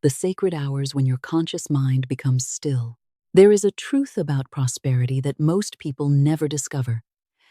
the sacred hours when your conscious mind becomes still. There is a truth about prosperity that most people never discover,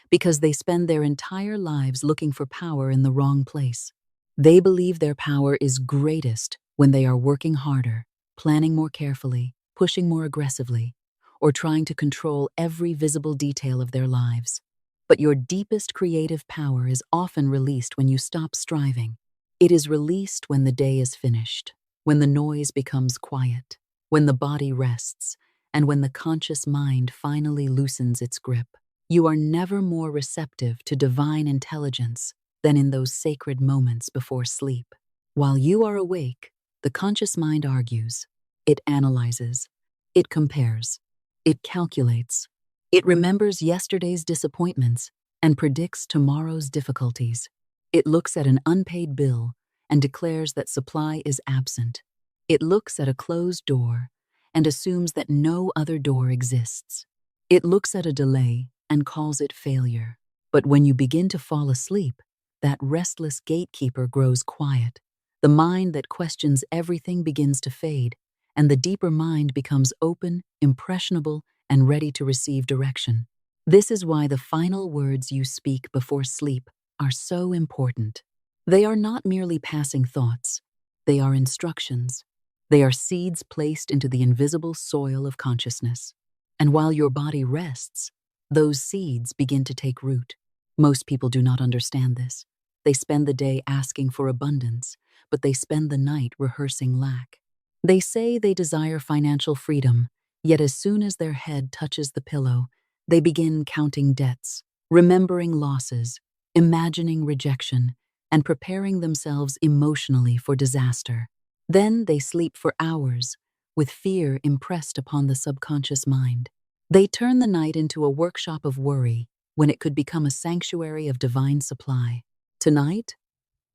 because they spend their entire lives looking for power in the wrong place. They believe their power is greatest when they are working harder, planning more carefully, pushing more aggressively, or trying to control every visible detail of their lives. But your deepest creative power is often released when you stop striving. It is released when the day is finished, when the noise becomes quiet, when the body rests, and when the conscious mind finally loosens its grip. You are never more receptive to divine intelligence than in those sacred moments before sleep. While you are awake, the conscious mind argues. It analyzes. It compares. It calculates. It remembers yesterday's disappointments and predicts tomorrow's difficulties. It looks at an unpaid bill and declares that supply is absent. It looks at a closed door and assumes that no other door exists. It looks at a delay and calls it failure. But when you begin to fall asleep, that restless gatekeeper grows quiet. The mind that questions everything begins to fade, and the deeper mind becomes open, impressionable, and ready to receive direction. This is why the final words you speak before sleep are so important. They are not merely passing thoughts. They are instructions. They are seeds placed into the invisible soil of consciousness. And while your body rests, those seeds begin to take root. Most people do not understand this. They spend the day asking for abundance, but they spend the night rehearsing lack. They say they desire financial freedom, yet as soon as their head touches the pillow, they begin counting debts, remembering losses, imagining rejection, and preparing themselves emotionally for disaster. Then they sleep for hours, with fear impressed upon the subconscious mind. They turn the night into a workshop of worry when it could become a sanctuary of divine supply. Tonight,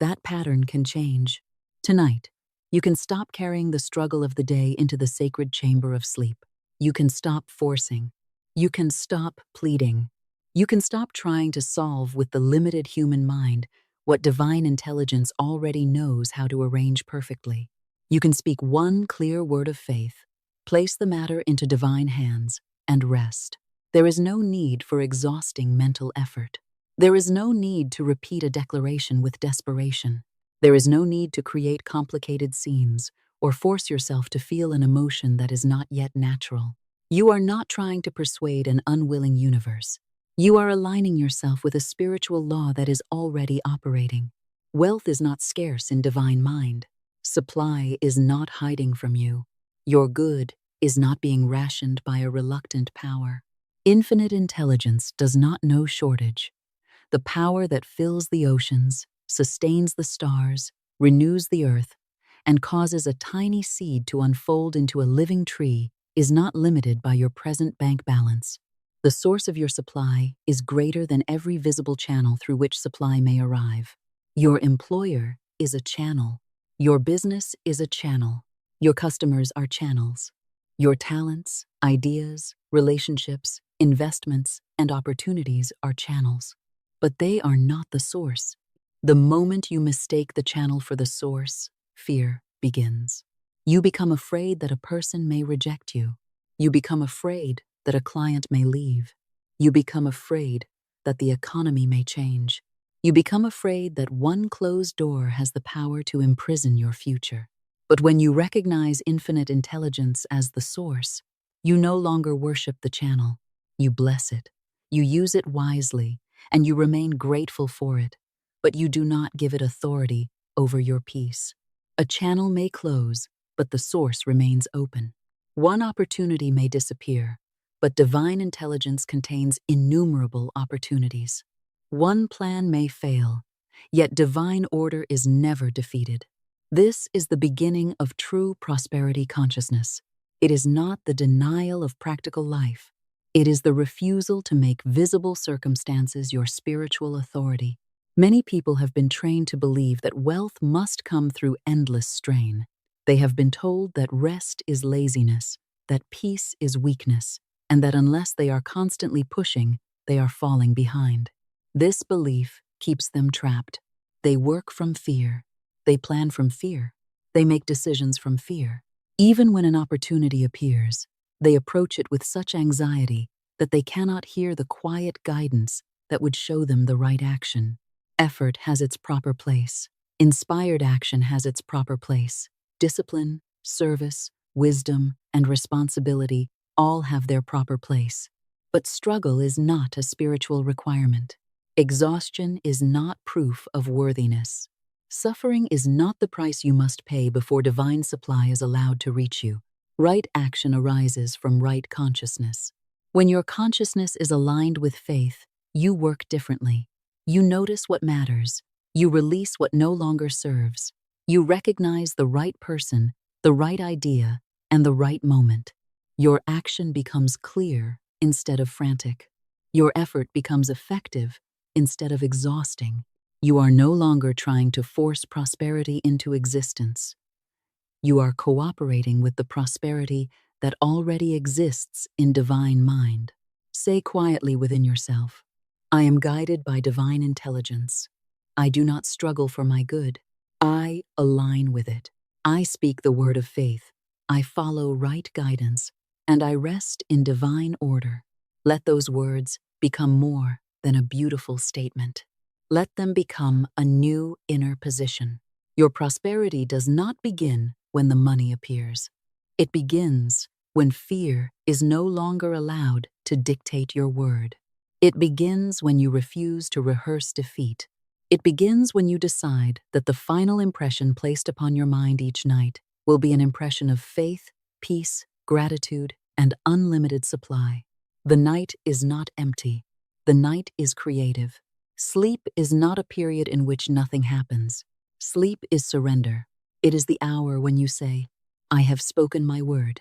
that pattern can change. Tonight, you can stop carrying the struggle of the day into the sacred chamber of sleep. You can stop forcing. You can stop pleading. You can stop trying to solve with the limited human mind what divine intelligence already knows how to arrange perfectly. You can speak one clear word of faith, place the matter into divine hands, and rest. There is no need for exhausting mental effort. There is no need to repeat a declaration with desperation. There is no need to create complicated scenes or force yourself to feel an emotion that is not yet natural. You are not trying to persuade an unwilling universe. You are aligning yourself with a spiritual law that is already operating. Wealth is not scarce in divine mind. Supply is not hiding from you. Your good is not being rationed by a reluctant power. Infinite intelligence does not know shortage. The power that fills the oceans, sustains the stars, renews the earth, and causes a tiny seed to unfold into a living tree is not limited by your present bank balance. The source of your supply is greater than every visible channel through which supply may arrive. Your employer is a channel. Your business is a channel. Your customers are channels. Your talents, ideas, relationships, investments, and opportunities are channels. But they are not the source. The moment you mistake the channel for the source, fear begins. You become afraid that a person may reject you. You become afraid that a client may leave. You become afraid that the economy may change. You become afraid that one closed door has the power to imprison your future. But when you recognize infinite intelligence as the source, you no longer worship the channel. You bless it. You use it wisely, and you remain grateful for it, but you do not give it authority over your peace. A channel may close, but the source remains open. One opportunity may disappear, but divine intelligence contains innumerable opportunities. One plan may fail, yet divine order is never defeated. This is the beginning of true prosperity consciousness. It is not the denial of practical life. It is the refusal to make visible circumstances your spiritual authority. Many people have been trained to believe that wealth must come through endless strain. They have been told that rest is laziness, that peace is weakness, and that unless they are constantly pushing, they are falling behind. This belief keeps them trapped. They work from fear. They plan from fear. They make decisions from fear. Even when an opportunity appears, they approach it with such anxiety that they cannot hear the quiet guidance that would show them the right action. Effort has its proper place. Inspired action has its proper place. Discipline, service, wisdom, and responsibility all have their proper place. But struggle is not a spiritual requirement. Exhaustion is not proof of worthiness. Suffering is not the price you must pay before divine supply is allowed to reach you. Right action arises from right consciousness. When your consciousness is aligned with faith, you work differently. You notice what matters. You release what no longer serves. You recognize the right person, the right idea, and the right moment. Your action becomes clear instead of frantic. Your effort becomes effective instead of exhausting. You are no longer trying to force prosperity into existence. You are cooperating with the prosperity that already exists in divine mind. Say quietly within yourself, I am guided by divine intelligence. I do not struggle for my good. I align with it. I speak the word of faith. I follow right guidance, and I rest in divine order. Let those words become more than a beautiful statement. Let them become a new inner position. Your prosperity does not begin when the money appears. It begins when fear is no longer allowed to dictate your word. It begins when you refuse to rehearse defeat. It begins when you decide that the final impression placed upon your mind each night will be an impression of faith, peace, gratitude, and unlimited supply. The night is not empty. The night is creative. Sleep is not a period in which nothing happens. Sleep is surrender. It is the hour when you say, I have spoken my word.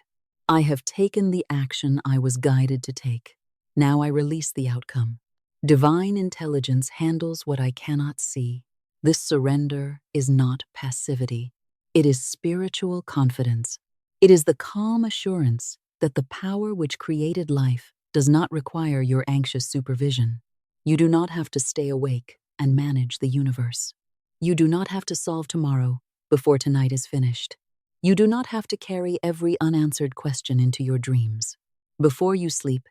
I have taken the action I was guided to take. Now I release the outcome. Divine intelligence handles what I cannot see. This surrender is not passivity. It is spiritual confidence. It is the calm assurance that the power which created life does not require your anxious supervision. You do not have to stay awake and manage the universe. You do not have to solve tomorrow before tonight is finished. You do not have to carry every unanswered question into your dreams. Before you sleep,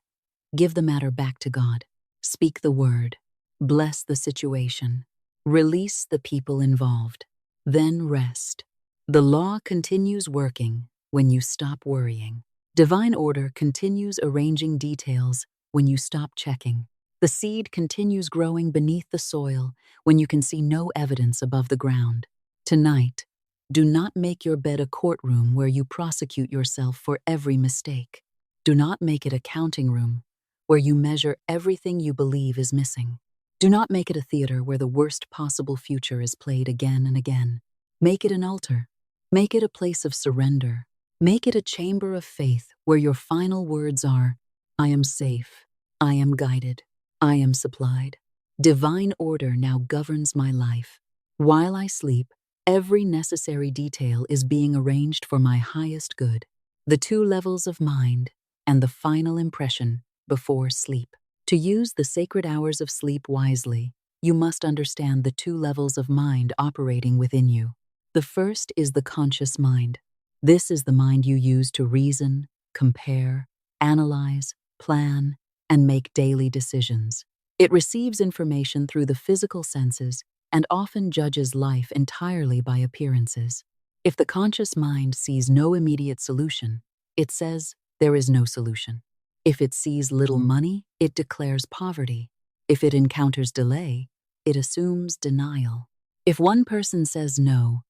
give the matter back to God. Speak the word. Bless the situation. Release the people involved. Then rest. The law continues working when you stop worrying. Divine order continues arranging details when you stop checking. The seed continues growing beneath the soil when you can see no evidence above the ground. Tonight, do not make your bed a courtroom where you prosecute yourself for every mistake. Do not make it a counting room where you measure everything you believe is missing. Do not make it a theater where the worst possible future is played again and again. Make it an altar. Make it a place of surrender. Make it a chamber of faith where your final words are, I am safe. I am guided. I am supplied. Divine order now governs my life. While I sleep, every necessary detail is being arranged for my highest good. The 2 levels of mind and the final impression before sleep. To use the sacred hours of sleep wisely, you must understand the 2 levels of mind operating within you. The first is the conscious mind. This is the mind you use to reason, compare, analyze, plan, and make daily decisions. It receives information through the physical senses and often judges life entirely by appearances. If the conscious mind sees no immediate solution, it says there is no solution. If it sees little money, it declares poverty. If it encounters delay, it assumes denial. If one person says no,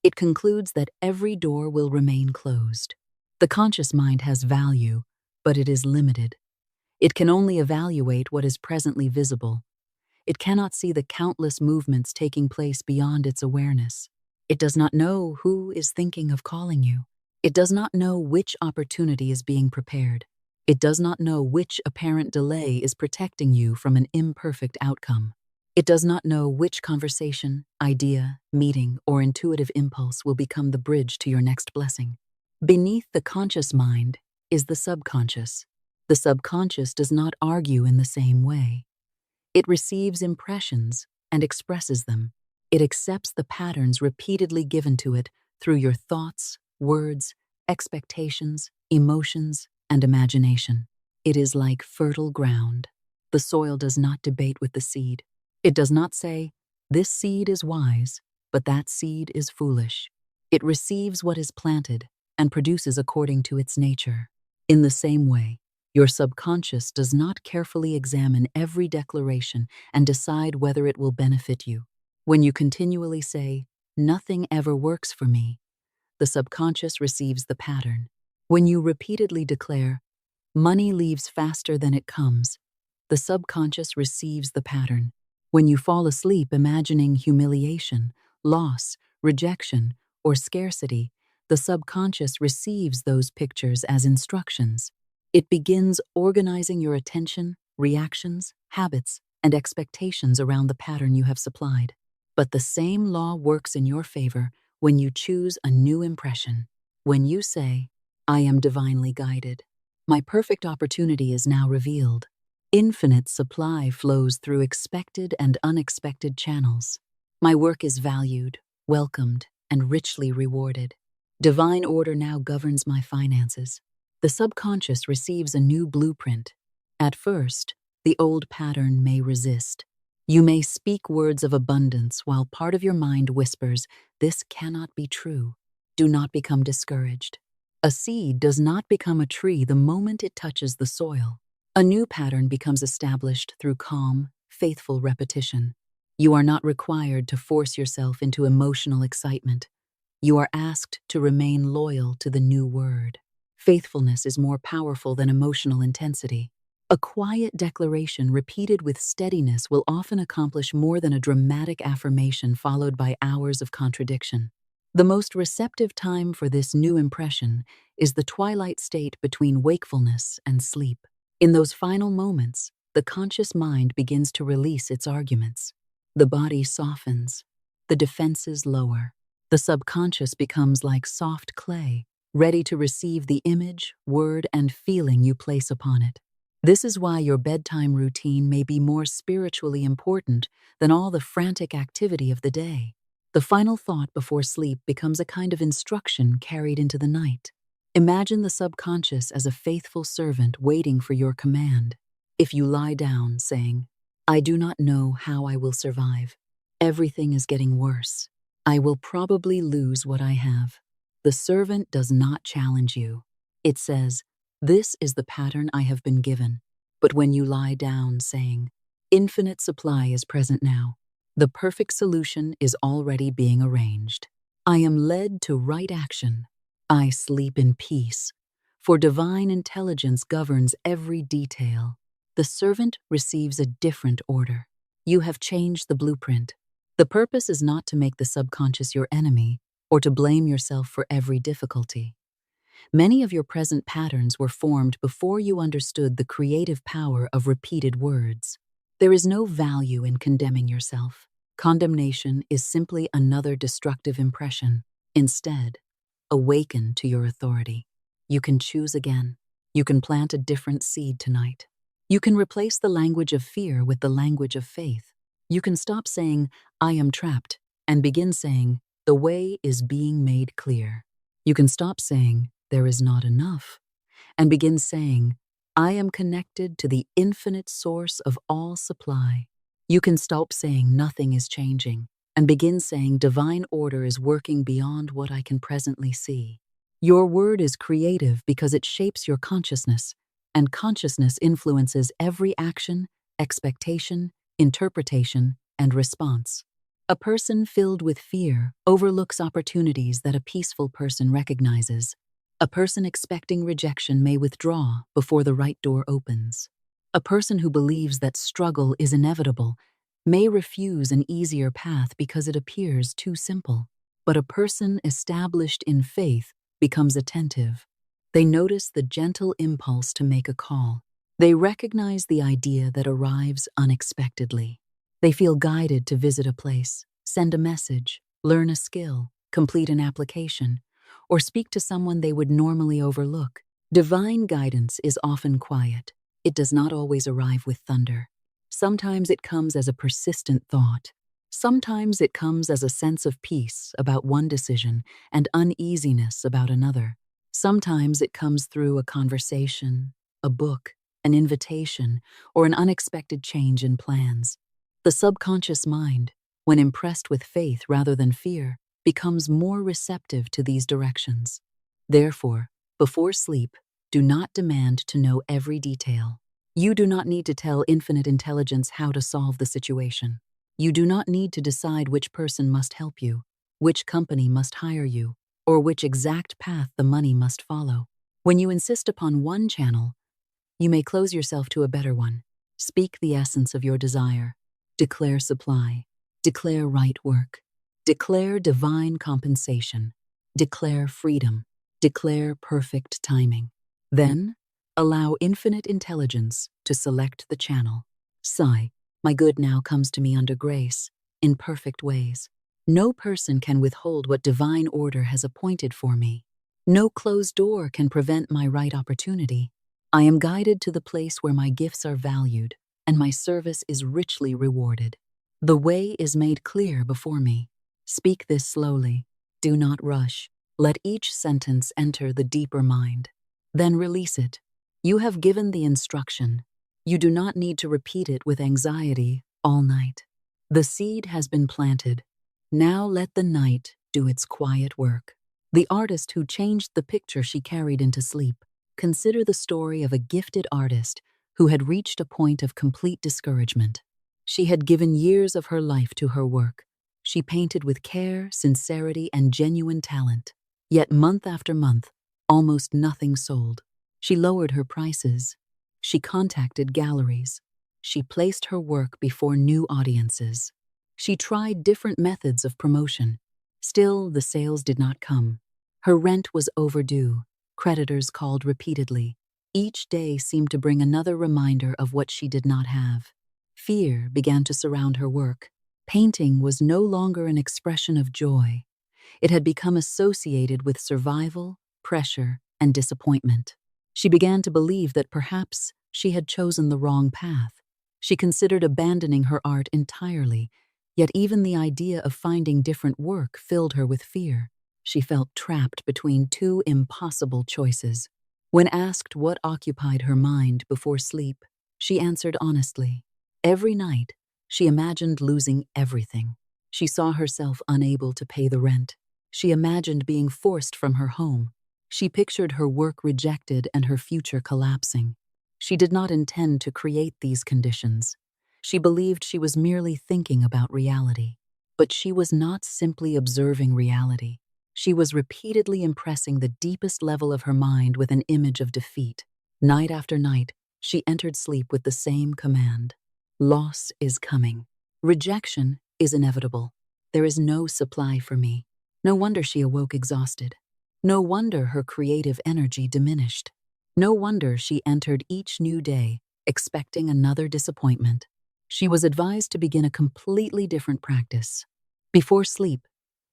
it concludes that every door will remain closed. The conscious mind has value, but it is limited. It can only evaluate what is presently visible. It cannot see the countless movements taking place beyond its awareness. It does not know who is thinking of calling you. It does not know which opportunity is being prepared. It does not know which apparent delay is protecting you from an imperfect outcome. It does not know which conversation, idea, meeting, or intuitive impulse will become the bridge to your next blessing. Beneath the conscious mind is the subconscious. The subconscious does not argue in the same way. It receives impressions and expresses them. It accepts the patterns repeatedly given to it through your thoughts, words, expectations, emotions, and imagination. It is like fertile ground. The soil does not debate with the seed. It does not say, "This seed is wise, but that seed is foolish." It receives what is planted and produces according to its nature. In the same way, your subconscious does not carefully examine every declaration and decide whether it will benefit you. When you continually say, "Nothing ever works for me," the subconscious receives the pattern. When you repeatedly declare, "Money leaves faster than it comes," the subconscious receives the pattern. When you fall asleep imagining humiliation, loss, rejection, or scarcity, the subconscious receives those pictures as instructions. It begins organizing your attention, reactions, habits, and expectations around the pattern you have supplied. But the same law works in your favor when you choose a new impression. When you say, "I am divinely guided. My perfect opportunity is now revealed." Infinite supply flows through expected and unexpected channels. My work is valued, welcomed, and richly rewarded. Divine order now governs my finances. The subconscious receives a new blueprint. At first, the old pattern may resist. You may speak words of abundance while part of your mind whispers, "This cannot be true." Do not become discouraged. A seed does not become a tree the moment it touches the soil. A new pattern becomes established through calm, faithful repetition. You are not required to force yourself into emotional excitement. You are asked to remain loyal to the new word. Faithfulness is more powerful than emotional intensity. A quiet declaration repeated with steadiness will often accomplish more than a dramatic affirmation followed by hours of contradiction. The most receptive time for this new impression is the twilight state between wakefulness and sleep. In those final moments, the conscious mind begins to release its arguments. The body softens. The defenses lower. The subconscious becomes like soft clay, ready to receive the image, word, and feeling you place upon it. This is why your bedtime routine may be more spiritually important than all the frantic activity of the day. The final thought before sleep becomes a kind of instruction carried into the night. Imagine the subconscious as a faithful servant waiting for your command. If you lie down saying, "I do not know how I will survive. Everything is getting worse. I will probably lose what I have," the servant does not challenge you. It says, "This is the pattern I have been given." But when you lie down saying, "Infinite supply is present now. The perfect solution is already being arranged. I am led to right action. I sleep in peace, for divine intelligence governs every detail," the servant receives a different order. You have changed the blueprint. The purpose is not to make the subconscious your enemy or to blame yourself for every difficulty. Many of your present patterns were formed before you understood the creative power of repeated words. There is no value in condemning yourself. Condemnation is simply another destructive impression. Instead, awaken to your authority. You can choose again. You can plant a different seed tonight. You can replace the language of fear with the language of faith. You can stop saying, "I am trapped," and begin saying, "The way is being made clear." You can stop saying, "There is not enough," and begin saying, "I am connected to the infinite source of all supply." You can stop saying, "Nothing is changing," and begin saying, "Divine order is working beyond what I can presently see." Your word is creative because it shapes your consciousness, and consciousness influences every action, expectation, interpretation, and response. A person filled with fear overlooks opportunities that a peaceful person recognizes. A person expecting rejection may withdraw before the right door opens. A person who believes that struggle is inevitable may refuse an easier path because it appears too simple. But a person established in faith becomes attentive. They notice the gentle impulse to make a call. They recognize the idea that arrives unexpectedly. They feel guided to visit a place, send a message, learn a skill, complete an application, or speak to someone they would normally overlook. Divine guidance is often quiet. It does not always arrive with thunder. Sometimes it comes as a persistent thought, Sometimes it comes as a sense of peace about one decision and uneasiness about another. Sometimes it comes through a conversation, a book, an invitation, or an unexpected change in plans. The subconscious mind, when impressed with faith rather than fear, becomes more receptive to these directions. Therefore, before sleep, do not demand to know every detail. You do not need to tell infinite intelligence how to solve the situation. You do not need to decide which person must help you, which company must hire you, or which exact path the money must follow. When you insist upon one channel, you may close yourself to a better one. Speak the essence of your desire. Declare supply. Declare right work. Declare divine compensation. Declare freedom. Declare perfect timing. Then, allow infinite intelligence to select the channel. Sigh, my good now comes to me under grace, in perfect ways. No person can withhold what divine order has appointed for me. No closed door can prevent my right opportunity. I am guided to the place where my gifts are valued, and my service is richly rewarded. The way is made clear before me. Speak this slowly. Do not rush. Let each sentence enter the deeper mind. Then release it. You have given the instruction. You do not need to repeat it with anxiety all night. The seed has been planted. Now let the night do its quiet work. The artist who changed the picture she carried into sleep. Consider the story of a gifted artist who had reached a point of complete discouragement. She had given years of her life to her work. She painted with care, sincerity, and genuine talent. Yet month after month, almost nothing sold. She lowered her prices. She contacted galleries. She placed her work before new audiences. She tried different methods of promotion. Still, the sales did not come. Her rent was overdue. Creditors called repeatedly. Each day seemed to bring another reminder of what she did not have. Fear began to surround her work. Painting was no longer an expression of joy. It had become associated with survival, pressure, and disappointment. She began to believe that perhaps she had chosen the wrong path. She considered abandoning her art entirely, yet even the idea of finding different work filled her with fear. She felt trapped between two impossible choices. When asked what occupied her mind before sleep, she answered honestly. Every night, she imagined losing everything. She saw herself unable to pay the rent. She imagined being forced from her home. She pictured her work rejected and her future collapsing. She did not intend to create these conditions. She believed she was merely thinking about reality. But she was not simply observing reality. She was repeatedly impressing the deepest level of her mind with an image of defeat. Night after night, she entered sleep with the same command. Loss is coming. Rejection is inevitable. There is no supply for me. No wonder she awoke exhausted. No wonder her creative energy diminished. No wonder she entered each new day expecting another disappointment. She was advised to begin a completely different practice. Before sleep,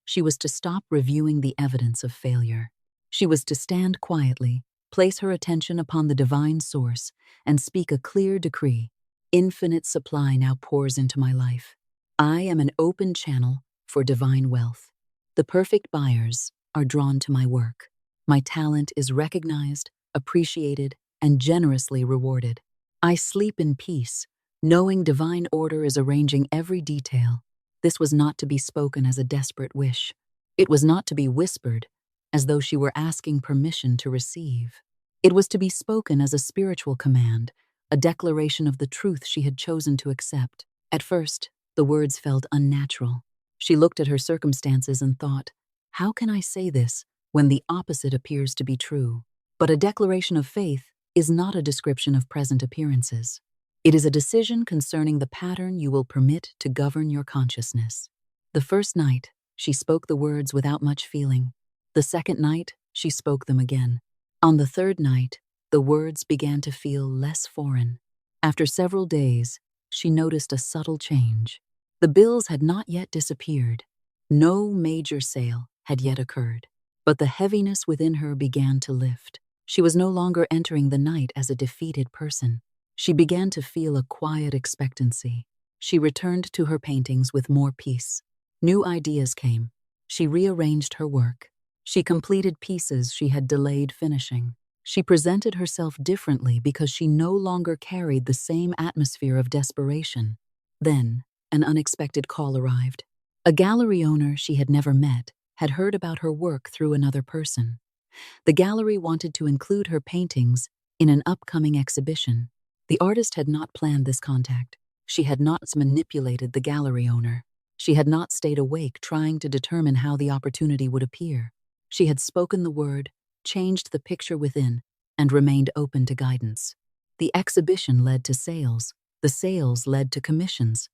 she was to stop reviewing the evidence of failure. She was to stand quietly, place her attention upon the divine source, and speak a clear decree. Infinite supply now pours into my life. I am an open channel for divine wealth. The perfect buyers are drawn to my work. My talent is recognized, appreciated, and generously rewarded. I sleep in peace, knowing divine order is arranging every detail. This was not to be spoken as a desperate wish. It was not to be whispered, as though she were asking permission to receive. It was to be spoken as a spiritual command, a declaration of the truth she had chosen to accept. At first, the words felt unnatural. She looked at her circumstances and thought, how can I say this when the opposite appears to be true? But a declaration of faith is not a description of present appearances. It is a decision concerning the pattern you will permit to govern your consciousness. The first night, she spoke the words without much feeling. The second night, she spoke them again. On the third night, the words began to feel less foreign. After several days, she noticed a subtle change. The bills had not yet disappeared. No major sale had yet occurred. But the heaviness within her began to lift. She was no longer entering the night as a defeated person. She began to feel a quiet expectancy. She returned to her paintings with more peace. New ideas came. She rearranged her work. She completed pieces she had delayed finishing. She presented herself differently because she no longer carried the same atmosphere of desperation. Then, an unexpected call arrived. A gallery owner she had never met had heard about her work through another person. The gallery wanted to include her paintings in an upcoming exhibition. The artist had not planned this contact. She had not manipulated the gallery owner. She had not stayed awake trying to determine how the opportunity would appear. She had spoken the word, changed the picture within, and remained open to guidance. The exhibition led to sales. The sales led to commissions.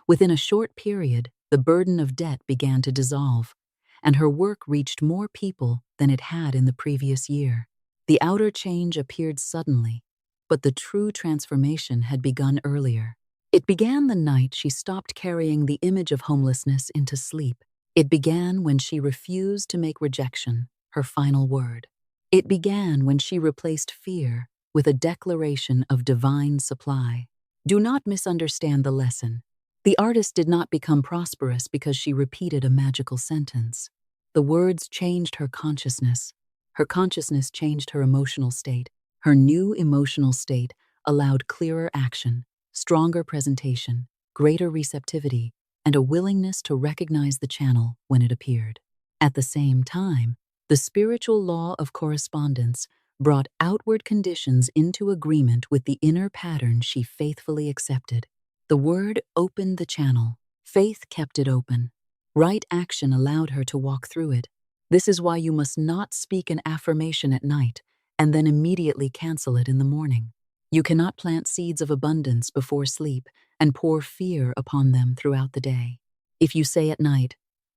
Within a short period, the burden of debt began to dissolve, and her work reached more people than it had in the previous year. The outer change appeared suddenly, but the true transformation had begun earlier. It began the night she stopped carrying the image of homelessness into sleep. It began when she refused to make rejection her final word. It began when she replaced fear with a declaration of divine supply. Do not misunderstand the lesson. The artist did not become prosperous because she repeated a magical sentence. The words changed her consciousness. Her consciousness changed her emotional state. Her new emotional state allowed clearer action, stronger presentation, greater receptivity, and a willingness to recognize the channel when it appeared. At the same time, the spiritual law of correspondence brought outward conditions into agreement with the inner pattern she faithfully accepted. The word opened the channel. Faith kept it open. Right action allowed her to walk through it. This is why you must not speak an affirmation at night and then immediately cancel it in the morning. You cannot plant seeds of abundance before sleep and pour fear upon them throughout the day. If you say at night,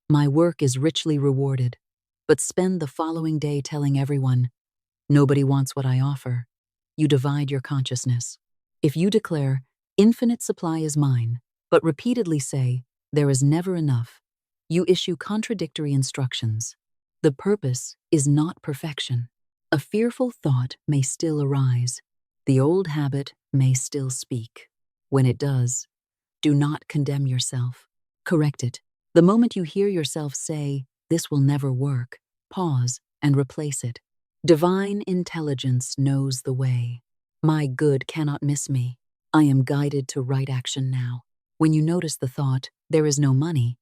"My work is richly rewarded," but spend the following day telling everyone, "Nobody wants what I offer," you divide your consciousness. If you declare, "Infinite supply is mine," but repeatedly say, "There is never enough," you issue contradictory instructions. The purpose is not perfection. A fearful thought may still arise. The old habit may still speak. When it does, do not condemn yourself. Correct it. The moment you hear yourself say, "This will never work," pause and replace it. Divine intelligence knows the way. My good cannot miss me. I am guided to right action now. When you notice the thought, "There is no money,"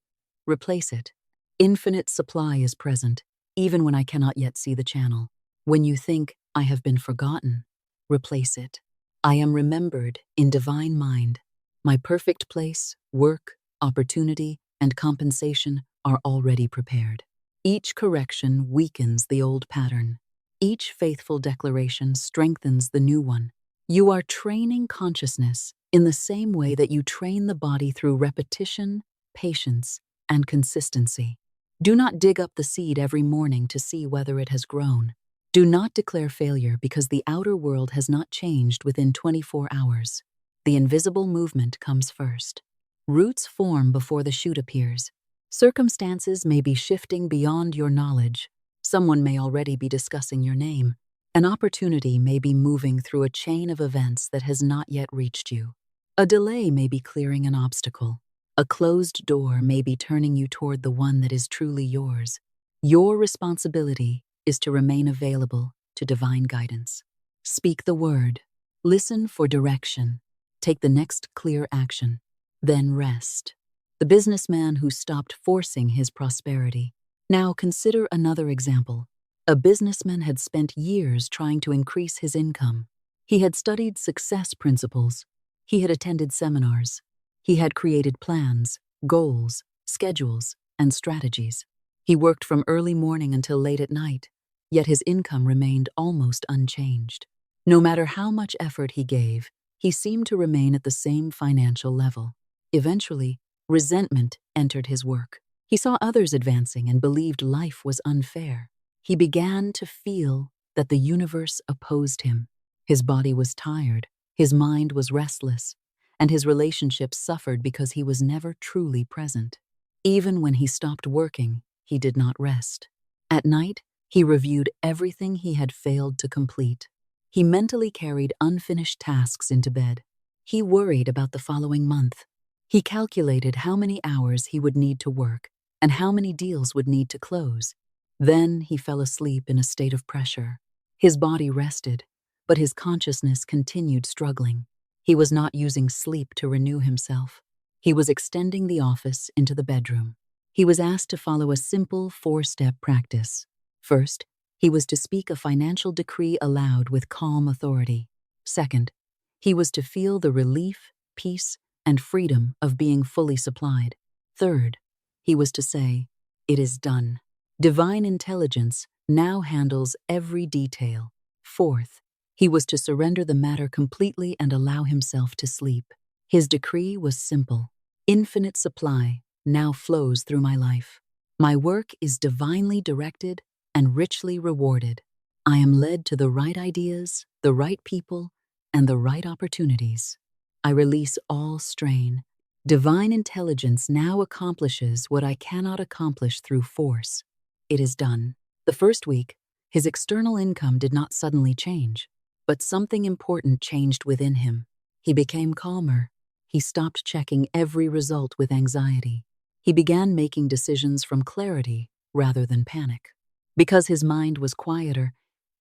replace it. Infinite supply is present, even when I cannot yet see the channel. When you think, "I have been forgotten," replace it. "I am remembered in divine mind. My perfect place, work, opportunity, and compensation are already prepared." Each correction weakens the old pattern. Each faithful declaration strengthens the new one. You are training consciousness in the same way that you train the body through repetition, patience, and consistency. Do not dig up the seed every morning to see whether it has grown. Do not declare failure because the outer world has not changed within 24 hours. The invisible movement comes first. Roots form before the shoot appears. Circumstances may be shifting beyond your knowledge. Someone may already be discussing your name. An opportunity may be moving through a chain of events that has not yet reached you. A delay may be clearing an obstacle. A closed door may be turning you toward the one that is truly yours. Your responsibility is to remain available to divine guidance. Speak the word. Listen for direction. Take the next clear action. Then rest. The businessman who stopped forcing his prosperity. Now consider another example. A businessman had spent years trying to increase his income. He had studied success principles. He had attended seminars. He had created plans, goals, schedules, and strategies. He worked from early morning until late at night, yet his income remained almost unchanged. No matter how much effort he gave, he seemed to remain at the same financial level. Eventually, resentment entered his work. He saw others advancing and believed life was unfair. He began to feel that the universe opposed him. His body was tired, his mind was restless, and his relationships suffered because he was never truly present. Even when he stopped working, he did not rest. At night, he reviewed everything he had failed to complete. He mentally carried unfinished tasks into bed. He worried about the following month. He calculated how many hours he would need to work and how many deals would need to close. Then he fell asleep in a state of pressure. His body rested, but his consciousness continued struggling. He was not using sleep to renew himself. He was extending the office into the bedroom. He was asked to follow a simple 4-step practice. First, he was to speak a financial decree aloud with calm authority. Second, he was to feel the relief, peace, and freedom of being fully supplied. Third, he was to say, "It is done." Divine intelligence now handles every detail. Fourth, he was to surrender the matter completely and allow himself to sleep. His decree was simple. Infinite supply now flows through my life. My work is divinely directed and richly rewarded. I am led to the right ideas, the right people, and the right opportunities. I release all strain. Divine intelligence now accomplishes what I cannot accomplish through force. It is done. The first week, his external income did not suddenly change, but something important changed within him. He became calmer. He stopped checking every result with anxiety. He began making decisions from clarity rather than panic. Because his mind was quieter,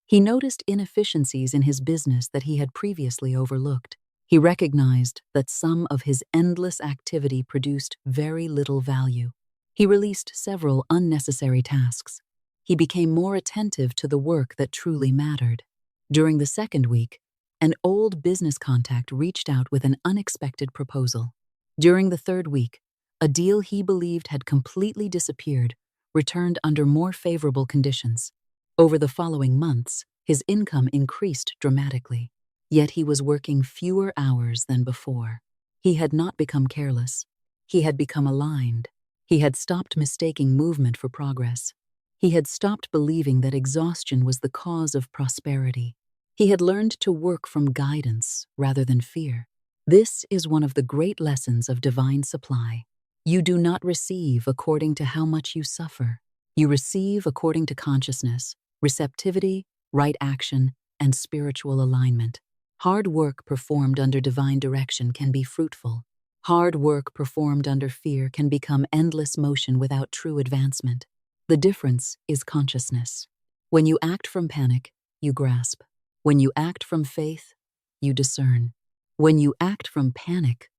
he noticed inefficiencies in his business that he had previously overlooked. He recognized that some of his endless activity produced very little value. He released several unnecessary tasks. He became more attentive to the work that truly mattered. During the second week, an old business contact reached out with an unexpected proposal. During the third week, a deal he believed had completely disappeared returned under more favorable conditions. Over the following months, his income increased dramatically. Yet he was working fewer hours than before. He had not become careless. He had become aligned. He had stopped mistaking movement for progress. He had stopped believing that exhaustion was the cause of prosperity. He had learned to work from guidance rather than fear. This is one of the great lessons of divine supply. You do not receive according to how much you suffer. You receive according to consciousness, receptivity, right action, and spiritual alignment. Hard work performed under divine direction can be fruitful. Hard work performed under fear can become endless motion without true advancement. The difference is consciousness. When you act from panic, you grasp. When you act from faith, you discern. When you act from panic,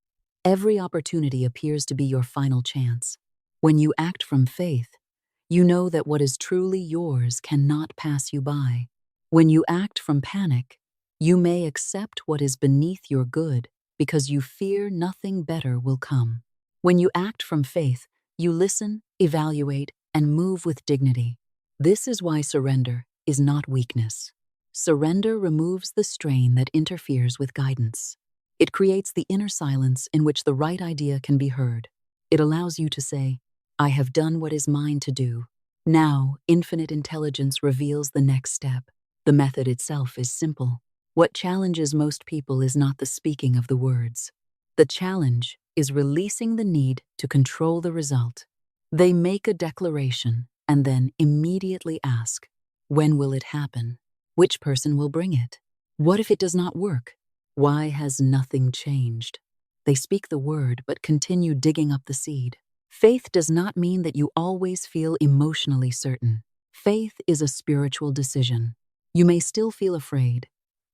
every opportunity appears to be your final chance. When you act from faith, you know that what is truly yours cannot pass you by. When you act from panic, you may accept what is beneath your good because you fear nothing better will come. When you act from faith, you listen, evaluate, and move with dignity. This is why surrender is not weakness. Surrender removes the strain that interferes with guidance. It creates the inner silence in which the right idea can be heard. It allows you to say, "I have done what is mine to do." Now, infinite intelligence reveals the next step. The method itself is simple. What challenges most people is not the speaking of the words. The challenge is releasing the need to control the result. They make a declaration and then immediately ask, when will it happen? Which person will bring it? What if it does not work? Why has nothing changed? They speak the word but continue digging up the seed. Faith does not mean that you always feel emotionally certain. Faith is a spiritual decision. You may still feel afraid,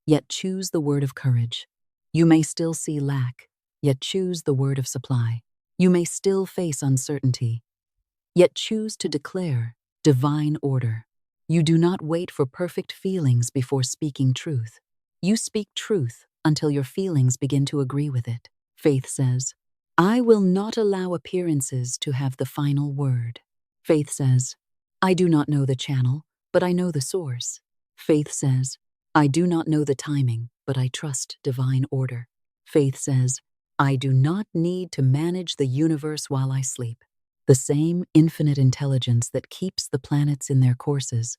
yet choose the word of courage. You may still see lack, yet choose the word of supply. You may still face uncertainty, yet choose to declare divine order. You do not wait for perfect feelings before speaking truth. You speak truth until your feelings begin to agree with it. Faith says, "I will not allow appearances to have the final word." Faith says, "I do not know the channel, but I know the source." Faith says, "I do not know the timing, but I trust divine order." Faith says, "I do not need to manage the universe while I sleep." The same infinite intelligence that keeps the planets in their courses,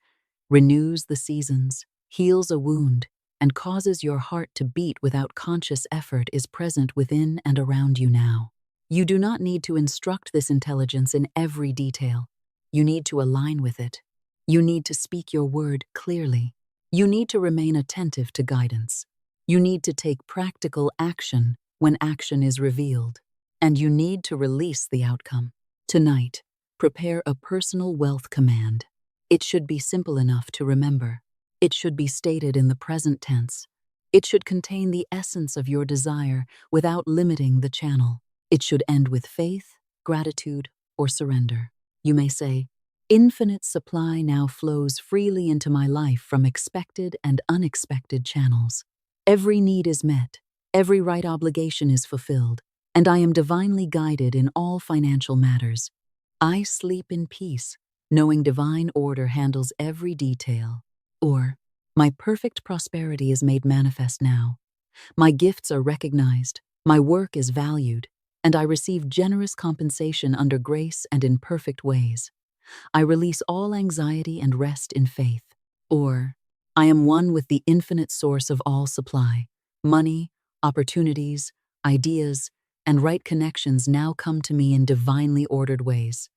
renews the seasons, heals a wound, and causes your heart to beat without conscious effort is present within and around you now. You do not need to instruct this intelligence in every detail. You need to align with it. You need to speak your word clearly. You need to remain attentive to guidance. You need to take practical action when action is revealed. and you need to release the outcome. Tonight, prepare a personal wealth command. It should be simple enough to remember. It should be stated in the present tense. It should contain the essence of your desire without limiting the channel. It should end with faith, gratitude, or surrender. You may say, "Infinite supply now flows freely into my life from expected and unexpected channels. Every need is met, every right obligation is fulfilled, and I am divinely guided in all financial matters. I sleep in peace, knowing divine order handles every detail." Or, "My perfect prosperity is made manifest now. My gifts are recognized, my work is valued, and I receive generous compensation under grace and in perfect ways. I release all anxiety and rest in faith." Or, "I am one with the infinite source of all supply. Money, opportunities, ideas, and right connections now come to me in divinely ordered ways.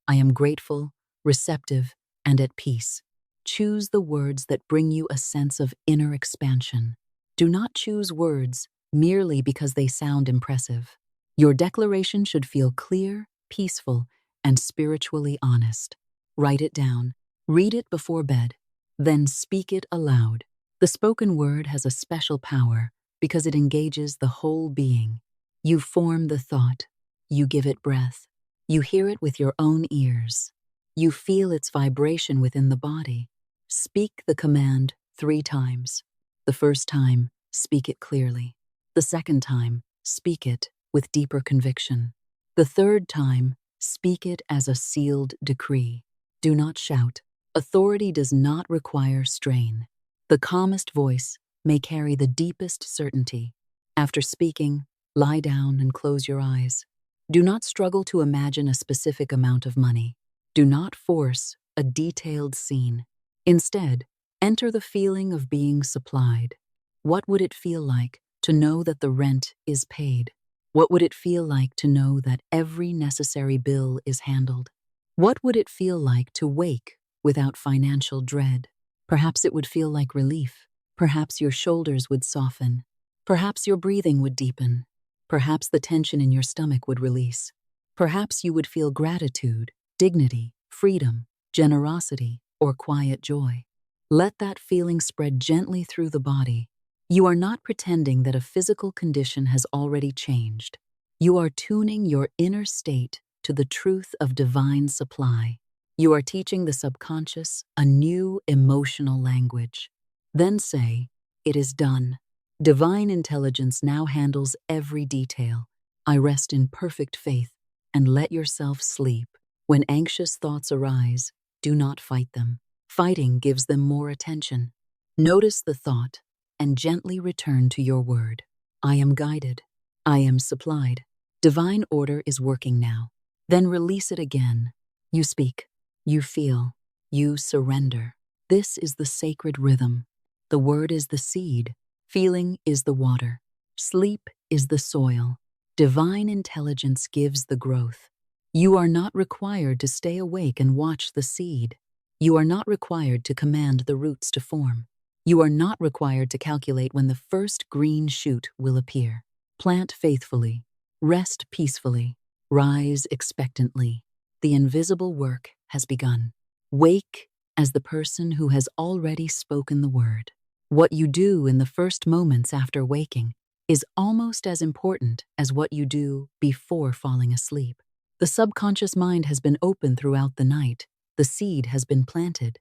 I am grateful, receptive, and at peace." Choose the words that bring you a sense of inner expansion. Do not choose words merely because they sound impressive. Your declaration should feel clear, peaceful, and spiritually honest. Write it down, read it before bed, then speak it aloud. The spoken word has a special power because it engages the whole being. You form the thought, you give it breath, you hear it with your own ears, you feel its vibration within the body. Speak the command 3 times. The first time, speak it clearly. The second time, speak it with deeper conviction. The third time, speak it as a sealed decree. Do not shout. Authority does not require strain. The calmest voice may carry the deepest certainty. After speaking, lie down and close your eyes. Do not struggle to imagine a specific amount of money. Do not force a detailed scene. Instead, enter the feeling of being supplied. What would it feel like to know that the rent is paid? What would it feel like to know that every necessary bill is handled? What would it feel like to wake without financial dread? Perhaps it would feel like relief. Perhaps your shoulders would soften. Perhaps your breathing would deepen. Perhaps the tension in your stomach would release. Perhaps you would feel gratitude, dignity, freedom, generosity, or quiet joy. Let that feeling spread gently through the body. You are not pretending that a physical condition has already changed. You are tuning your inner state to the truth of divine supply. You are teaching the subconscious a new emotional language. Then say, "It is done. Divine intelligence now handles every detail. I rest in perfect faith," and let yourself sleep. When anxious thoughts arise, do not fight them. Fighting gives them more attention. Notice the thought and gently return to your word. I am guided. I am supplied. Divine order is working now. Then release it again. You speak. You feel. You surrender. This is the sacred rhythm. The word is the seed. Feeling is the water. Sleep is the soil. Divine intelligence gives the growth. You are not required to stay awake and watch the seed. You are not required to command the roots to form. You are not required to calculate when the first green shoot will appear. Plant faithfully. Rest peacefully. Rise expectantly. The invisible work has begun. Wake as the person who has already spoken the word. What you do in the first moments after waking is almost as important as what you do before falling asleep. The subconscious mind has been open throughout the night. The seed has been planted.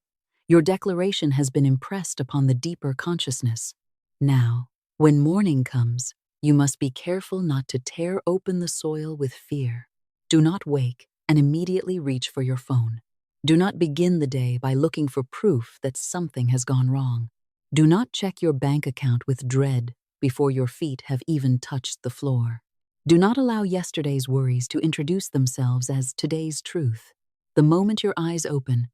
Your declaration has been impressed upon the deeper consciousness. Now, when morning comes, you must be careful not to tear open the soil with fear. Do not wake and immediately reach for your phone. Do not begin the day by looking for proof that something has gone wrong. Do not check your bank account with dread before your feet have even touched the floor. Do not allow yesterday's worries to introduce themselves as today's truth. The moment your eyes open,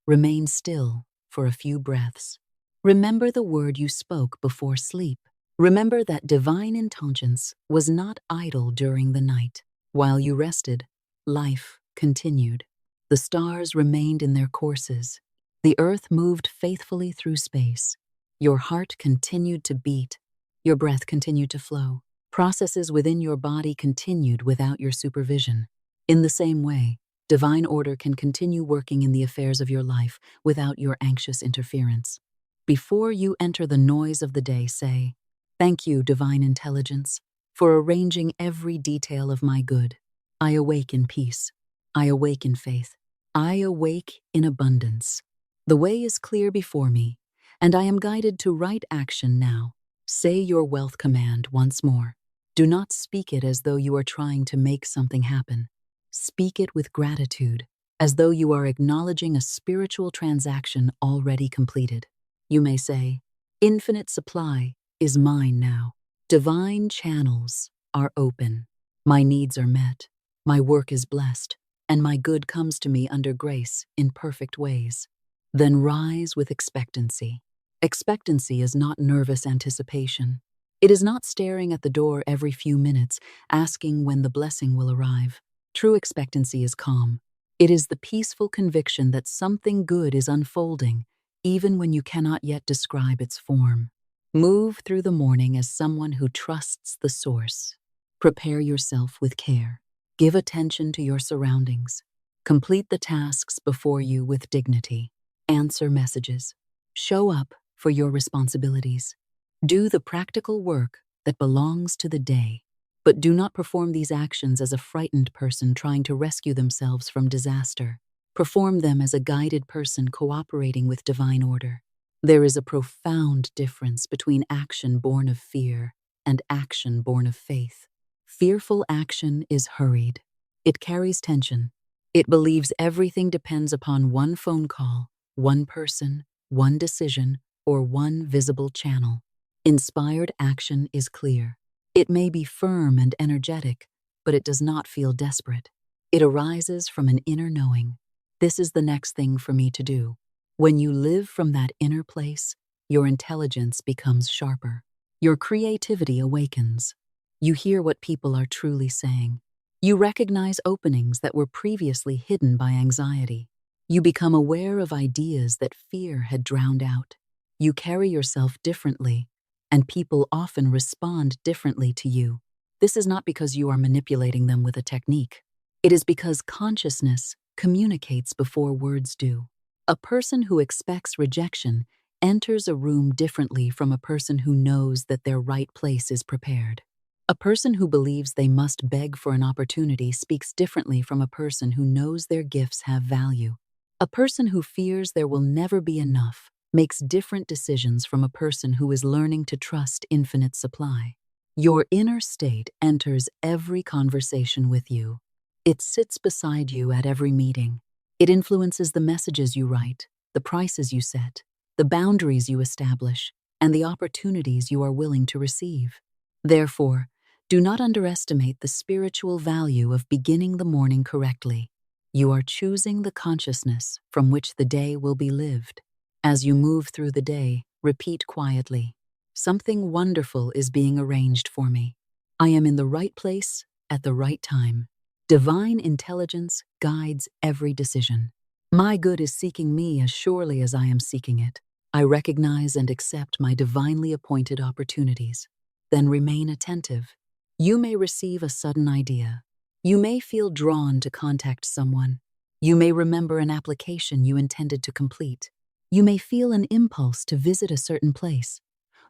remain still for a few breaths. Remember the word you spoke before sleep. Remember that divine intelligence was not idle during the night. While you rested, life continued. The stars remained in their courses. The earth moved faithfully through space. Your heart continued to beat. Your breath continued to flow. Processes within your body continued without your supervision. In the same way, divine order can continue working in the affairs of your life without your anxious interference. Before you enter the noise of the day, say, "Thank you, divine intelligence, for arranging every detail of my good. I awake in peace. I awake in faith. I awake in abundance. The way is clear before me, and I am guided to right action now." Say your wealth command once more. Do not speak it as though you are trying to make something happen. Speak it with gratitude, as though you are acknowledging a spiritual transaction already completed. You may say, "Infinite supply is mine now. Divine channels are open. My needs are met. My work is blessed, and my good comes to me under grace in perfect ways." Then rise with expectancy. Expectancy is not nervous anticipation. It is not staring at the door every few minutes, asking when the blessing will arrive. True expectancy is calm. It is the peaceful conviction that something good is unfolding, even when you cannot yet describe its form. Move through the morning as someone who trusts the source. Prepare yourself with care. Give attention to your surroundings. Complete the tasks before you with dignity. Answer messages. Show up for your responsibilities. Do the practical work that belongs to the day, but do not perform these actions as a frightened person trying to rescue themselves from disaster. Perform them as a guided person cooperating with divine order. There is a profound difference between action born of fear and action born of faith. Fearful action is hurried. It carries tension. It believes everything depends upon one phone call, one person, one decision, or one visible channel. Inspired action is clear. It may be firm and energetic, but it does not feel desperate. It arises from an inner knowing. This is the next thing for me to do. When you live from that inner place, your intelligence becomes sharper. Your creativity awakens. You hear what people are truly saying. You recognize openings that were previously hidden by anxiety. You become aware of ideas that fear had drowned out. You carry yourself differently, and people often respond differently to you. This is not because you are manipulating them with a technique. It is because consciousness communicates before words do. A person who expects rejection enters a room differently from a person who knows that their right place is prepared. A person who believes they must beg for an opportunity speaks differently from a person who knows their gifts have value. A person who fears there will never be enough makes different decisions from a person who is learning to trust infinite supply. Your inner state enters every conversation with you. It sits beside you at every meeting. It influences the messages you write, the prices you set, the boundaries you establish, and the opportunities you are willing to receive. Therefore, do not underestimate the spiritual value of beginning the morning correctly. You are choosing the consciousness from which the day will be lived. As you move through the day, repeat quietly, "Something wonderful is being arranged for me. I am in the right place at the right time. Divine intelligence guides every decision. My good is seeking me as surely as I am seeking it. I recognize and accept my divinely appointed opportunities." Then remain attentive. You may receive a sudden idea. You may feel drawn to contact someone. You may remember an application you intended to complete. You may feel an impulse to visit a certain place,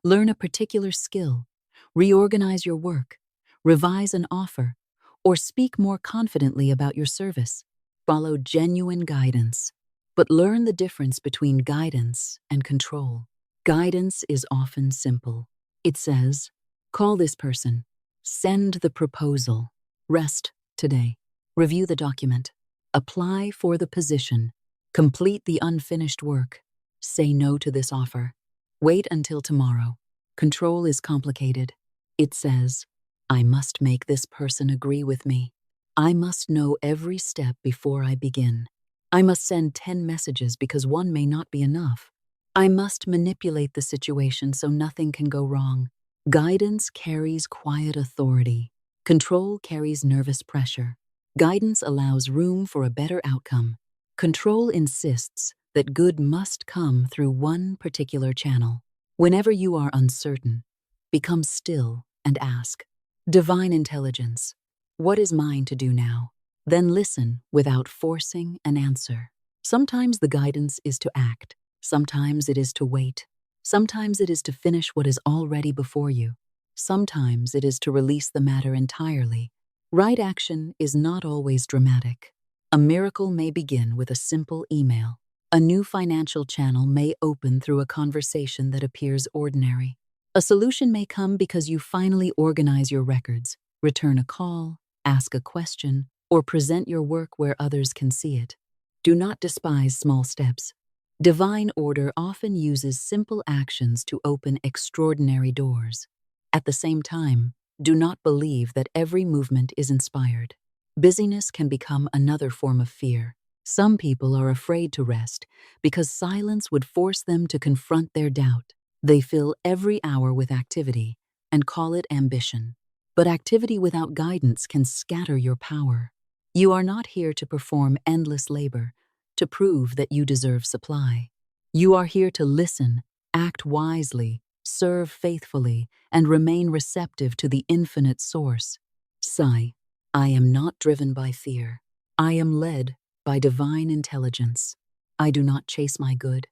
learn a particular skill, reorganize your work, revise an offer, or speak more confidently about your service. Follow genuine guidance, but learn the difference between guidance and control. Guidance is often simple. It says, "Call this person, send the proposal, rest today, review the document, apply for the position, complete the unfinished work, say no to this offer, wait until tomorrow." Control is complicated. It says, "I must make this person agree with me. I must know every step before I begin. I must send 10 messages because one may not be enough. I must manipulate the situation so nothing can go wrong." Guidance carries quiet authority. Control carries nervous pressure. Guidance allows room for a better outcome. Control insists that good must come through one particular channel. Whenever you are uncertain, become still and ask, Divine intelligence. What is mine to do now? Then listen without forcing an answer. Sometimes the guidance is to act. Sometimes it is to wait. Sometimes it is to finish what is already before you. Sometimes it is to release the matter entirely. Right action is not always dramatic. A miracle may begin with a simple email. A new financial channel may open through a conversation that appears ordinary. A solution may come because you finally organize your records, return a call, ask a question, or present your work where others can see it. Do not despise small steps. Divine order often uses simple actions to open extraordinary doors. At the same time, do not believe that every movement is inspired. Busyness can become another form of fear. Some people are afraid to rest because silence would force them to confront their doubt. They fill every hour with activity and call it ambition. But activity without guidance can scatter your power. You are not here to perform endless labor, to prove that you deserve supply. You are here to listen, act wisely, serve faithfully, and remain receptive to the infinite source. Sigh. I am not driven by fear. I am led by divine intelligence. I do not chase my good.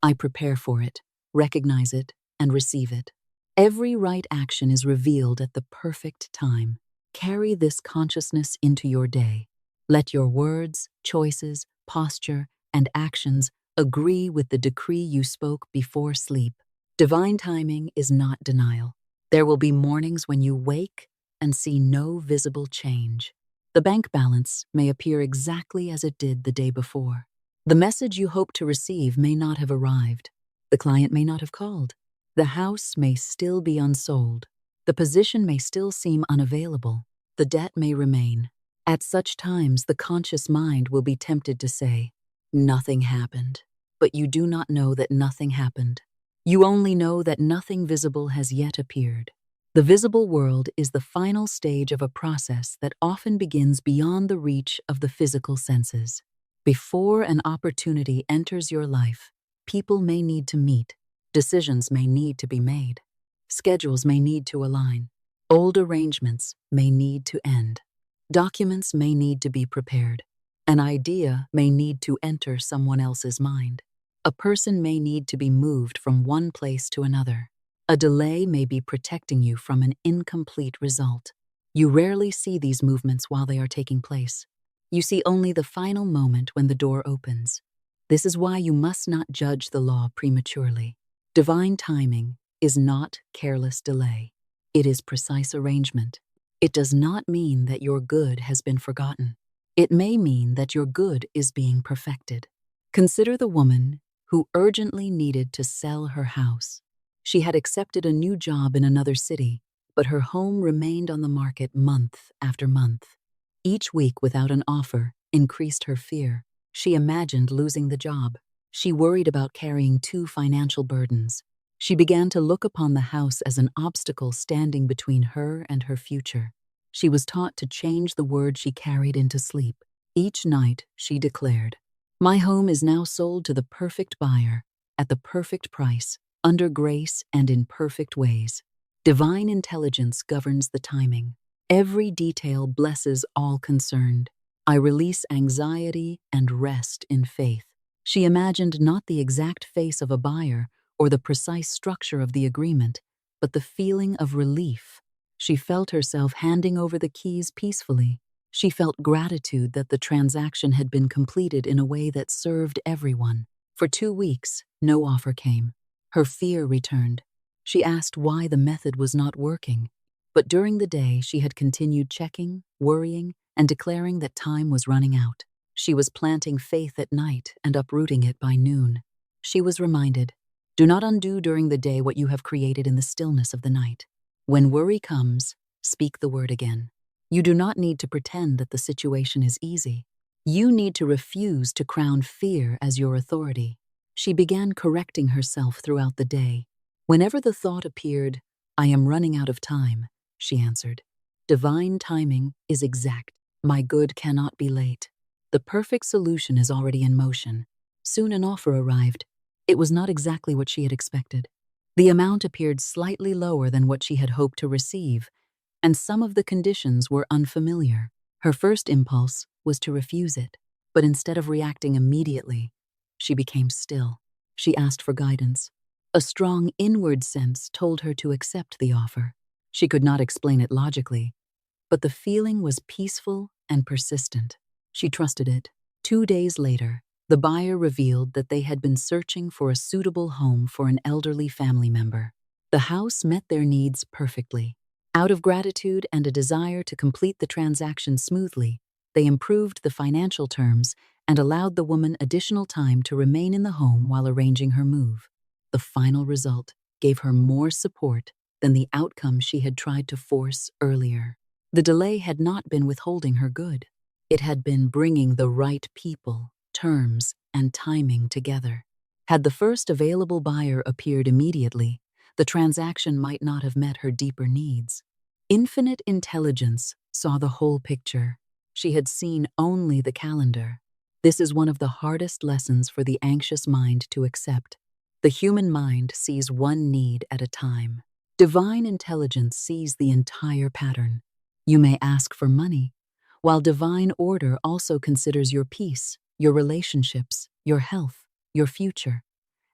I prepare for it, recognize it, and receive it. Every right action is revealed at the perfect time. Carry this consciousness into your day. Let your words, choices, posture, and actions agree with the decree you spoke before sleep. Divine timing is not denial. There will be mornings when you wake and see no visible change. The bank balance may appear exactly as it did the day before. The message you hoped to receive may not have arrived. The client may not have called. The house may still be unsold. The position may still seem unavailable. The debt may remain. At such times, the conscious mind will be tempted to say, "Nothing happened." But you do not know that nothing happened. You only know that nothing visible has yet appeared. The visible world is the final stage of a process that often begins beyond the reach of the physical senses. Before an opportunity enters your life, people may need to meet, decisions may need to be made, schedules may need to align, old arrangements may need to end, documents may need to be prepared, an idea may need to enter someone else's mind, a person may need to be moved from one place to another. A delay may be protecting you from an incomplete result. You rarely see these movements while they are taking place. You see only the final moment when the door opens. This is why you must not judge the law prematurely. Divine timing is not careless delay. It is precise arrangement. It does not mean that your good has been forgotten. It may mean that your good is being perfected. Consider the woman who urgently needed to sell her house. She had accepted a new job in another city, but her home remained on the market month after month. Each week without an offer increased her fear. She imagined losing the job. She worried about carrying two financial burdens. She began to look upon the house as an obstacle standing between her and her future. She was taught to change the word she carried into sleep. Each night, she declared, "My home is now sold to the perfect buyer, at the perfect price, under grace and in perfect ways." Divine intelligence governs the timing. Every detail blesses all concerned. I release anxiety and rest in faith. She imagined not the exact face of a buyer or the precise structure of the agreement, but the feeling of relief. She felt herself handing over the keys peacefully. She felt gratitude that the transaction had been completed in a way that served everyone. For 2 weeks, no offer came. Her fear returned. She asked why the method was not working. But during the day, she had continued checking, worrying, and declaring that time was running out. She was planting faith at night and uprooting it by noon. She was reminded, "Do not undo during the day what you have created in the stillness of the night." When worry comes, speak the word again. You do not need to pretend that the situation is easy. You need to refuse to crown fear as your authority. She began correcting herself throughout the day. Whenever the thought appeared, "I am running out of time," she answered, "Divine timing is exact. My good cannot be late. The perfect solution is already in motion." Soon an offer arrived. It was not exactly what she had expected. The amount appeared slightly lower than what she had hoped to receive, and some of the conditions were unfamiliar. Her first impulse was to refuse it, but instead of reacting immediately, she became still. She asked for guidance. A strong inward sense told her to accept the offer. She could not explain it logically, but the feeling was peaceful and persistent. She trusted it. 2 days later, the buyer revealed that they had been searching for a suitable home for an elderly family member. The house met their needs perfectly. Out of gratitude and a desire to complete the transaction smoothly, they improved the financial terms and allowed the woman additional time to remain in the home while arranging her move. The final result gave her more support than the outcome she had tried to force earlier. The delay had not been withholding her good. It had been bringing the right people, terms, and timing together. Had the first available buyer appeared immediately, the transaction might not have met her deeper needs. Infinite intelligence saw the whole picture. She had seen only the calendar. This is one of the hardest lessons for the anxious mind to accept. The human mind sees one need at a time. Divine intelligence sees the entire pattern. You may ask for money, while divine order also considers your peace, your relationships, your health, your future,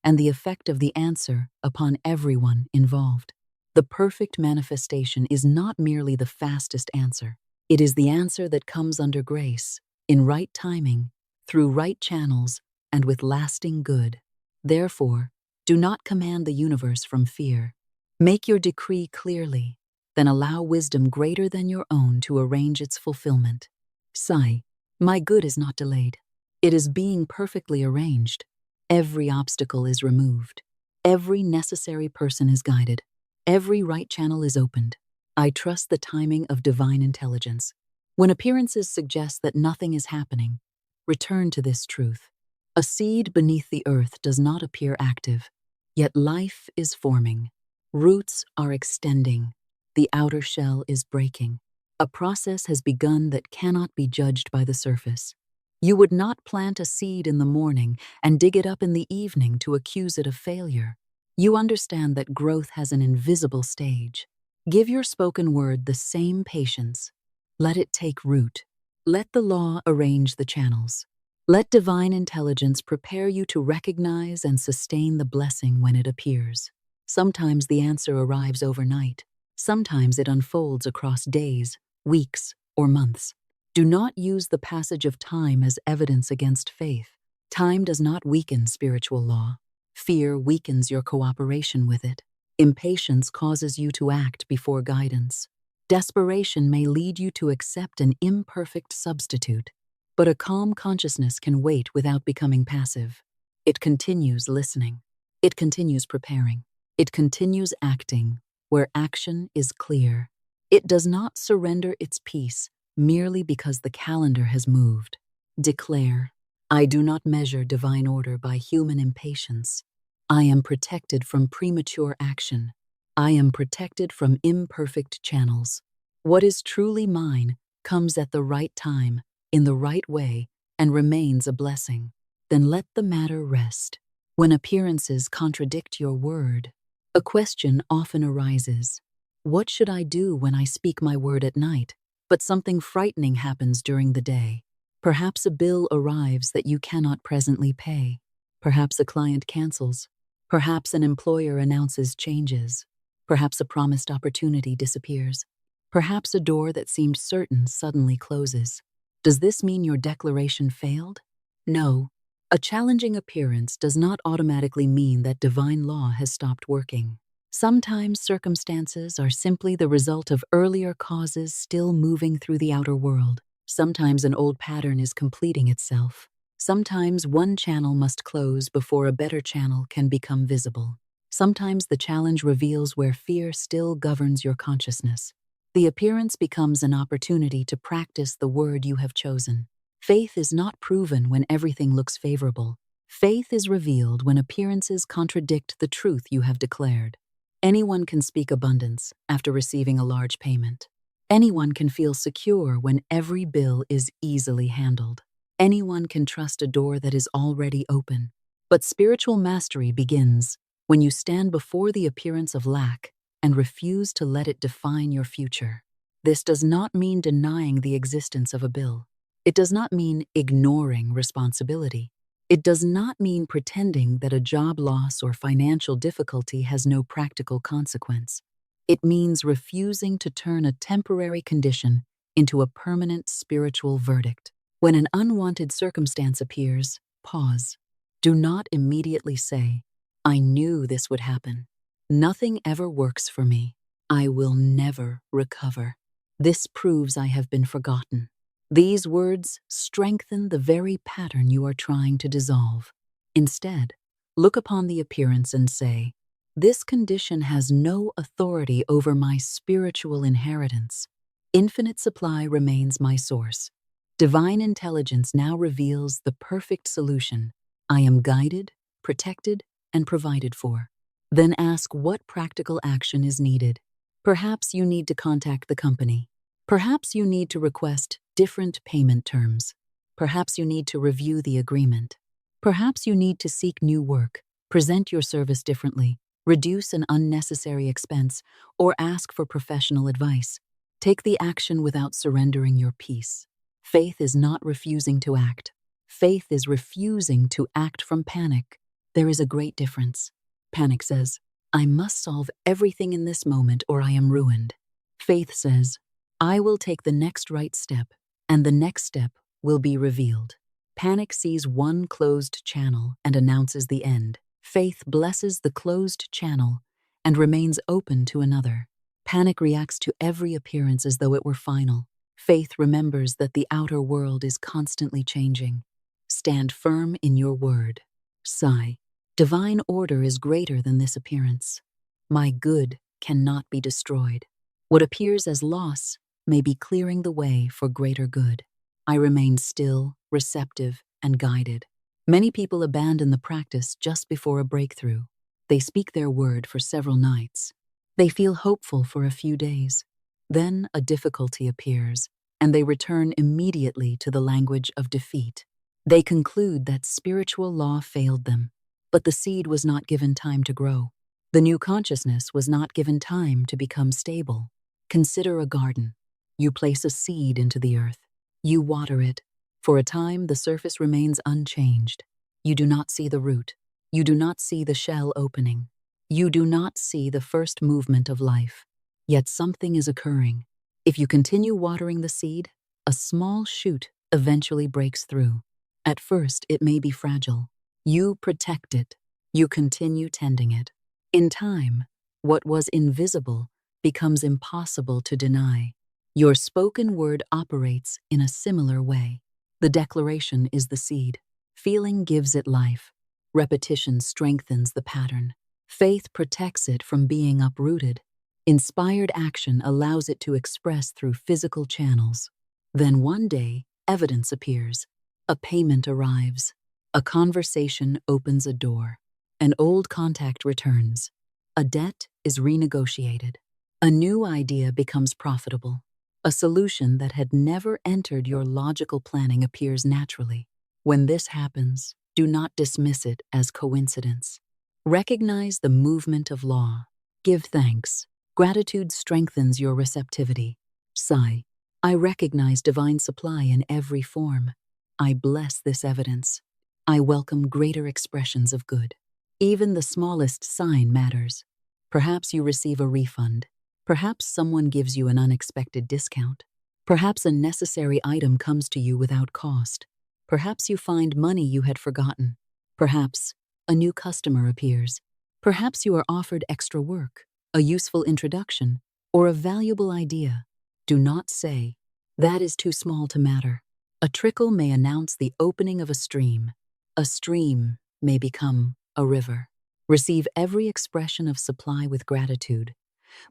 and the effect of the answer upon everyone involved. The perfect manifestation is not merely the fastest answer. It is the answer that comes under grace, in right timing, through right channels, and with lasting good. Therefore, do not command the universe from fear. Make your decree clearly, then allow wisdom greater than your own to arrange its fulfillment. Sigh, my good is not delayed. It is being perfectly arranged. Every obstacle is removed. Every necessary person is guided. Every right channel is opened. I trust the timing of divine intelligence. When appearances suggest that nothing is happening, return to this truth. A seed beneath the earth does not appear active, yet life is forming. Roots are extending. The outer shell is breaking. A process has begun that cannot be judged by the surface. You would not plant a seed in the morning and dig it up in the evening to accuse it of failure. You understand that growth has an invisible stage. Give your spoken word the same patience. Let it take root. Let the law arrange the channels. Let divine intelligence prepare you to recognize and sustain the blessing when it appears. Sometimes the answer arrives overnight. Sometimes it unfolds across days, weeks, or months. Do not use the passage of time as evidence against faith. Time does not weaken spiritual law. Fear weakens your cooperation with it. Impatience causes you to act before guidance. Desperation may lead you to accept an imperfect substitute, but a calm consciousness can wait without becoming passive. It continues listening. It continues preparing. It continues acting where action is clear. It does not surrender its peace merely because the calendar has moved. Declare, I do not measure divine order by human impatience. I am protected from premature action. I am protected from imperfect channels. What is truly mine comes at the right time, in the right way, and remains a blessing. Then let the matter rest. When appearances contradict your word, a question often arises. What should I do when I speak my word at night, but something frightening happens during the day? Perhaps a bill arrives that you cannot presently pay. Perhaps a client cancels. Perhaps an employer announces changes. Perhaps a promised opportunity disappears. Perhaps a door that seemed certain suddenly closes. Does this mean your declaration failed? No. A challenging appearance does not automatically mean that divine law has stopped working. Sometimes circumstances are simply the result of earlier causes still moving through the outer world. Sometimes an old pattern is completing itself. Sometimes one channel must close before a better channel can become visible. Sometimes the challenge reveals where fear still governs your consciousness. The appearance becomes an opportunity to practice the word you have chosen. Faith is not proven when everything looks favorable. Faith is revealed when appearances contradict the truth you have declared. Anyone can speak abundance after receiving a large payment. Anyone can feel secure when every bill is easily handled. Anyone can trust a door that is already open. But spiritual mastery begins when you stand before the appearance of lack and refuse to let it define your future. This does not mean denying the existence of a bill. It does not mean ignoring responsibility. It does not mean pretending that a job loss or financial difficulty has no practical consequence. It means refusing to turn a temporary condition into a permanent spiritual verdict. When an unwanted circumstance appears, pause. Do not immediately say, "I knew this would happen. Nothing ever works for me. I will never recover. This proves I have been forgotten." These words strengthen the very pattern you are trying to dissolve. Instead, look upon the appearance and say, "This condition has no authority over my spiritual inheritance. Infinite supply remains my source. Divine intelligence now reveals the perfect solution. I am guided, protected, and provided for." Then ask what practical action is needed. Perhaps you need to contact the company. Perhaps you need to request different payment terms. Perhaps you need to review the agreement. Perhaps you need to seek new work, present your service differently, reduce an unnecessary expense, or ask for professional advice. Take the action without surrendering your peace. Faith is not refusing to act. Faith is refusing to act from panic. There is a great difference. Panic says, "I must solve everything in this moment or I am ruined." Faith says, "I will take the next right step, and the next step will be revealed." Panic sees one closed channel and announces the end. Faith blesses the closed channel and remains open to another. Panic reacts to every appearance as though it were final. Faith remembers that the outer world is constantly changing. Stand firm in your word. Sigh. Divine order is greater than this appearance. My good cannot be destroyed. What appears as loss may be clearing the way for greater good. I remain still, receptive, and guided. Many people abandon the practice just before a breakthrough. They speak their word for several nights. They feel hopeful for a few days. Then a difficulty appears, and they return immediately to the language of defeat. They conclude that spiritual law failed them, but the seed was not given time to grow. The new consciousness was not given time to become stable. Consider a garden. You place a seed into the earth. You water it. For a time, the surface remains unchanged. You do not see the root. You do not see the shell opening. You do not see the first movement of life. Yet something is occurring. If you continue watering the seed, a small shoot eventually breaks through. At first, it may be fragile. You protect it. You continue tending it. In time, what was invisible becomes impossible to deny. Your spoken word operates in a similar way. The declaration is the seed. Feeling gives it life. Repetition strengthens the pattern. Faith protects it from being uprooted. Inspired action allows it to express through physical channels. Then one day, evidence appears. A payment arrives. A conversation opens a door. An old contact returns. A debt is renegotiated. A new idea becomes profitable. A solution that had never entered your logical planning appears naturally. When this happens, do not dismiss it as coincidence. Recognize the movement of law. Give thanks. Gratitude strengthens your receptivity. Sigh. I recognize divine supply in every form. I bless this evidence. I welcome greater expressions of good. Even the smallest sign matters. Perhaps you receive a refund. Perhaps someone gives you an unexpected discount. Perhaps a necessary item comes to you without cost. Perhaps you find money you had forgotten. Perhaps a new customer appears. Perhaps you are offered extra work, a useful introduction, or a valuable idea. Do not say, "That is too small to matter." A trickle may announce the opening of a stream. A stream may become a river. Receive every expression of supply with gratitude,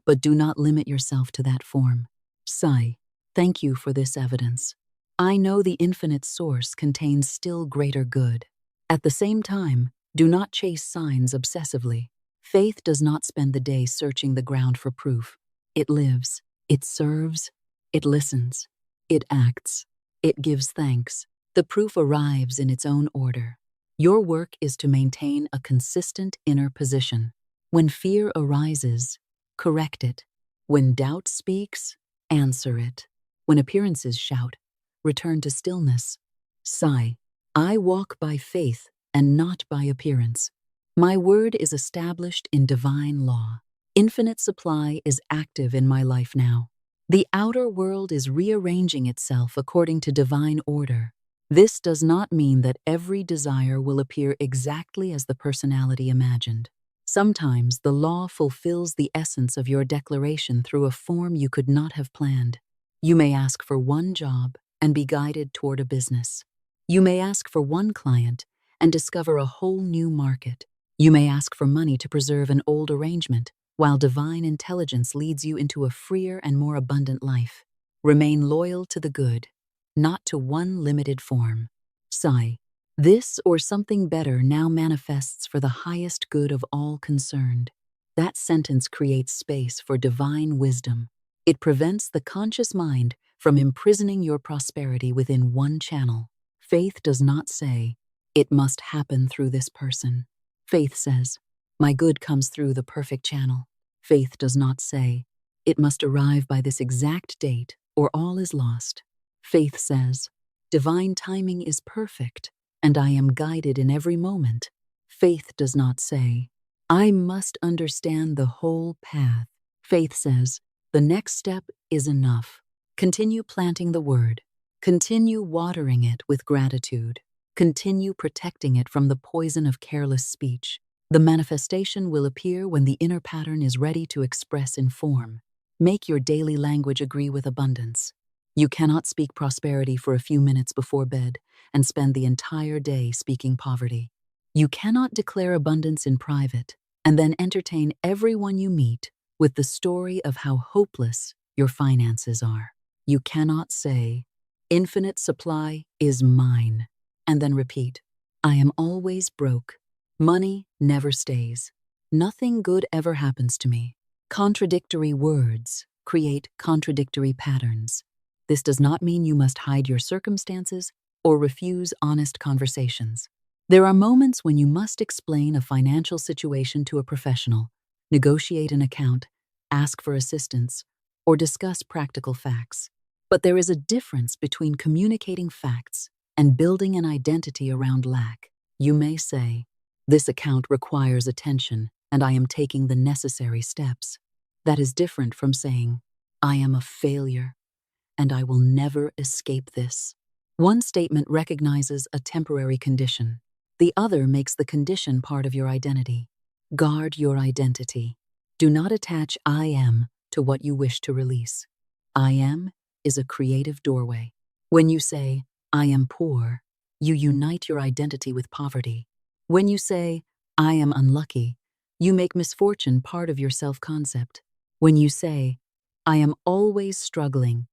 but do not limit yourself to that form. Sigh. Thank you for this evidence. I know the infinite source contains still greater good. At the same time, do not chase signs obsessively. Faith does not spend the day searching the ground for proof. It lives, it serves, it listens, it acts, it gives thanks. The proof arrives in its own order. Your work is to maintain a consistent inner position. When fear arises, correct it. When doubt speaks, answer it. When appearances shout, return to stillness. Sigh, I walk by faith and not by appearance. My word is established in divine law. Infinite supply is active in my life now. The outer world is rearranging itself according to divine order. This does not mean that every desire will appear exactly as the personality imagined. Sometimes the law fulfills the essence of your declaration through a form you could not have planned. You may ask for one job and be guided toward a business. You may ask for one client and discover a whole new market. You may ask for money to preserve an old arrangement, while divine intelligence leads you into a freer and more abundant life. Remain loyal to the good, not to one limited form. Sigh, this or something better now manifests for the highest good of all concerned. That sentence creates space for divine wisdom. It prevents the conscious mind from imprisoning your prosperity within one channel. Faith does not say, it must happen through this person. Faith says, my good comes through the perfect channel. Faith does not say, it must arrive by this exact date or all is lost. Faith says, divine timing is perfect and I am guided in every moment. Faith does not say, I must understand the whole path. Faith says, the next step is enough. Continue planting the word. Continue watering it with gratitude. Continue protecting it from the poison of careless speech. The manifestation will appear when the inner pattern is ready to express in form. Make your daily language agree with abundance. You cannot speak prosperity for a few minutes before bed and spend the entire day speaking poverty. You cannot declare abundance in private and then entertain everyone you meet with the story of how hopeless your finances are. You cannot say, infinite supply is mine, and then repeat, I am always broke. Money never stays. Nothing good ever happens to me. Contradictory words create contradictory patterns. This does not mean you must hide your circumstances or refuse honest conversations. There are moments when you must explain a financial situation to a professional, negotiate an account, ask for assistance, or discuss practical facts. But there is a difference between communicating facts and building an identity around lack. You may say, this account requires attention and I am taking the necessary steps. That is different from saying, I am a failure and I will never escape this. One statement recognizes a temporary condition. The other makes the condition part of your identity. Guard your identity. Do not attach I am to what you wish to release. I am is a creative doorway. When you say, I am poor, you unite your identity with poverty. When you say, I am unlucky, you make misfortune part of your self-concept. When you say, I am always struggling,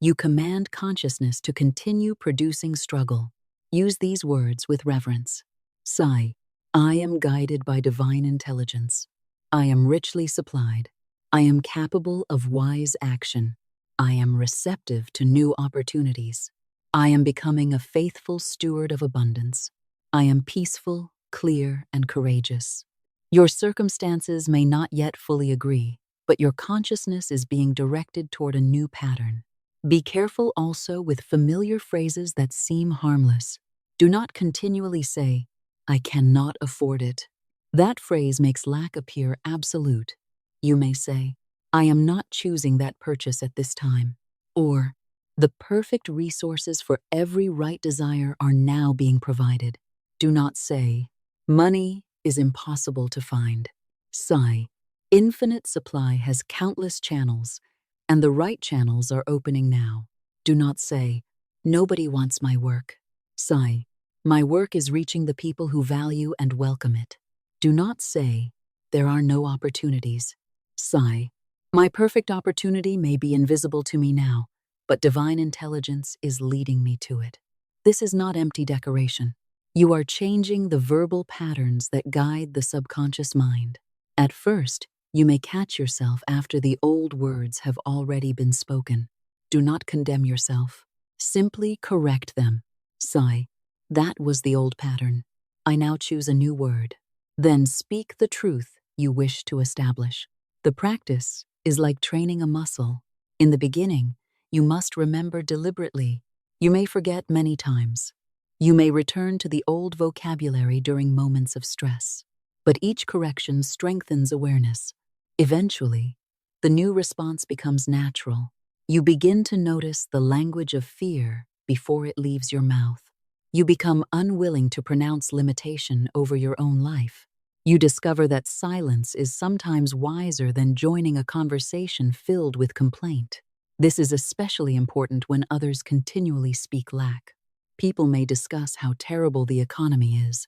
you command consciousness to continue producing struggle. Use these words with reverence. Sigh, I am guided by divine intelligence. I am richly supplied. I am capable of wise action. I am receptive to new opportunities. I am becoming a faithful steward of abundance. I am peaceful, clear, and courageous. Your circumstances may not yet fully agree, but your consciousness is being directed toward a new pattern. Be careful also with familiar phrases that seem harmless. Do not continually say, I cannot afford it. That phrase makes lack appear absolute. You may say, I am not choosing that purchase at this time. Or, the perfect resources for every right desire are now being provided. Do not say, money is impossible to find. Sigh, infinite supply has countless channels, and the right channels are opening now. Do not say, nobody wants my work. Sigh, my work is reaching the people who value and welcome it. Do not say, there are no opportunities. Sigh, my perfect opportunity may be invisible to me now, but divine intelligence is leading me to it. This is not empty decoration. You are changing the verbal patterns that guide the subconscious mind. At first, you may catch yourself after the old words have already been spoken. Do not condemn yourself. Simply correct them. Sigh, that was the old pattern. I now choose a new word. Then speak the truth you wish to establish. The practice is like training a muscle. In the beginning, you must remember deliberately. You may forget many times. You may return to the old vocabulary during moments of stress. But each correction strengthens awareness. Eventually, the new response becomes natural. You begin to notice the language of fear before it leaves your mouth. You become unwilling to pronounce limitation over your own life. You discover that silence is sometimes wiser than joining a conversation filled with complaint. This is especially important when others continually speak lack. People may discuss how terrible the economy is.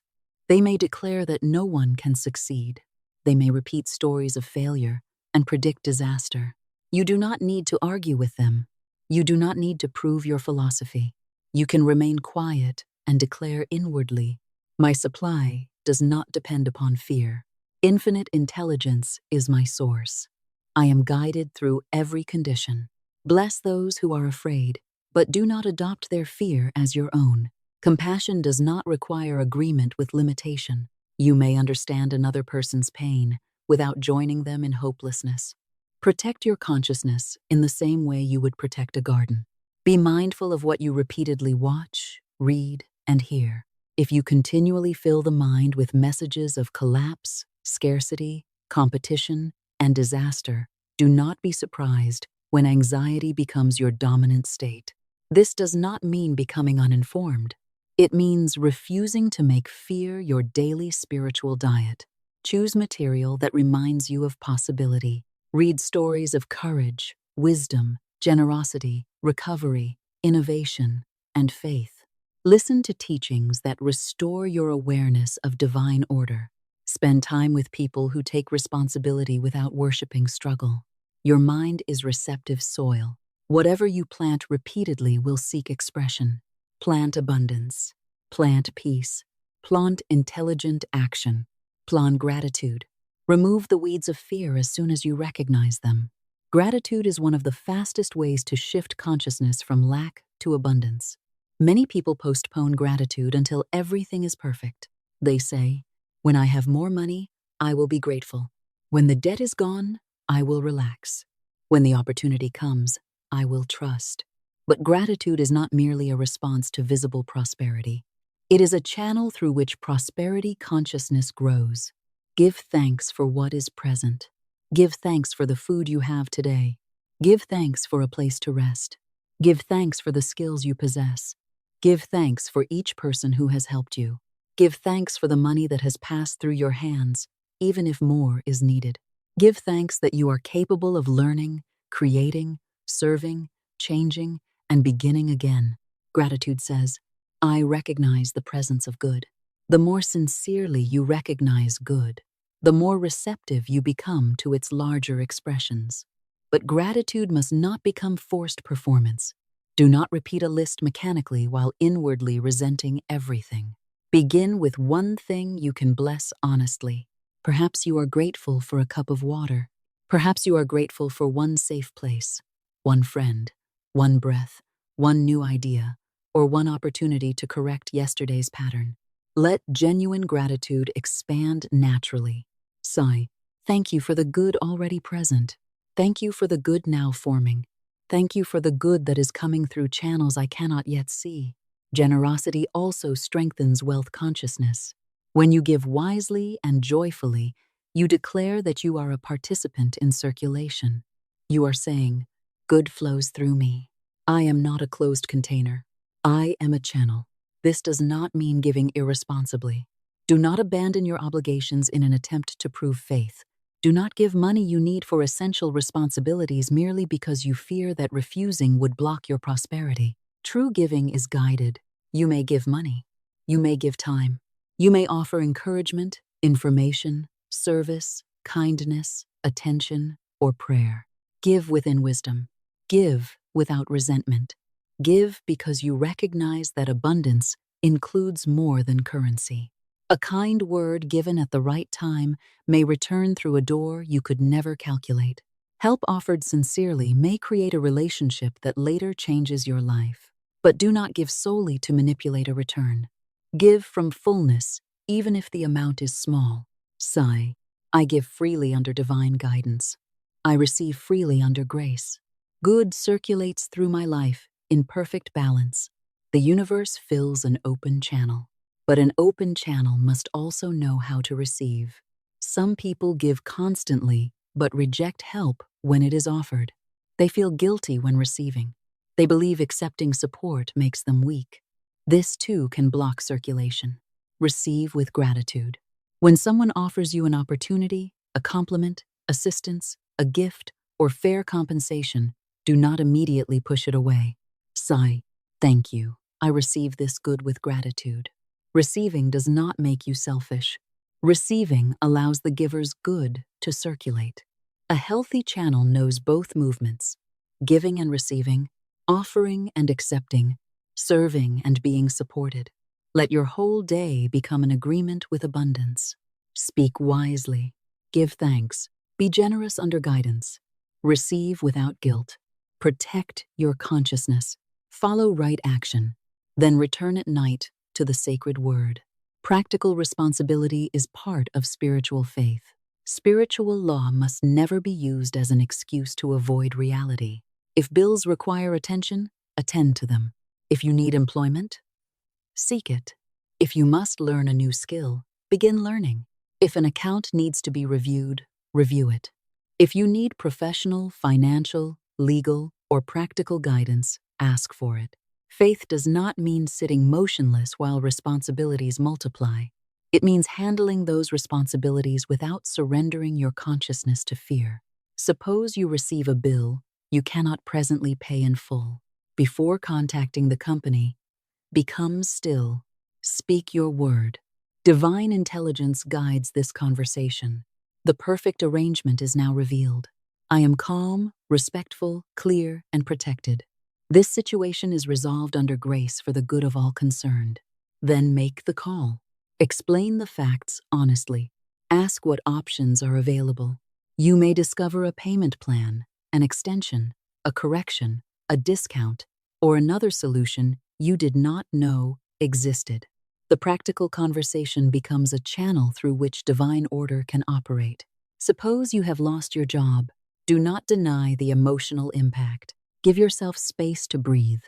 They may declare that no one can succeed. They may repeat stories of failure and predict disaster. You do not need to argue with them. You do not need to prove your philosophy. You can remain quiet and declare inwardly, "My supply does not depend upon fear. Infinite intelligence is my source. I am guided through every condition." Bless those who are afraid, but do not adopt their fear as your own. Compassion does not require agreement with limitation. You may understand another person's pain without joining them in hopelessness. Protect your consciousness in the same way you would protect a garden. Be mindful of what you repeatedly watch, read, and hear. If you continually fill the mind with messages of collapse, scarcity, competition, and disaster, do not be surprised when anxiety becomes your dominant state. This does not mean becoming uninformed. It means refusing to make fear your daily spiritual diet. Choose material that reminds you of possibility. Read stories of courage, wisdom, generosity, recovery, innovation, and faith. Listen to teachings that restore your awareness of divine order. Spend time with people who take responsibility without worshiping struggle. Your mind is receptive soil. Whatever you plant repeatedly will seek expression. Plant abundance. Plant peace. Plant intelligent action. Plant gratitude. Remove the weeds of fear as soon as you recognize them. Gratitude is one of the fastest ways to shift consciousness from lack to abundance. Many people postpone gratitude until everything is perfect. They say, "When I have more money, I will be grateful. When the debt is gone, I will relax. When the opportunity comes, I will trust." But gratitude is not merely a response to visible prosperity. It is a channel through which prosperity consciousness grows. Give thanks for what is present. Give thanks for the food you have today. Give thanks for a place to rest. Give thanks for the skills you possess. Give thanks for each person who has helped you. Give thanks for the money that has passed through your hands, even if more is needed. Give thanks that you are capable of learning, creating, serving, changing, and beginning again. Gratitude says, "I recognize the presence of good." The more sincerely you recognize good, the more receptive you become to its larger expressions. But gratitude must not become forced performance. Do not repeat a list mechanically while inwardly resenting everything. Begin with one thing you can bless honestly. Perhaps you are grateful for a cup of water. Perhaps you are grateful for one safe place, one friend, one breath, one new idea, or one opportunity to correct yesterday's pattern. Let genuine gratitude expand naturally. Sigh, "Thank you for the good already present. Thank you for the good now forming. Thank you for the good that is coming through channels I cannot yet see." Generosity also strengthens wealth consciousness. When you give wisely and joyfully, you declare that you are a participant in circulation. You are saying, "Good flows through me. I am not a closed container. I am a channel." This does not mean giving irresponsibly. Do not abandon your obligations in an attempt to prove faith. Do not give money you need for essential responsibilities merely because you fear that refusing would block your prosperity. True giving is guided. You may give money. You may give time. You may offer encouragement, information, service, kindness, attention, or prayer. Give within wisdom. Give without resentment. Give because you recognize that abundance includes more than currency. A kind word given at the right time may return through a door you could never calculate. Help offered sincerely may create a relationship that later changes your life. But do not give solely to manipulate a return. Give from fullness, even if the amount is small. Sigh, "I give freely under divine guidance. I receive freely under grace." Good circulates through my life in perfect balance. The universe fills an open channel. But an open channel must also know how to receive. Some people give constantly, but reject help when it is offered. They feel guilty when receiving. They believe accepting support makes them weak. This too can block circulation. Receive with gratitude. When someone offers you an opportunity, a compliment, assistance, a gift, or fair compensation, do not immediately push it away. Sigh, thank you. I receive this good with gratitude. Receiving does not make you selfish. Receiving allows the giver's good to circulate. A healthy channel knows both movements, giving and receiving, offering and accepting, serving and being supported. Let your whole day become an agreement with abundance. Speak wisely. Give thanks. Be generous under guidance. Receive without guilt. Protect your consciousness. Follow right action. Then return at night to the sacred word. Practical responsibility is part of spiritual faith. Spiritual law must never be used as an excuse to avoid reality. If bills require attention, attend to them. If you need employment, seek it. If you must learn a new skill, begin learning. If an account needs to be reviewed, review it. If you need professional, financial, legal, or practical guidance, ask for it. Faith does not mean sitting motionless while responsibilities multiply. It means handling those responsibilities without surrendering your consciousness to fear. Suppose you receive a bill you cannot presently pay in full. Before contacting the company, become still. Speak your word. Divine intelligence guides this conversation. The perfect arrangement is now revealed. I am calm, respectful, clear, and protected. This situation is resolved under grace for the good of all concerned. Then make the call. Explain the facts honestly. Ask what options are available. You may discover a payment plan, an extension, a correction, a discount, or another solution you did not know existed. The practical conversation becomes a channel through which divine order can operate. Suppose you have lost your job. Do not deny the emotional impact. Give yourself space to breathe.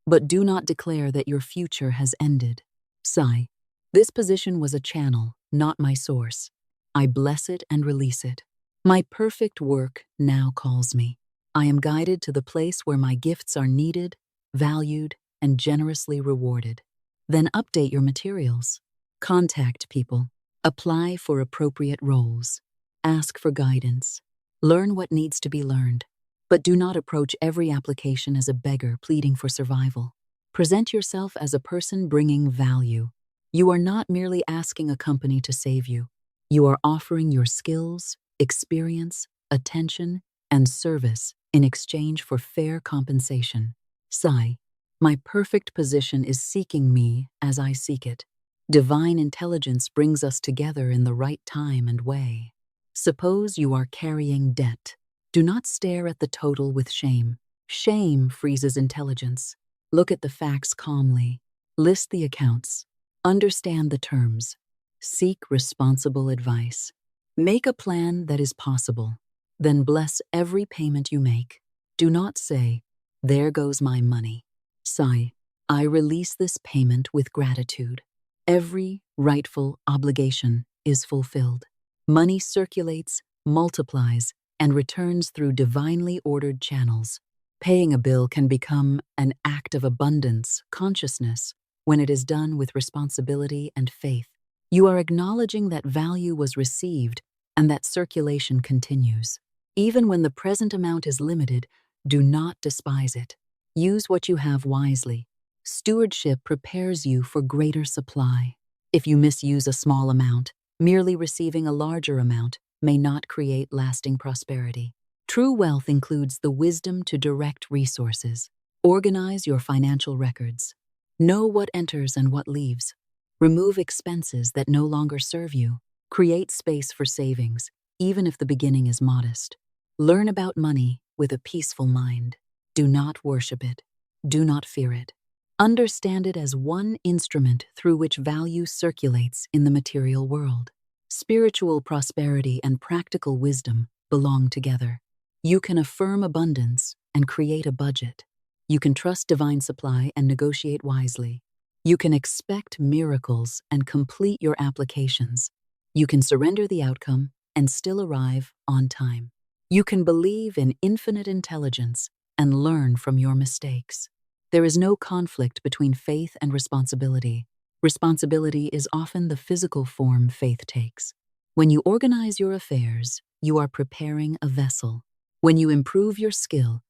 But do not declare that your future has ended. Sigh. This position was a channel, not my source. I bless it and release it. My perfect work now calls me. I am guided to the place where my gifts are needed, valued, and generously rewarded. Then update your materials. Contact people. Apply for appropriate roles. Ask for guidance. Learn what needs to be learned. But do not approach every application as a beggar pleading for survival. Present yourself as a person bringing value. You are not merely asking a company to save you. You are offering your skills, experience, attention, and service in exchange for fair compensation. Sigh. My perfect position is seeking me as I seek it. Divine intelligence brings us together in the right time and way. Suppose you are carrying debt. Do not stare at the total with shame. Shame freezes intelligence. Look at the facts calmly. List the accounts. Understand the terms. Seek responsible advice. Make a plan that is possible. Then bless every payment you make. Do not say, "There goes my money." Sigh, "I release this payment with gratitude." Every rightful obligation is fulfilled. Money circulates, multiplies, and returns through divinely ordered channels. Paying a bill can become an act of abundance, consciousness, when it is done with responsibility and faith. You are acknowledging that value was received and that circulation continues. Even when the present amount is limited, do not despise it. Use what you have wisely. Stewardship prepares you for greater supply. If you misuse a small amount, merely receiving a larger amount may not create lasting prosperity. True wealth includes the wisdom to direct resources. Organize your financial records. Know what enters and what leaves. Remove expenses that no longer serve you. Create space for savings, even if the beginning is modest. Learn about money with a peaceful mind. Do not worship it. Do not fear it. Understand it as one instrument through which value circulates in the material world. Spiritual prosperity and practical wisdom belong together. You can affirm abundance, and create a budget. You can trust divine supply and negotiate wisely. You can expect miracles and complete your applications. You can surrender the outcome and still arrive on time. You can believe in infinite intelligence and learn from your mistakes. There is no conflict between faith and responsibility. Responsibility is often the physical form faith takes. When you organize your affairs, you are preparing a vessel. When you improve your skill,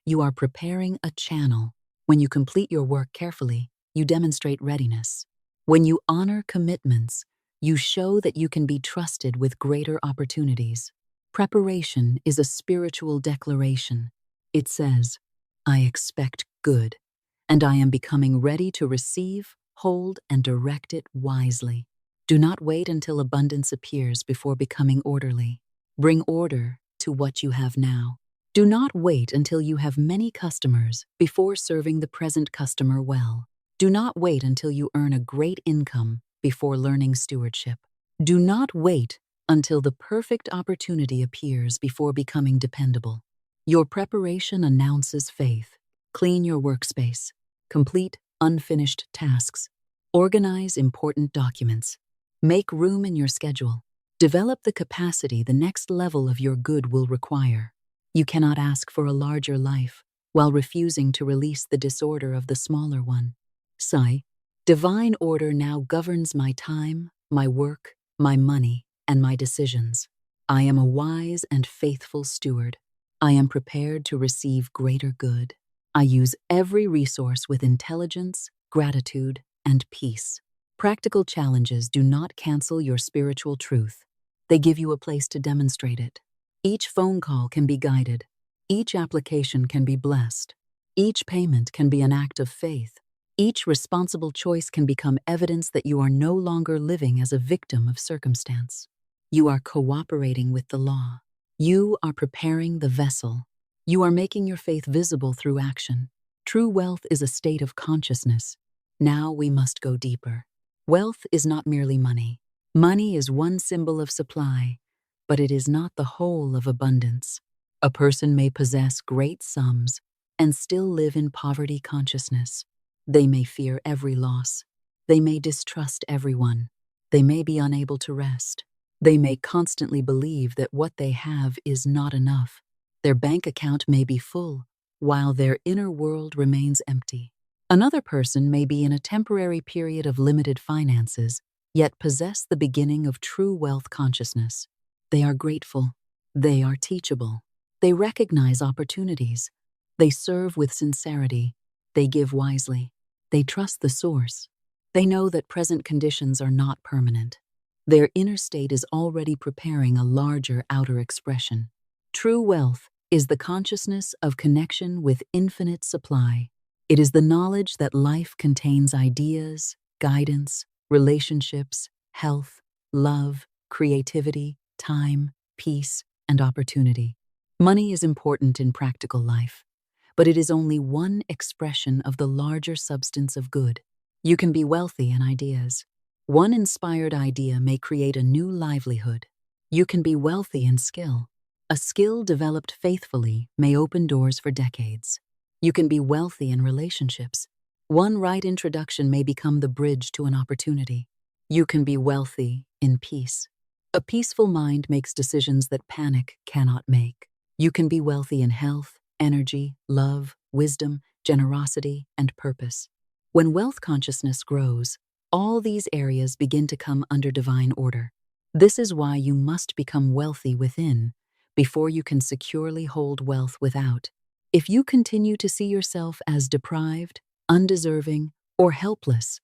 you are preparing a channel. When you complete your work carefully, you demonstrate readiness. When you honor commitments, you show that you can be trusted with greater opportunities. Preparation is a spiritual declaration. It says, I expect good, and I am becoming ready to receive, hold, and direct it wisely. Do not wait until abundance appears before becoming orderly. Bring order to what you have now. Do not wait until you have many customers before serving the present customer well. Do not wait until you earn a great income before learning stewardship. Do not wait until the perfect opportunity appears before becoming dependable. Your preparation announces faith. Clean your workspace. Complete unfinished tasks. Organize important documents. Make room in your schedule. Develop the capacity the next level of your good will require. You cannot ask for a larger life while refusing to release the disorder of the smaller one. Sigh, divine order now governs my time, my work, my money, and my decisions. I am a wise and faithful steward. I am prepared to receive greater good. I use every resource with intelligence, gratitude, and peace. Practical challenges do not cancel your spiritual truth. They give you a place to demonstrate it. Each phone call can be guided. Each application can be blessed. Each payment can be an act of faith. Each responsible choice can become evidence that you are no longer living as a victim of circumstance. You are cooperating with the law. You are preparing the vessel. You are making your faith visible through action. True wealth is a state of consciousness. Now we must go deeper. Wealth is not merely money. Money is one symbol of supply, but it is not the whole of abundance. A person may possess great sums and still live in poverty consciousness. They may fear every loss. They may distrust everyone. They may be unable to rest. They may constantly believe that what they have is not enough. Their bank account may be full, while their inner world remains empty. Another person may be in a temporary period of limited finances, yet possess the beginning of true wealth consciousness. They are grateful. They are teachable. They recognize opportunities. They serve with sincerity. They give wisely. They trust the source. They know that present conditions are not permanent. Their inner state is already preparing a larger outer expression. True wealth is the consciousness of connection with infinite supply. It is the knowledge that life contains ideas, guidance, relationships, health, love, creativity, time, peace, and opportunity. Money is important in practical life, but it is only one expression of the larger substance of good. You can be wealthy in ideas. One inspired idea may create a new livelihood. You can be wealthy in skill. A skill developed faithfully may open doors for decades. You can be wealthy in relationships. One right introduction may become the bridge to an opportunity. You can be wealthy in peace. A peaceful mind makes decisions that panic cannot make. You can be wealthy in health, energy, love, wisdom, generosity, and purpose. When wealth consciousness grows, all these areas begin to come under divine order. This is why you must become wealthy within before you can securely hold wealth without. If you continue to see yourself as deprived, undeserving, or helpless,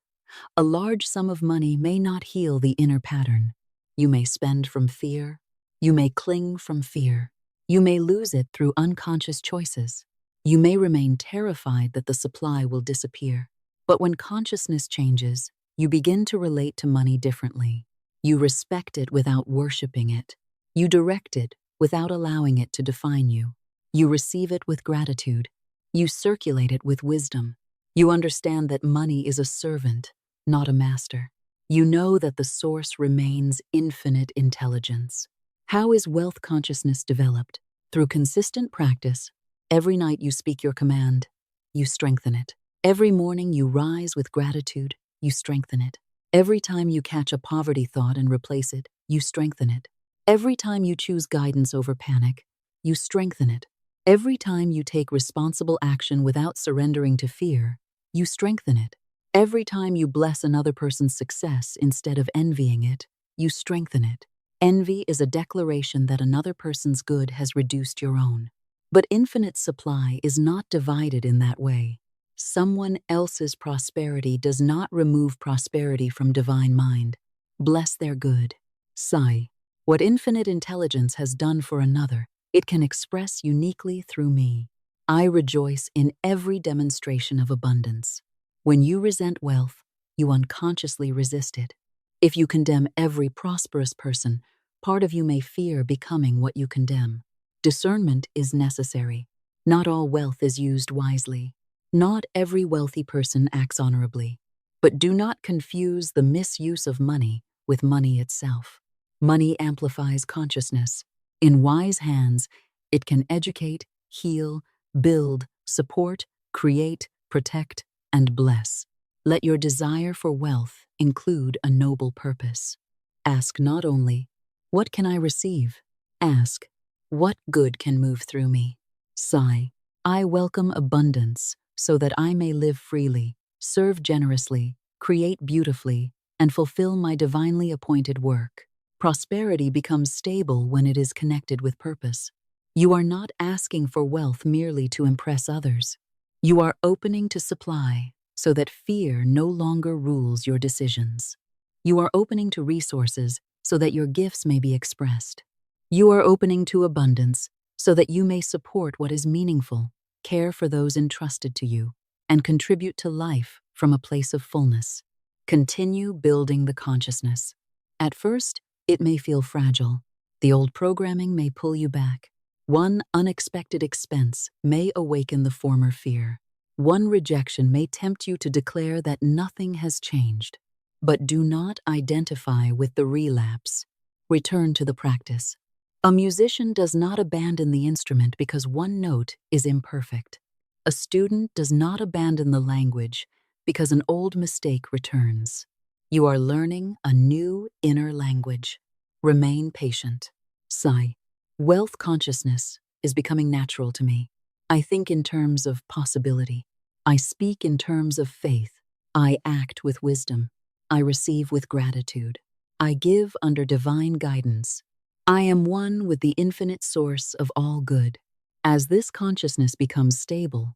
a large sum of money may not heal the inner pattern. You may spend from fear. You may cling from fear. You may lose it through unconscious choices. You may remain terrified that the supply will disappear. But when consciousness changes, you begin to relate to money differently. You respect it without worshiping it. You direct it without allowing it to define you. You receive it with gratitude. You circulate it with wisdom. You understand that money is a servant, not a master. You know that the source remains infinite intelligence. How is wealth consciousness developed? Through consistent practice, Every night you speak your command, you strengthen it. Every morning you rise with gratitude, you strengthen it. Every time you catch a poverty thought and replace it, you strengthen it. Every time you choose guidance over panic, you strengthen it. Every time you take responsible action without surrendering to fear, you strengthen it. Every time you bless another person's success instead of envying it, you strengthen it. Envy is a declaration that another person's good has reduced your own. But infinite supply is not divided in that way. Someone else's prosperity does not remove prosperity from divine mind. Bless their good. Sigh. What infinite intelligence has done for another, it can express uniquely through me. I rejoice in every demonstration of abundance. When you resent wealth, you unconsciously resist it. If you condemn every prosperous person, part of you may fear becoming what you condemn. Discernment is necessary. Not all wealth is used wisely. Not every wealthy person acts honorably. But do not confuse the misuse of money with money itself. Money amplifies consciousness. In wise hands, it can educate, heal, build, support, create, protect, and bless. Let your desire for wealth include a noble purpose. Ask not only, "What can I receive?" Ask, "What good can move through me?" Sigh, I welcome abundance so that I may live freely, serve generously, create beautifully, and fulfill my divinely appointed work. Prosperity becomes stable when it is connected with purpose. You are not asking for wealth merely to impress others. You are opening to supply so that fear no longer rules your decisions. You are opening to resources so that your gifts may be expressed. You are opening to abundance so that you may support what is meaningful, care for those entrusted to you, and contribute to life from a place of fullness. Continue building the consciousness. At first, it may feel fragile. The old programming may pull you back. One unexpected expense may awaken the former fear. One rejection may tempt you to declare that nothing has changed. But do not identify with the relapse. Return to the practice. A musician does not abandon the instrument because one note is imperfect. A student does not abandon the language because an old mistake returns. You are learning a new inner language. Remain patient. Sigh. Wealth consciousness is becoming natural to me. I think in terms of possibility. I speak in terms of faith. I act with wisdom. I receive with gratitude. I give under divine guidance. I am one with the infinite source of all good. As this consciousness becomes stable,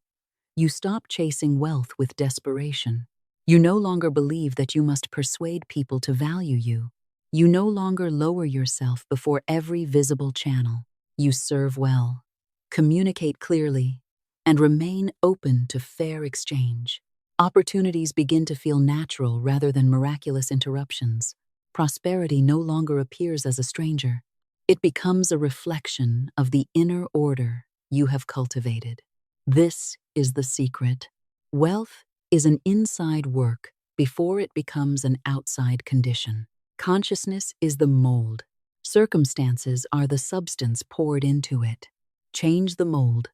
you stop chasing wealth with desperation. You no longer believe that you must persuade people to value you. You no longer lower yourself before every visible channel. You serve well, communicate clearly, and remain open to fair exchange. Opportunities begin to feel natural rather than miraculous interruptions. Prosperity no longer appears as a stranger. It becomes a reflection of the inner order you have cultivated. This is the secret. Wealth is an inside work before it becomes an outside condition. Consciousness is the mold. Circumstances are the substance poured into it. Change the mold,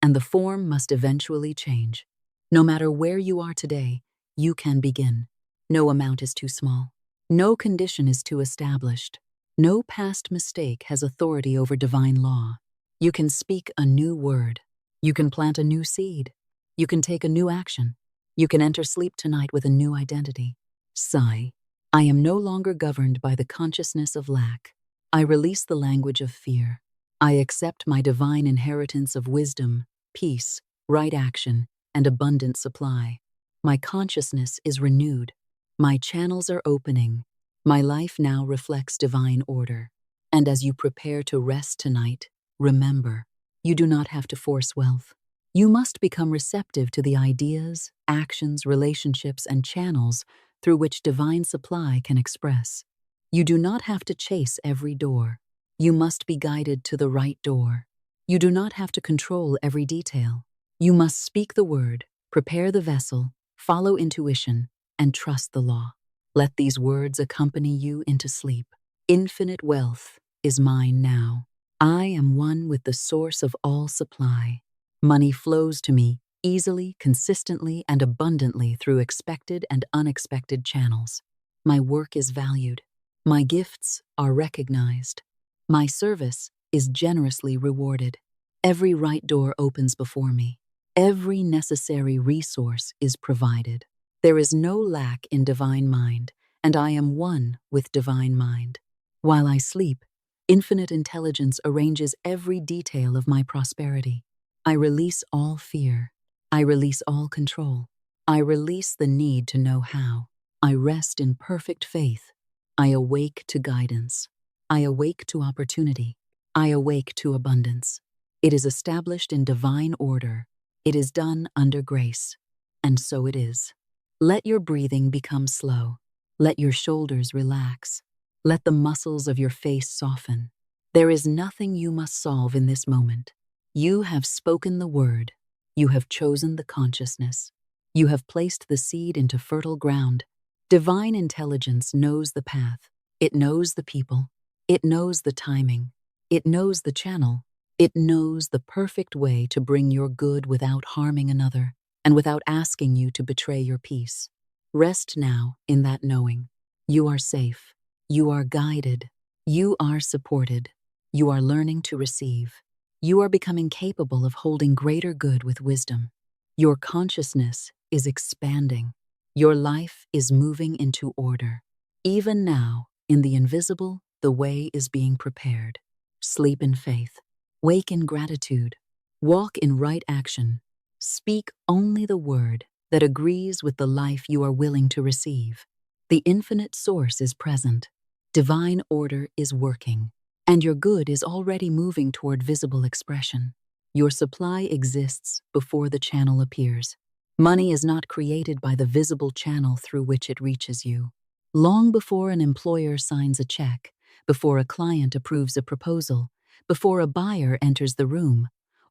and the form must eventually change. No matter where you are today, you can begin. No amount is too small. No condition is too established. No past mistake has authority over divine law. You can speak a new word. You can plant a new seed. You can take a new action. You can enter sleep tonight with a new identity. Sigh. I am no longer governed by the consciousness of lack. I release the language of fear. I accept my divine inheritance of wisdom, peace, right action, and abundant supply. My consciousness is renewed. My channels are opening. My life now reflects divine order. And as you prepare to rest tonight, remember, you do not have to force wealth. You must become receptive to the ideas, actions, relationships, and channels through which divine supply can express. You do not have to chase every door. You must be guided to the right door. You do not have to control every detail. You must speak the word, prepare the vessel, follow intuition, and trust the law. Let these words accompany you into sleep. Infinite wealth is mine now. I am one with the source of all supply. Money flows to me easily, consistently, and abundantly through expected and unexpected channels. My work is valued. My gifts are recognized. My service is generously rewarded. Every right door opens before me. Every necessary resource is provided. There is no lack in divine mind, and I am one with divine mind. While I sleep, infinite intelligence arranges every detail of my prosperity. I release all fear. I release all control. I release the need to know how. I rest in perfect faith. I awake to guidance. I awake to opportunity. I awake to abundance. It is established in divine order. It is done under grace. And so it is. Let your breathing become slow. Let your shoulders relax. Let the muscles of your face soften. There is nothing you must solve in this moment. You have spoken the word. You have chosen the consciousness. You have placed the seed into fertile ground. Divine intelligence knows the path. It knows the people. It knows the timing. It knows the channel. It knows the perfect way to bring your good without harming another and without asking you to betray your peace. Rest now in that knowing. You are safe. You are guided. You are supported. You are learning to receive. You are becoming capable of holding greater good with wisdom. Your consciousness is expanding. Your life is moving into order. Even now, in the invisible, the way is being prepared. Sleep in faith. Wake in gratitude. Walk in right action. Speak only the word that agrees with the life you are willing to receive. The infinite source is present. Divine order is working. And your good is already moving toward visible expression. Your supply exists before the channel appears. Money is not created by the visible channel through which it reaches you. Long before an employer signs a check, before a client approves a proposal, before a buyer enters the room,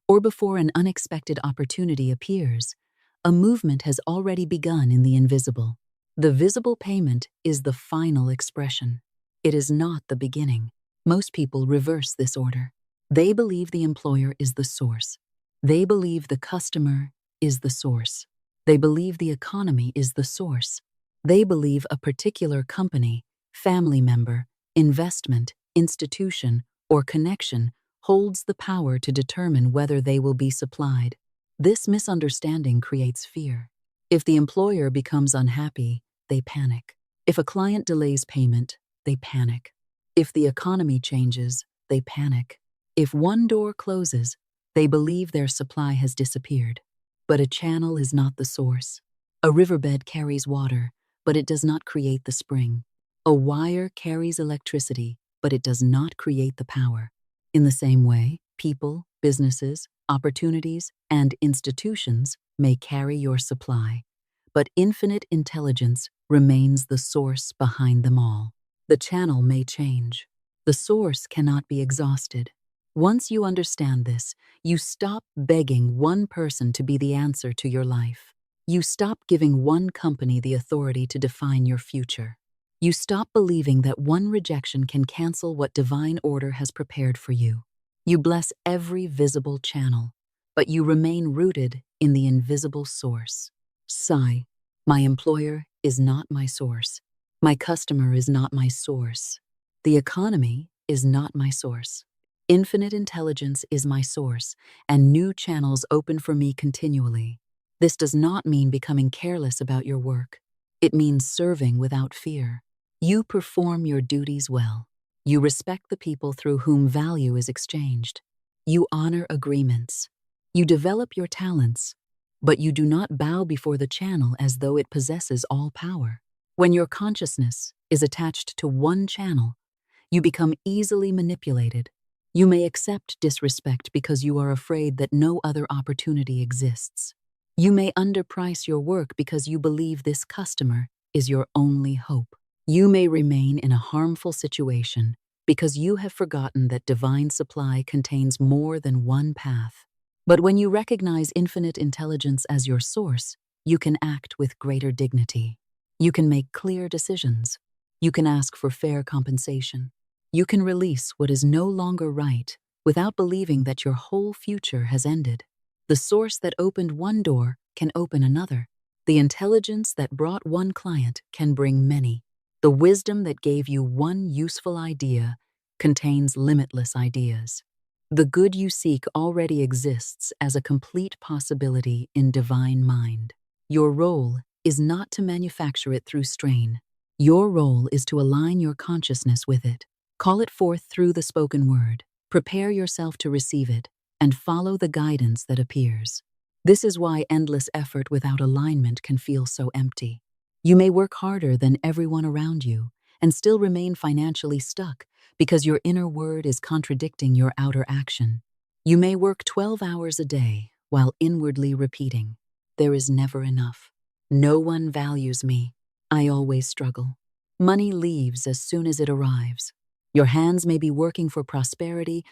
or before an unexpected opportunity appears, a movement has already begun in the invisible. The visible payment is the final expression. It is not the beginning. Most people reverse this order. They believe the employer is the source. They believe the customer is the source. They believe the economy is the source. They believe a particular company, family member, investment, institution, or connection holds the power to determine whether they will be supplied. This misunderstanding creates fear. If the employer becomes unhappy, they panic. If a client delays payment, they panic. If the economy changes, they panic. If one door closes, they believe their supply has disappeared. But a channel is not the source. A riverbed carries water, but it does not create the spring. A wire carries electricity, but it does not create the power. In the same way, people, businesses, opportunities, and institutions may carry your supply, but infinite intelligence remains the source behind them all. The channel may change. The source cannot be exhausted. Once you understand this, you stop begging one person to be the answer to your life. You stop giving one company the authority to define your future. You stop believing that one rejection can cancel what divine order has prepared for you. You bless every visible channel, but you remain rooted in the invisible source. Sigh. My employer is not my source. My customer is not my source. The economy is not my source. Infinite intelligence is my source, and new channels open for me continually. This does not mean becoming careless about your work. It means serving without fear. You perform your duties well. You respect the people through whom value is exchanged. You honor agreements. You develop your talents, but you do not bow before the channel as though it possesses all power. When your consciousness is attached to one channel, you become easily manipulated. You may accept disrespect because you are afraid that no other opportunity exists. You may underprice your work because you believe this customer is your only hope. You may remain in a harmful situation because you have forgotten that divine supply contains more than one path. But when you recognize infinite intelligence as your source, you can act with greater dignity. You can make clear decisions. You can ask for fair compensation. You can release what is no longer right without believing that your whole future has ended. The source that opened one door can open another. The intelligence that brought one client can bring many. The wisdom that gave you one useful idea contains limitless ideas. The good you seek already exists as a complete possibility in divine mind. Your role is not to manufacture it through strain. Your role is to align your consciousness with it. Call it forth through the spoken word. Prepare yourself to receive it, and follow the guidance that appears. This is why endless effort without alignment can feel so empty. You may work harder than everyone around you and still remain financially stuck because your inner word is contradicting your outer action. You may work 12 hours a day while inwardly repeating, "There is never enough. No one values me. I always struggle." Money leaves as soon as it arrives. Your hands may be working for prosperity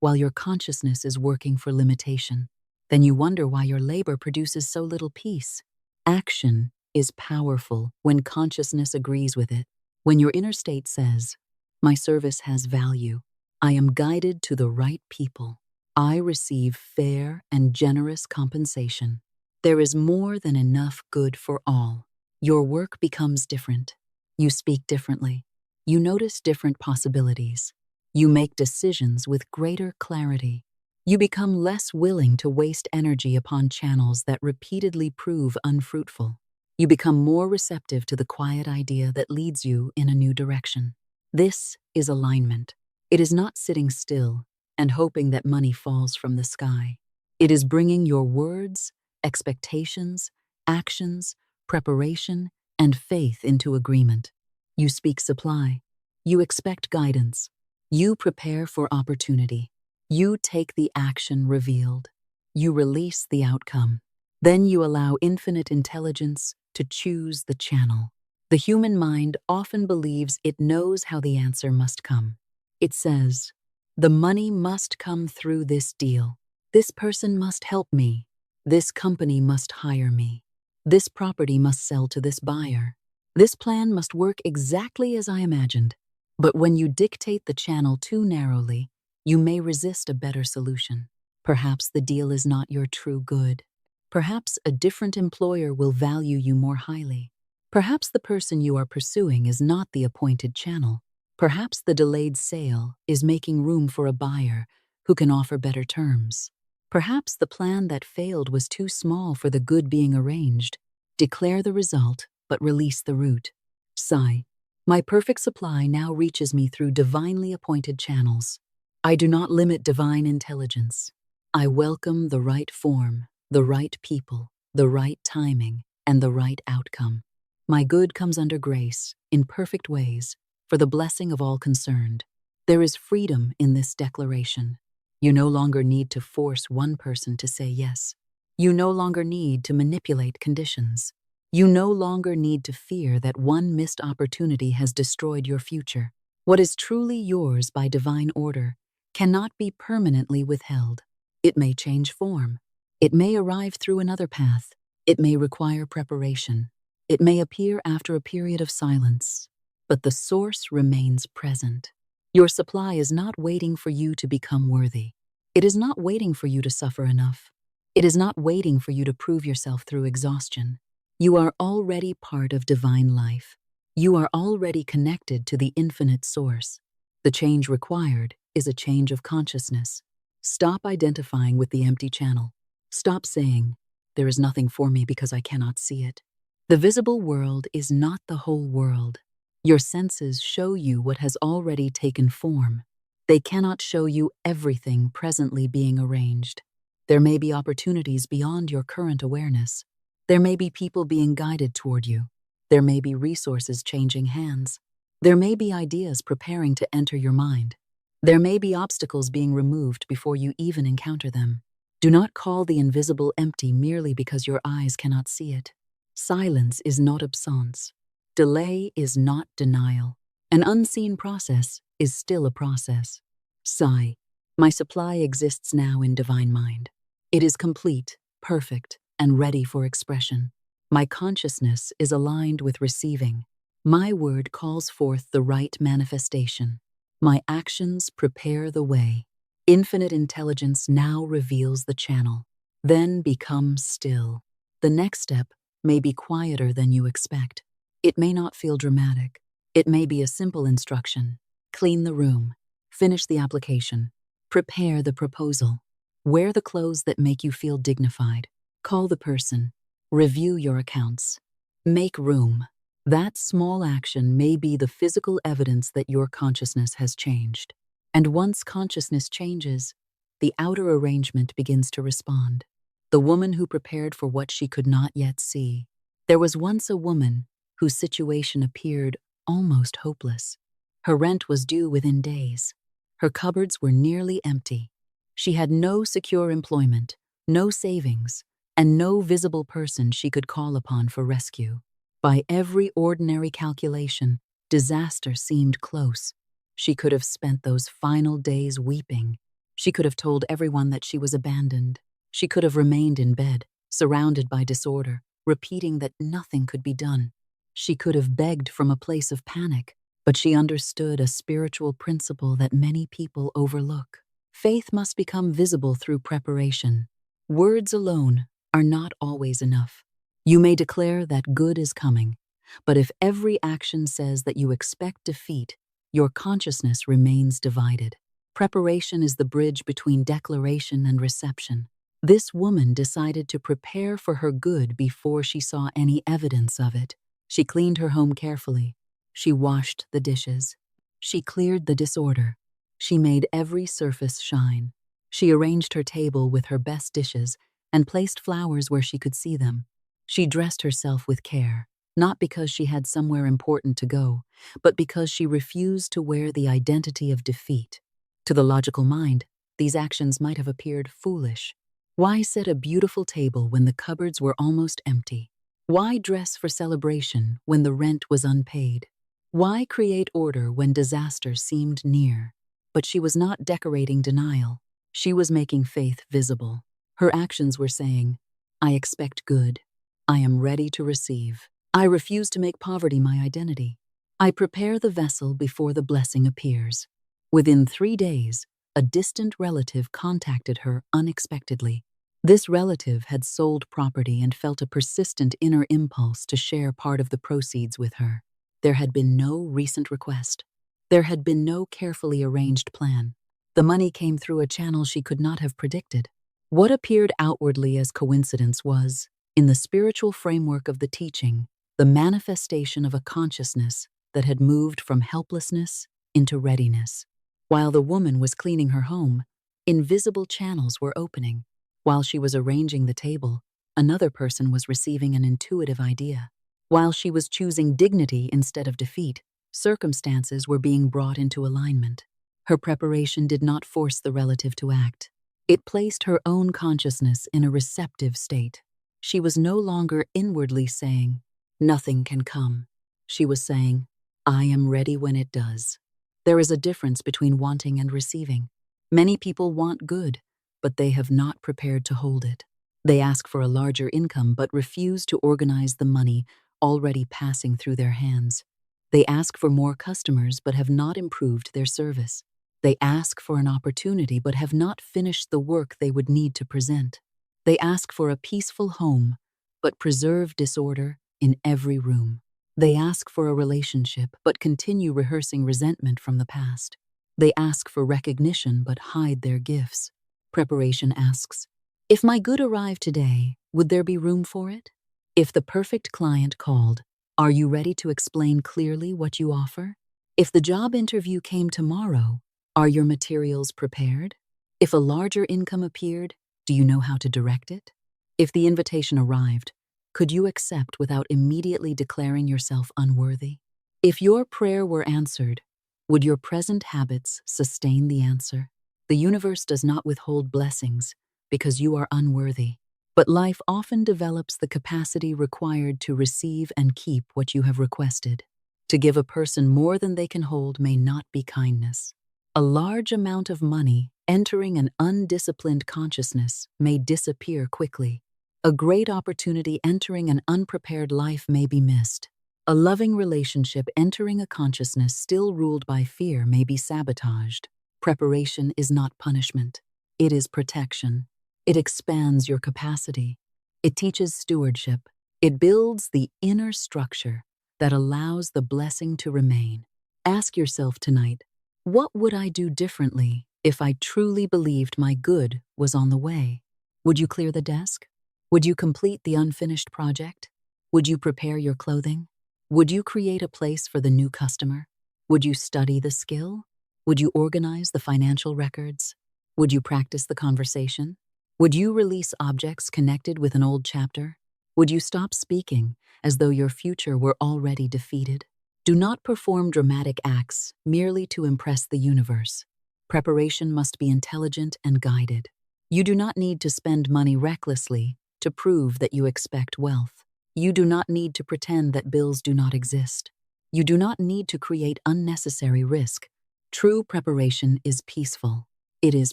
while your consciousness is working for limitation. Then you wonder why your labor produces so little peace. Action is powerful when consciousness agrees with it. When your inner state says, "My service has value. I am guided to the right people. I receive fair and generous compensation. There is more than enough good for all." Your work becomes different. You speak differently. You notice different possibilities. You make decisions with greater clarity. You become less willing to waste energy upon channels that repeatedly prove unfruitful. You become more receptive to the quiet idea that leads you in a new direction. This is alignment. It is not sitting still and hoping that money falls from the sky. It is bringing your words, expectations, actions, preparation, and faith into agreement. You speak supply. You expect guidance. You prepare for opportunity. You take the action revealed. You release the outcome. Then you allow infinite intelligence to choose the channel. The human mind often believes it knows how the answer must come. It says, "The money must come through this deal. This person must help me. This company must hire me. This property must sell to this buyer. This plan must work exactly as I imagined." But when you dictate the channel too narrowly, you may resist a better solution. Perhaps the deal is not your true good. Perhaps a different employer will value you more highly. Perhaps the person you are pursuing is not the appointed channel. Perhaps the delayed sale is making room for a buyer who can offer better terms. Perhaps the plan that failed was too small for the good being arranged. Declare the result, but release the root. Sigh. My perfect supply now reaches me through divinely appointed channels. I do not limit divine intelligence. I welcome the right form, the right people, the right timing, and the right outcome. My good comes under grace, in perfect ways, for the blessing of all concerned. There is freedom in this declaration. You no longer need to force one person to say yes. You no longer need to manipulate conditions. You no longer need to fear that one missed opportunity has destroyed your future. What is truly yours by divine order cannot be permanently withheld. It may change form. It may arrive through another path. It may require preparation. It may appear after a period of silence. But the source remains present. Your supply is not waiting for you to become worthy. It is not waiting for you to suffer enough. It is not waiting for you to prove yourself through exhaustion. You are already part of divine life. You are already connected to the infinite source. The change required is a change of consciousness. Stop identifying with the empty channel. Stop saying, "There is nothing for me because I cannot see it." The visible world is not the whole world. Your senses show you what has already taken form. They cannot show you everything presently being arranged. There may be opportunities beyond your current awareness. There may be people being guided toward you. There may be resources changing hands. There may be ideas preparing to enter your mind. There may be obstacles being removed before you even encounter them. Do not call the invisible empty merely because your eyes cannot see it. Silence is not absence. Delay is not denial. An unseen process is still a process. Sigh. My supply exists now in divine mind. It is complete, perfect, and ready for expression. My consciousness is aligned with receiving. My word calls forth the right manifestation. My actions prepare the way. Infinite intelligence now reveals the channel. Then become still. The next step may be quieter than you expect. It may not feel dramatic. It may be a simple instruction. Clean the room. Finish the application. Prepare the proposal. Wear the clothes that make you feel dignified. Call the person. Review your accounts. Make room. That small action may be the physical evidence that your consciousness has changed. And once consciousness changes, the outer arrangement begins to respond. The woman who prepared for what she could not yet see. There was once a woman whose situation appeared almost hopeless. Her rent was due within days. Her cupboards were nearly empty. She had no secure employment, no savings, and no visible person she could call upon for rescue. By every ordinary calculation, disaster seemed close. She could have spent those final days weeping. She could have told everyone that she was abandoned. She could have remained in bed, surrounded by disorder, repeating that nothing could be done. She could have begged from a place of panic, but she understood a spiritual principle that many people overlook. Faith must become visible through preparation. Words alone are not always enough. You may declare that good is coming, but if every action says that you expect defeat, your consciousness remains divided. Preparation is the bridge between declaration and reception. This woman decided to prepare for her good before she saw any evidence of it. She cleaned her home carefully. She washed the dishes. She cleared the disorder. She made every surface shine. She arranged her table with her best dishes and placed flowers where she could see them. She dressed herself with care, not because she had somewhere important to go, but because she refused to wear the identity of defeat. To the logical mind, these actions might have appeared foolish. Why set a beautiful table when the cupboards were almost empty? Why dress for celebration when the rent was unpaid? Why create order when disaster seemed near? But she was not decorating denial. She was making faith visible. Her actions were saying, I expect good. I am ready to receive. I refuse to make poverty my identity. I prepare the vessel before the blessing appears. Within 3 days, a distant relative contacted her unexpectedly. This relative had sold property and felt a persistent inner impulse to share part of the proceeds with her. There had been no recent request. There had been no carefully arranged plan. The money came through a channel she could not have predicted. What appeared outwardly as coincidence was, in the spiritual framework of the teaching, the manifestation of a consciousness that had moved from helplessness into readiness. While the woman was cleaning her home, invisible channels were opening. While she was arranging the table, another person was receiving an intuitive idea. While she was choosing dignity instead of defeat, circumstances were being brought into alignment. Her preparation did not force the relative to act. It placed her own consciousness in a receptive state. She was no longer inwardly saying, nothing can come. She was saying, I am ready when it does. There is a difference between wanting and receiving. Many people want good, but they have not prepared to hold it. They ask for a larger income but refuse to organize the money already passing through their hands. They ask for more customers but have not improved their service. They ask for an opportunity but have not finished the work they would need to present. They ask for a peaceful home but preserve disorder in every room. They ask for a relationship but continue rehearsing resentment from the past. They ask for recognition but hide their gifts. Preparation asks, if my good arrived today, would there be room for it? If the perfect client called, are you ready to explain clearly what you offer? If the job interview came tomorrow, are your materials prepared? If a larger income appeared, do you know how to direct it? If the invitation arrived, could you accept without immediately declaring yourself unworthy? If your prayer were answered, would your present habits sustain the answer? The universe does not withhold blessings because you are unworthy, but life often develops the capacity required to receive and keep what you have requested. To give a person more than they can hold may not be kindness. A large amount of money entering an undisciplined consciousness may disappear quickly. A great opportunity entering an unprepared life may be missed. A loving relationship entering a consciousness still ruled by fear may be sabotaged. Preparation is not punishment. It is protection. It expands your capacity. It teaches stewardship. It builds the inner structure that allows the blessing to remain. Ask yourself tonight, what would I do differently if I truly believed my good was on the way? Would you clear the desk? Would you complete the unfinished project? Would you prepare your clothing? Would you create a place for the new customer? Would you study the skill? Would you organize the financial records? Would you practice the conversation? Would you release objects connected with an old chapter? Would you stop speaking as though your future were already defeated? Do not perform dramatic acts merely to impress the universe. Preparation must be intelligent and guided. You do not need to spend money recklessly to prove that you expect wealth. You do not need to pretend that bills do not exist. You do not need to create unnecessary risk. True preparation is peaceful. It is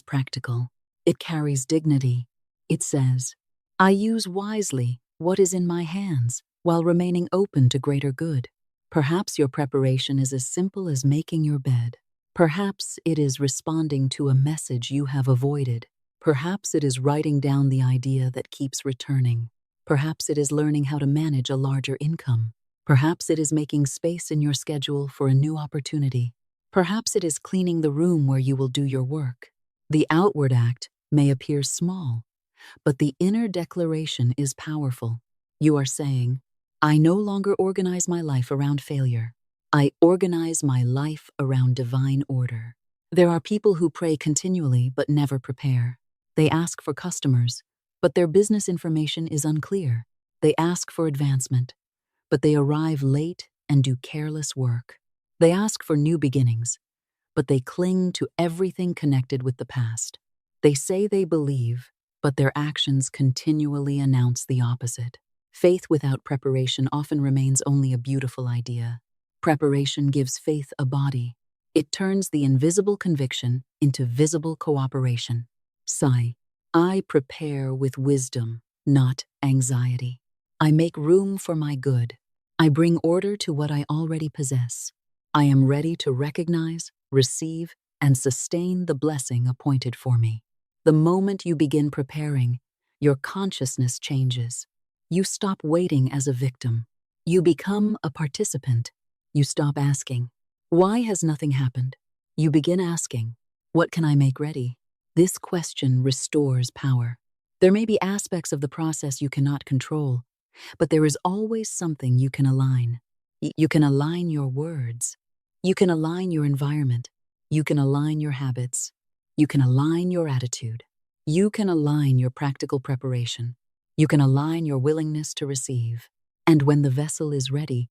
practical. It carries dignity. It says, I use wisely what is in my hands while remaining open to greater good. Perhaps your preparation is as simple as making your bed. Perhaps it is responding to a message you have avoided. Perhaps it is writing down the idea that keeps returning. Perhaps it is learning how to manage a larger income. Perhaps it is making space in your schedule for a new opportunity. Perhaps it is cleaning the room where you will do your work. The outward act may appear small, but the inner declaration is powerful. You are saying, I no longer organize my life around failure. I organize my life around divine order. There are people who pray continually but never prepare. They ask for customers, but their business information is unclear. They ask for advancement, but they arrive late and do careless work. They ask for new beginnings, but they cling to everything connected with the past. They say they believe, but their actions continually announce the opposite. Faith without preparation often remains only a beautiful idea. Preparation gives faith a body. It turns the invisible conviction into visible cooperation. Sigh. I prepare with wisdom, not anxiety. I make room for my good. I bring order to what I already possess. I am ready to recognize, receive, and sustain the blessing appointed for me. The moment you begin preparing, your consciousness changes. You stop waiting as a victim. You become a participant. You stop asking, why has nothing happened? You begin asking, what can I make ready? This question restores power. There may be aspects of the process you cannot control, but there is always something you can align. You can align your words. You can align your environment. You can align your habits. You can align your attitude. You can align your practical preparation. You can align your willingness to receive. And when the vessel is ready,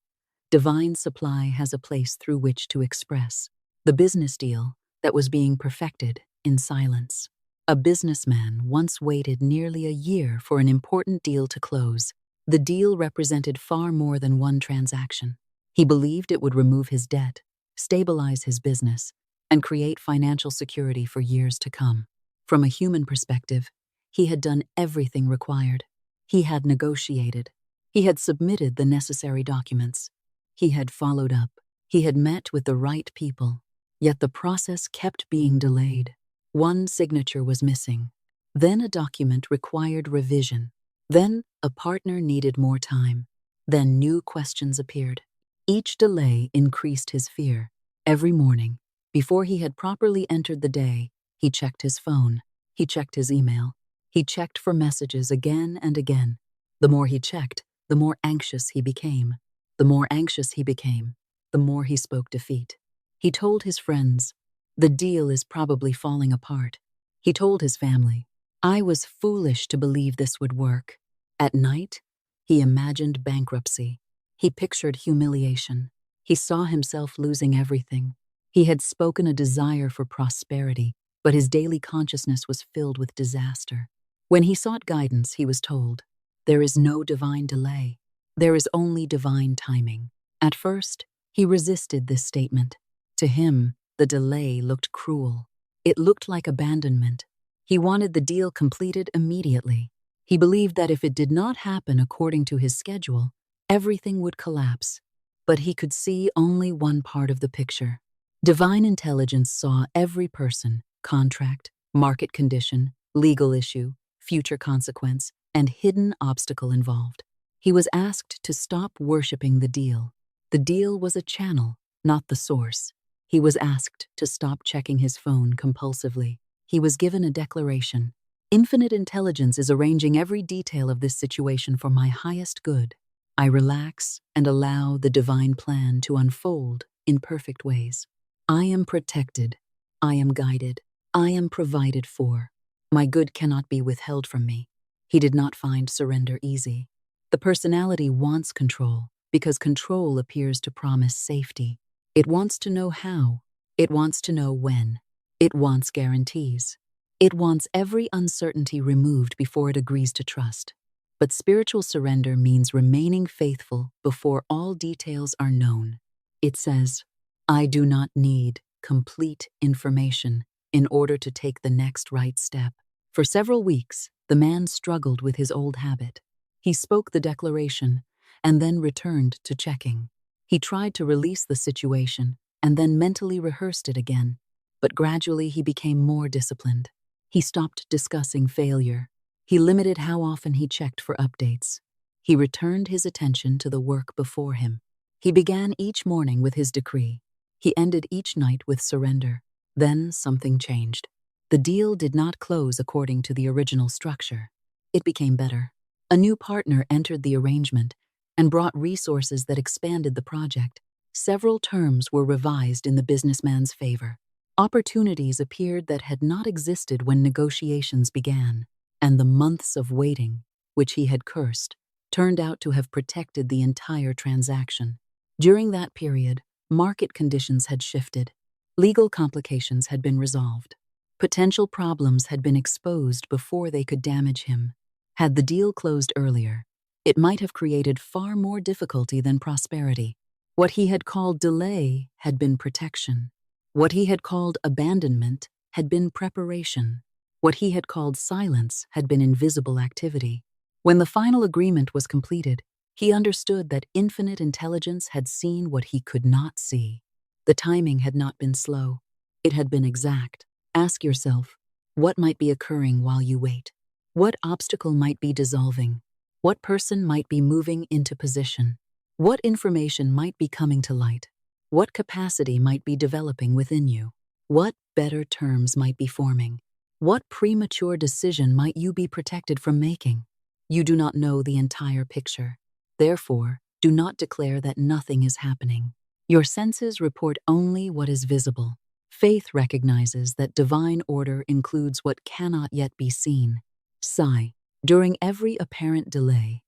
divine supply has a place through which to express the business deal that was being perfected in silence. A businessman once waited nearly a year for an important deal to close. The deal represented far more than one transaction. He believed it would remove his debt, stabilize his business, and create financial security for years to come. From a human perspective, he had done everything required. He had negotiated. He had submitted the necessary documents. He had followed up. He had met with the right people. Yet the process kept being delayed. One signature was missing. Then a document required revision. Then a partner needed more time. Then new questions appeared. Each delay increased his fear. Every morning, before he had properly entered the day, he checked his phone. He checked his email. He checked for messages again and again. The more he checked, the more anxious he became. The more anxious he became, the more he spoke defeat. He told his friends, the deal is probably falling apart. He told his family, I was foolish to believe this would work. At night, he imagined bankruptcy. He pictured humiliation. He saw himself losing everything. He had spoken a desire for prosperity, but his daily consciousness was filled with disaster. When he sought guidance, he was told, there is no divine delay. There is only divine timing. At first, he resisted this statement. To him, the delay looked cruel. It looked like abandonment. He wanted the deal completed immediately. He believed that if it did not happen according to his schedule, everything would collapse. But he could see only one part of the picture. Divine intelligence saw every person, contract, market condition, legal issue, future consequence, and hidden obstacle involved. He was asked to stop worshiping the deal. The deal was a channel, not the source. He was asked to stop checking his phone compulsively. He was given a declaration. Infinite intelligence is arranging every detail of this situation for my highest good. I relax and allow the divine plan to unfold in perfect ways. I am protected. I am guided. I am provided for. My good cannot be withheld from me. He did not find surrender easy. The personality wants control because control appears to promise safety. It wants to know how. It wants to know when. It wants guarantees. It wants every uncertainty removed before it agrees to trust. But spiritual surrender means remaining faithful before all details are known. It says, I do not need complete information in order to take the next right step. For several weeks, the man struggled with his old habit. He spoke the declaration and then returned to checking. He tried to release the situation and then mentally rehearsed it again. But gradually he became more disciplined. He stopped discussing failure. He limited how often he checked for updates. He returned his attention to the work before him. He began each morning with his decree. He ended each night with surrender. Then something changed. The deal did not close according to the original structure. It became better. A new partner entered the arrangement and brought resources that expanded the project. Several terms were revised in the businessman's favor. Opportunities appeared that had not existed when negotiations began, and the months of waiting, which he had cursed, turned out to have protected the entire transaction. During that period, market conditions had shifted. Legal complications had been resolved. Potential problems had been exposed before they could damage him. Had the deal closed earlier, it might have created far more difficulty than prosperity. What he had called delay had been protection. What he had called abandonment had been preparation. What he had called silence had been invisible activity. When the final agreement was completed, he understood that infinite intelligence had seen what he could not see. The timing had not been slow. It had been exact. Ask yourself, what might be occurring while you wait? What obstacle might be dissolving? What person might be moving into position? What information might be coming to light? What capacity might be developing within you? What better terms might be forming? What premature decision might you be protected from making? You do not know the entire picture. Therefore, do not declare that nothing is happening. Your senses report only what is visible. Faith recognizes that divine order includes what cannot yet be seen. Sigh. During every apparent delay,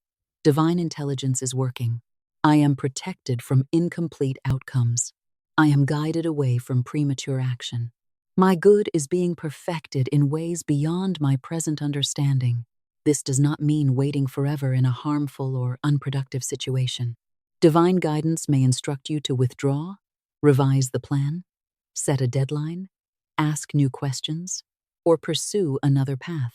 divine intelligence is working. I am protected from incomplete outcomes. I am guided away from premature action. My good is being perfected in ways beyond my present understanding. This does not mean waiting forever in a harmful or unproductive situation. Divine guidance may instruct you to withdraw, revise the plan, set a deadline, ask new questions, or pursue another path.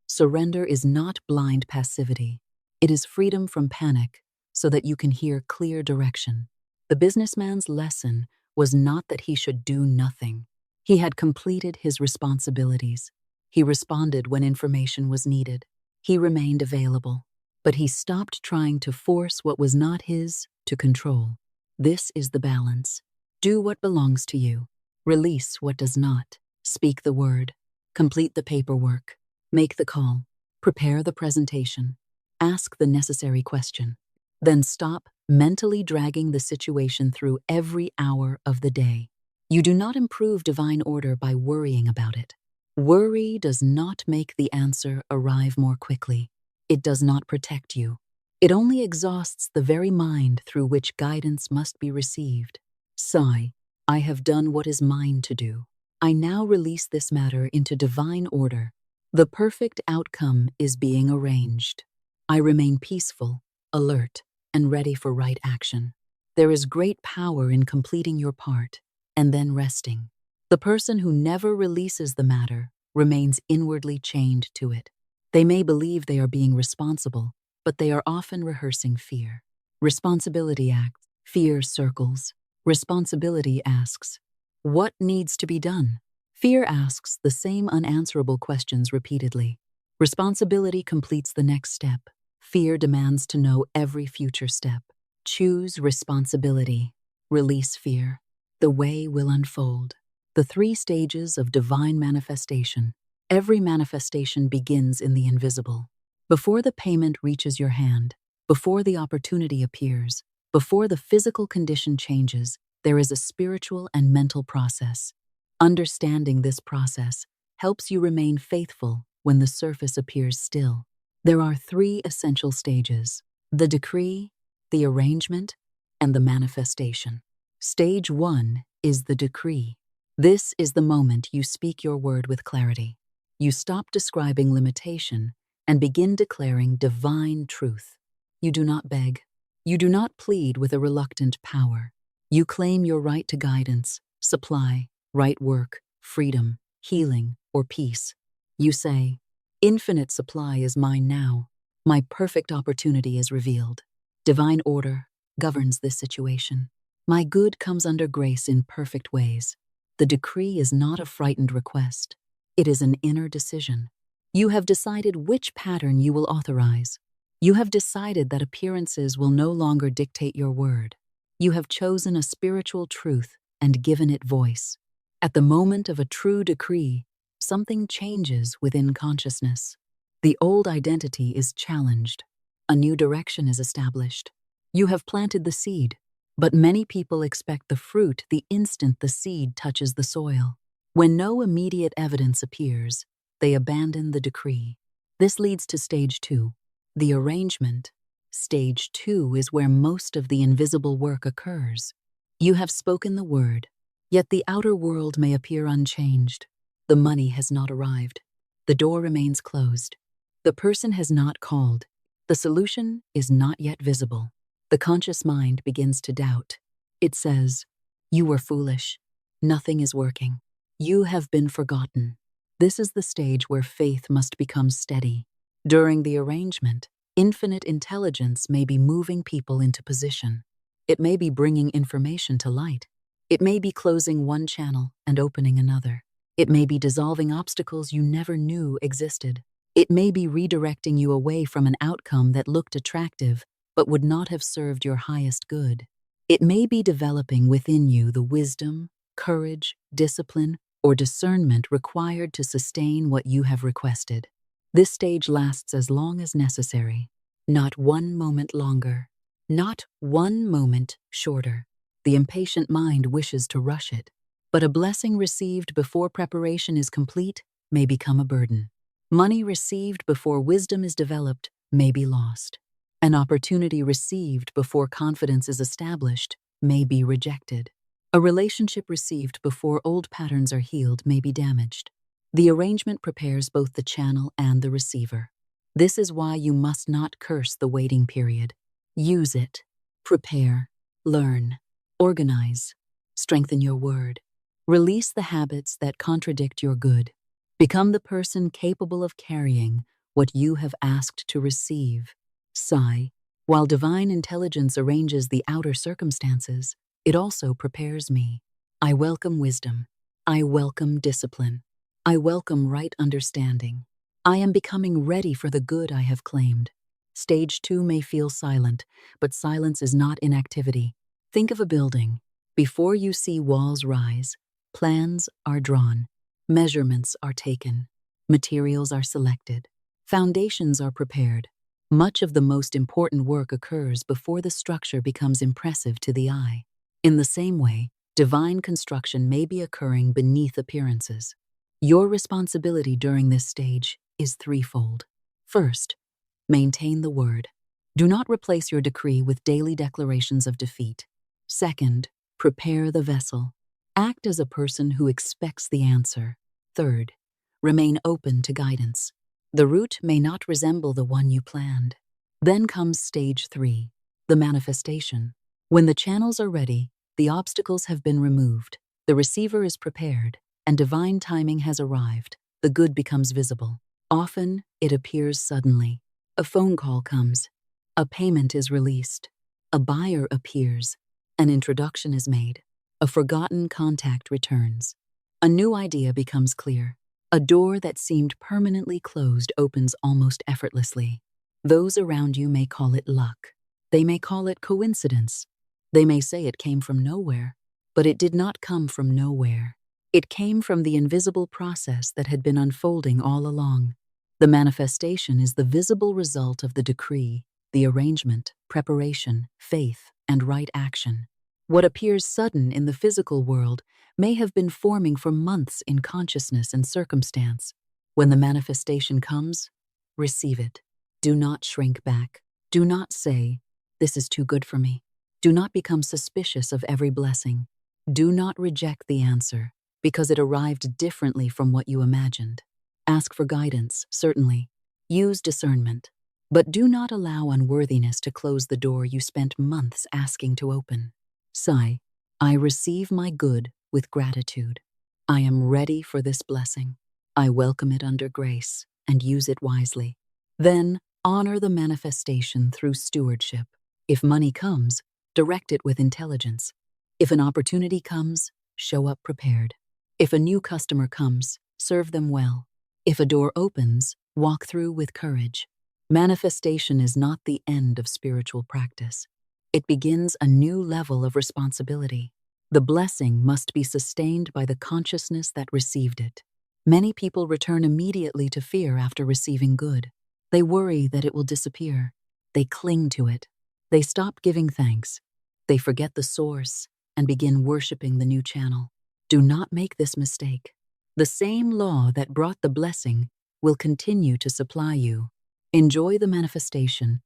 Surrender is not blind passivity. It is freedom from panic so that you can hear clear direction. The businessman's lesson was not that he should do nothing. He had completed his responsibilities. He responded when information was needed. He remained available, but he stopped trying to force what was not his to control. This is the balance. Do what belongs to you. Release what does not. Speak the word. Complete the paperwork. Make the call. Prepare the presentation. Ask the necessary question. Then stop mentally dragging the situation through every hour of the day. You do not improve divine order by worrying about it. Worry does not make the answer arrive more quickly. It does not protect you. It only exhausts the very mind through which guidance must be received. Sigh. I have done what is mine to do. I now release this matter into divine order. The perfect outcome is being arranged. I remain peaceful, alert, and ready for right action. There is great power in completing your part and then resting. The person who never releases the matter remains inwardly chained to it. They may believe they are being responsible, but they are often rehearsing fear. Responsibility acts, fear circles. Responsibility asks, what needs to be done? Fear asks the same unanswerable questions repeatedly. Responsibility completes the next step. Fear demands to know every future step. Choose responsibility. Release fear. The way will unfold. The 3 stages of divine manifestation. Every manifestation begins in the invisible. Before the payment reaches your hand, before the opportunity appears, before the physical condition changes, there is a spiritual and mental process. Understanding this process helps you remain faithful when the surface appears still. There are 3 essential stages: the decree, the arrangement, and the manifestation. Stage 1 is the decree. This is the moment you speak your word with clarity. You stop describing limitation and begin declaring divine truth. You do not beg. You do not plead with a reluctant power. You claim your right to guidance, supply, right work, freedom, healing, or peace. You say, "Infinite supply is mine now. My perfect opportunity is revealed. Divine order governs this situation. My good comes under grace in perfect ways." The decree is not a frightened request. It is an inner decision. You have decided which pattern you will authorize. You have decided that appearances will no longer dictate your word. You have chosen a spiritual truth and given it voice. At the moment of a true decree, something changes within consciousness. The old identity is challenged. A new direction is established. You have planted the seed, but many people expect the fruit the instant the seed touches the soil. When no immediate evidence appears, they abandon the decree. This leads to stage 2, the arrangement. Stage 2 is where most of the invisible work occurs. You have spoken the word, yet the outer world may appear unchanged. The money has not arrived. The door remains closed. The person has not called. The solution is not yet visible. The conscious mind begins to doubt. It says, "You were foolish. Nothing is working. You have been forgotten." This is the stage where faith must become steady. During the arrangement, infinite intelligence may be moving people into position. It may be bringing information to light. It may be closing one channel and opening another. It may be dissolving obstacles you never knew existed. It may be redirecting you away from an outcome that looked attractive but would not have served your highest good. It may be developing within you the wisdom, courage, discipline, or discernment required to sustain what you have requested. This stage lasts as long as necessary, not one moment longer, not one moment shorter. The impatient mind wishes to rush it, but a blessing received before preparation is complete may become a burden. Money received before wisdom is developed may be lost. An opportunity received before confidence is established may be rejected. A relationship received before old patterns are healed may be damaged. The arrangement prepares both the channel and the receiver. This is why you must not curse the waiting period. Use it. Prepare, learn, organize, strengthen your word. Release the habits that contradict your good. Become the person capable of carrying what you have asked to receive. Sigh. While divine intelligence arranges the outer circumstances, it also prepares me. I welcome wisdom. I welcome discipline. I welcome right understanding. I am becoming ready for the good I have claimed. Stage 2 may feel silent, but silence is not inactivity. Think of a building. Before you see walls rise, plans are drawn, measurements are taken, materials are selected, foundations are prepared. Much of the most important work occurs before the structure becomes impressive to the eye. In the same way, divine construction may be occurring beneath appearances. Your responsibility during this stage is threefold. First, maintain the word. Do not replace your decree with daily declarations of defeat. Second, prepare the vessel. Act as a person who expects the answer. Third, remain open to guidance. The route may not resemble the one you planned. Then comes stage 3, the manifestation. When the channels are ready, the obstacles have been removed, the receiver is prepared, and divine timing has arrived, the good becomes visible. Often, it appears suddenly. A phone call comes. A payment is released. A buyer appears. An introduction is made. A forgotten contact returns. A new idea becomes clear. A door that seemed permanently closed opens almost effortlessly. Those around you may call it luck. They may call it coincidence. They may say it came from nowhere, but it did not come from nowhere. It came from the invisible process that had been unfolding all along. The manifestation is the visible result of the decree, the arrangement, preparation, faith, and right action. What appears sudden in the physical world may have been forming for months in consciousness and circumstance. When the manifestation comes, receive it. Do not shrink back. Do not say, "This is too good for me." Do not become suspicious of every blessing. Do not reject the answer because it arrived differently from what you imagined. Ask for guidance, certainly. Use discernment. But do not allow unworthiness to close the door you spent months asking to open. Sigh, I receive my good with gratitude. I am ready for this blessing. I welcome it under grace and use it wisely. Then honor the manifestation through stewardship. If money comes, direct it with intelligence. If an opportunity comes, show up prepared. If a new customer comes, serve them well. If a door opens, walk through with courage. Manifestation is not the end of spiritual practice. It begins a new level of responsibility. The blessing must be sustained by the consciousness that received it. Many people return immediately to fear after receiving good. They worry that it will disappear. They cling to it. They stop giving thanks. They forget the source and begin worshiping the new channel. Do not make this mistake. The same law that brought the blessing will continue to supply you. Enjoy the manifestation,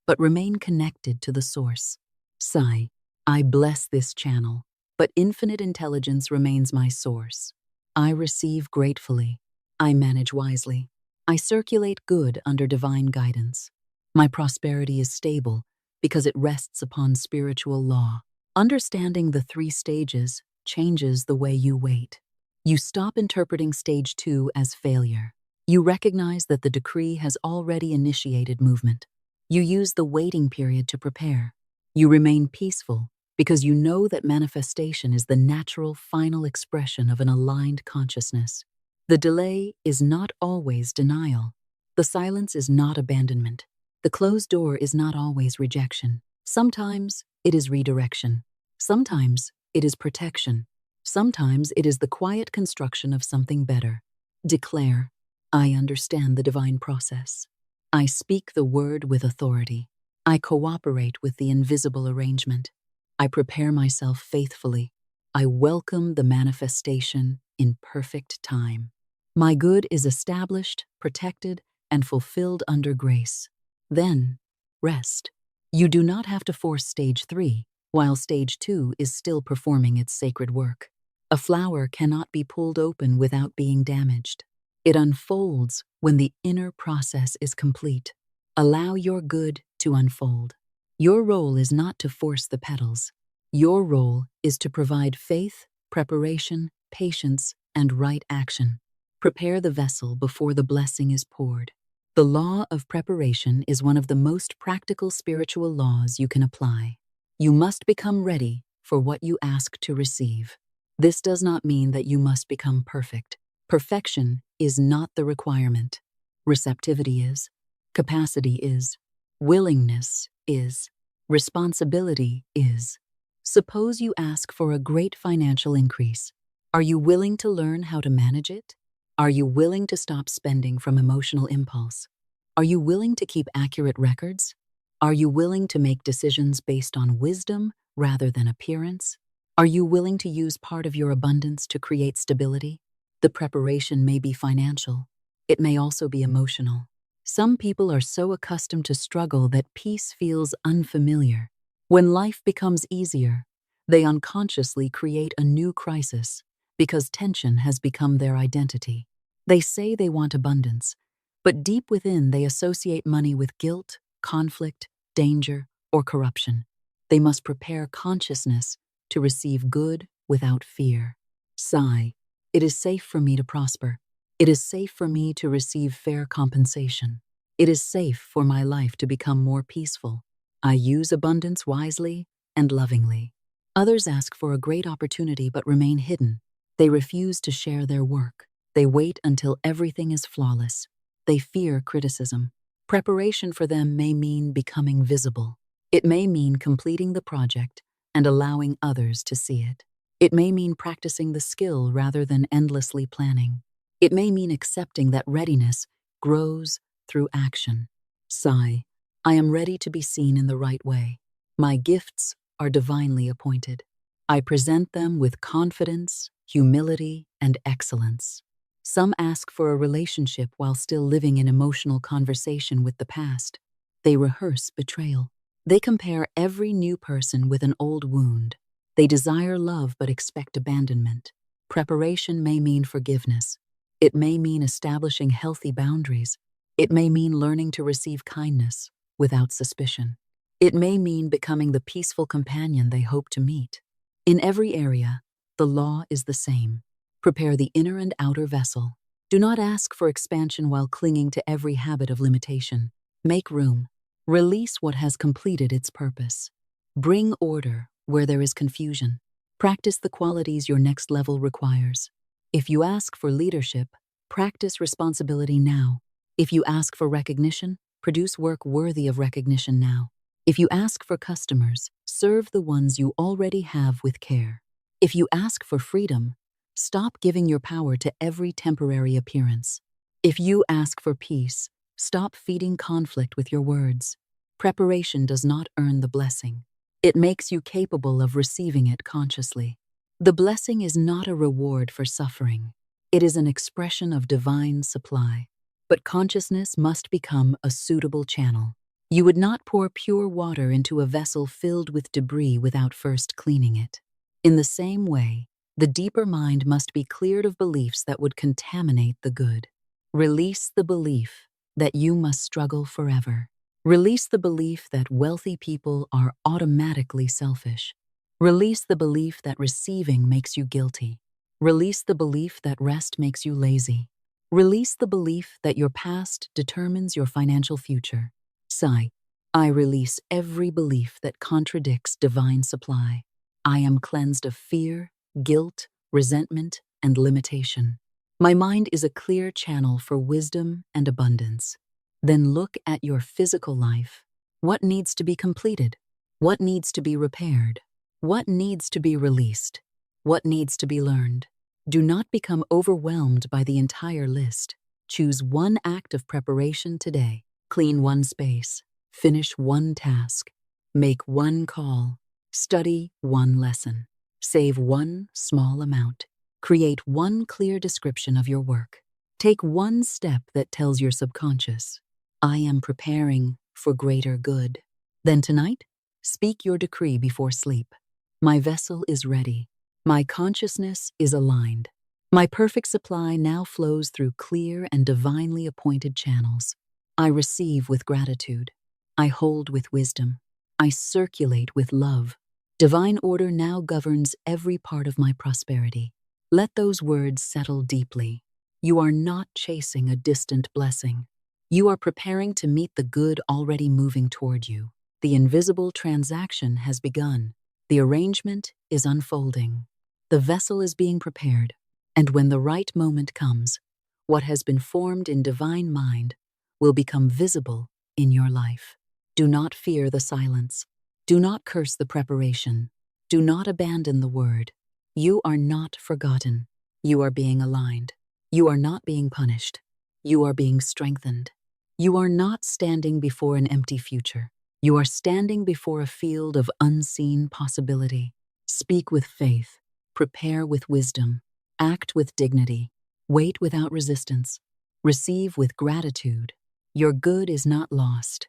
but remain connected to the source. Sigh, I bless this channel, but infinite intelligence remains my source. I receive gratefully. I manage wisely. I circulate good under divine guidance. My prosperity is stable because it rests upon spiritual law. Understanding the 3 stages changes the way you wait. You stop interpreting stage 2 as failure. You recognize that the decree has already initiated movement. You use the waiting period to prepare. You remain peaceful because you know that manifestation is the natural final expression of an aligned consciousness. The delay is not always denial. The silence is not abandonment. The closed door is not always rejection. Sometimes it is redirection. Sometimes it is protection. Sometimes it is the quiet construction of something better. Declare, I understand the divine process. I speak the word with authority. I cooperate with the invisible arrangement. I prepare myself faithfully. I welcome the manifestation in perfect time. My good is established, protected, and fulfilled under grace. Then, rest. You do not have to force stage 3, while stage 2 is still performing its sacred work. A flower cannot be pulled open without being damaged. It unfolds when the inner process is complete. Allow your good to unfold. Your role is not to force the petals. Your role is to provide faith, preparation, patience, and right action. Prepare the vessel before the blessing is poured. The law of preparation is one of the most practical spiritual laws you can apply. You must become ready for what you ask to receive. This does not mean that you must become perfect. Perfection is not the requirement. Receptivity is. Capacity is. Willingness is. Responsibility is. Suppose you ask for a great financial increase. Are you willing to learn how to manage it? Are you willing to stop spending from emotional impulse? Are you willing to keep accurate records? Are you willing to make decisions based on wisdom rather than appearance? Are you willing to use part of your abundance to create stability? The preparation may be financial. It may also be emotional. Some people are so accustomed to struggle that peace feels unfamiliar. When life becomes easier, they unconsciously create a new crisis because tension has become their identity. They say they want abundance, but deep within they associate money with guilt, conflict, danger, or corruption. They must prepare consciousness to receive good without fear. Sigh, it is safe for me to prosper. It is safe for me to receive fair compensation. It is safe for my life to become more peaceful. I use abundance wisely and lovingly. Others ask for a great opportunity but remain hidden. They refuse to share their work. They wait until everything is flawless. They fear criticism. Preparation for them may mean becoming visible. It may mean completing the project and allowing others to see it. It may mean practicing the skill rather than endlessly planning. It may mean accepting that readiness grows through action. Sigh, I am ready to be seen in the right way. My gifts are divinely appointed. I present them with confidence, humility, and excellence. Some ask for a relationship while still living in emotional conversation with the past. They rehearse betrayal. They compare every new person with an old wound. They desire love but expect abandonment. Preparation may mean forgiveness. It may mean establishing healthy boundaries. It may mean learning to receive kindness without suspicion. It may mean becoming the peaceful companion they hope to meet. In every area, the law is the same. Prepare the inner and outer vessel. Do not ask for expansion while clinging to every habit of limitation. Make room. Release what has completed its purpose. Bring order where there is confusion. Practice the qualities your next level requires. If you ask for leadership, practice responsibility now. If you ask for recognition, produce work worthy of recognition now. If you ask for customers, serve the ones you already have with care. If you ask for freedom, stop giving your power to every temporary appearance. If you ask for peace, stop feeding conflict with your words. Preparation does not earn the blessing. It makes you capable of receiving it consciously. The blessing is not a reward for suffering. It is an expression of divine supply. But consciousness must become a suitable channel. You would not pour pure water into a vessel filled with debris without first cleaning it. In the same way, the deeper mind must be cleared of beliefs that would contaminate the good. Release the belief that you must struggle forever. Release the belief that wealthy people are automatically selfish. Release the belief that receiving makes you guilty. Release the belief that rest makes you lazy. Release the belief that your past determines your financial future. Sigh, I release every belief that contradicts divine supply. I am cleansed of fear, guilt, resentment, and limitation. My mind is a clear channel for wisdom and abundance. Then look at your physical life. What needs to be completed? What needs to be repaired? What needs to be released? What needs to be learned? Do not become overwhelmed by the entire list. Choose one act of preparation today. Clean one space. Finish one task. Make one call. Study one lesson. Save one small amount. Create one clear description of your work. Take one step that tells your subconscious, I am preparing for greater good. Then tonight, speak your decree before sleep. My vessel is ready. My consciousness is aligned. My perfect supply now flows through clear and divinely appointed channels. I receive with gratitude. I hold with wisdom. I circulate with love. Divine order now governs every part of my prosperity. Let those words settle deeply. You are not chasing a distant blessing. You are preparing to meet the good already moving toward you. The invisible transaction has begun. The arrangement is unfolding. The vessel is being prepared. And when the right moment comes, what has been formed in divine mind will become visible in your life. Do not fear the silence. Do not curse the preparation. Do not abandon the word. You are not forgotten. You are being aligned. You are not being punished. You are being strengthened. You are not standing before an empty future. You are standing before a field of unseen possibility. Speak with faith. Prepare with wisdom. Act with dignity. Wait without resistance. Receive with gratitude. Your good is not lost.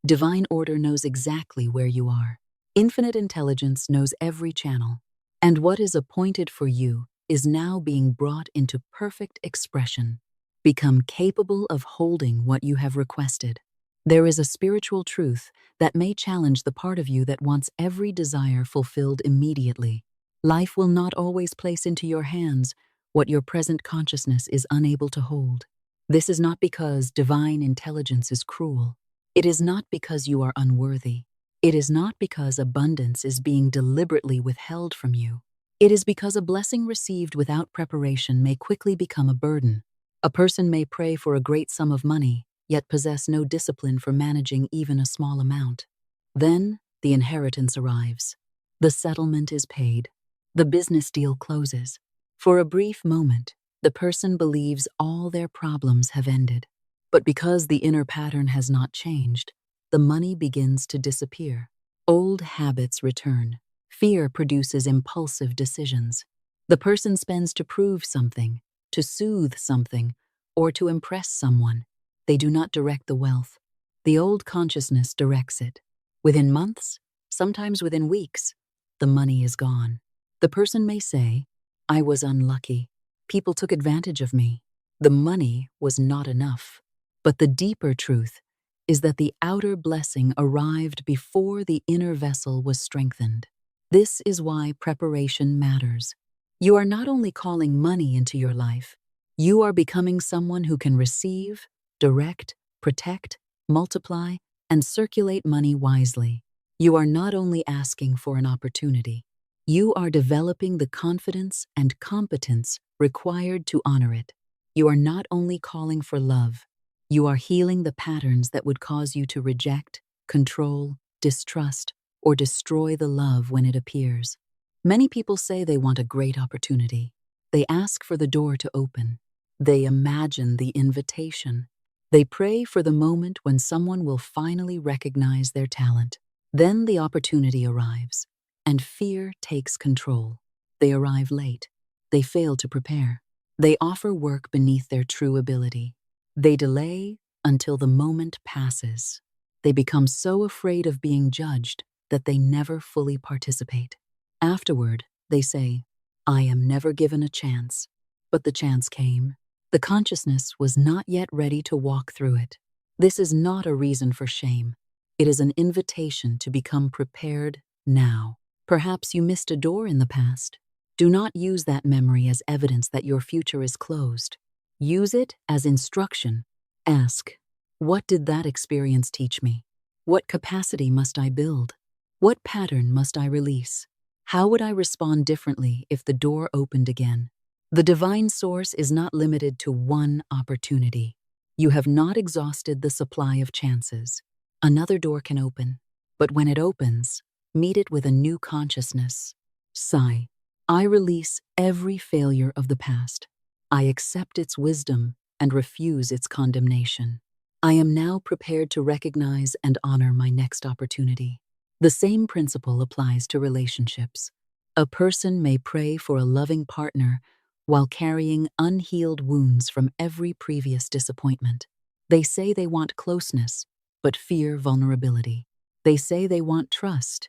Divine order knows exactly where you are. Infinite intelligence knows every channel. And what is appointed for you is now being brought into perfect expression. Become capable of holding what you have requested. There is a spiritual truth that may challenge the part of you that wants every desire fulfilled immediately. Life will not always place into your hands what your present consciousness is unable to hold. This is not because divine intelligence is cruel. It is not because you are unworthy. It is not because abundance is being deliberately withheld from you. It is because a blessing received without preparation may quickly become a burden. A person may pray for a great sum of money, yet possess no discipline for managing even a small amount. Then, the inheritance arrives. The settlement is paid. The business deal closes. For a brief moment, the person believes all their problems have ended. But because the inner pattern has not changed, the money begins to disappear. Old habits return. Fear produces impulsive decisions. The person spends to prove something, to soothe something, or to impress someone. They do not direct the wealth. The old consciousness directs it. Within months, sometimes within weeks, the money is gone. The person may say, "I was unlucky. People took advantage of me. The money was not enough." But the deeper truth is that the outer blessing arrived before the inner vessel was strengthened. This is why preparation matters. You are not only calling money into your life, you are becoming someone who can receive, direct, protect, multiply, and circulate money wisely. You are not only asking for an opportunity, you are developing the confidence and competence required to honor it. You are not only calling for love, you are healing the patterns that would cause you to reject, control, distrust, or destroy the love when it appears. Many people say they want a great opportunity. They ask for the door to open. They imagine the invitation. They pray for the moment when someone will finally recognize their talent. Then the opportunity arrives, and fear takes control. They arrive late. They fail to prepare. They offer work beneath their true ability. They delay until the moment passes. They become so afraid of being judged that they never fully participate. Afterward, they say, "I am never given a chance." But the chance came. The consciousness was not yet ready to walk through it. This is not a reason for shame. It is an invitation to become prepared now. Perhaps you missed a door in the past. Do not use that memory as evidence that your future is closed. Use it as instruction. Ask, what did that experience teach me? What capacity must I build? What pattern must I release? How would I respond differently if the door opened again? The divine source is not limited to one opportunity. You have not exhausted the supply of chances. Another door can open, but when it opens, meet it with a new consciousness. Sigh. I release every failure of the past. I accept its wisdom and refuse its condemnation. I am now prepared to recognize and honor my next opportunity. The same principle applies to relationships. A person may pray for a loving partner while carrying unhealed wounds from every previous disappointment. They say they want closeness, but fear vulnerability. They say they want trust,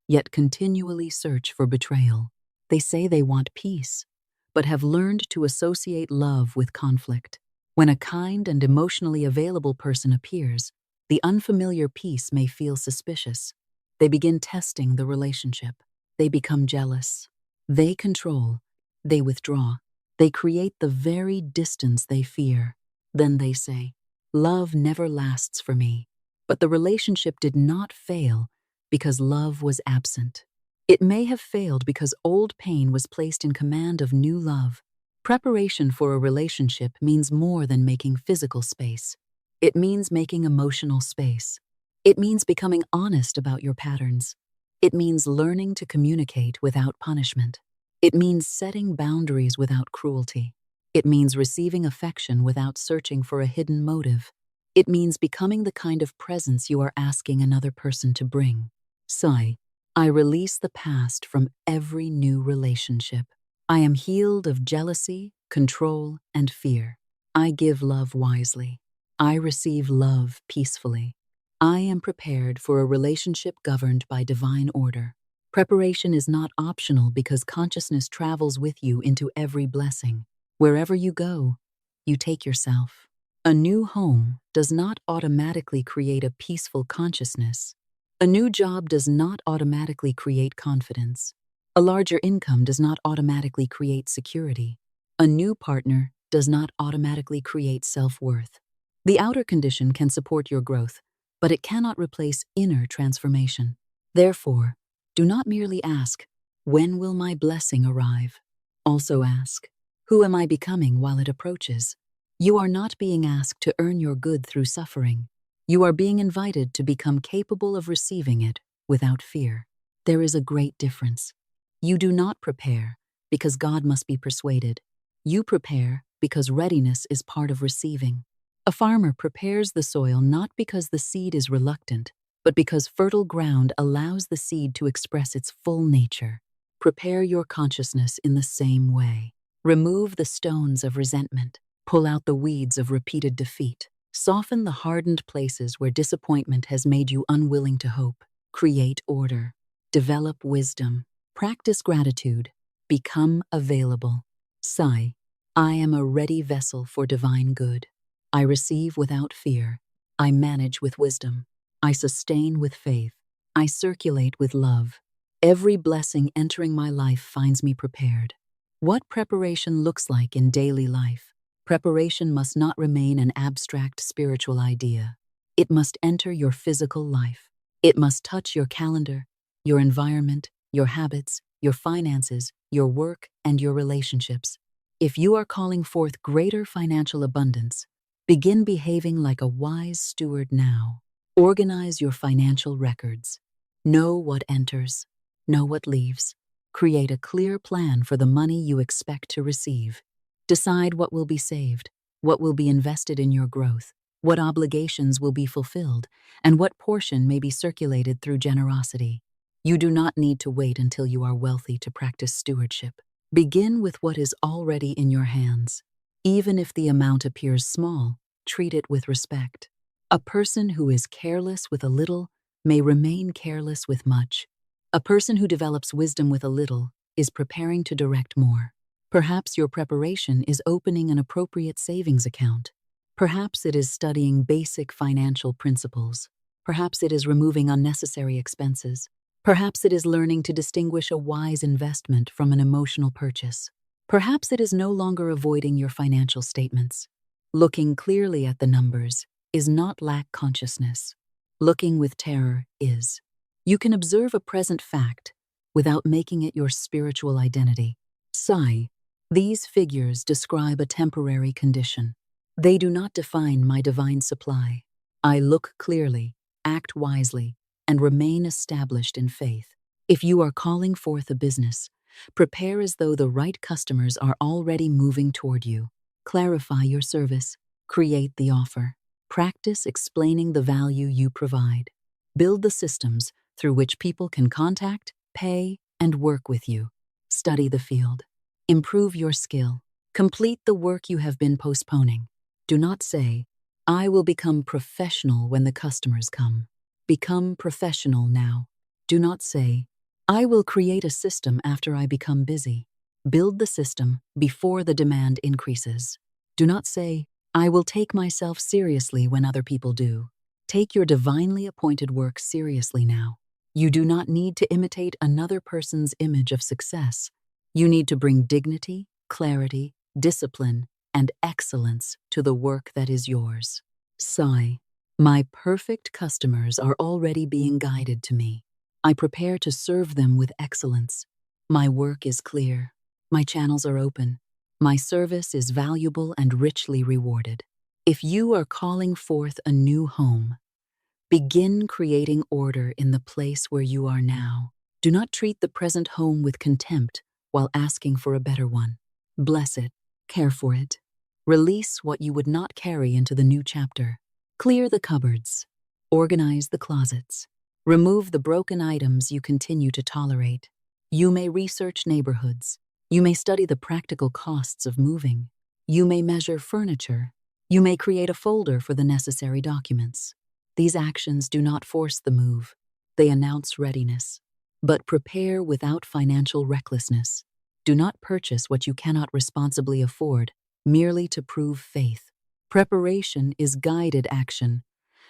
yet continually search for betrayal. They say they want peace, but have learned to associate love with conflict. When a kind and emotionally available person appears, the unfamiliar peace may feel suspicious. They begin testing the relationship. They become jealous. They control. They withdraw. They create the very distance they fear. Then they say, "Love never lasts for me." But the relationship did not fail because love was absent. It may have failed because old pain was placed in command of new love. Preparation for a relationship means more than making physical space. It means making emotional space. It means becoming honest about your patterns. It means learning to communicate without punishment. It means setting boundaries without cruelty. It means receiving affection without searching for a hidden motive. It means becoming the kind of presence you are asking another person to bring. Sigh. I release the past from every new relationship. I am healed of jealousy, control, and fear. I give love wisely. I receive love peacefully. I am prepared for a relationship governed by divine order. Preparation is not optional because consciousness travels with you into every blessing. Wherever you go, you take yourself. A new home does not automatically create a peaceful consciousness. A new job does not automatically create confidence. A larger income does not automatically create security. A new partner does not automatically create self-worth. The outer condition can support your growth, but it cannot replace inner transformation. Therefore, do not merely ask, When will my blessing arrive? Also ask, who am I becoming while it approaches? You are not being asked to earn your good through suffering. You are being invited to become capable of receiving it without fear. There is a great difference. You do not prepare because God must be persuaded. You prepare because readiness is part of receiving. A farmer prepares the soil not because the seed is reluctant, but because fertile ground allows the seed to express its full nature. Prepare your consciousness in the same way. Remove the stones of resentment. Pull out the weeds of repeated defeat. Soften the hardened places where disappointment has made you unwilling to hope. Create order. Develop wisdom. Practice gratitude. Become available. Sigh. I am a ready vessel for divine good. I receive without fear. I manage with wisdom. I sustain with faith. I circulate with love. Every blessing entering my life finds me prepared. What preparation looks like in daily life. Preparation must not remain an abstract spiritual idea. It must enter your physical life. It must touch your calendar, your environment, your habits, your finances, your work, and your relationships. If you are calling forth greater financial abundance, begin behaving like a wise steward now. Organize your financial records. Know what enters. Know what leaves. Create a clear plan for the money you expect to receive. Decide what will be saved, what will be invested in your growth, what obligations will be fulfilled, and what portion may be circulated through generosity. You do not need to wait until you are wealthy to practice stewardship. Begin with what is already in your hands. Even if the amount appears small, treat it with respect. A person who is careless with a little may remain careless with much. A person who develops wisdom with a little is preparing to direct more. Perhaps your preparation is opening an appropriate savings account. Perhaps it is studying basic financial principles. Perhaps it is removing unnecessary expenses. Perhaps it is learning to distinguish a wise investment from an emotional purchase. Perhaps it is no longer avoiding your financial statements. Looking clearly at the numbers is not lack consciousness. Looking with terror is. You can observe a present fact without making it your spiritual identity. Sigh. These figures describe a temporary condition. They do not define my divine supply. I look clearly, act wisely, and remain established in faith. If you are calling forth a business, prepare as though the right customers are already moving toward you. Clarify your service. Create the offer. Practice explaining the value you provide. Build the systems through which people can contact, pay, and work with you. Study the field. Improve your skill. Complete the work you have been postponing. Do not say, I will become professional when the customers come. Become professional now. Do not say, I will create a system after I become busy. Build the system before the demand increases. Do not say, I will take myself seriously when other people do. Take your divinely appointed work seriously now. You do not need to imitate another person's image of success. You need to bring dignity, clarity, discipline, and excellence to the work that is yours. Sigh. My perfect customers are already being guided to me. I prepare to serve them with excellence. My work is clear. My channels are open. My service is valuable and richly rewarded. If you are calling forth a new home, begin creating order in the place where you are now. Do not treat the present home with contempt while asking for a better one. Bless it. Care for it. Release what you would not carry into the new chapter. Clear the cupboards. Organize the closets. Remove the broken items you continue to tolerate. You may research neighborhoods. You may study the practical costs of moving. You may measure furniture. You may create a folder for the necessary documents. These actions do not force the move. They announce readiness. But prepare without financial recklessness. Do not purchase what you cannot responsibly afford merely to prove faith. Preparation is guided action,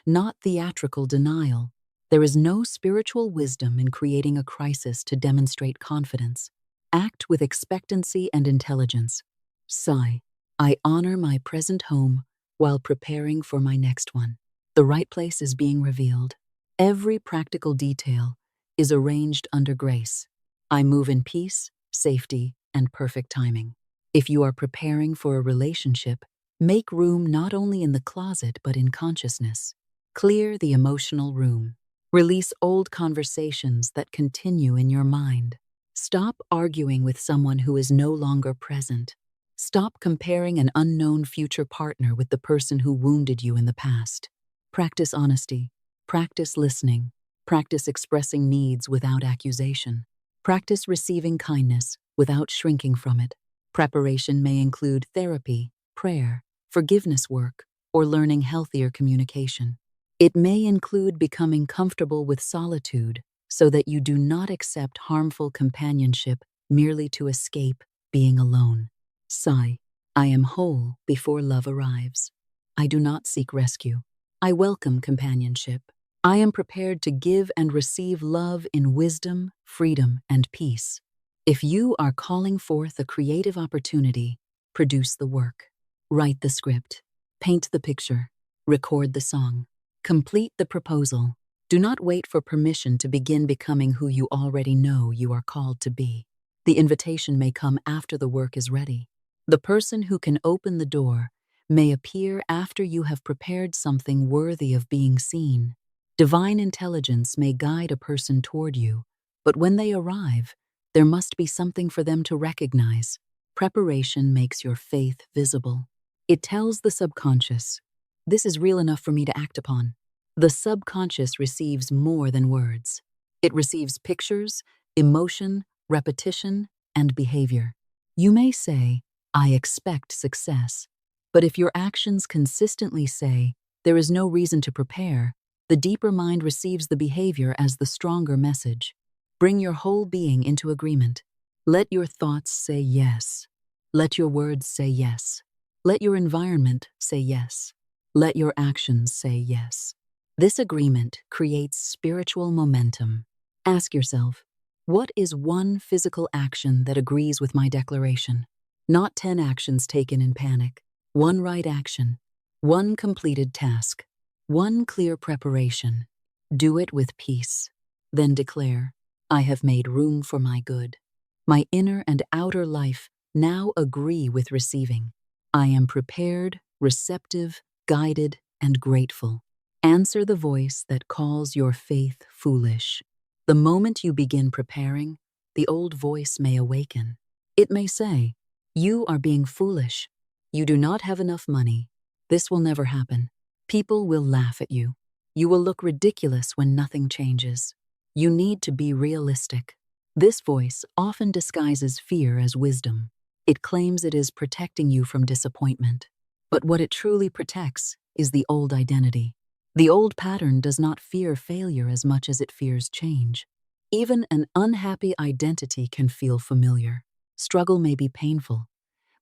not theatrical denial. There is no spiritual wisdom in creating a crisis to demonstrate confidence. Act with expectancy and intelligence. Sigh. I honor my present home while preparing for my next one. The right place is being revealed. Every practical detail is arranged under grace. I move in peace, safety, and perfect timing. If you are preparing for a relationship, make room not only in the closet but in consciousness. Clear the emotional room. Release old conversations that continue in your mind. Stop arguing with someone who is no longer present. Stop comparing an unknown future partner with the person who wounded you in the past. Practice honesty. Practice listening. Practice expressing needs without accusation. Practice receiving kindness without shrinking from it. Preparation may include therapy, prayer, forgiveness work, or learning healthier communication. It may include becoming comfortable with solitude so that you do not accept harmful companionship merely to escape being alone. Sigh. I am whole before love arrives. I do not seek rescue. I welcome companionship. I am prepared to give and receive love in wisdom, freedom, and peace. If you are calling forth a creative opportunity, produce the work. Write the script. Paint the picture. Record the song. Complete the proposal. Do not wait for permission to begin becoming who you already know you are called to be. The invitation may come after the work is ready. The person who can open the door may appear after you have prepared something worthy of being seen. Divine intelligence may guide a person toward you, but when they arrive, there must be something for them to recognize. Preparation makes your faith visible. It tells the subconscious, this is real enough for me to act upon. The subconscious receives more than words. It receives pictures, emotion, repetition, and behavior. You may say, I expect success. But if your actions consistently say, there is no reason to prepare, the deeper mind receives the behavior as the stronger message. Bring your whole being into agreement. Let your thoughts say yes. Let your words say yes. Let your environment say yes. Let your actions say yes. This agreement creates spiritual momentum. Ask yourself, what is one physical action that agrees with my declaration? Not 10 actions taken in panic. One right action. One completed task. One clear preparation. Do it with peace. Then declare, I have made room for my good. My inner and outer life now agree with receiving. I am prepared, receptive, guided, and grateful. Answer the voice that calls your faith foolish. The moment you begin preparing, the old voice may awaken. It may say, you are being foolish. You do not have enough money. This will never happen. People will laugh at you. You will look ridiculous when nothing changes. You need to be realistic. This voice often disguises fear as wisdom. It claims it is protecting you from disappointment. But what it truly protects is the old identity. The old pattern does not fear failure as much as it fears change. Even an unhappy identity can feel familiar. Struggle may be painful,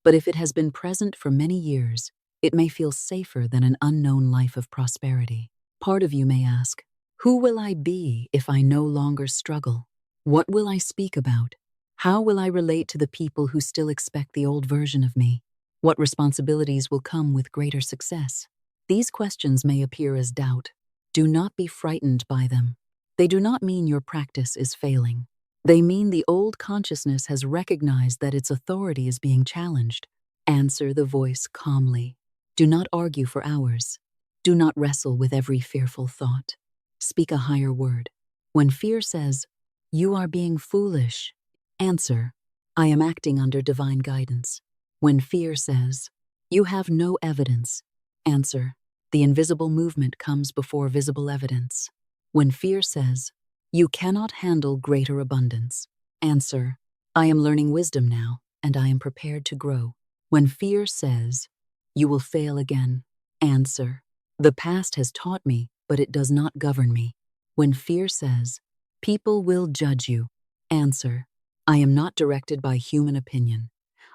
but if it has been present for many years, it may feel safer than an unknown life of prosperity. Part of you may ask, who will I be if I no longer struggle? What will I speak about? How will I relate to the people who still expect the old version of me? What responsibilities will come with greater success? These questions may appear as doubt. Do not be frightened by them. They do not mean your practice is failing. They mean the old consciousness has recognized that its authority is being challenged. Answer the voice calmly. Do not argue for hours. Do not wrestle with every fearful thought. Speak a higher word. When fear says, you are being foolish, answer, I am acting under divine guidance. When fear says, you have no evidence, answer, the invisible movement comes before visible evidence. When fear says, you cannot handle greater abundance, answer, I am learning wisdom now, and I am prepared to grow. When fear says, you will fail again, answer, the past has taught me, but it does not govern me. When fear says, people will judge you, answer, I am not directed by human opinion.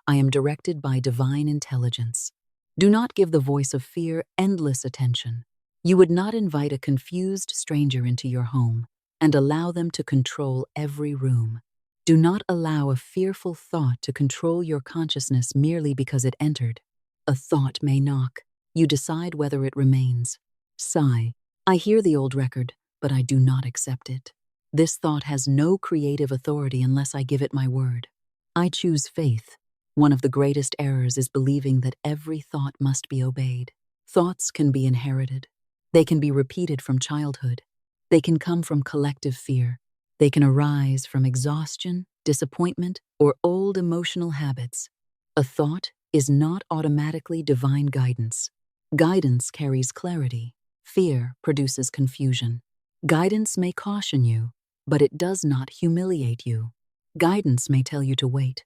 I am directed by divine intelligence. Do not give the voice of fear endless attention. You would not invite a confused stranger into your home and allow them to control every room. Do not allow a fearful thought to control your consciousness merely because it entered. A thought may knock. You decide whether it remains. Sigh. I hear the old record, but I do not accept it. This thought has no creative authority unless I give it my word. I choose faith. One of the greatest errors is believing that every thought must be obeyed. Thoughts can be inherited. They can be repeated from childhood. They can come from collective fear. They can arise from exhaustion, disappointment, or old emotional habits. A thought is not automatically divine guidance. Guidance carries clarity. Fear produces confusion. Guidance may caution you, but it does not humiliate you. Guidance may tell you to wait,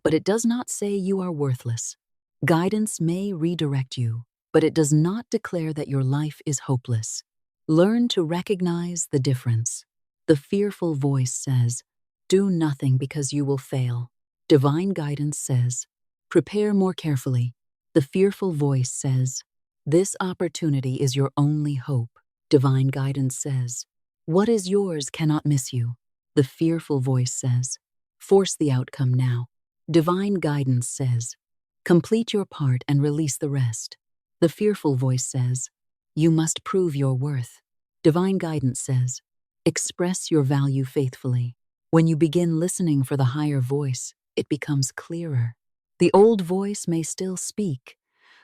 but it does not say you are worthless. Guidance may redirect you, but it does not declare that your life is hopeless. Learn to recognize the difference. The fearful voice says, "Do nothing because you will fail." Divine guidance says, "Prepare more carefully." The fearful voice says, "This opportunity is your only hope." Divine guidance says, "What is yours cannot miss you." The fearful voice says, "Force the outcome now." Divine guidance says, "Complete your part and release the rest." The fearful voice says, "You must prove your worth." Divine guidance says, "Express your value faithfully." When you begin listening for the higher voice, it becomes clearer. The old voice may still speak,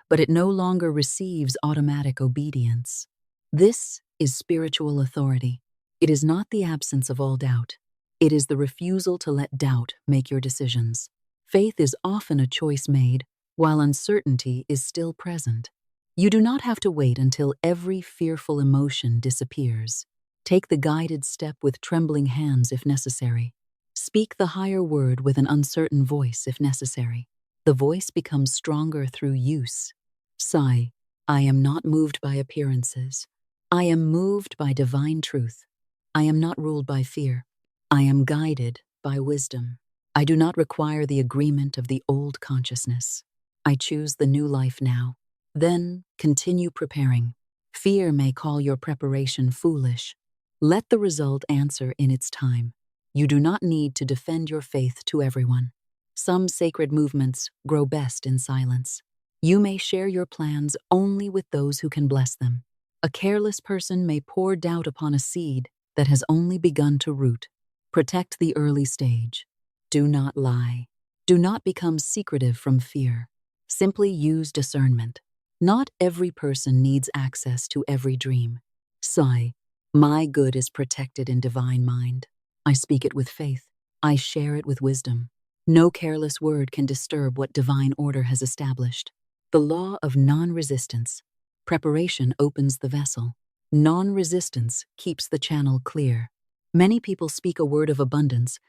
but it no longer receives automatic obedience. This is spiritual authority. It is not the absence of all doubt. It is the refusal to let doubt make your decisions. Faith is often a choice made, while uncertainty is still present. You do not have to wait until every fearful emotion disappears. Take the guided step with trembling hands if necessary. Speak the higher word with an uncertain voice if necessary. The voice becomes stronger through use. Sigh, I am not moved by appearances. I am moved by divine truth. I am not ruled by fear. I am guided by wisdom. I do not require the agreement of the old consciousness. I choose the new life now. Then continue preparing. Fear may call your preparation foolish. Let the result answer in its time. You do not need to defend your faith to everyone. Some sacred movements grow best in silence. You may share your plans only with those who can bless them. A careless person may pour doubt upon a seed that has only begun to root. Protect the early stage. Do not lie. Do not become secretive from fear. Simply use discernment. Not every person needs access to every dream. Sigh, my good is protected in divine mind. I speak it with faith. I share it with wisdom. No careless word can disturb what divine order has established. The law of non-resistance. Preparation opens the vessel. Non-resistance keeps the channel clear. Many people speak a word of abundance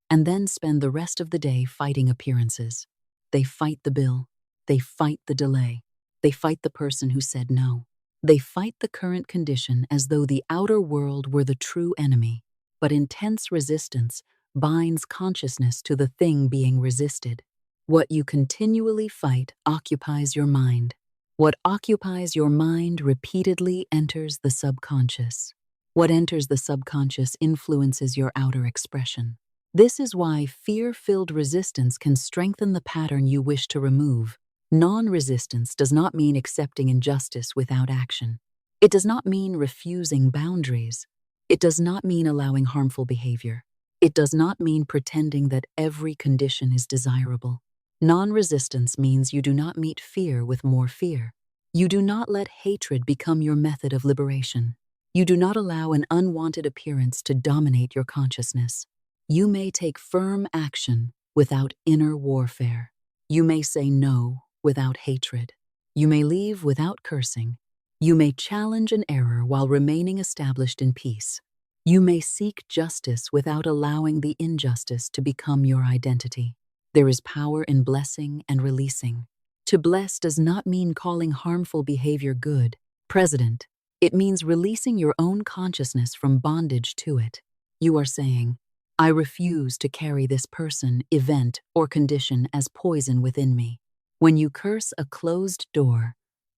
and then spend the rest of the day fighting appearances. They fight the bill. They fight the delay. They fight the person who said no. They fight the current condition as though the outer world were the true enemy. But intense resistance binds consciousness to the thing being resisted. What you continually fight occupies your mind. What occupies your mind repeatedly enters the subconscious. What enters the subconscious influences your outer expression. This is why fear-filled resistance can strengthen the pattern you wish to remove. Non-resistance does not mean accepting injustice without action. It does not mean refusing boundaries. It does not mean allowing harmful behavior. It does not mean pretending that every condition is desirable. Non-resistance means you do not meet fear with more fear. You do not let hatred become your method of liberation. You do not allow an unwanted appearance to dominate your consciousness. You may take firm action without inner warfare. You may say no without hatred. You may leave without cursing. You may challenge an error while remaining established in peace. You may seek justice without allowing the injustice to become your identity. There is power in blessing and releasing. To bless does not mean calling harmful behavior good. President, it means releasing your own consciousness from bondage to it. You are saying, I refuse to carry this person, event, or condition as poison within me. When you curse a closed door,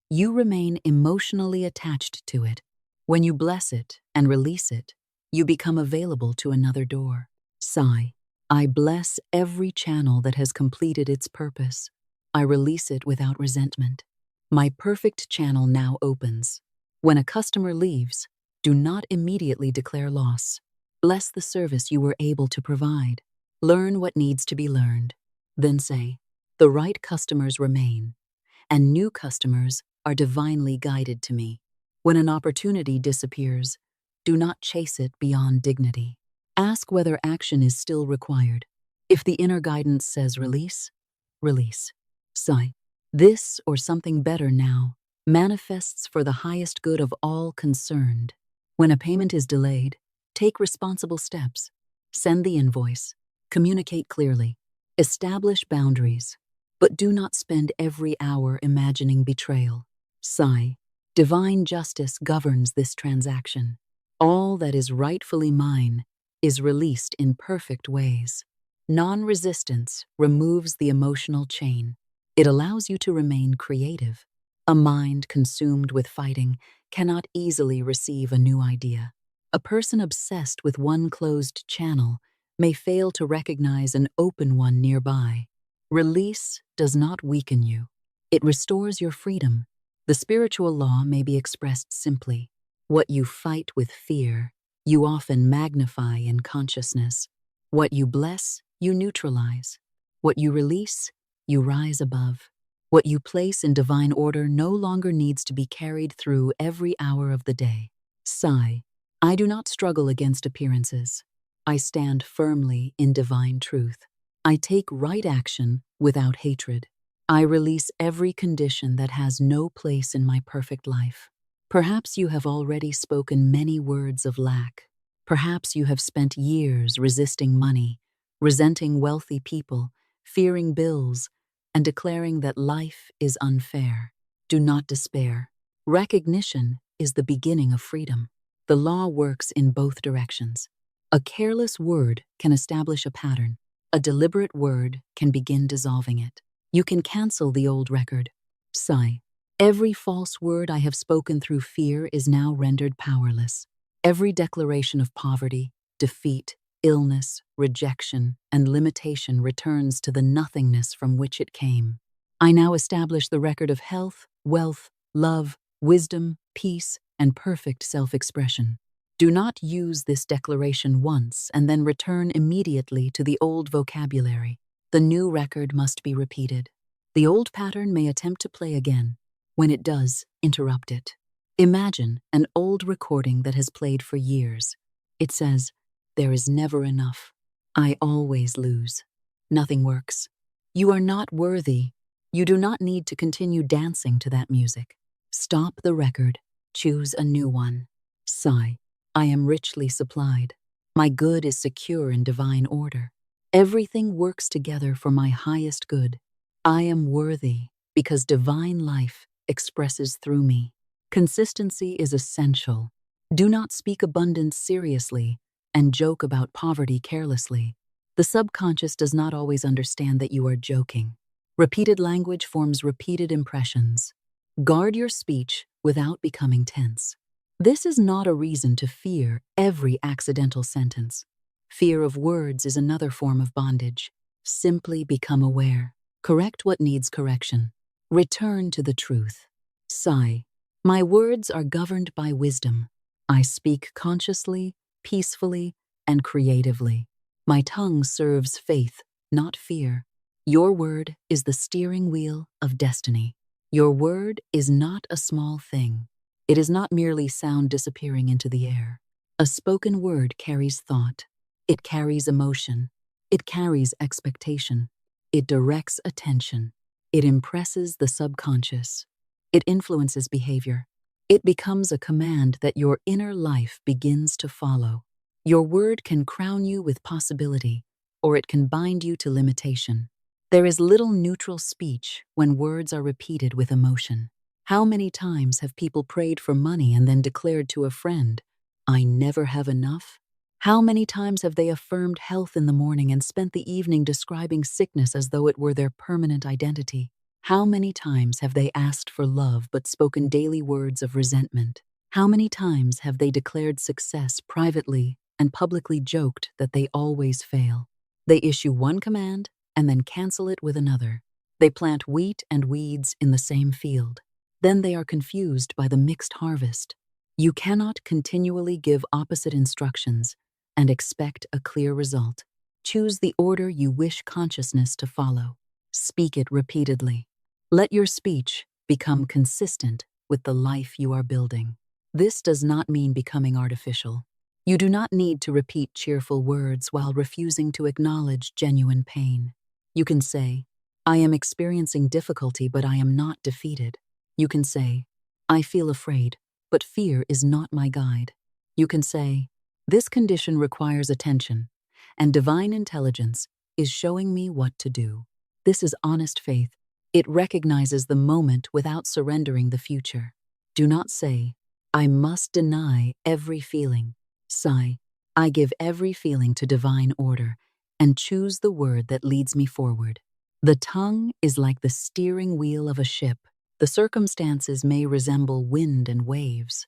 you remain emotionally attached to it. When you bless it and release it, you become available to another door. Sigh, I bless every channel that has completed its purpose. I release it without resentment. My perfect channel now opens. When a customer leaves, do not immediately declare loss. Bless the service you were able to provide. Learn what needs to be learned. Then say, the right customers remain, and new customers are divinely guided to me. When an opportunity disappears, do not chase it beyond dignity. Ask whether action is still required. If the inner guidance says release, release. Sigh. This or something better now manifests for the highest good of all concerned. When a payment is delayed, take responsible steps. Send the invoice. Communicate clearly. Establish boundaries. But do not spend every hour imagining betrayal. Sigh. Divine justice governs this transaction. All that is rightfully mine is released in perfect ways. Non-resistance removes the emotional chain. It allows you to remain creative. A mind consumed with fighting cannot easily receive a new idea. A person obsessed with one closed channel may fail to recognize an open one nearby. Release does not weaken you. It restores your freedom. The spiritual law may be expressed simply. What you fight with fear, you often magnify in consciousness. What you bless, you neutralize. What you release, you rise above. What you place in divine order no longer needs to be carried through every hour of the day. Sigh. I do not struggle against appearances. I stand firmly in divine truth. I take right action without hatred. I release every condition that has no place in my perfect life. Perhaps you have already spoken many words of lack. Perhaps you have spent years resisting money, resenting wealthy people, fearing bills, and declaring that life is unfair. Do not despair. Recognition is the beginning of freedom. The law works in both directions. A careless word can establish a pattern. A deliberate word can begin dissolving it. You can cancel the old record. Sigh. Every false word I have spoken through fear is now rendered powerless. Every declaration of poverty, defeat, illness, rejection, and limitation returns to the nothingness from which it came. I now establish the record of health, wealth, love, wisdom, peace, and perfect self-expression. Do not use this declaration once and then return immediately to the old vocabulary. The new record must be repeated. The old pattern may attempt to play again. When it does, interrupt it. Imagine an old recording that has played for years. It says, "There is never enough. I always lose. Nothing works. You are not worthy." You do not need to continue dancing to that music. Stop the record. Choose a new one. Sigh. I am richly supplied. My good is secure in divine order. Everything works together for my highest good. I am worthy because divine life expresses through me. Consistency is essential. Do not speak abundance seriously and joke about poverty carelessly. The subconscious does not always understand that you are joking. Repeated language forms repeated impressions. Guard your speech without becoming tense. This is not a reason to fear every accidental sentence. Fear of words is another form of bondage. Simply become aware. Correct what needs correction. Return to the truth. Sigh. My words are governed by wisdom. I speak consciously, peacefully, and creatively. My tongue serves faith, not fear. Your word is the steering wheel of destiny. Your word is not a small thing. It is not merely sound disappearing into the air. A spoken word carries thought. It carries emotion. It carries expectation. It directs attention. It impresses the subconscious. It influences behavior. It becomes a command that your inner life begins to follow. Your word can crown you with possibility, or it can bind you to limitation. There is little neutral speech when words are repeated with emotion. How many times have people prayed for money and then declared to a friend, "I never have enough"? How many times have they affirmed health in the morning and spent the evening describing sickness as though it were their permanent identity? How many times have they asked for love but spoken daily words of resentment? How many times have they declared success privately and publicly joked that they always fail? They issue one command and then cancel it with another. They plant wheat and weeds in the same field. Then they are confused by the mixed harvest. You cannot continually give opposite instructions and expect a clear result. Choose the order you wish consciousness to follow. Speak it repeatedly. Let your speech become consistent with the life you are building. This does not mean becoming artificial. You do not need to repeat cheerful words while refusing to acknowledge genuine pain. You can say, "I am experiencing difficulty, but I am not defeated." You can say, "I feel afraid, but fear is not my guide." You can say, "This condition requires attention, and divine intelligence is showing me what to do." This is honest faith. It recognizes the moment without surrendering the future. Do not say, "I must deny every feeling." Say, "I give every feeling to divine order and choose the word that leads me forward." The tongue is like the steering wheel of a ship. The circumstances may resemble wind and waves.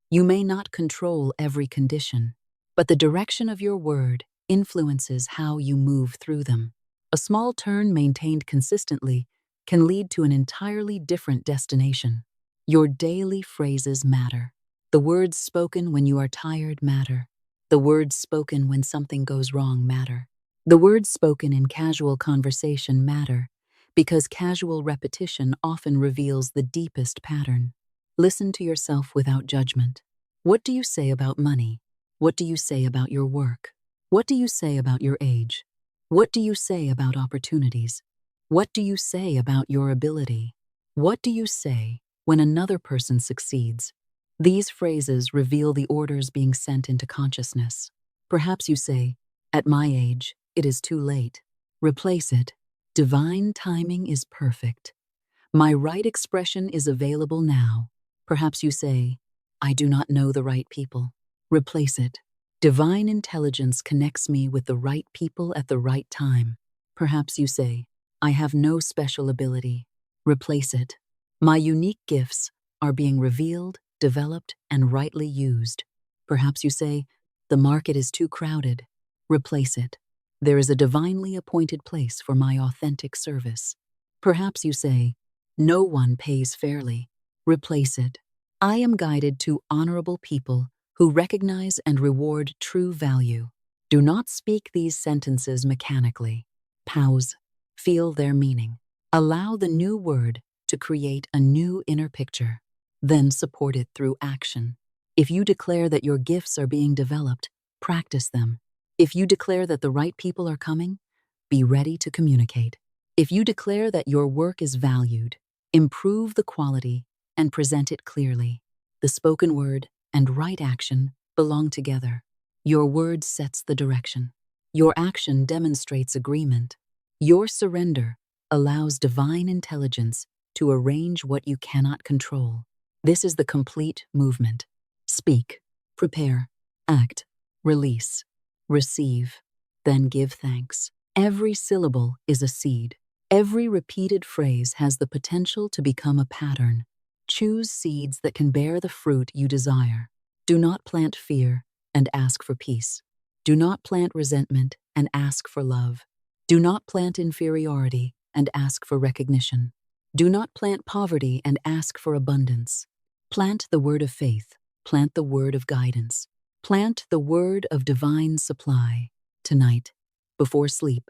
You may not control every condition, but the direction of your word influences how you move through them. A small turn maintained consistently can lead to an entirely different destination. Your daily phrases matter. The words spoken when you are tired matter. The words spoken when something goes wrong matter. The words spoken in casual conversation matter, because casual repetition often reveals the deepest pattern. Listen to yourself without judgment. What do you say about money? What do you say about your work? What do you say about your age? What do you say about opportunities? What do you say about your ability? What do you say when another person succeeds? These phrases reveal the orders being sent into consciousness. Perhaps you say, "At my age, it is too late." Replace it, "Divine timing is perfect. My right expression is available now." Perhaps you say, "I do not know the right people." Replace it, "Divine intelligence connects me with the right people at the right time." Perhaps you say, "I have no special ability." Replace it, "My unique gifts are being revealed, developed, and rightly used." Perhaps you say, "The market is too crowded." Replace it, "There is a divinely appointed place for my authentic service." Perhaps you say, "No one pays fairly." Replace it, "I am guided to honorable people who recognize and reward true value." Do not speak these sentences mechanically. Pause. Feel their meaning. Allow the new word to create a new inner picture. Then support it through action. If you declare that your gifts are being developed, practice them. If you declare that the right people are coming, be ready to communicate. If you declare that your work is valued, improve the quality and present it clearly. The spoken word and right action belong together. Your word sets the direction. Your action demonstrates agreement. Your surrender allows divine intelligence to arrange what you cannot control. This is the complete movement. Speak, prepare, act, release, receive, then give thanks. Every syllable is a seed. Every repeated phrase has the potential to become a pattern. Choose seeds that can bear the fruit you desire. Do not plant fear and ask for peace. Do not plant resentment and ask for love. Do not plant inferiority and ask for recognition. Do not plant poverty and ask for abundance. Plant the word of faith. Plant the word of guidance. Plant the word of divine supply. Tonight, before sleep,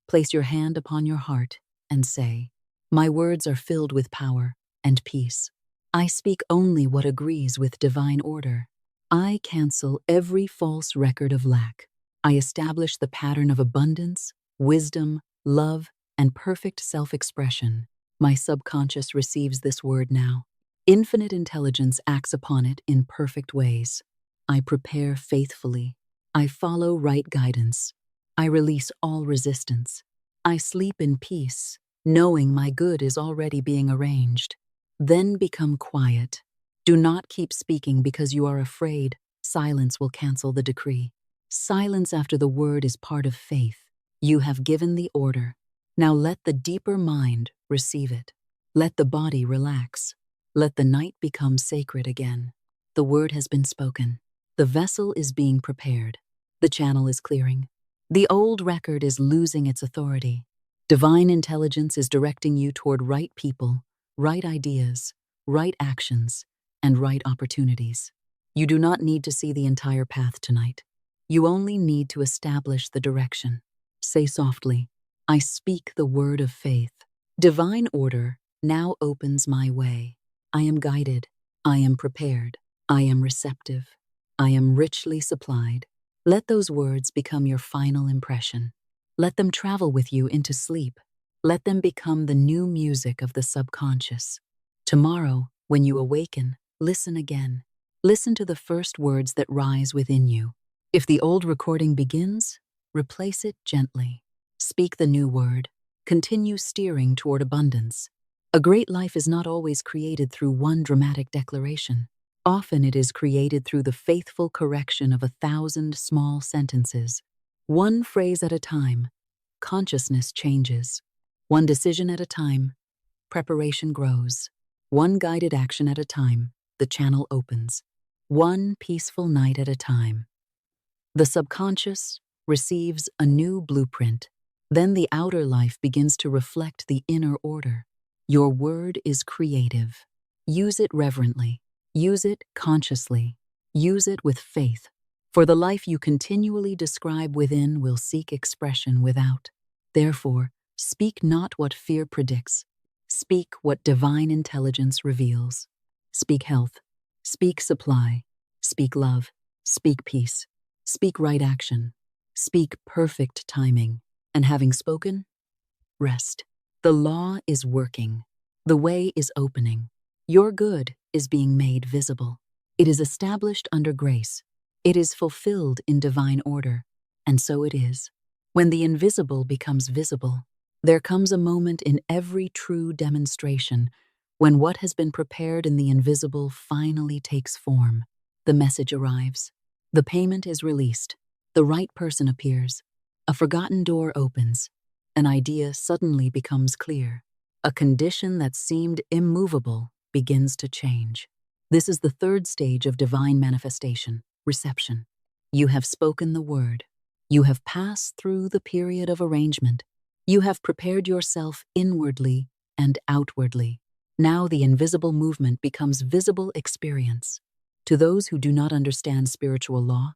place your hand upon your heart and say, "My words are filled with power and peace. I speak only what agrees with divine order. I cancel every false record of lack. I establish the pattern of abundance, wisdom, love, and perfect self-expression." My subconscious receives this word now. Infinite intelligence acts upon it in perfect ways. I prepare faithfully. I follow right guidance. I release all resistance. I sleep in peace, knowing my good is already being arranged. Then become quiet. Do not keep speaking because you are afraid. Silence will cancel the decree. Silence after the word is part of faith. You have given the order. Now let the deeper mind receive it. Let the body relax. Let the night become sacred again. The word has been spoken. The vessel is being prepared. The channel is clearing. The old record is losing its authority. Divine intelligence is directing you toward right people, right ideas, right actions, and right opportunities. You do not need to see the entire path tonight. You only need to establish the direction. Say softly, I speak the word of faith. Divine order now opens my way. I am guided. I am prepared. I am receptive. I am richly supplied. Let those words become your final impression. Let them travel with you into sleep. Let them become the new music of the subconscious. Tomorrow, when you awaken, listen again. Listen to the first words that rise within you. If the old recording begins, replace it gently. Speak the new word. Continue steering toward abundance. A great life is not always created through one dramatic declaration. Often it is created through the faithful correction of 1,000 small sentences. One phrase at a time, consciousness changes. One decision at a time, preparation grows. One guided action at a time, the channel opens. One peaceful night at a time. The subconscious receives a new blueprint. Then the outer life begins to reflect the inner order. Your word is creative. Use it reverently. Use it consciously. Use it with faith. For the life you continually describe within will seek expression without. Therefore, speak not what fear predicts. Speak what divine intelligence reveals. Speak health. Speak supply. Speak love. Speak peace. Speak right action. Speak perfect timing. And having spoken, rest. The law is working. The way is opening. Your good is being made visible. It is established under grace. It is fulfilled in divine order. And so it is. When the invisible becomes visible, there comes a moment in every true demonstration when what has been prepared in the invisible finally takes form. The message arrives. The payment is released. The right person appears. A forgotten door opens. An idea suddenly becomes clear. A condition that seemed immovable begins to change. This is the third stage of divine manifestation, reception. You have spoken the word. You have passed through the period of arrangement. You have prepared yourself inwardly and outwardly. Now the invisible movement becomes visible experience. To those who do not understand spiritual law,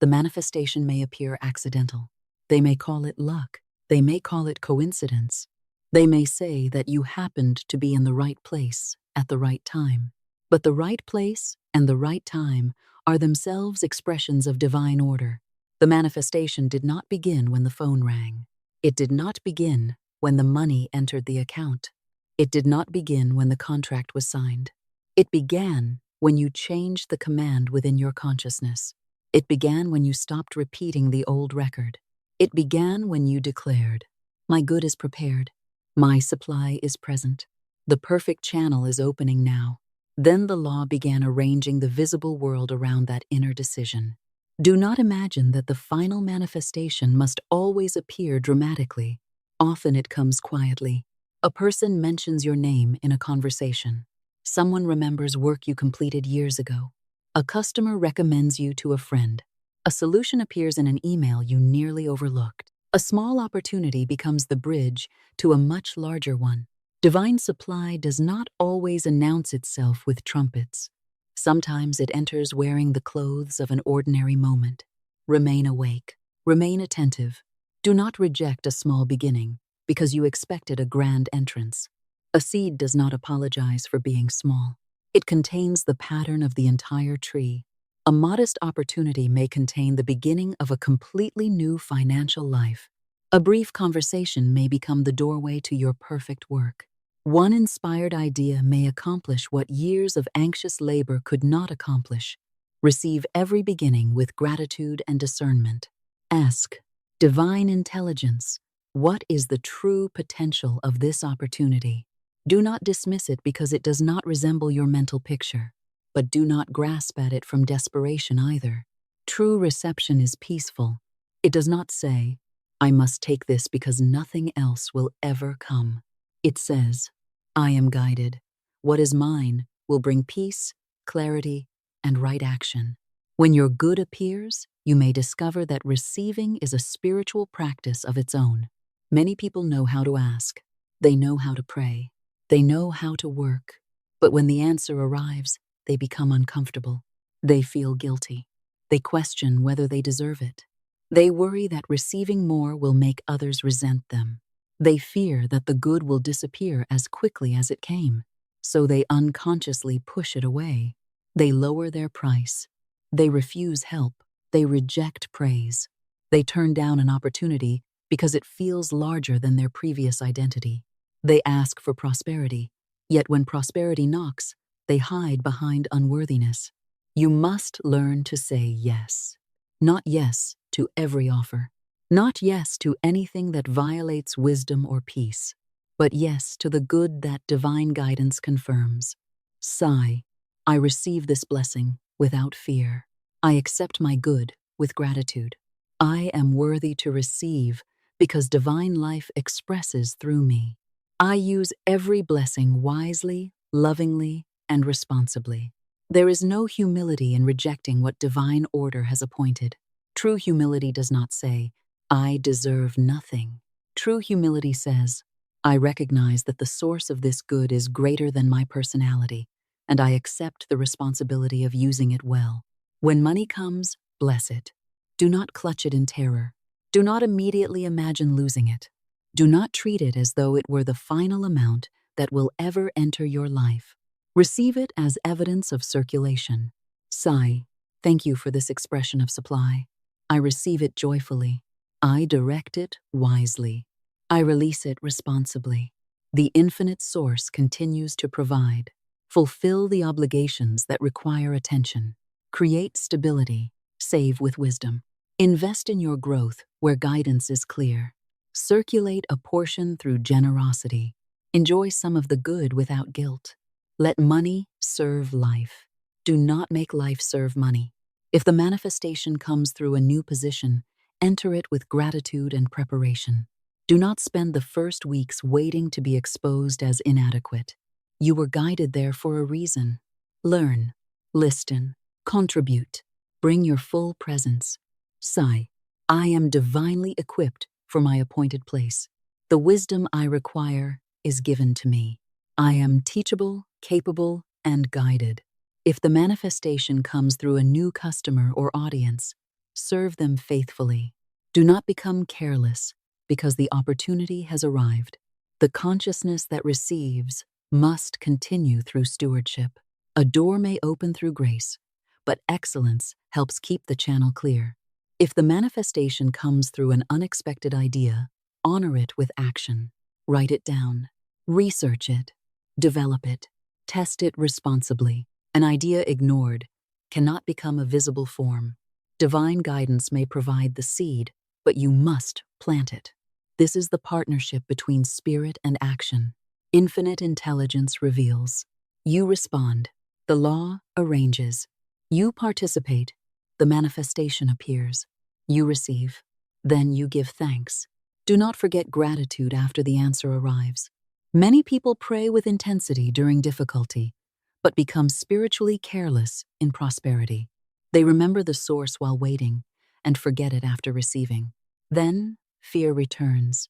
the manifestation may appear accidental. They may call it luck. They may call it coincidence. They may say that you happened to be in the right place at the right time. But the right place and the right time are themselves expressions of divine order. The manifestation did not begin when the phone rang. It did not begin when the money entered the account. It did not begin when the contract was signed. It began when you changed the command within your consciousness. It began when you stopped repeating the old record. It began when you declared, my good is prepared. My supply is present. The perfect channel is opening now. Then the law began arranging the visible world around that inner decision. Do not imagine that the final manifestation must always appear dramatically. Often it comes quietly. A person mentions your name in a conversation. Someone remembers work you completed years ago. A customer recommends you to a friend. A solution appears in an email you nearly overlooked. A small opportunity becomes the bridge to a much larger one. Divine supply does not always announce itself with trumpets. Sometimes it enters wearing the clothes of an ordinary moment. Remain awake. Remain attentive. Do not reject a small beginning because you expected a grand entrance. A seed does not apologize for being small. It contains the pattern of the entire tree. A modest opportunity may contain the beginning of a completely new financial life. A brief conversation may become the doorway to your perfect work. One inspired idea may accomplish what years of anxious labor could not accomplish. Receive every beginning with gratitude and discernment. Ask, Divine Intelligence, what is the true potential of this opportunity? Do not dismiss it because it does not resemble your mental picture, but do not grasp at it from desperation either. True reception is peaceful. It does not say, I must take this because nothing else will ever come. It says, I am guided. What is mine will bring peace, clarity, and right action. When your good appears, you may discover that receiving is a spiritual practice of its own. Many people know how to ask. They know how to pray. They know how to work. But when the answer arrives, they become uncomfortable. They feel guilty. They question whether they deserve it. They worry that receiving more will make others resent them. They fear that the good will disappear as quickly as it came, so they unconsciously push it away. They lower their price. They refuse help. They reject praise. They turn down an opportunity because it feels larger than their previous identity. They ask for prosperity, yet when prosperity knocks, they hide behind unworthiness. You must learn to say yes. Not yes to every offer. Not yes to anything that violates wisdom or peace, but yes to the good that divine guidance confirms. Sigh, I receive this blessing without fear. I accept my good with gratitude. I am worthy to receive because divine life expresses through me. I use every blessing wisely, lovingly, and responsibly. There is no humility in rejecting what divine order has appointed. True humility does not say, I deserve nothing. True humility says, I recognize that the source of this good is greater than my personality, and I accept the responsibility of using it well. When money comes, bless it. Do not clutch it in terror. Do not immediately imagine losing it. Do not treat it as though it were the final amount that will ever enter your life. Receive it as evidence of circulation. Sigh, thank you for this expression of supply. I receive it joyfully. I direct it wisely. I release it responsibly. The infinite source continues to provide. Fulfill the obligations that require attention. Create stability. Save with wisdom. Invest in your growth where guidance is clear. Circulate a portion through generosity. Enjoy some of the good without guilt. Let money serve life. Do not make life serve money. If the manifestation comes through a new position, enter it with gratitude and preparation. Do not spend the first weeks waiting to be exposed as inadequate. You were guided there for a reason. Learn, listen, contribute. Bring your full presence. Sigh, I am divinely equipped for my appointed place. The wisdom I require is given to me. I am teachable, capable, and guided. If the manifestation comes through a new customer or audience, serve them faithfully. Do not become careless because the opportunity has arrived. The consciousness that receives must continue through stewardship. A door may open through grace, but excellence helps keep the channel clear. If the manifestation comes through an unexpected idea, honor it with action. Write it down. Research it. Develop it. Test it responsibly. An idea ignored cannot become a visible form. Divine guidance may provide the seed, but you must plant it. This is the partnership between spirit and action. Infinite intelligence reveals. You respond. The law arranges. You participate. The manifestation appears. You receive. Then you give thanks. Do not forget gratitude after the answer arrives. Many people pray with intensity during difficulty, but become spiritually careless in prosperity. They remember the source while waiting and forget it after receiving. Then fear returns,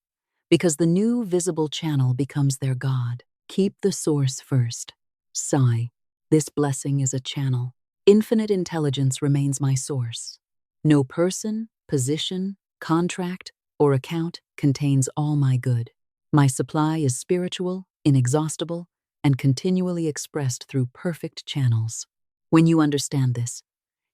because the new visible channel becomes their God. Keep the source first. Sigh, this blessing is a channel. Infinite intelligence remains my source. No person, position, contract, or account contains all my good. My supply is spiritual, inexhaustible, and continually expressed through perfect channels. When you understand this,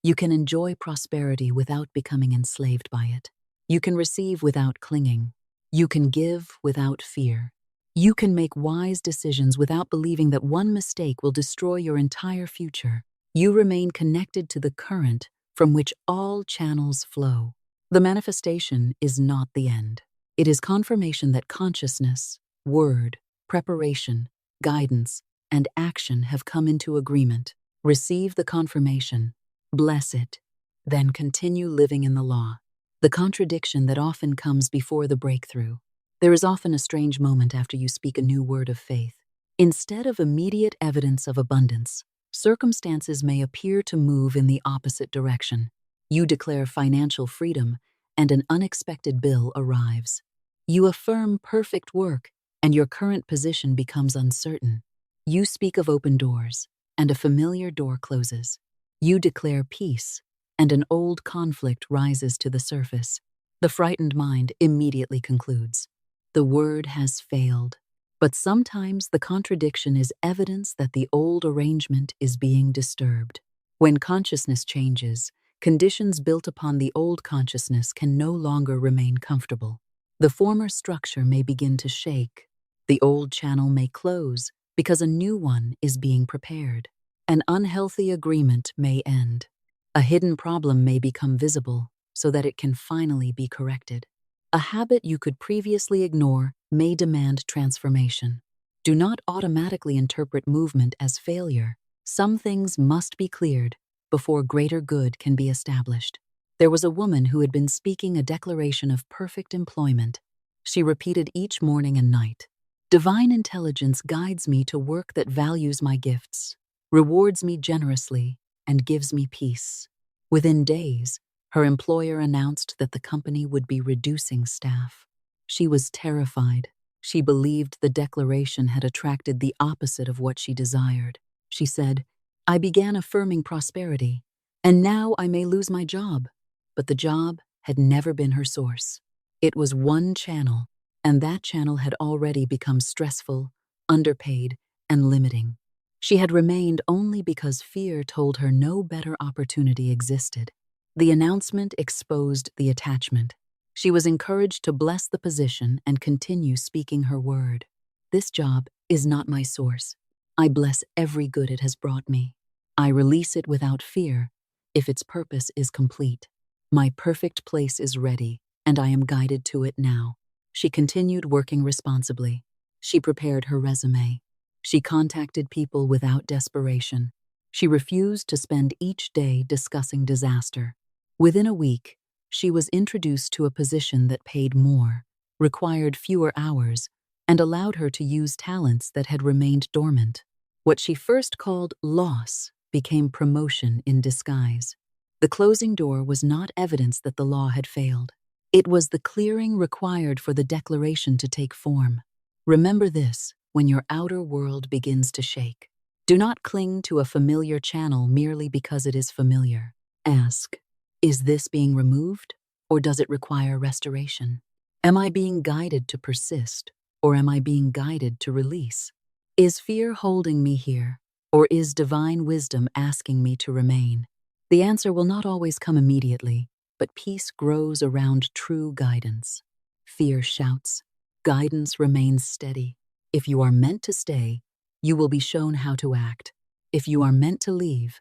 you can enjoy prosperity without becoming enslaved by it. You can receive without clinging. You can give without fear. You can make wise decisions without believing that one mistake will destroy your entire future. You remain connected to the current from which all channels flow. The manifestation is not the end. It is confirmation that consciousness, word, preparation, guidance, and action have come into agreement. Receive the confirmation, bless it, then continue living in the law. The contradiction that often comes before the breakthrough. There is often a strange moment after you speak a new word of faith. Instead of immediate evidence of abundance, circumstances may appear to move in the opposite direction. You declare financial freedom, and an unexpected bill arrives. You affirm perfect work, and your current position becomes uncertain. You speak of open doors, and a familiar door closes. You declare peace, and an old conflict rises to the surface. The frightened mind immediately concludes, "The word has failed." But sometimes the contradiction is evidence that the old arrangement is being disturbed. When consciousness changes, conditions built upon the old consciousness can no longer remain comfortable. The former structure may begin to shake. The old channel may close because a new one is being prepared. An unhealthy agreement may end. A hidden problem may become visible so that it can finally be corrected. A habit you could previously ignore may demand transformation. Do not automatically interpret movement as failure. Some things must be cleared before greater good can be established. There was a woman who had been speaking a declaration of perfect employment. She repeated each morning and night, "Divine intelligence guides me to work that values my gifts, rewards me generously, and gives me peace." Within days, her employer announced that the company would be reducing staff. She was terrified. She believed the declaration had attracted the opposite of what she desired. She said, "I began affirming prosperity, and now I may lose my job." But the job had never been her source. It was one channel, and that channel had already become stressful, underpaid, and limiting. She had remained only because fear told her no better opportunity existed. The announcement exposed the attachment. She was encouraged to bless the position and continue speaking her word. "This job is not my source. I bless every good it has brought me. I release it without fear if its purpose is complete. My perfect place is ready, and I am guided to it now." She continued working responsibly. She prepared her resume. She contacted people without desperation. She refused to spend each day discussing disaster. Within a week, she was introduced to a position that paid more, required fewer hours, and allowed her to use talents that had remained dormant. What she first called loss became promotion in disguise. The closing door was not evidence that the law had failed. It was the clearing required for the declaration to take form. Remember this when your outer world begins to shake. Do not cling to a familiar channel merely because it is familiar. Ask, is this being removed, or does it require restoration? Am I being guided to persist, or am I being guided to release? Is fear holding me here, or is divine wisdom asking me to remain? The answer will not always come immediately, but peace grows around true guidance. Fear shouts. Guidance remains steady. If you are meant to stay, you will be shown how to act. If you are meant to leave,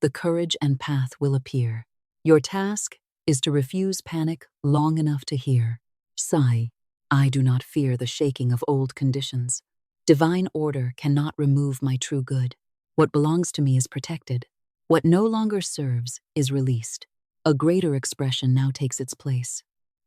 the courage and path will appear. Your task is to refuse panic long enough to hear, "Sigh, I do not fear the shaking of old conditions. Divine order cannot remove my true good. What belongs to me is protected. What no longer serves is released. A greater expression now takes its place."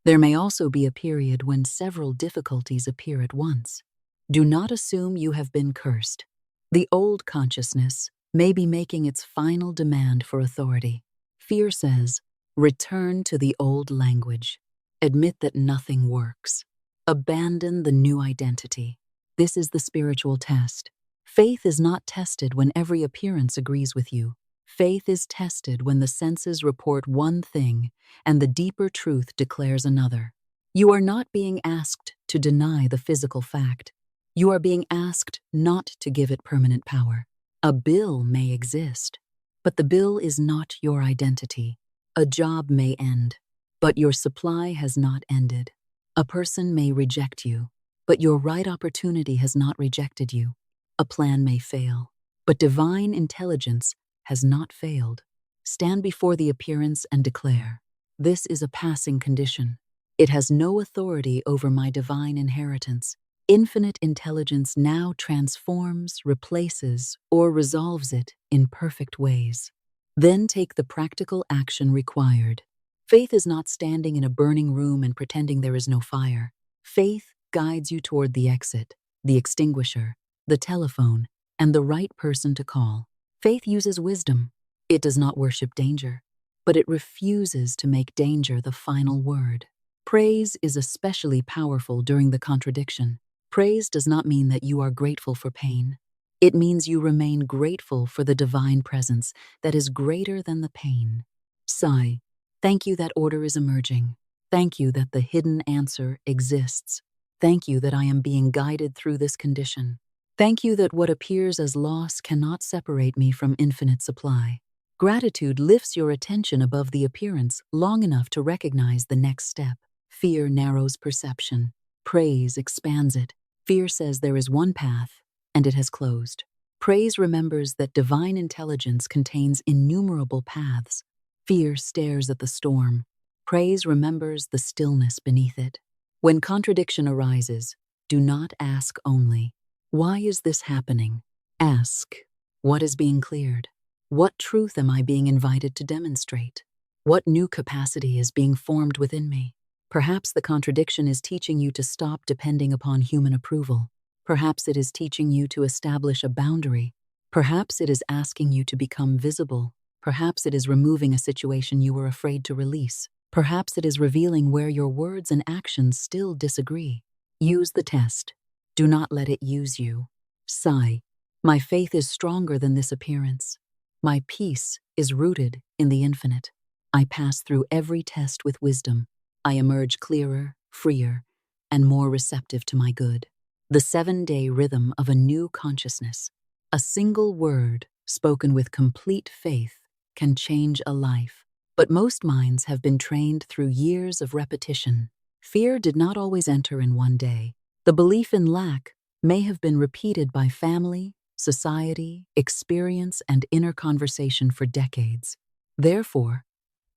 There may also be a period when several difficulties appear at once. Do not assume you have been cursed. The old consciousness may be making its final demand for authority. Fear says, "Return to the old language. Admit that nothing works. Abandon the new identity." This is the spiritual test. Faith is not tested when every appearance agrees with you. Faith is tested when the senses report one thing and the deeper truth declares another. You are not being asked to deny the physical fact. You are being asked not to give it permanent power. A bill may exist, but the bill is not your identity. A job may end, but your supply has not ended. A person may reject you, but your right opportunity has not rejected you. A plan may fail, but divine intelligence has not failed. Stand before the appearance and declare, "This is a passing condition. It has no authority over my divine inheritance." Infinite intelligence now transforms, replaces, or resolves it in perfect ways. Then take the practical action required. Faith is not standing in a burning room and pretending there is no fire. Faith guides you toward the exit, the extinguisher, the telephone, and the right person to call. Faith uses wisdom. It does not worship danger, but it refuses to make danger the final word. Praise is especially powerful during the contradiction. Praise does not mean that you are grateful for pain. It means you remain grateful for the divine presence that is greater than the pain. Sigh. Thank you that order is emerging. Thank you that the hidden answer exists. Thank you that I am being guided through this condition. Thank you that what appears as loss cannot separate me from infinite supply. Gratitude lifts your attention above the appearance long enough to recognize the next step. Fear narrows perception. Praise expands it. Fear says there is one path, and it has closed. Praise remembers that divine intelligence contains innumerable paths. Fear stares at the storm. Praise remembers the stillness beneath it. When contradiction arises, do not ask only, "Why is this happening?" Ask, "What is being cleared? What truth am I being invited to demonstrate? What new capacity is being formed within me?" Perhaps the contradiction is teaching you to stop depending upon human approval. Perhaps it is teaching you to establish a boundary. Perhaps it is asking you to become visible. Perhaps it is removing a situation you were afraid to release. Perhaps it is revealing where your words and actions still disagree. Use the test. Do not let it use you. Sigh. My faith is stronger than this appearance. My peace is rooted in the infinite. I pass through every test with wisdom. I emerge clearer, freer, and more receptive to my good. The 7-day rhythm of a new consciousness. A single word spoken with complete faith can change a life. But most minds have been trained through years of repetition. Fear did not always enter in one day. The belief in lack may have been repeated by family, society, experience, and inner conversation for decades. Therefore,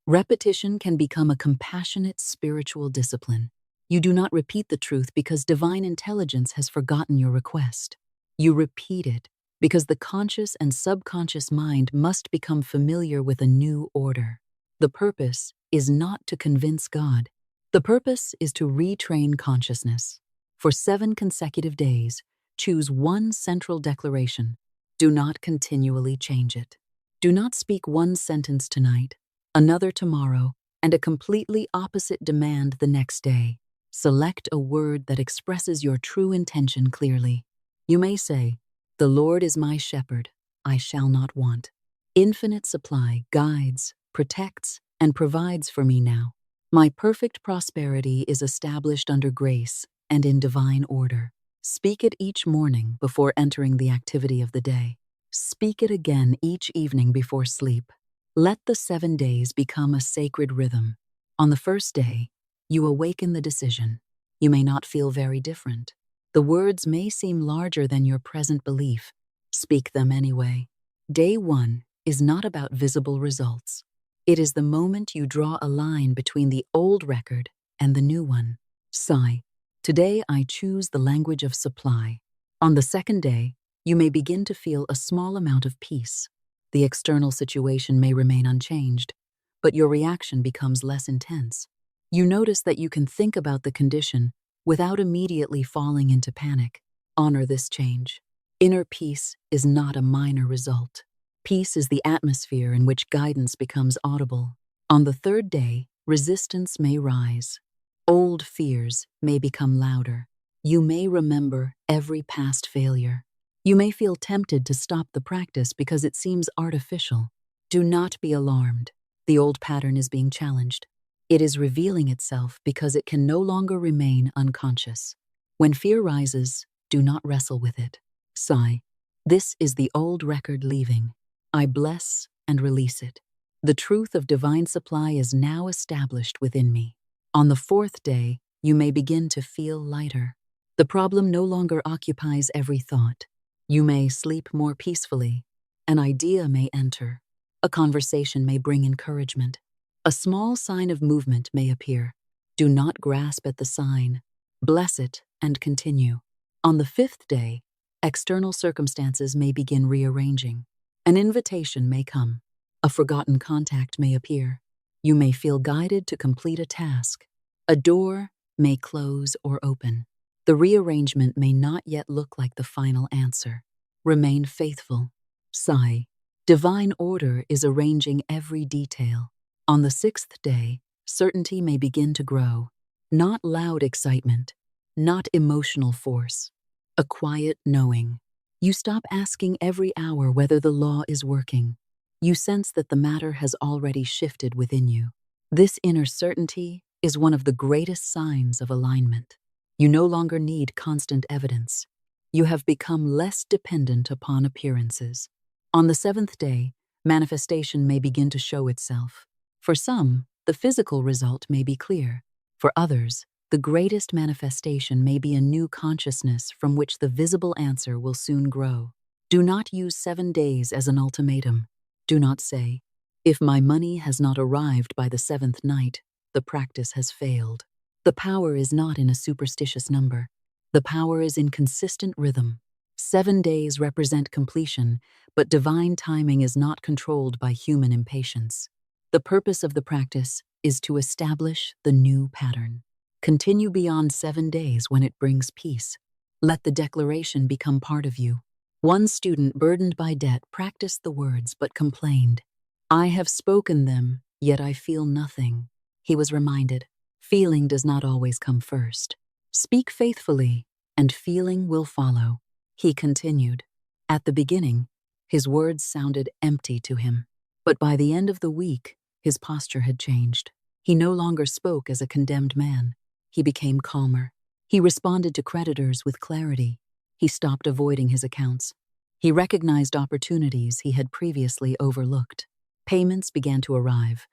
repetition can become a compassionate spiritual discipline. You do not repeat the truth because divine intelligence has forgotten your request. You repeat it because the conscious and subconscious mind must become familiar with a new order. The purpose is not to convince God. The purpose is to retrain consciousness. For 7 consecutive days, choose one central declaration. Do not continually change it. Do not speak one sentence tonight, another tomorrow, and a completely opposite demand the next day. Select a word that expresses your true intention clearly. You may say, "The Lord is my shepherd, I shall not want. Infinite supply guides, protects, and provides for me now. My perfect prosperity is established under grace and in divine order." Speak it each morning before entering the activity of the day. Speak it again each evening before sleep. Let the 7 days become a sacred rhythm. On the first day, you awaken the decision. You may not feel very different. The words may seem larger than your present belief. Speak them anyway. Day 1 is not about visible results. It is the moment you draw a line between the old record and the new one. Sigh. Today I choose the language of supply. On the second day, you may begin to feel a small amount of peace. The external situation may remain unchanged, but your reaction becomes less intense. You notice that you can think about the condition without immediately falling into panic. Honor this change. Inner peace is not a minor result. Peace is the atmosphere in which guidance becomes audible. On the third day, resistance may rise. Old fears may become louder. You may remember every past failure. You may feel tempted to stop the practice because it seems artificial. Do not be alarmed. The old pattern is being challenged. It is revealing itself because it can no longer remain unconscious. When fear rises, do not wrestle with it. Sigh. This is the old record leaving. I bless and release it. The truth of divine supply is now established within me. On the 4th day, you may begin to feel lighter. The problem no longer occupies every thought. You may sleep more peacefully. An idea may enter. A conversation may bring encouragement. A small sign of movement may appear. Do not grasp at the sign. Bless it and continue. On the 5th day, external circumstances may begin rearranging. An invitation may come. A forgotten contact may appear. You may feel guided to complete a task. A door may close or open. The rearrangement may not yet look like the final answer. Remain faithful. Sigh. Divine order is arranging every detail. On the 6th day, certainty may begin to grow. Not loud excitement, not emotional force. A quiet knowing. You stop asking every hour whether the law is working. You sense that the matter has already shifted within you. This inner certainty is one of the greatest signs of alignment. You no longer need constant evidence. You have become less dependent upon appearances. On the seventh day, manifestation may begin to show itself. For some, the physical result may be clear. For others, the greatest manifestation may be a new consciousness from which the visible answer will soon grow. Do not use 7 days as an ultimatum. Do not say, "If my money has not arrived by the 7th night, the practice has failed." The power is not in a superstitious number. The power is in consistent rhythm. 7 days represent completion, but divine timing is not controlled by human impatience. The purpose of the practice is to establish the new pattern. Continue beyond 7 days when it brings peace. Let the declaration become part of you. One student burdened by debt practiced the words but complained, "I have spoken them, yet I feel nothing." He was reminded, feeling does not always come first. Speak faithfully, and feeling will follow. He continued. At the beginning, his words sounded empty to him, but by the end of the week, his posture had changed. He no longer spoke as a condemned man. He became calmer. He responded to creditors with clarity. He stopped avoiding his accounts. He recognized opportunities he had previously overlooked. Payments began to arrive,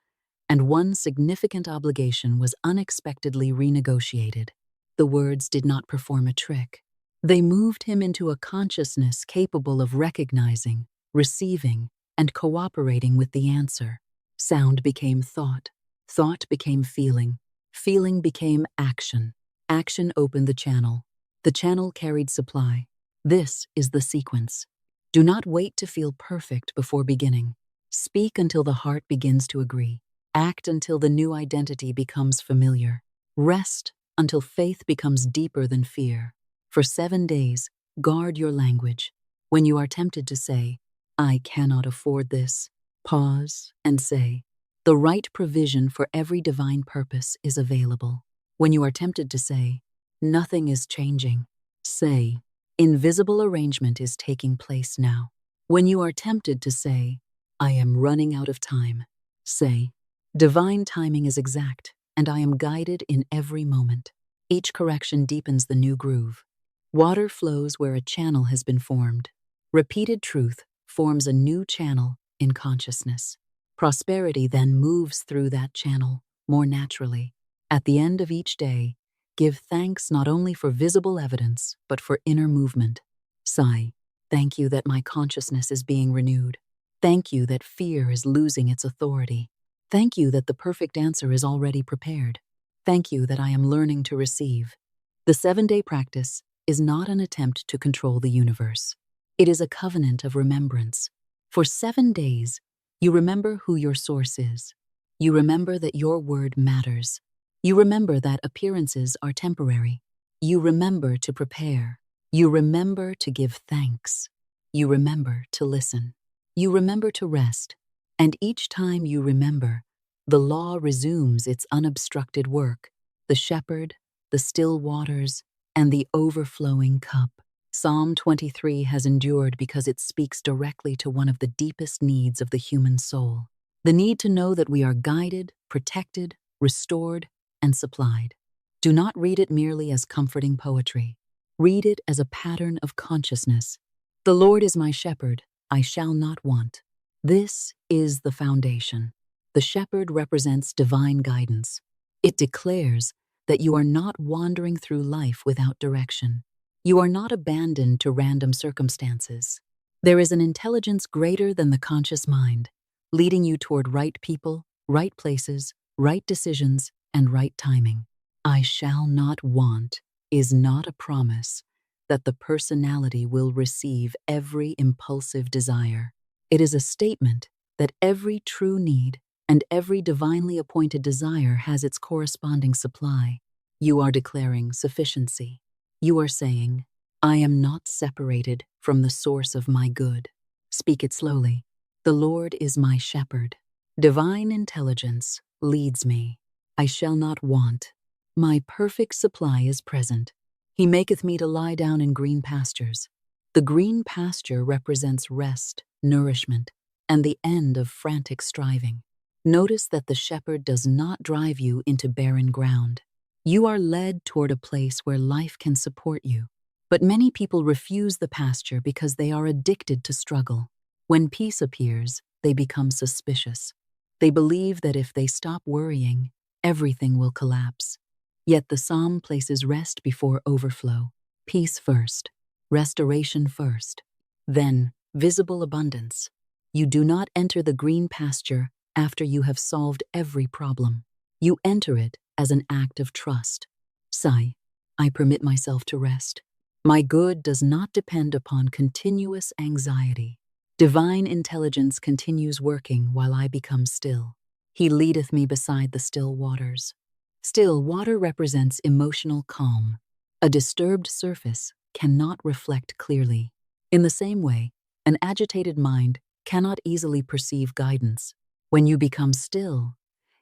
and one significant obligation was unexpectedly renegotiated. The words did not perform a trick. They moved him into a consciousness capable of recognizing, receiving, and cooperating with the answer. Sound became thought. Thought became feeling. Feeling became action. Action opened the channel. The channel carried supply. This is the sequence. Do not wait to feel perfect before beginning. Speak until the heart begins to agree. Act until the new identity becomes familiar. Rest until faith becomes deeper than fear. For 7 days, guard your language. When you are tempted to say, "I cannot afford this," pause and say, "The right provision for every divine purpose is available." When you are tempted to say, "Nothing is changing," say, "Invisible arrangement is taking place now." When you are tempted to say, "I am running out of time," say, "Divine timing is exact, and I am guided in every moment." Each correction deepens the new groove. Water flows where a channel has been formed. Repeated truth forms a new channel in consciousness. Prosperity then moves through that channel more naturally. At the end of each day, give thanks not only for visible evidence, but for inner movement. Sigh, "Thank you that my consciousness is being renewed. Thank you that fear is losing its authority. Thank you that the perfect answer is already prepared. Thank you that I am learning to receive." The 7-day practice is not an attempt to control the universe. It is a covenant of remembrance. For 7 days, you remember who your source is. You remember that your word matters. You remember that appearances are temporary. You remember to prepare. You remember to give thanks. You remember to listen. You remember to rest. And each time you remember, the law resumes its unobstructed work, the shepherd, the still waters, and the overflowing cup. Psalm 23 has endured because it speaks directly to one of the deepest needs of the human soul, the need to know that we are guided, protected, restored, and supplied. Do not read it merely as comforting poetry. Read it as a pattern of consciousness. The Lord is my shepherd, I shall not want. This is the foundation. The shepherd represents divine guidance. It declares that you are not wandering through life without direction. You are not abandoned to random circumstances. There is an intelligence greater than the conscious mind, leading you toward right people, right places, right decisions, and right timing. "I shall not want" is not a promise that the personality will receive every impulsive desire. It is a statement that every true need and every divinely appointed desire has its corresponding supply. You are declaring sufficiency. You are saying, "I am not separated from the source of my good." Speak it slowly. The Lord is my shepherd. Divine intelligence leads me. I shall not want. My perfect supply is present. He maketh me to lie down in green pastures. The green pasture represents rest, nourishment, and the end of frantic striving. Notice that the shepherd does not drive you into barren ground. You are led toward a place where life can support you. But many people refuse the pasture because they are addicted to struggle. When peace appears, they become suspicious. They believe that if they stop worrying, everything will collapse. Yet the psalm places rest before overflow. Peace first, restoration first, then visible abundance. You do not enter the green pasture after you have solved every problem. You enter it as an act of trust. Sigh, I permit myself to rest. My good does not depend upon continuous anxiety. Divine intelligence continues working while I become still. He leadeth me beside the still waters. Still water represents emotional calm. A disturbed surface cannot reflect clearly. In the same way, an agitated mind cannot easily perceive guidance. When you become still,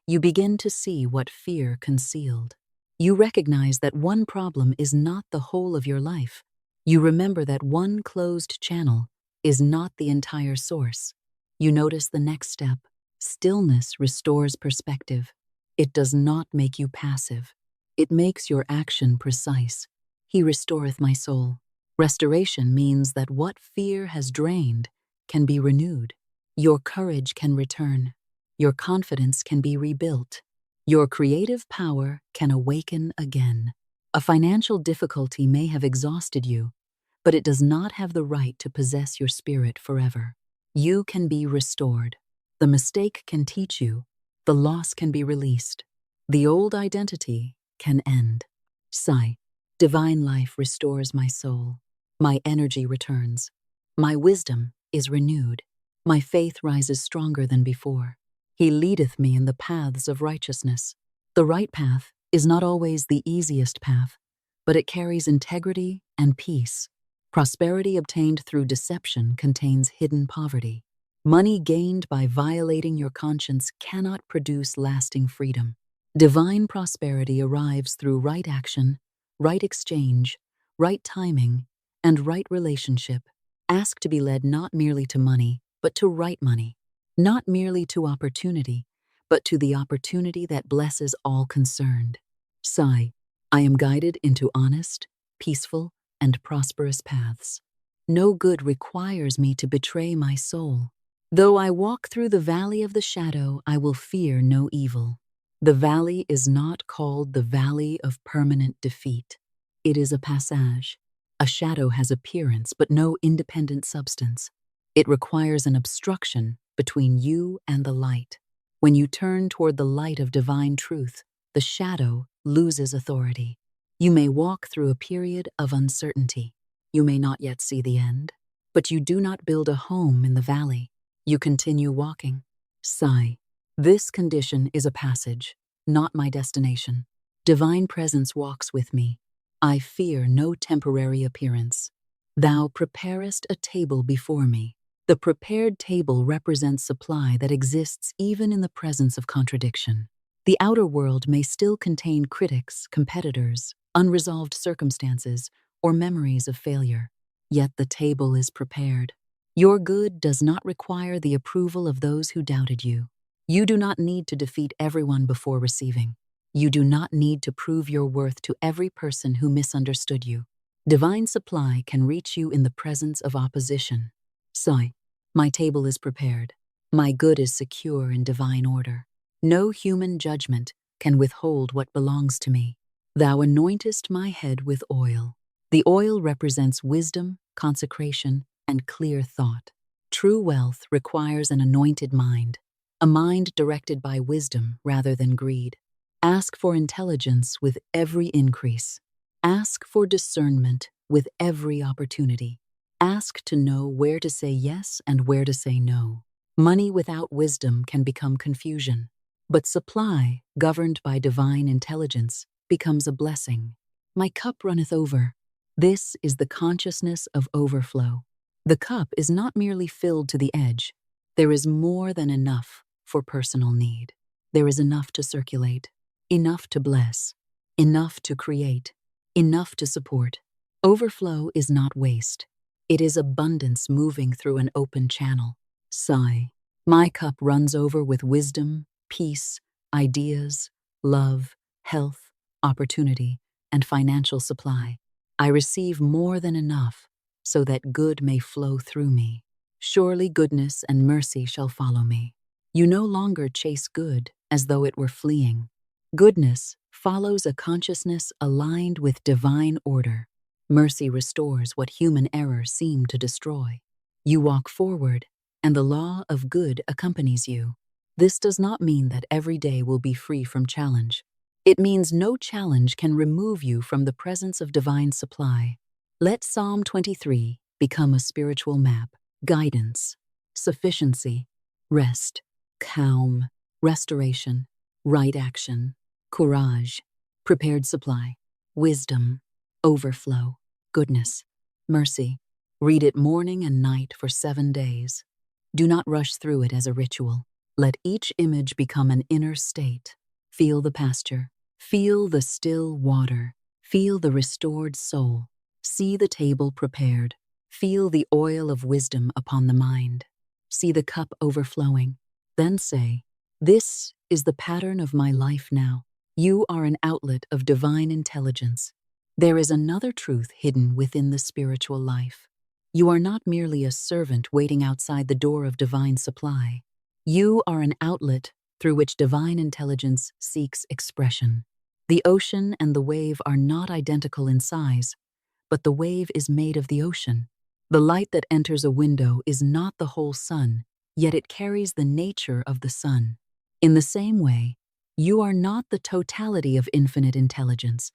you begin to see what fear concealed. You recognize that one problem is not the whole of your life. You remember that one closed channel is not the entire source. You notice the next step. Stillness restores perspective. It does not make you passive. It makes your action precise. He restoreth my soul. Restoration means that what fear has drained can be renewed. Your courage can return. Your confidence can be rebuilt. Your creative power can awaken again. A financial difficulty may have exhausted you, but it does not have the right to possess your spirit forever. You can be restored. The mistake can teach you. The loss can be released. The old identity can end. Sigh. Divine life restores my soul. My energy returns. My wisdom is renewed. My faith rises stronger than before. He leadeth me in the paths of righteousness. The right path is not always the easiest path, but it carries integrity and peace. Prosperity obtained through deception contains hidden poverty. Money gained by violating your conscience cannot produce lasting freedom. Divine prosperity arrives through right action, right exchange, right timing, and right relationship. Ask to be led not merely to money, but to right money. Not merely to opportunity, but to the opportunity that blesses all concerned. Sigh, I am guided into honest, peaceful, and prosperous paths. No good requires me to betray my soul. Though I walk through the valley of the shadow, I will fear no evil. The valley is not called the valley of permanent defeat. It is a passage. A shadow has appearance but no independent substance. It requires an obstruction between you and the light. When you turn toward the light of divine truth, the shadow loses authority. You may walk through a period of uncertainty. You may not yet see the end, but you do not build a home in the valley. You continue walking. Sigh. This condition is a passage, not my destination. Divine presence walks with me. I fear no temporary appearance. Thou preparest a table before me. The prepared table represents supply that exists even in the presence of contradiction. The outer world may still contain critics, competitors, unresolved circumstances, or memories of failure. Yet the table is prepared. Your good does not require the approval of those who doubted you. You do not need to defeat everyone before receiving. You do not need to prove your worth to every person who misunderstood you. Divine supply can reach you in the presence of opposition. Sigh. My table is prepared. My good is secure in divine order. No human judgment can withhold what belongs to me. Thou anointest my head with oil. The oil represents wisdom, consecration, and clear thought. True wealth requires an anointed mind, a mind directed by wisdom rather than greed. Ask for intelligence with every increase. Ask for discernment with every opportunity. Ask to know where to say yes and where to say no. Money without wisdom can become confusion, but supply, governed by divine intelligence, becomes a blessing. My cup runneth over. This is the consciousness of overflow. The cup is not merely filled to the edge. There is more than enough for personal need. There is enough to circulate, enough to bless, enough to create, enough to support. Overflow is not waste. It is abundance moving through an open channel. Sigh. My cup runs over with wisdom, peace, ideas, love, health, opportunity, and financial supply. I receive more than enough so that good may flow through me. Surely goodness and mercy shall follow me. You no longer chase good as though it were fleeing. Goodness follows a consciousness aligned with divine order. Mercy restores what human error seemed to destroy. You walk forward, and the law of good accompanies you. This does not mean that every day will be free from challenge. It means no challenge can remove you from the presence of divine supply. Let Psalm 23 become a spiritual map. Guidance, sufficiency, rest, calm, restoration, right action, courage, prepared supply, wisdom, overflow, goodness, mercy. Read it morning and night for 7 days. Do not rush through it as a ritual. Let each image become an inner state. Feel the pasture. Feel the still water. Feel the restored soul. See the table prepared. Feel the oil of wisdom upon the mind. See the cup overflowing. Then say, "This is the pattern of my life now." You are an outlet of divine intelligence. There is another truth hidden within the spiritual life. You are not merely a servant waiting outside the door of divine supply. You are an outlet through which divine intelligence seeks expression. The ocean and the wave are not identical in size, but the wave is made of the ocean. The light that enters a window is not the whole sun, yet it carries the nature of the sun. In the same way, you are not the totality of infinite intelligence,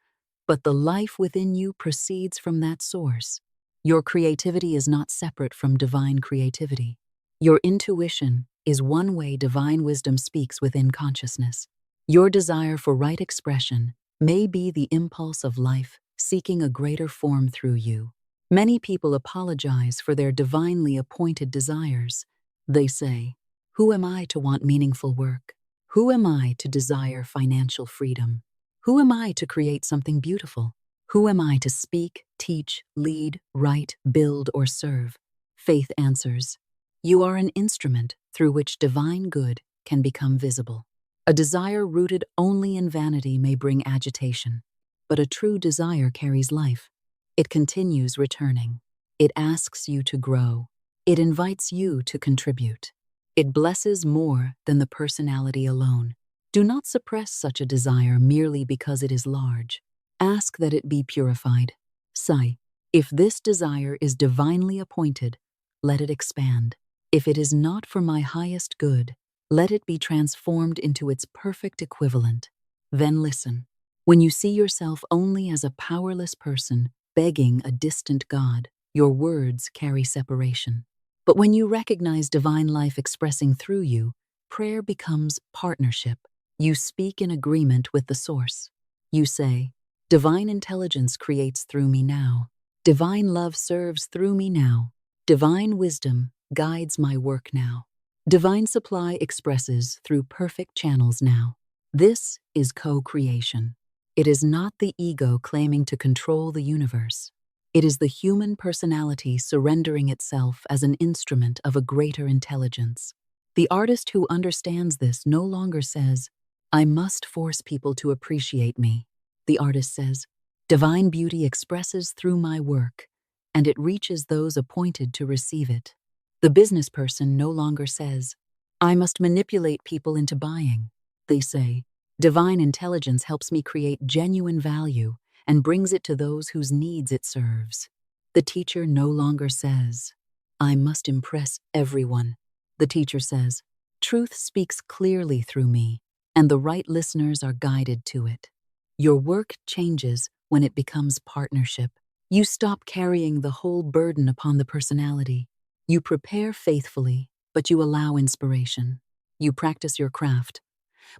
but the life within you proceeds from that source. Your creativity is not separate from divine creativity. Your intuition is one way divine wisdom speaks within consciousness. Your desire for right expression may be the impulse of life seeking a greater form through you. Many people apologize for their divinely appointed desires. They say, "Who am I to want meaningful work? Who am I to desire financial freedom? Who am I to create something beautiful? Who am I to speak, teach, lead, write, build, or serve?" Faith answers, "You are an instrument through which divine good can become visible." A desire rooted only in vanity may bring agitation, but a true desire carries life. It continues returning. It asks you to grow. It invites you to contribute. It blesses more than the personality alone. Do not suppress such a desire merely because it is large. Ask that it be purified. Say, "If this desire is divinely appointed, let it expand. If it is not for my highest good, let it be transformed into its perfect equivalent." Then listen. When you see yourself only as a powerless person begging a distant God, your words carry separation. But when you recognize divine life expressing through you, prayer becomes partnership. You speak in agreement with the source. You say, "Divine intelligence creates through me now. Divine love serves through me now. Divine wisdom guides my work now. Divine supply expresses through perfect channels now." This is co-creation. It is not the ego claiming to control the universe. It is the human personality surrendering itself as an instrument of a greater intelligence. The artist who understands this no longer says, "I must force people to appreciate me." The artist says, "Divine beauty expresses through my work, and it reaches those appointed to receive it." The business person no longer says, "I must manipulate people into buying." They say, "Divine intelligence helps me create genuine value and brings it to those whose needs it serves." The teacher no longer says, "I must impress everyone." The teacher says, "Truth speaks clearly through me, and the right listeners are guided to it." Your work changes when it becomes partnership. You stop carrying the whole burden upon the personality. You prepare faithfully, but you allow inspiration. You practice your craft,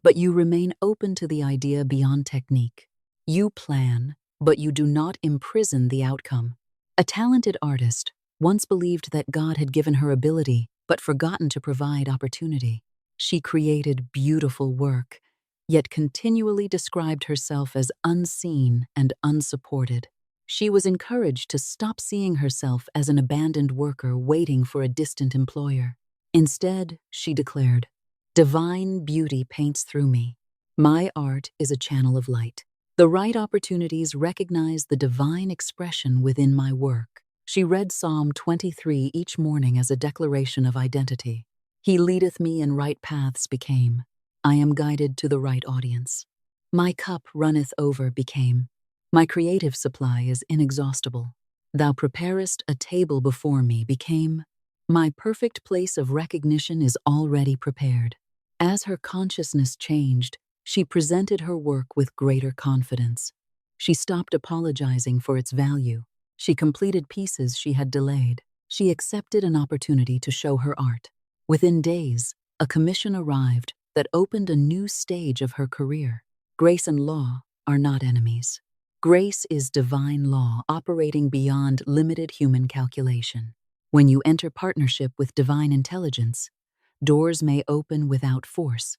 but you remain open to the idea beyond technique. You plan, but you do not imprison the outcome. A talented artist once believed that God had given her ability, but forgotten to provide opportunity. She created beautiful work, yet continually described herself as unseen and unsupported. She was encouraged to stop seeing herself as an abandoned worker waiting for a distant employer. Instead, she declared, "Divine beauty paints through me. My art is a channel of light. The right opportunities recognize the divine expression within my work." She read Psalm 23 each morning as a declaration of identity. "He leadeth me in right paths" became, "I am guided to the right audience." "My cup runneth over" became, "My creative supply is inexhaustible." "Thou preparest a table before me" became, "My perfect place of recognition is already prepared." As her consciousness changed, she presented her work with greater confidence. She stopped apologizing for its value. She completed pieces she had delayed. She accepted an opportunity to show her art. Within days, a commission arrived that opened a new stage of her career. Grace and law are not enemies. Grace is divine law operating beyond limited human calculation. When you enter partnership with divine intelligence, doors may open without force,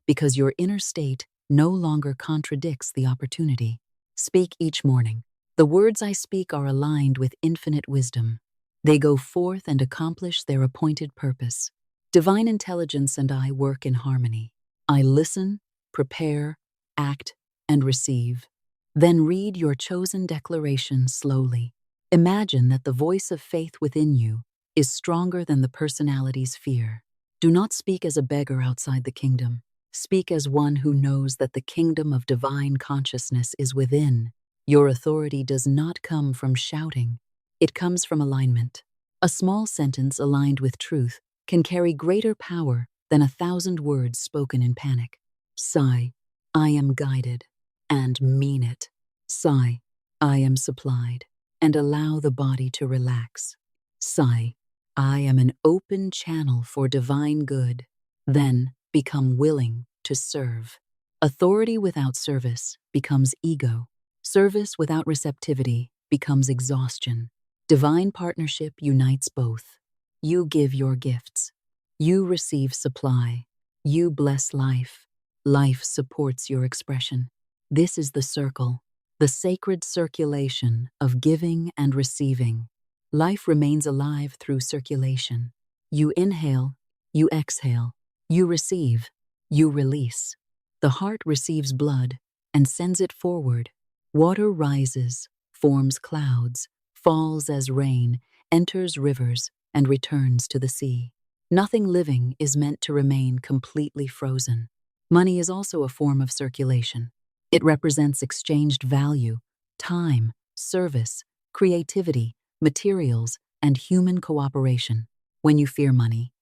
because your inner state no longer contradicts the opportunity. Speak each morning. "The words I speak are aligned with infinite wisdom. They go forth and accomplish their appointed purpose." Divine intelligence and I work in harmony. I listen, prepare, act, and receive. Then read your chosen declaration slowly. Imagine that the voice of faith within you is stronger than the personality's fear. Do not speak as a beggar outside the kingdom. Speak as one who knows that the kingdom of divine consciousness is within. Your authority does not come from shouting. It comes from alignment. A small sentence aligned with truth can carry greater power than 1,000 words spoken in panic. Sigh, "I am guided," and mean it. Sigh, "I am supplied," and allow the body to relax. Sigh, "I am an open channel for divine good." Then become willing to serve. Authority without service becomes ego. Service without receptivity becomes exhaustion. Divine partnership unites both. You give your gifts. You receive supply. You bless life. Life supports your expression. This is the circle, the sacred circulation of giving and receiving. Life remains alive through circulation. You inhale, you exhale, you receive, you release. The heart receives blood and sends it forward. Water rises, forms clouds, falls as rain, enters rivers, and returns to the sea. Nothing living is meant to remain completely frozen. Money is also a form of circulation. It represents exchanged value, time, service, creativity, materials, and human cooperation. When you fear money,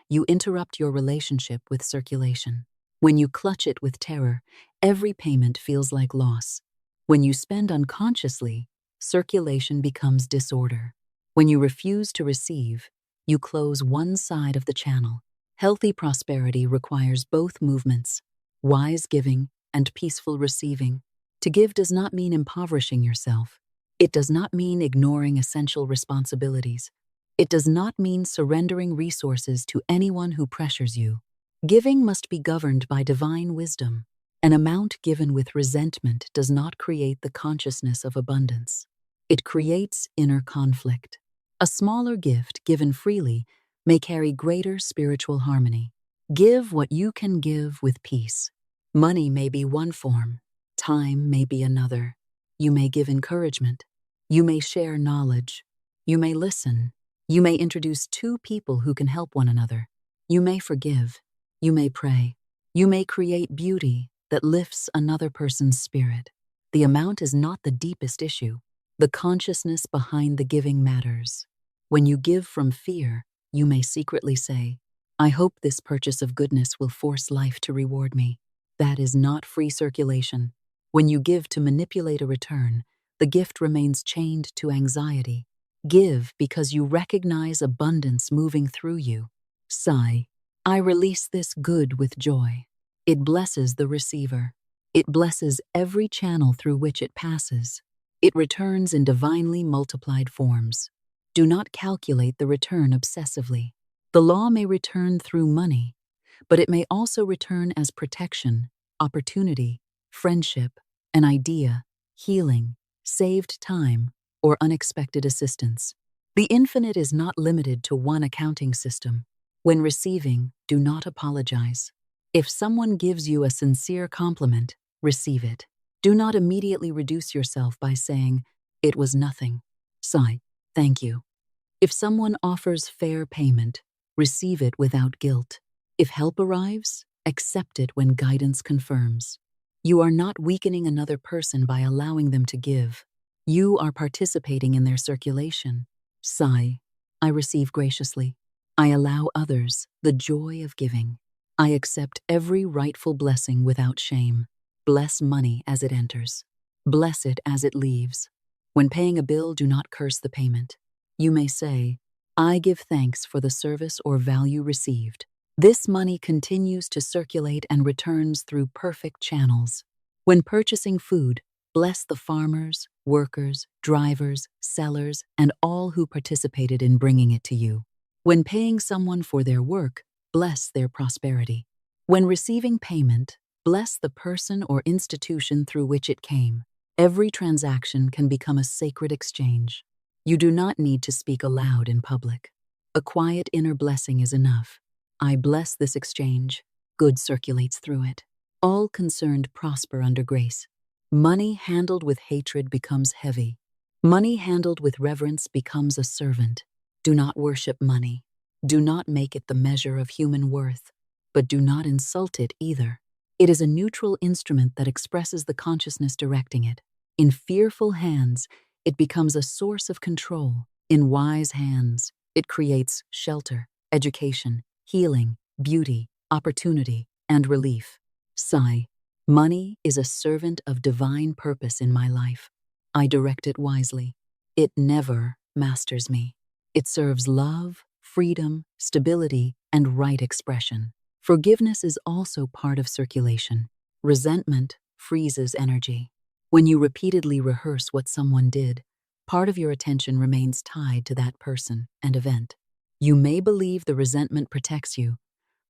you interrupt your relationship with circulation. When you clutch it with terror, every payment feels like loss. When you spend unconsciously, circulation becomes disorder. When you refuse to receive, you close one side of the channel. Healthy prosperity requires both movements, wise giving and peaceful receiving. To give does not mean impoverishing yourself. It does not mean ignoring essential responsibilities. It does not mean surrendering resources to anyone who pressures you. Giving must be governed by divine wisdom. An amount given with resentment does not create the consciousness of abundance. It creates inner conflict. A smaller gift given freely may carry greater spiritual harmony. Give what you can give with peace. Money may be one form, time may be another. You may give encouragement. You may share knowledge. You may listen. You may introduce two people who can help one another. You may forgive. You may pray. You may create beauty that lifts another person's spirit. The amount is not the deepest issue. The consciousness behind the giving matters. When you give from fear, you may secretly say, "I hope this purchase of goodness will force life to reward me." That is not free circulation. When you give to manipulate a return, the gift remains chained to anxiety. Give because you recognize abundance moving through you. Sigh, "I release this good with joy." It blesses the receiver. It blesses every channel through which it passes. It returns in divinely multiplied forms. Do not calculate the return obsessively. The law may return through money, but it may also return as protection, opportunity, friendship, an idea, healing, saved time, or unexpected assistance. The infinite is not limited to one accounting system. When receiving, do not apologize. If someone gives you a sincere compliment, receive it. Do not immediately reduce yourself by saying, "It was nothing." Sigh, "Thank you." If someone offers fair payment, receive it without guilt. If help arrives, accept it when guidance confirms. You are not weakening another person by allowing them to give. You are participating in their circulation. Sigh, "I receive graciously. I allow others the joy of giving. I accept every rightful blessing without shame. Bless money as it enters. Bless it as it leaves. When paying a bill, do not curse the payment. You may say, "I give thanks for the service or value received." This money continues to circulate and returns through perfect channels. When purchasing food, bless the farmers, workers, drivers, sellers, and all who participated in bringing it to you. When paying someone for their work, bless their prosperity. When receiving payment, bless the person or institution through which it came. Every transaction can become a sacred exchange. You do not need to speak aloud in public. A quiet inner blessing is enough. I bless this exchange. Good circulates through it. All concerned prosper under grace. Money handled with hatred becomes heavy. Money handled with reverence becomes a servant. Do not worship money. Do not make it the measure of human worth, but do not insult it either. It is a neutral instrument that expresses the consciousness directing it. In fearful hands, it becomes a source of control. In wise hands, it creates shelter, education, healing, beauty, opportunity, and relief. Sigh, "Money is a servant of divine purpose in my life. I direct it wisely. It never masters me. It serves love, freedom, stability, and right expression." Forgiveness is also part of circulation. Resentment freezes energy. When you repeatedly rehearse what someone did, part of your attention remains tied to that person and event. You may believe the resentment protects you,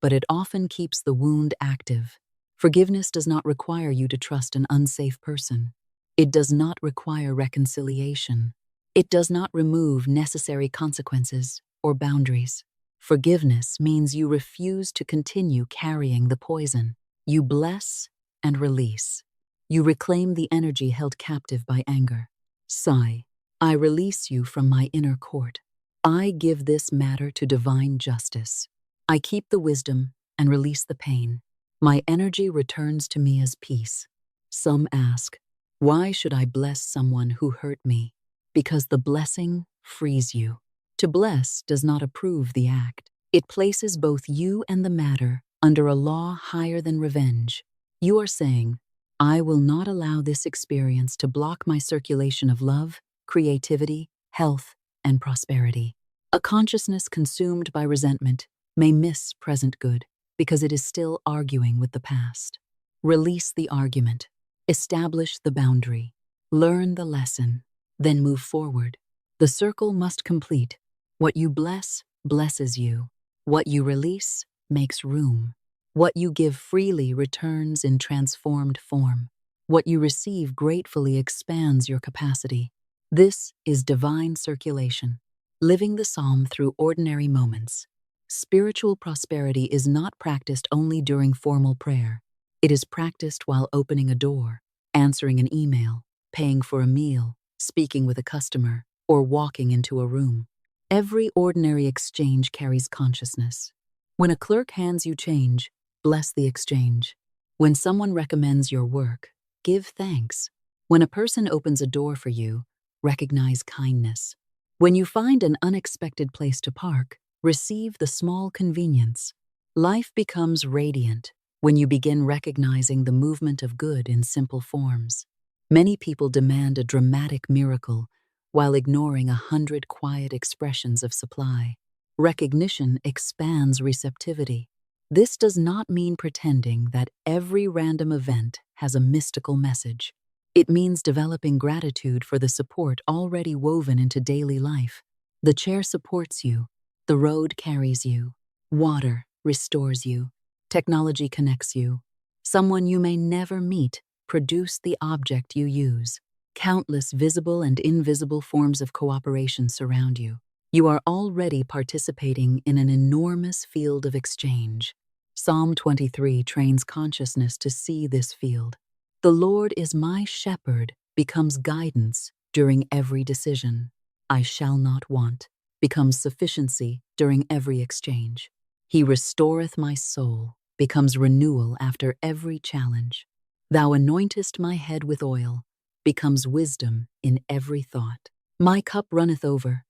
but it often keeps the wound active. Forgiveness does not require you to trust an unsafe person. It does not require reconciliation. It does not remove necessary consequences or boundaries. Forgiveness means you refuse to continue carrying the poison. You bless and release. You reclaim the energy held captive by anger. Sigh, "I release you from my inner court. I give this matter to divine justice. I keep the wisdom and release the pain. My energy returns to me as peace." Some ask, "Why should I bless someone who hurt me?" Because the blessing frees you. To bless does not approve the act. It places both you and the matter under a law higher than revenge. You are saying, "I will not allow this experience to block my circulation of love, creativity, health, and prosperity." A consciousness consumed by resentment may miss present good because it is still arguing with the past. Release the argument. Establish the boundary. Learn the lesson. Then move forward. The circle must complete. What you bless, blesses you. What you release, makes room. What you give freely returns in transformed form. What you receive gratefully expands your capacity. This is divine circulation, living the psalm through ordinary moments. Spiritual prosperity is not practiced only during formal prayer. It is practiced while opening a door, answering an email, paying for a meal, speaking with a customer, or walking into a room. Every ordinary exchange carries consciousness. When a clerk hands you change, bless the exchange. When someone recommends your work, give thanks. When a person opens a door for you, recognize kindness. When you find an unexpected place to park, receive the small convenience. Life becomes radiant when you begin recognizing the movement of good in simple forms. Many people demand a dramatic miracle while ignoring 100 quiet expressions of supply. Recognition expands receptivity. This does not mean pretending that every random event has a mystical message. It means developing gratitude for the support already woven into daily life. The chair supports you. The road carries you. Water restores you. Technology connects you. Someone you may never meet produced the object you use. Countless visible and invisible forms of cooperation surround you. You are already participating in an enormous field of exchange. Psalm 23 trains consciousness to see this field. The Lord is my shepherd becomes guidance during every decision. I shall not want becomes sufficiency during every exchange. He restoreth my soul becomes renewal after every challenge. Thou anointest my head with oil becomes wisdom in every thought. My cup runneth over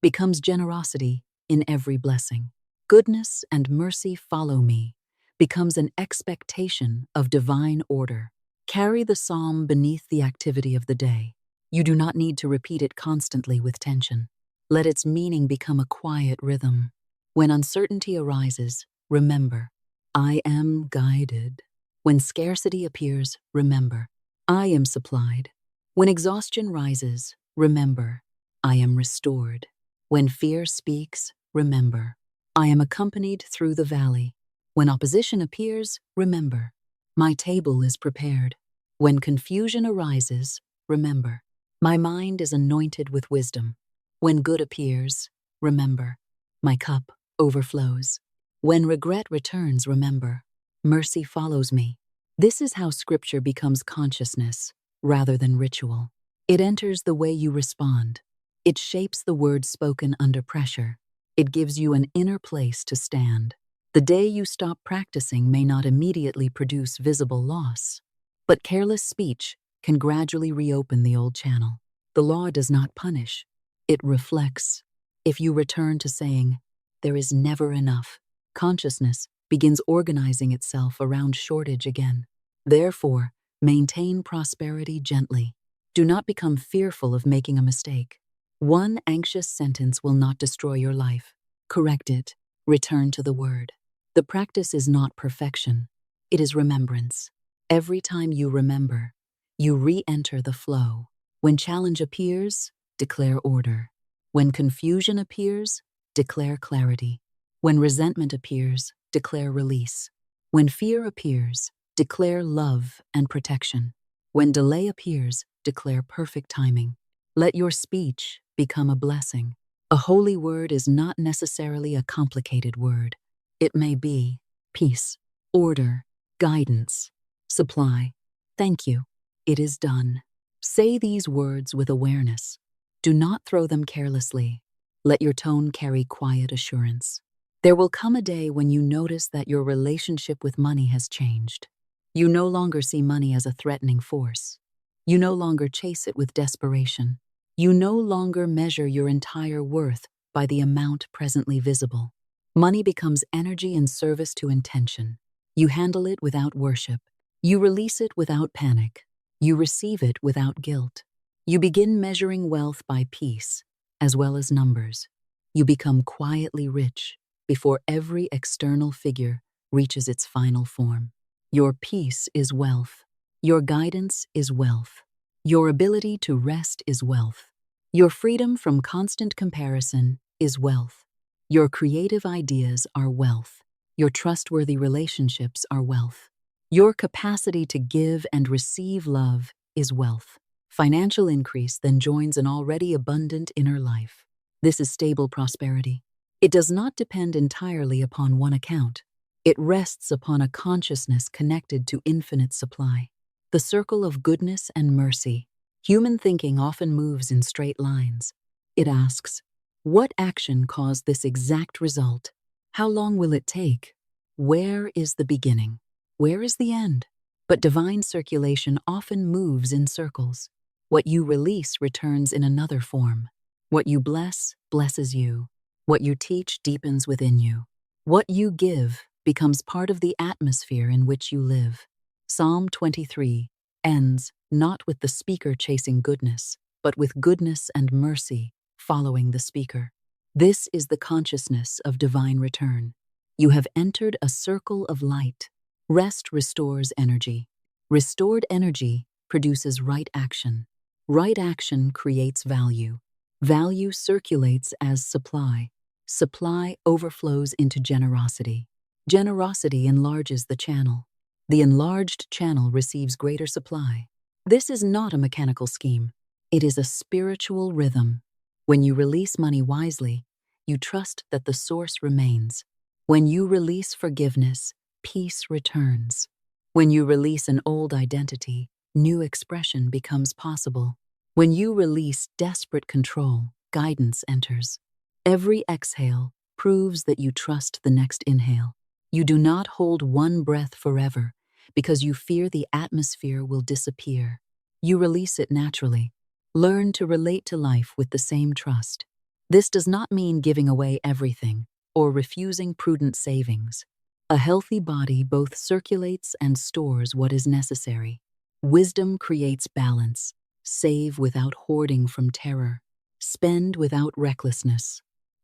becomes generosity in every blessing. Goodness and mercy follow me becomes an expectation of divine order. Carry the psalm beneath the activity of the day. You do not need to repeat it constantly with tension. Let its meaning become a quiet rhythm. When uncertainty arises, remember, I am guided. When scarcity appears, remember, I am supplied. When exhaustion rises, remember, I am restored. When fear speaks, remember, I am accompanied through the valley. When opposition appears, remember, my table is prepared. When confusion arises, remember, my mind is anointed with wisdom. When good appears, remember, my cup overflows. When regret returns, remember, mercy follows me. This is how Scripture becomes consciousness rather than ritual. It enters the way you respond. It shapes the words spoken under pressure. It gives you an inner place to stand. The day you stop practicing may not immediately produce visible loss, but careless speech can gradually reopen the old channel. The law does not punish, it reflects. If you return to saying, there is never enough, consciousness begins organizing itself around shortage again. Therefore, maintain prosperity gently. Do not become fearful of making a mistake. One anxious sentence will not destroy your life. Correct it. Return to the word. The practice is not perfection. It is remembrance. Every time you remember, you re-enter the flow. When challenge appears, declare order. When confusion appears, declare clarity. When resentment appears, declare release. When fear appears, declare love and protection. When delay appears, declare perfect timing. Let your speech become a blessing. A holy word is not necessarily a complicated word. It may be peace, order, guidance, supply. Thank you. It is done. Say these words with awareness. Do not throw them carelessly. Let your tone carry quiet assurance. There will come a day when you notice that your relationship with money has changed. You no longer see money as a threatening force. You no longer chase it with desperation. You no longer measure your entire worth by the amount presently visible. Money becomes energy in service to intention. You handle it without worship. You release it without panic. You receive it without guilt. You begin measuring wealth by peace, as well as numbers. You become quietly rich before every external figure reaches its final form. Your peace is wealth. Your guidance is wealth. Your ability to rest is wealth. Your freedom from constant comparison is wealth. Your creative ideas are wealth. Your trustworthy relationships are wealth. Your capacity to give and receive love is wealth. Financial increase then joins an already abundant inner life. This is stable prosperity. It does not depend entirely upon one account. It rests upon a consciousness connected to infinite supply. The circle of goodness and mercy. Human thinking often moves in straight lines. It asks, what action caused this exact result? How long will it take? Where is the beginning? Where is the end? But divine circulation often moves in circles. What you release returns in another form. What you bless, blesses you. What you teach deepens within you. What you give becomes part of the atmosphere in which you live. Psalm 23 ends not with the speaker chasing goodness, but with goodness and mercy following the speaker. This is the consciousness of divine return. You have entered a circle of light. Rest restores energy. Restored energy produces right action. Right action creates value. Value circulates as supply. Supply overflows into generosity. Generosity enlarges the channel. The enlarged channel receives greater supply. This is not a mechanical scheme. It is a spiritual rhythm. When you release money wisely, You trust that the source remains. When you release forgiveness, peace returns. When you release an old identity, new expression becomes possible. When you release desperate control, guidance enters. Every exhale proves that you trust the next inhale. You do not hold one breath forever because you fear the atmosphere will disappear. You release it naturally. Learn to relate to life with the same trust. This does not mean giving away everything or refusing prudent savings. A healthy body both circulates and stores what is necessary. Wisdom creates balance. Save without hoarding from terror. Spend without recklessness.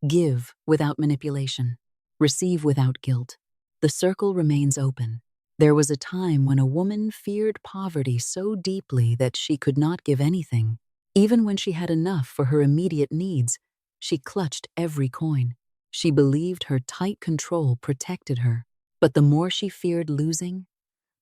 Give without manipulation. Receive without guilt. The circle remains open. There was a time when a woman feared poverty so deeply that she could not give anything. Even when she had enough for her immediate needs, she clutched every coin. She believed her tight control protected her. But the more she feared losing,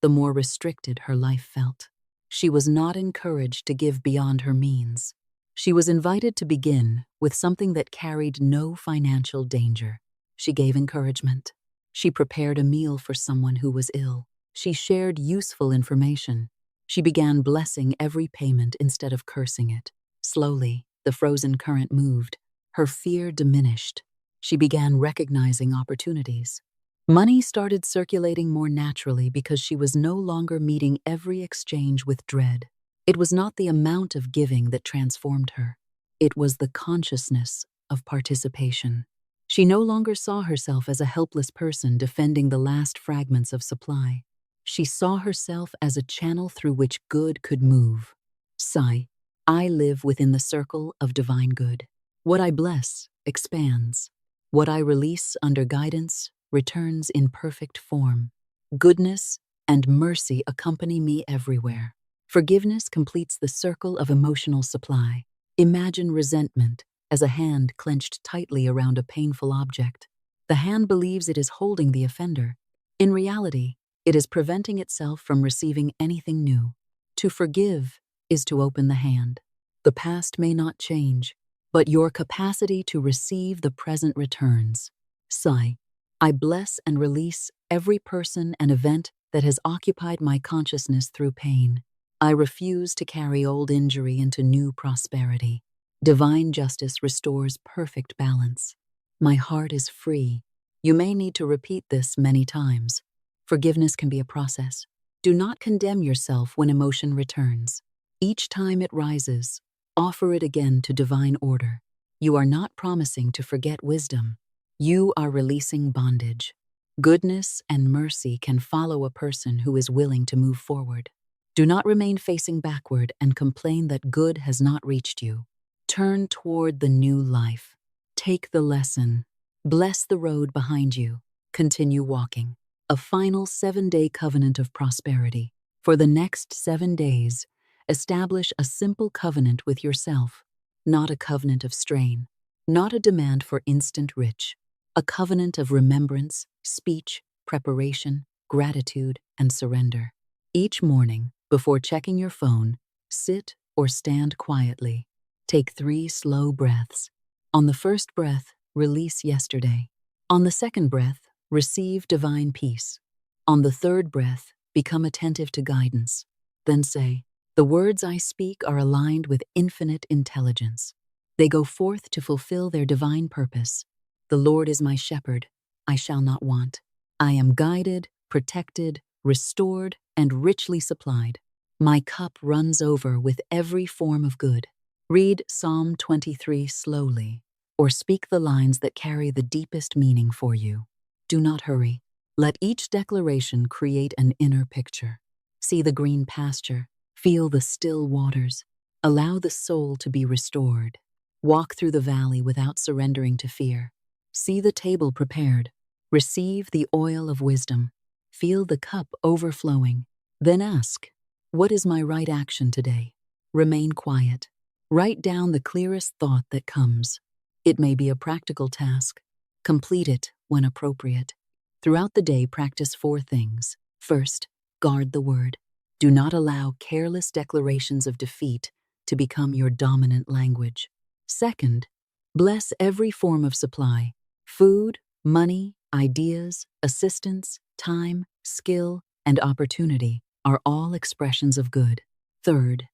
the more restricted her life felt. She was not encouraged to give beyond her means. She was invited to begin with something that carried no financial danger. She gave encouragement. She prepared a meal for someone who was ill. She shared useful information. She began blessing every payment instead of cursing it. Slowly, the frozen current moved. Her fear diminished. She began recognizing opportunities. Money started circulating more naturally because she was no longer meeting every exchange with dread. It was not the amount of giving that transformed her. It was the consciousness of participation. She no longer saw herself as a helpless person defending the last fragments of supply. She saw herself as a channel through which good could move. Sigh, I live within the circle of divine good. What I bless expands. What I release under guidance returns in perfect form. Goodness and mercy accompany me everywhere. Forgiveness completes the circle of emotional supply. Imagine resentment as a hand clenched tightly around a painful object. The hand believes it is holding the offender. In reality, it is preventing itself from receiving anything new. To forgive is to open the hand. The past may not change, but your capacity to receive the present returns. Sigh, I bless and release every person and event that has occupied my consciousness through pain. I refuse to carry old injury into new prosperity. Divine justice restores perfect balance. My heart is free. You may need to repeat this many times. Forgiveness can be a process. Do not condemn yourself when emotion returns. Each time it rises, offer it again to divine order. You are not promising to forget wisdom. You are releasing bondage. Goodness and mercy can follow a person who is willing to move forward. Do not remain facing backward and complain that good has not reached you. Turn toward the new life. Take the lesson. Bless the road behind you. Continue walking. A final 7-day covenant of prosperity. For the next 7 days, establish a simple covenant with yourself, not a covenant of strain, not a demand for instant rich, a covenant of remembrance, speech, preparation, gratitude, and surrender. Each morning, before checking your phone, sit or stand quietly. Take 3 slow breaths. On the first breath, release yesterday. On the second breath, receive divine peace. On the third breath, become attentive to guidance. Then say, the words I speak are aligned with infinite intelligence. They go forth to fulfill their divine purpose. The Lord is my shepherd. I shall not want. I am guided, protected, restored, and richly supplied. My cup runs over with every form of good. Read Psalm 23 slowly, or speak the lines that carry the deepest meaning for you. Do not hurry. Let each declaration create an inner picture. See the green pasture, feel the still waters. Allow the soul to be restored. Walk through the valley without surrendering to fear. See the table prepared. Receive the oil of wisdom. Feel the cup overflowing. Then ask, what is my right action today? Remain quiet. Write down the clearest thought that comes. It may be a practical task. Complete it when appropriate. Throughout the day, practice 4 things. First, guard the word. Do not allow careless declarations of defeat to become your dominant language. Second, Bless every form of supply: food, money, ideas, assistance, time, skill, and opportunity are all expressions of good. Third,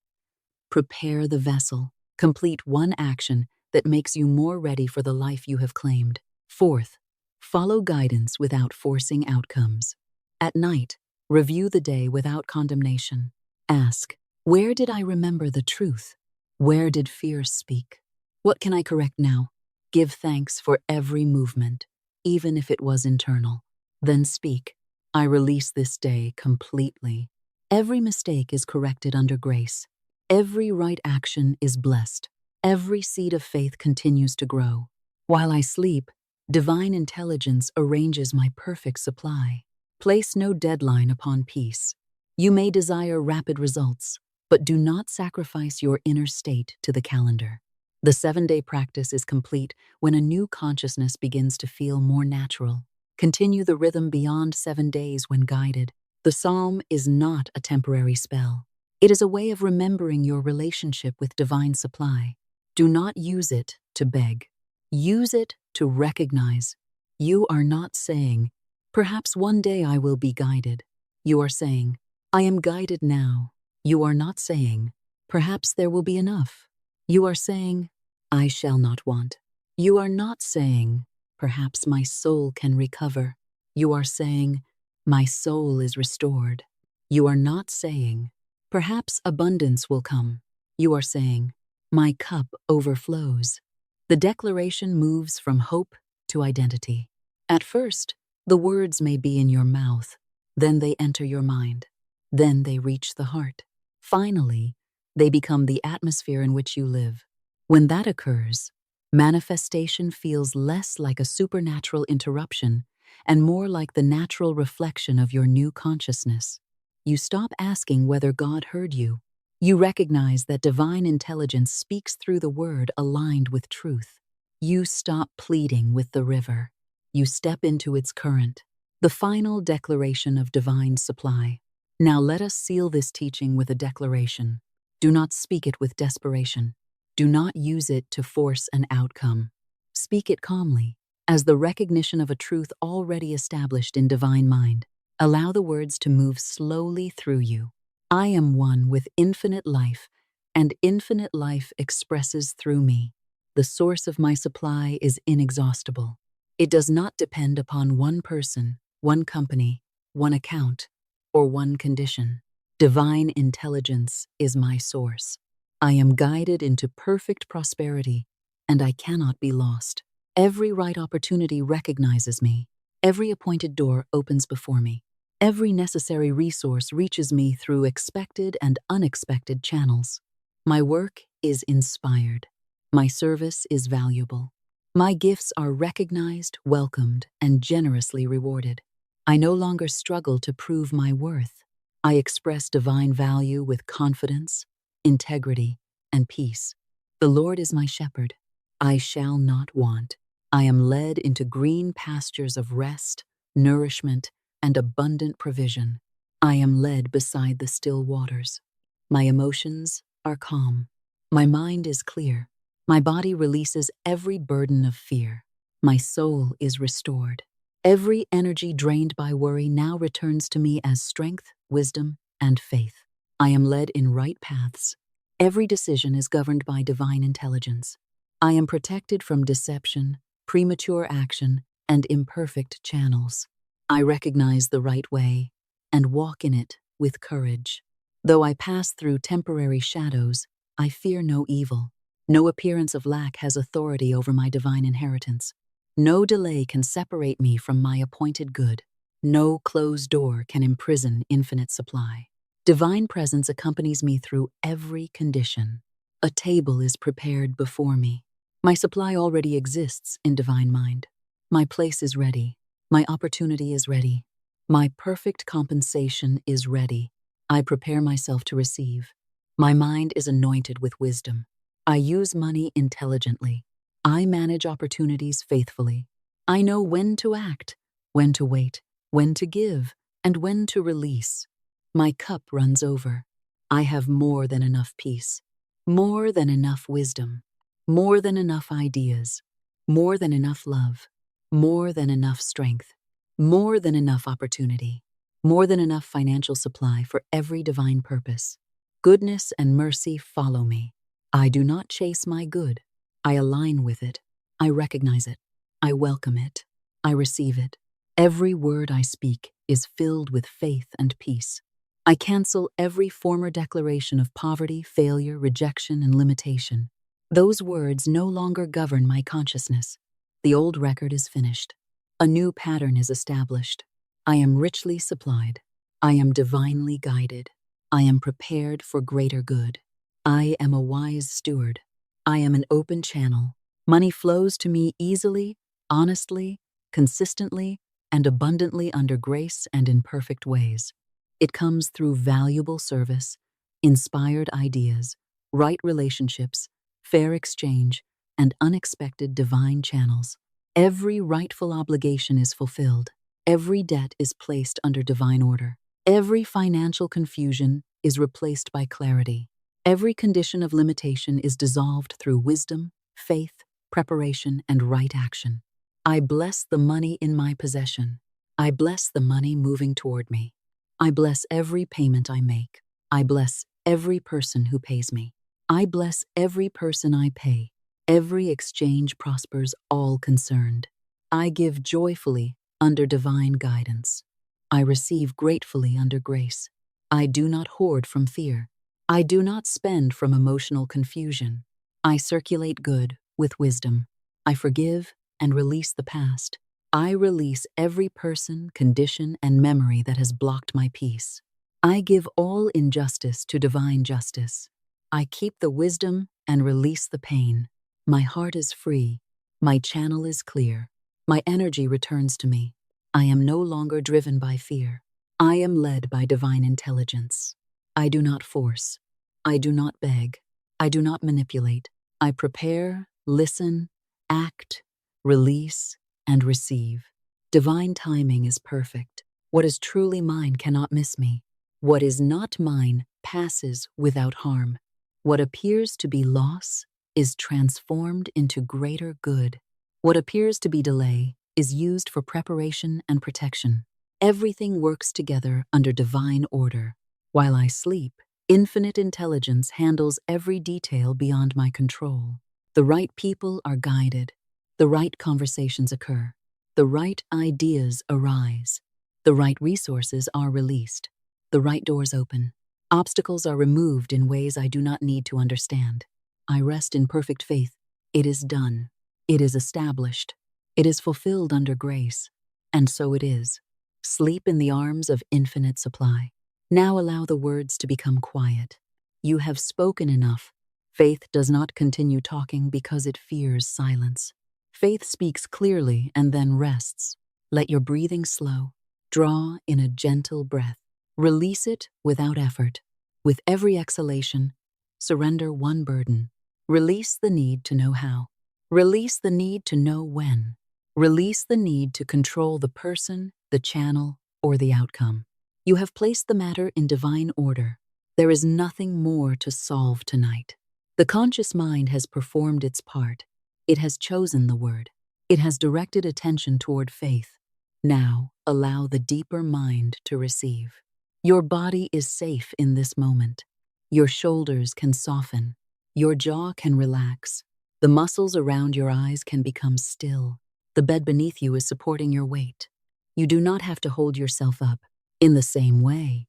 prepare the vessel. Complete one action that makes you more ready for the life you have claimed. Fourth, follow guidance without forcing outcomes. At night, review the day without condemnation. Ask, where did I remember the truth? Where did fear speak? What can I correct now? Give thanks for every movement, even if it was internal. Then speak, I release this day completely. Every mistake is corrected under grace. Every right action is blessed. Every seed of faith continues to grow. While I sleep, divine intelligence arranges my perfect supply. Place no deadline upon peace. You may desire rapid results, but do not sacrifice your inner state to the calendar. The 7-day practice is complete when a new consciousness begins to feel more natural. Continue the rhythm beyond 7 days when guided. The psalm is not a temporary spell. It is a way of remembering your relationship with divine supply. Do not use it to beg. Use it to recognize. You are not saying, perhaps one day I will be guided. You are saying, I am guided now. You are not saying, perhaps there will be enough. You are saying, I shall not want. You are not saying, perhaps my soul can recover. You are saying, my soul is restored. You are not saying, perhaps abundance will come. You are saying, my cup overflows. The declaration moves from hope to identity. At first, the words may be in your mouth, then they enter your mind, then they reach the heart. Finally, they become the atmosphere in which you live. When that occurs, manifestation feels less like a supernatural interruption and more like the natural reflection of your new consciousness. You stop asking whether God heard you. You recognize that divine intelligence speaks through the word aligned with truth. You stop pleading with the river. You step into its current, the final declaration of divine supply. Now let us seal this teaching with a declaration. Do not speak it with desperation. Do not use it to force an outcome. Speak it calmly, as the recognition of a truth already established in divine mind. Allow the words to move slowly through you. I am one with infinite life, and infinite life expresses through me. The source of my supply is inexhaustible. It does not depend upon one person, one company, one account, or one condition. Divine intelligence is my source. I am guided into perfect prosperity, and I cannot be lost. Every right opportunity recognizes me. Every appointed door opens before me. Every necessary resource reaches me through expected and unexpected channels. My work is inspired. My service is valuable. My gifts are recognized, welcomed, and generously rewarded. I no longer struggle to prove my worth. I express divine value with confidence, integrity, and peace. The Lord is my shepherd. I shall not want. I am led into green pastures of rest, nourishment, and abundant provision. I am led beside the still waters. My emotions are calm. My mind is clear. My body releases every burden of fear. My soul is restored. Every energy drained by worry now returns to me as strength, wisdom, and faith. I am led in right paths. Every decision is governed by divine intelligence. I am protected from deception, premature action, and imperfect channels. I recognize the right way and walk in it with courage. Though I pass through temporary shadows, I fear no evil. No appearance of lack has authority over my divine inheritance. No delay can separate me from my appointed good. No closed door can imprison infinite supply. Divine presence accompanies me through every condition. A table is prepared before me. My supply already exists in divine mind. My place is ready. My opportunity is ready. My perfect compensation is ready. I prepare myself to receive. My mind is anointed with wisdom. I use money intelligently. I manage opportunities faithfully. I know when to act, when to wait, when to give, and when to release. My cup runs over. I have more than enough peace, more than enough wisdom, more than enough ideas, more than enough love, more than enough strength, more than enough opportunity, more than enough financial supply for every divine purpose. Goodness and mercy follow me. I do not chase my good. I align with it. I recognize it. I welcome it. I receive it. Every word I speak is filled with faith and peace. I cancel every former declaration of poverty, failure, rejection, and limitation. Those words no longer govern my consciousness. The old record is finished. A new pattern is established. I am richly supplied. I am divinely guided. I am prepared for greater good. I am a wise steward. I am an open channel. Money flows to me easily, honestly, consistently, and abundantly under grace and in perfect ways. It comes through valuable service, inspired ideas, right relationships, fair exchange, and unexpected divine channels. Every rightful obligation is fulfilled. Every debt is placed under divine order. Every financial confusion is replaced by clarity. Every condition of limitation is dissolved through wisdom, faith, preparation, and right action. I bless the money in my possession. I bless the money moving toward me. I bless every payment I make. I bless every person who pays me. I bless every person I pay. Every exchange prospers all concerned. I give joyfully under divine guidance. I receive gratefully under grace. I do not hoard from fear. I do not spend from emotional confusion. I circulate good with wisdom. I forgive and release the past. I release every person, condition, and memory that has blocked my peace. I give all injustice to divine justice. I keep the wisdom and release the pain. My heart is free. My channel is clear. My energy returns to me. I am no longer driven by fear. I am led by divine intelligence. I do not force. I do not beg. I do not manipulate. I prepare, listen, act, release, and receive. Divine timing is perfect. What is truly mine cannot miss me. What is not mine passes without harm. What appears to be loss is transformed into greater good. What appears to be delay is used for preparation and protection. Everything works together under divine order. While I sleep, infinite intelligence handles every detail beyond my control. The right people are guided. The right conversations occur. The right ideas arise. The right resources are released. The right doors open. Obstacles are removed in ways I do not need to understand. I rest in perfect faith. It is done. It is established. It is fulfilled under grace. And so it is. Sleep in the arms of infinite supply. Now allow the words to become quiet. You have spoken enough. Faith does not continue talking because it fears silence. Faith speaks clearly and then rests. Let your breathing slow. Draw in a gentle breath. Release it without effort. With every exhalation, surrender one burden. Release the need to know how. Release the need to know when. Release the need to control the person, the channel, or the outcome. You have placed the matter in divine order. There is nothing more to solve tonight. The conscious mind has performed its part. It has chosen the word. It has directed attention toward faith. Now, allow the deeper mind to receive. Your body is safe in this moment. Your shoulders can soften. Your jaw can relax. The muscles around your eyes can become still. The bed beneath you is supporting your weight. You do not have to hold yourself up. In the same way,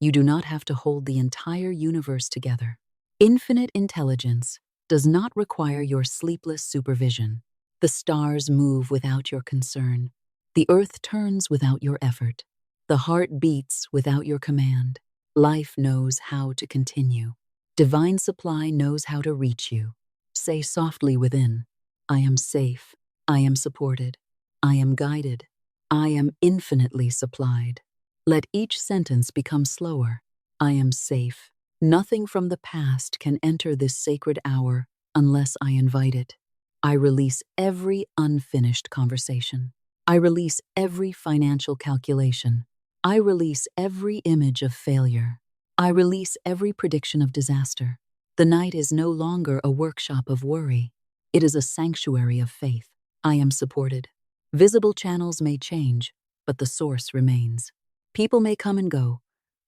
you do not have to hold the entire universe together. Infinite intelligence does not require your sleepless supervision. The stars move without your concern. The earth turns without your effort. The heart beats without your command. Life knows how to continue. Divine supply knows how to reach you. Say softly within, I am safe. I am supported. I am guided. I am infinitely supplied. Let each sentence become slower. I am safe. Nothing from the past can enter this sacred hour unless I invite it. I release every unfinished conversation. I release every financial calculation. I release every image of failure. I release every prediction of disaster. The night is no longer a workshop of worry. It is a sanctuary of faith. I am supported. Visible channels may change, but the source remains. People may come and go,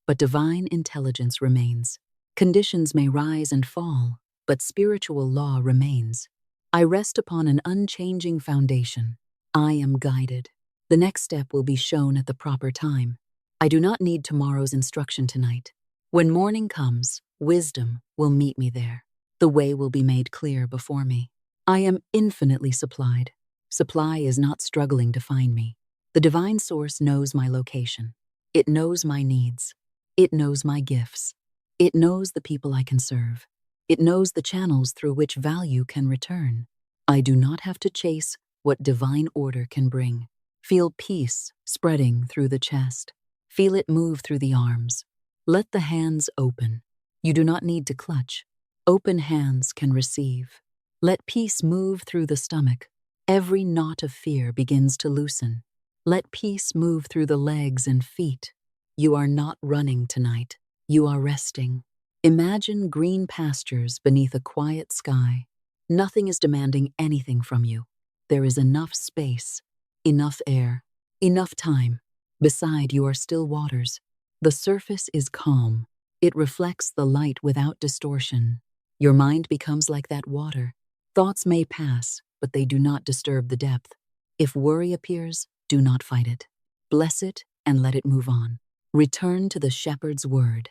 but divine intelligence remains. Conditions may rise and fall, but spiritual law remains. I rest upon an unchanging foundation. I am guided. The next step will be shown at the proper time. I do not need tomorrow's instruction tonight. When morning comes, wisdom will meet me there. The way will be made clear before me. I am infinitely supplied. Supply is not struggling to find me. The divine source knows my location. It knows my needs. It knows my gifts. It knows the people I can serve. It knows the channels through which value can return. I do not have to chase what divine order can bring. Feel peace spreading through the chest. Feel it move through the arms. Let the hands open. You do not need to clutch. Open hands can receive. Let peace move through the stomach. Every knot of fear begins to loosen. Let peace move through the legs and feet. You are not running tonight. You are resting. Imagine green pastures beneath a quiet sky. Nothing is demanding anything from you. There is enough space, enough air, enough time. Beside you are still waters. The surface is calm. It reflects the light without distortion. Your mind becomes like that water. Thoughts may pass, but they do not disturb the depth. If worry appears, do not fight it. Bless it and let it move on. Return to the shepherd's word.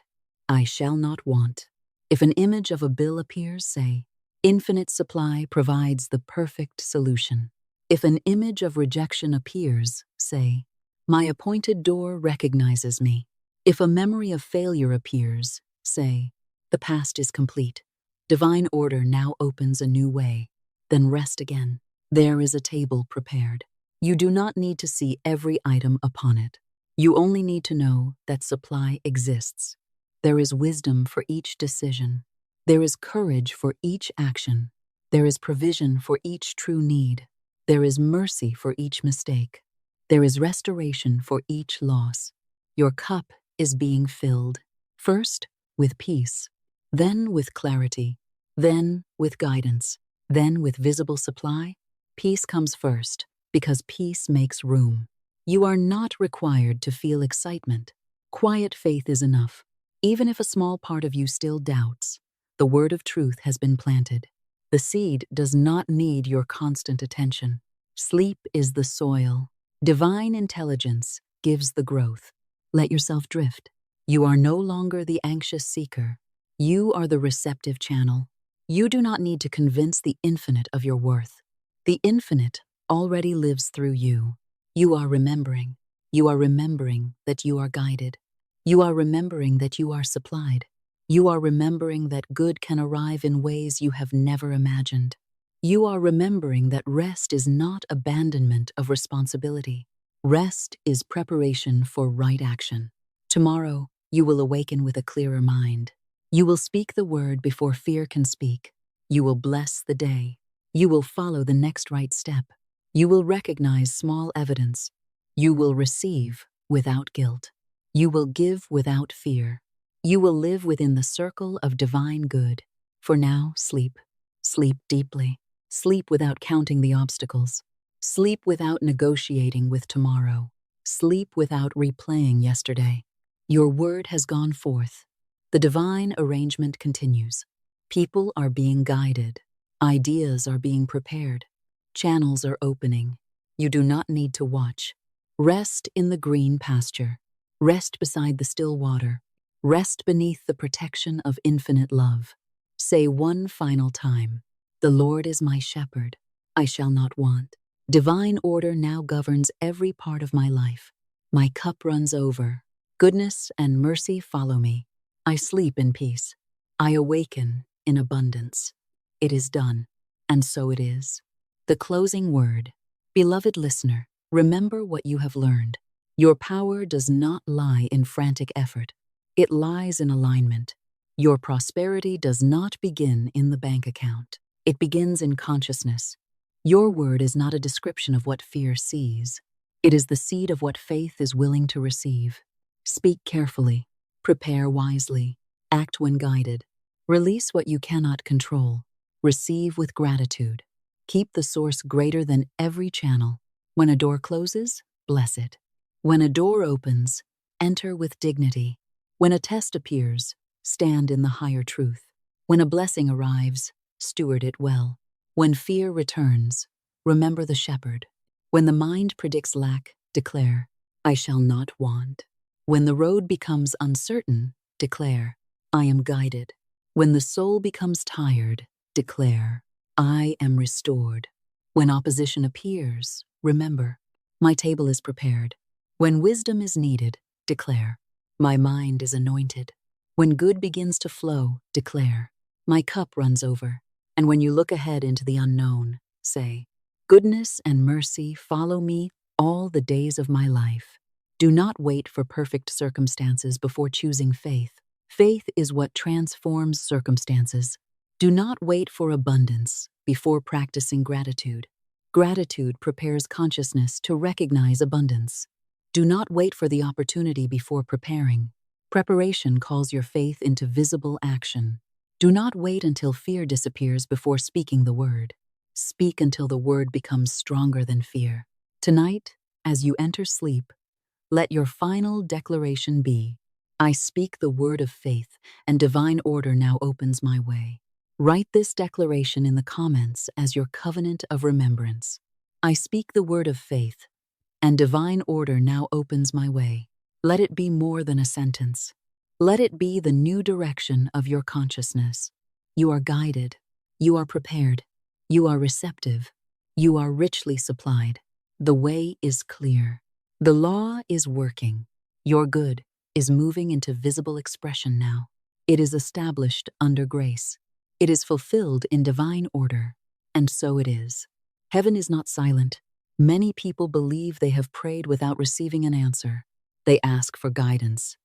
I shall not want. If an image of a bill appears, say, infinite supply provides the perfect solution. If an image of rejection appears, say, my appointed door recognizes me. If a memory of failure appears, say, the past is complete. Divine order now opens a new way. Then rest again. There is a table prepared. You do not need to see every item upon it. You only need to know that supply exists. There is wisdom for each decision. There is courage for each action. There is provision for each true need. There is mercy for each mistake. There is restoration for each loss. Your cup is being filled, first with peace, then with clarity, then with guidance, then with visible supply. Peace comes first, because peace makes room. You are not required to feel excitement. Quiet faith is enough. Even if a small part of you still doubts, the word of truth has been planted. The seed does not need your constant attention. Sleep is the soil. Divine intelligence gives the growth. Let yourself drift. You are no longer the anxious seeker. You are the receptive channel. You do not need to convince the infinite of your worth. The infinite already lives through you. You are remembering. You are remembering that you are guided. You are remembering that you are supplied. You are remembering that good can arrive in ways you have never imagined. You are remembering that rest is not abandonment of responsibility. Rest is preparation for right action. Tomorrow, you will awaken with a clearer mind. You will speak the word before fear can speak. You will bless the day. You will follow the next right step. You will recognize small evidence. You will receive without guilt. You will give without fear. You will live within the circle of divine good. For now, sleep. Sleep deeply. Sleep without counting the obstacles. Sleep without negotiating with tomorrow. Sleep without replaying yesterday. Your word has gone forth. The divine arrangement continues. People are being guided. Ideas are being prepared. Channels are opening. You do not need to watch. Rest in the green pasture. Rest beside the still water. Rest beneath the protection of infinite love. Say one final time, the Lord is my shepherd. I shall not want. Divine order now governs every part of my life. My cup runs over. Goodness and mercy follow me. I sleep in peace. I awaken in abundance. It is done, and so it is. The closing word. Beloved listener, remember what you have learned. Your power does not lie in frantic effort. It lies in alignment. Your prosperity does not begin in the bank account. It begins in consciousness. Your word is not a description of what fear sees. It is the seed of what faith is willing to receive. Speak carefully. Prepare wisely. Act when guided. Release what you cannot control. Receive with gratitude. Keep the source greater than every channel. When a door closes, bless it. When a door opens, enter with dignity. When a test appears, stand in the higher truth. When a blessing arrives, steward it well. When fear returns, remember the shepherd. When the mind predicts lack, declare, I shall not want. When the road becomes uncertain, declare, I am guided. When the soul becomes tired, declare, I am restored. When opposition appears, remember, my table is prepared. When wisdom is needed, declare, my mind is anointed. When good begins to flow, declare, my cup runs over. And when you look ahead into the unknown, say, goodness and mercy follow me all the days of my life. Do not wait for perfect circumstances before choosing faith. Faith is what transforms circumstances. Do not wait for abundance before practicing gratitude. Gratitude prepares consciousness to recognize abundance. Do not wait for the opportunity before preparing. Preparation calls your faith into visible action. Do not wait until fear disappears before speaking the word. Speak until the word becomes stronger than fear. Tonight, as you enter sleep, let your final declaration be, I speak the word of faith, and divine order now opens my way. Write this declaration in the comments as your covenant of remembrance. I speak the word of faith, and divine order now opens my way. Let it be more than a sentence. Let it be the new direction of your consciousness. You are guided. You are prepared. You are receptive. You are richly supplied. The way is clear. The law is working. Your good is moving into visible expression now. It is established under grace. It is fulfilled in divine order. And so it is. Heaven is not silent. Many people believe they have prayed without receiving an answer. They ask for guidance,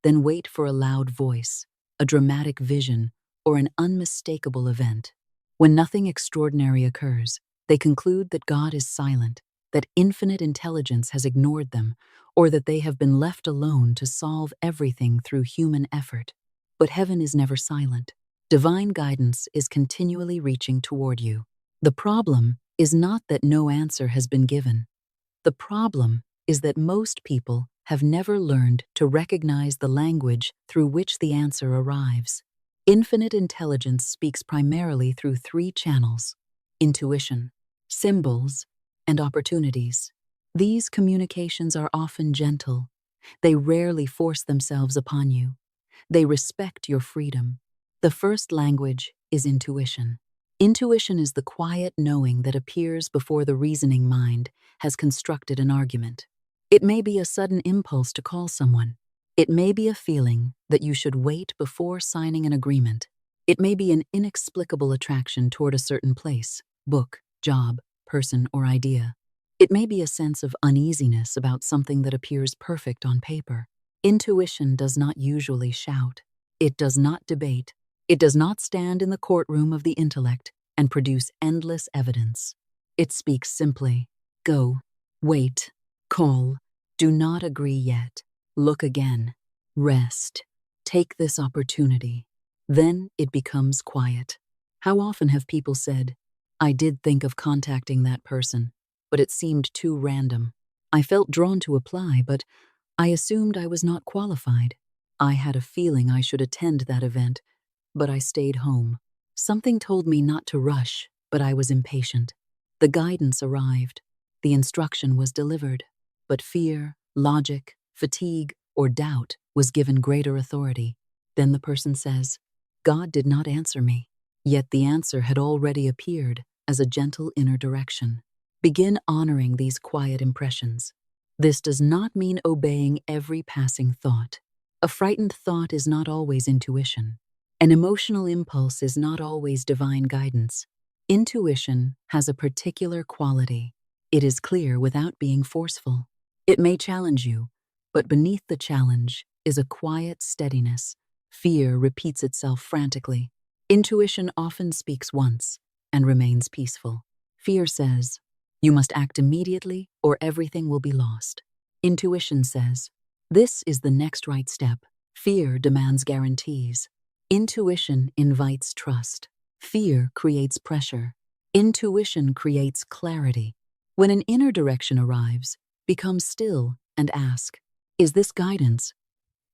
then wait for a loud voice, a dramatic vision, or an unmistakable event. When nothing extraordinary occurs, they conclude that God is silent, that infinite intelligence has ignored them, or that they have been left alone to solve everything through human effort. But heaven is never silent. Divine guidance is continually reaching toward you. The problem is not that no answer has been given. The problem is that most people have never learned to recognize the language through which the answer arrives. Infinite intelligence speaks primarily through three channels: intuition, symbols, and opportunities. These communications are often gentle. They rarely force themselves upon you. They respect your freedom. The first language is intuition. Intuition is the quiet knowing that appears before the reasoning mind has constructed an argument. It may be a sudden impulse to call someone. It may be a feeling that you should wait before signing an agreement. It may be an inexplicable attraction toward a certain place, book, job, person, or idea. It may be a sense of uneasiness about something that appears perfect on paper. Intuition does not usually shout. It does not debate. It does not stand in the courtroom of the intellect and produce endless evidence. It speaks simply. Go, wait, call, do not agree yet, look again, rest, take this opportunity. Then it becomes quiet. How often have people said, I did think of contacting that person, but it seemed too random. I felt drawn to apply, but I assumed I was not qualified. I had a feeling I should attend that event, but I stayed home. Something told me not to rush, but I was impatient. The guidance arrived. The instruction was delivered. But fear, logic, fatigue, or doubt was given greater authority. Then the person says, God did not answer me. Yet the answer had already appeared as a gentle inner direction. Begin honoring these quiet impressions. This does not mean obeying every passing thought. A frightened thought is not always intuition. An emotional impulse is not always divine guidance. Intuition has a particular quality. It is clear without being forceful. It may challenge you, but beneath the challenge is a quiet steadiness. Fear repeats itself frantically. Intuition often speaks once and remains peaceful. Fear says, you must act immediately or everything will be lost. Intuition says, this is the next right step. Fear demands guarantees. Intuition invites trust. Fear creates pressure. Intuition creates clarity. When an inner direction arrives, become still and ask, is this guidance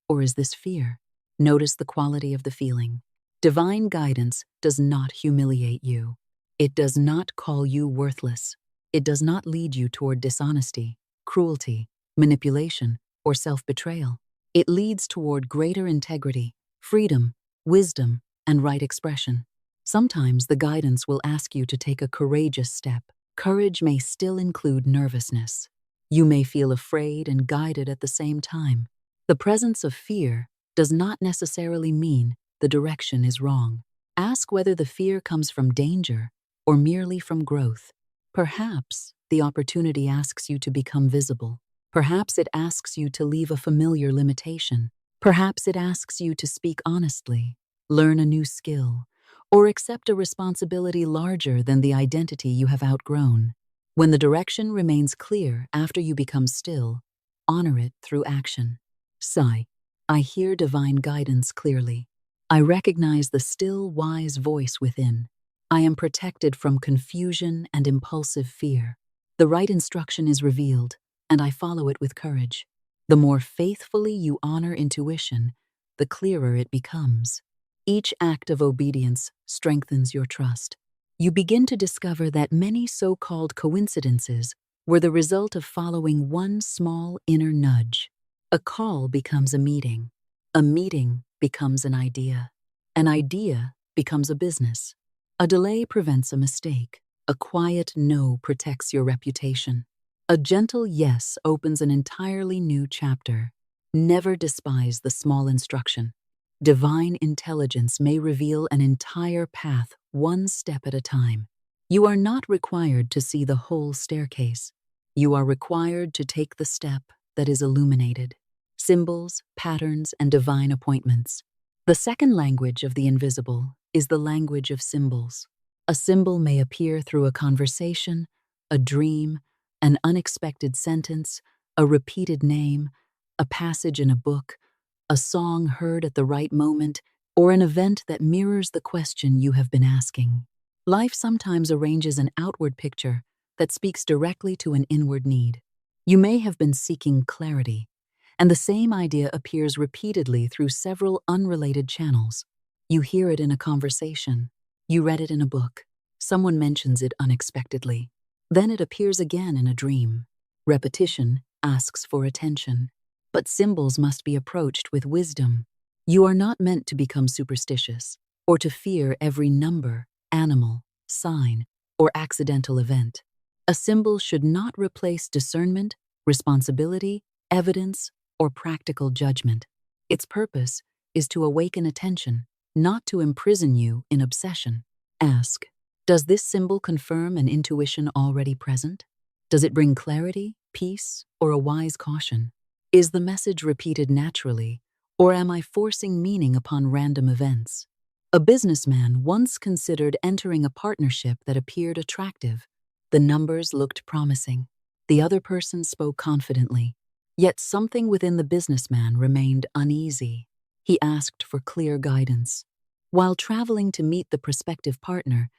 or is this fear? Notice the quality of the feeling. Divine guidance does not humiliate you. It does not call you worthless. It does not lead you toward dishonesty, cruelty, manipulation, or self-betrayal. It leads toward greater integrity, freedom, wisdom, and right expression. Sometimes the guidance will ask you to take a courageous step. Courage may still include nervousness. You may feel afraid and guided at the same time. The presence of fear does not necessarily mean the direction is wrong. Ask whether the fear comes from danger or merely from growth. Perhaps the opportunity asks you to become visible. Perhaps it asks you to leave a familiar limitation. Perhaps it asks you to speak honestly, learn a new skill, or accept a responsibility larger than the identity you have outgrown. When the direction remains clear after you become still, honor it through action. Sigh. I hear divine guidance clearly. I recognize the still, wise voice within. I am protected from confusion and impulsive fear. The right instruction is revealed, and I follow it with courage. The more faithfully you honor intuition, the clearer it becomes. Each act of obedience strengthens your trust. You begin to discover that many so-called coincidences were the result of following one small inner nudge. A call becomes a meeting becomes an idea becomes a business. A delay prevents a mistake. A quiet no protects your reputation. A gentle yes opens an entirely new chapter. Never despise the small instruction. Divine intelligence may reveal an entire path one step at a time. You are not required to see the whole staircase. You are required to take the step that is illuminated. Symbols, patterns, and divine appointments. The second language of the invisible is the language of symbols. A symbol may appear through a conversation, a dream, an unexpected sentence, a repeated name, a passage in a book, a song heard at the right moment, or an event that mirrors the question you have been asking. Life sometimes arranges an outward picture that speaks directly to an inward need. You may have been seeking clarity, and the same idea appears repeatedly through several unrelated channels. You hear it in a conversation. You read it in a book. Someone mentions it unexpectedly. Then it appears again in a dream. Repetition asks for attention. But symbols must be approached with wisdom. You are not meant to become superstitious or to fear every number, animal, sign, or accidental event. A symbol should not replace discernment, responsibility, evidence, or practical judgment. Its purpose is to awaken attention, not to imprison you in obsession. Ask, does this symbol confirm an intuition already present? Does it bring clarity, peace, or a wise caution? Is the message repeated naturally, or am I forcing meaning upon random events? A businessman once considered entering a partnership that appeared attractive. The numbers looked promising. The other person spoke confidently. Yet something within the businessman remained uneasy. He asked for clear guidance. While traveling to meet the prospective partner,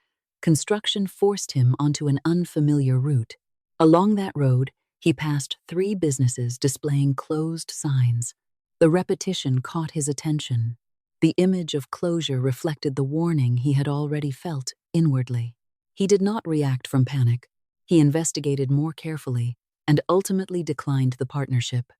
construction forced him onto an unfamiliar route. Along that road, he passed 3 businesses displaying closed signs. The repetition caught his attention. The image of closure reflected the warning he had already felt inwardly. He did not react from panic. He investigated more carefully and ultimately declined the partnership.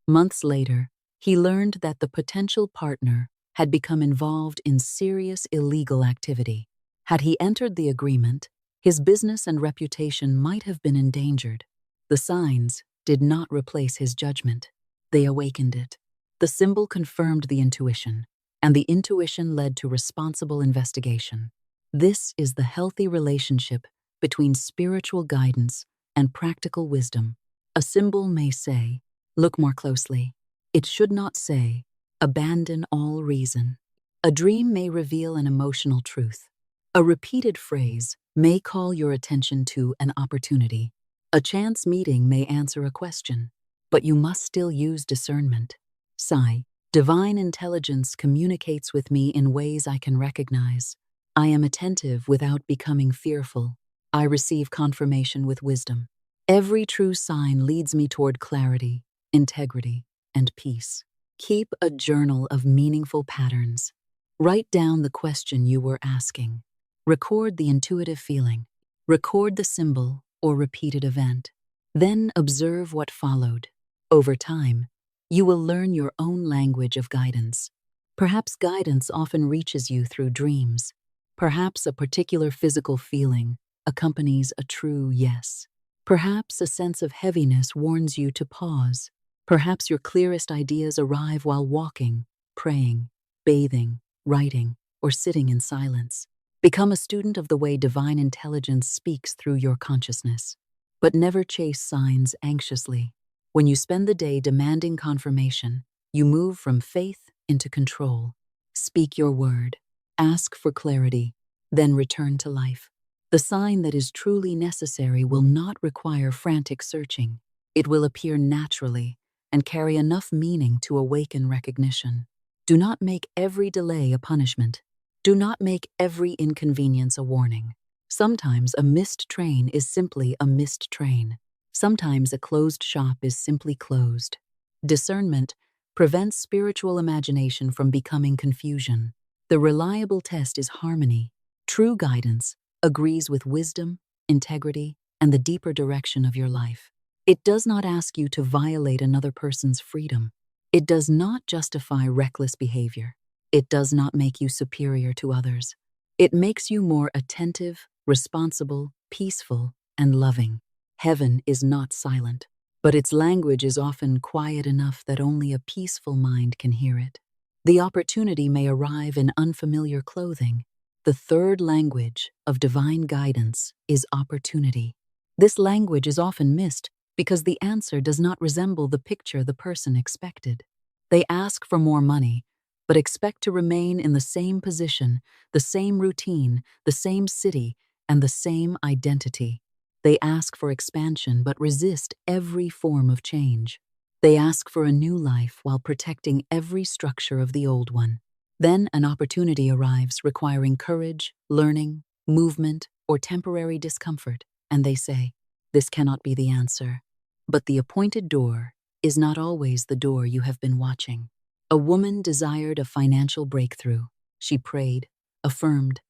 Months later, he learned that the potential partner had become involved in serious illegal activity. Had he entered the agreement, his business and reputation might have been endangered. The signs did not replace his judgment. They awakened it. The symbol confirmed the intuition, and the intuition led to responsible investigation. This is the healthy relationship between spiritual guidance and practical wisdom. A symbol may say, look more closely. It should not say, abandon all reason. A dream may reveal an emotional truth. A repeated phrase may call your attention to an opportunity. A chance meeting may answer a question, but you must still use discernment. Sigh. Divine intelligence communicates with me in ways I can recognize. I am attentive without becoming fearful. I receive confirmation with wisdom. Every true sign leads me toward clarity, integrity, and peace. Keep a journal of meaningful patterns. Write down the question you were asking. Record the intuitive feeling. Record the symbol or repeated event. Then observe what followed. Over time, you will learn your own language of guidance. Perhaps guidance often reaches you through dreams. Perhaps a particular physical feeling accompanies a true yes. Perhaps a sense of heaviness warns you to pause. Perhaps your clearest ideas arrive while walking, praying, bathing, writing, or sitting in silence. Become a student of the way divine intelligence speaks through your consciousness. But never chase signs anxiously. When you spend the day demanding confirmation, you move from faith into control. Speak your word. Ask for clarity, then return to life. The sign that is truly necessary will not require frantic searching. It will appear naturally and carry enough meaning to awaken recognition. Do not make every delay a punishment. Do not make every inconvenience a warning. Sometimes a missed train is simply a missed train. Sometimes a closed shop is simply closed. Discernment prevents spiritual imagination from becoming confusion. The reliable test is harmony. True guidance agrees with wisdom, integrity, and the deeper direction of your life. It does not ask you to violate another person's freedom. It does not justify reckless behavior. It does not make you superior to others. It makes you more attentive, responsible, peaceful, and loving. Heaven is not silent, but its language is often quiet enough that only a peaceful mind can hear it. The opportunity may arrive in unfamiliar clothing. The third language of divine guidance is opportunity. This language is often missed because the answer does not resemble the picture the person expected. They ask for more money, but expect to remain in the same position, the same routine, the same city, and the same identity. They ask for expansion but resist every form of change. They ask for a new life while protecting every structure of the old one. Then an opportunity arrives requiring courage, learning, movement, or temporary discomfort, and they say, "This cannot be the answer." But the appointed door is not always the door you have been watching. A woman desired a financial breakthrough. She prayed, affirmed,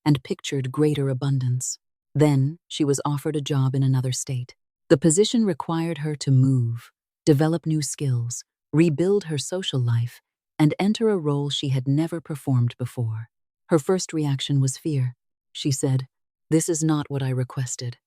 and pictured greater abundance. Then she was offered a job in another state. The position required her to move, develop new skills, rebuild her social life, and enter a role she had never performed before. Her first reaction was fear. She said, "This is not what I requested.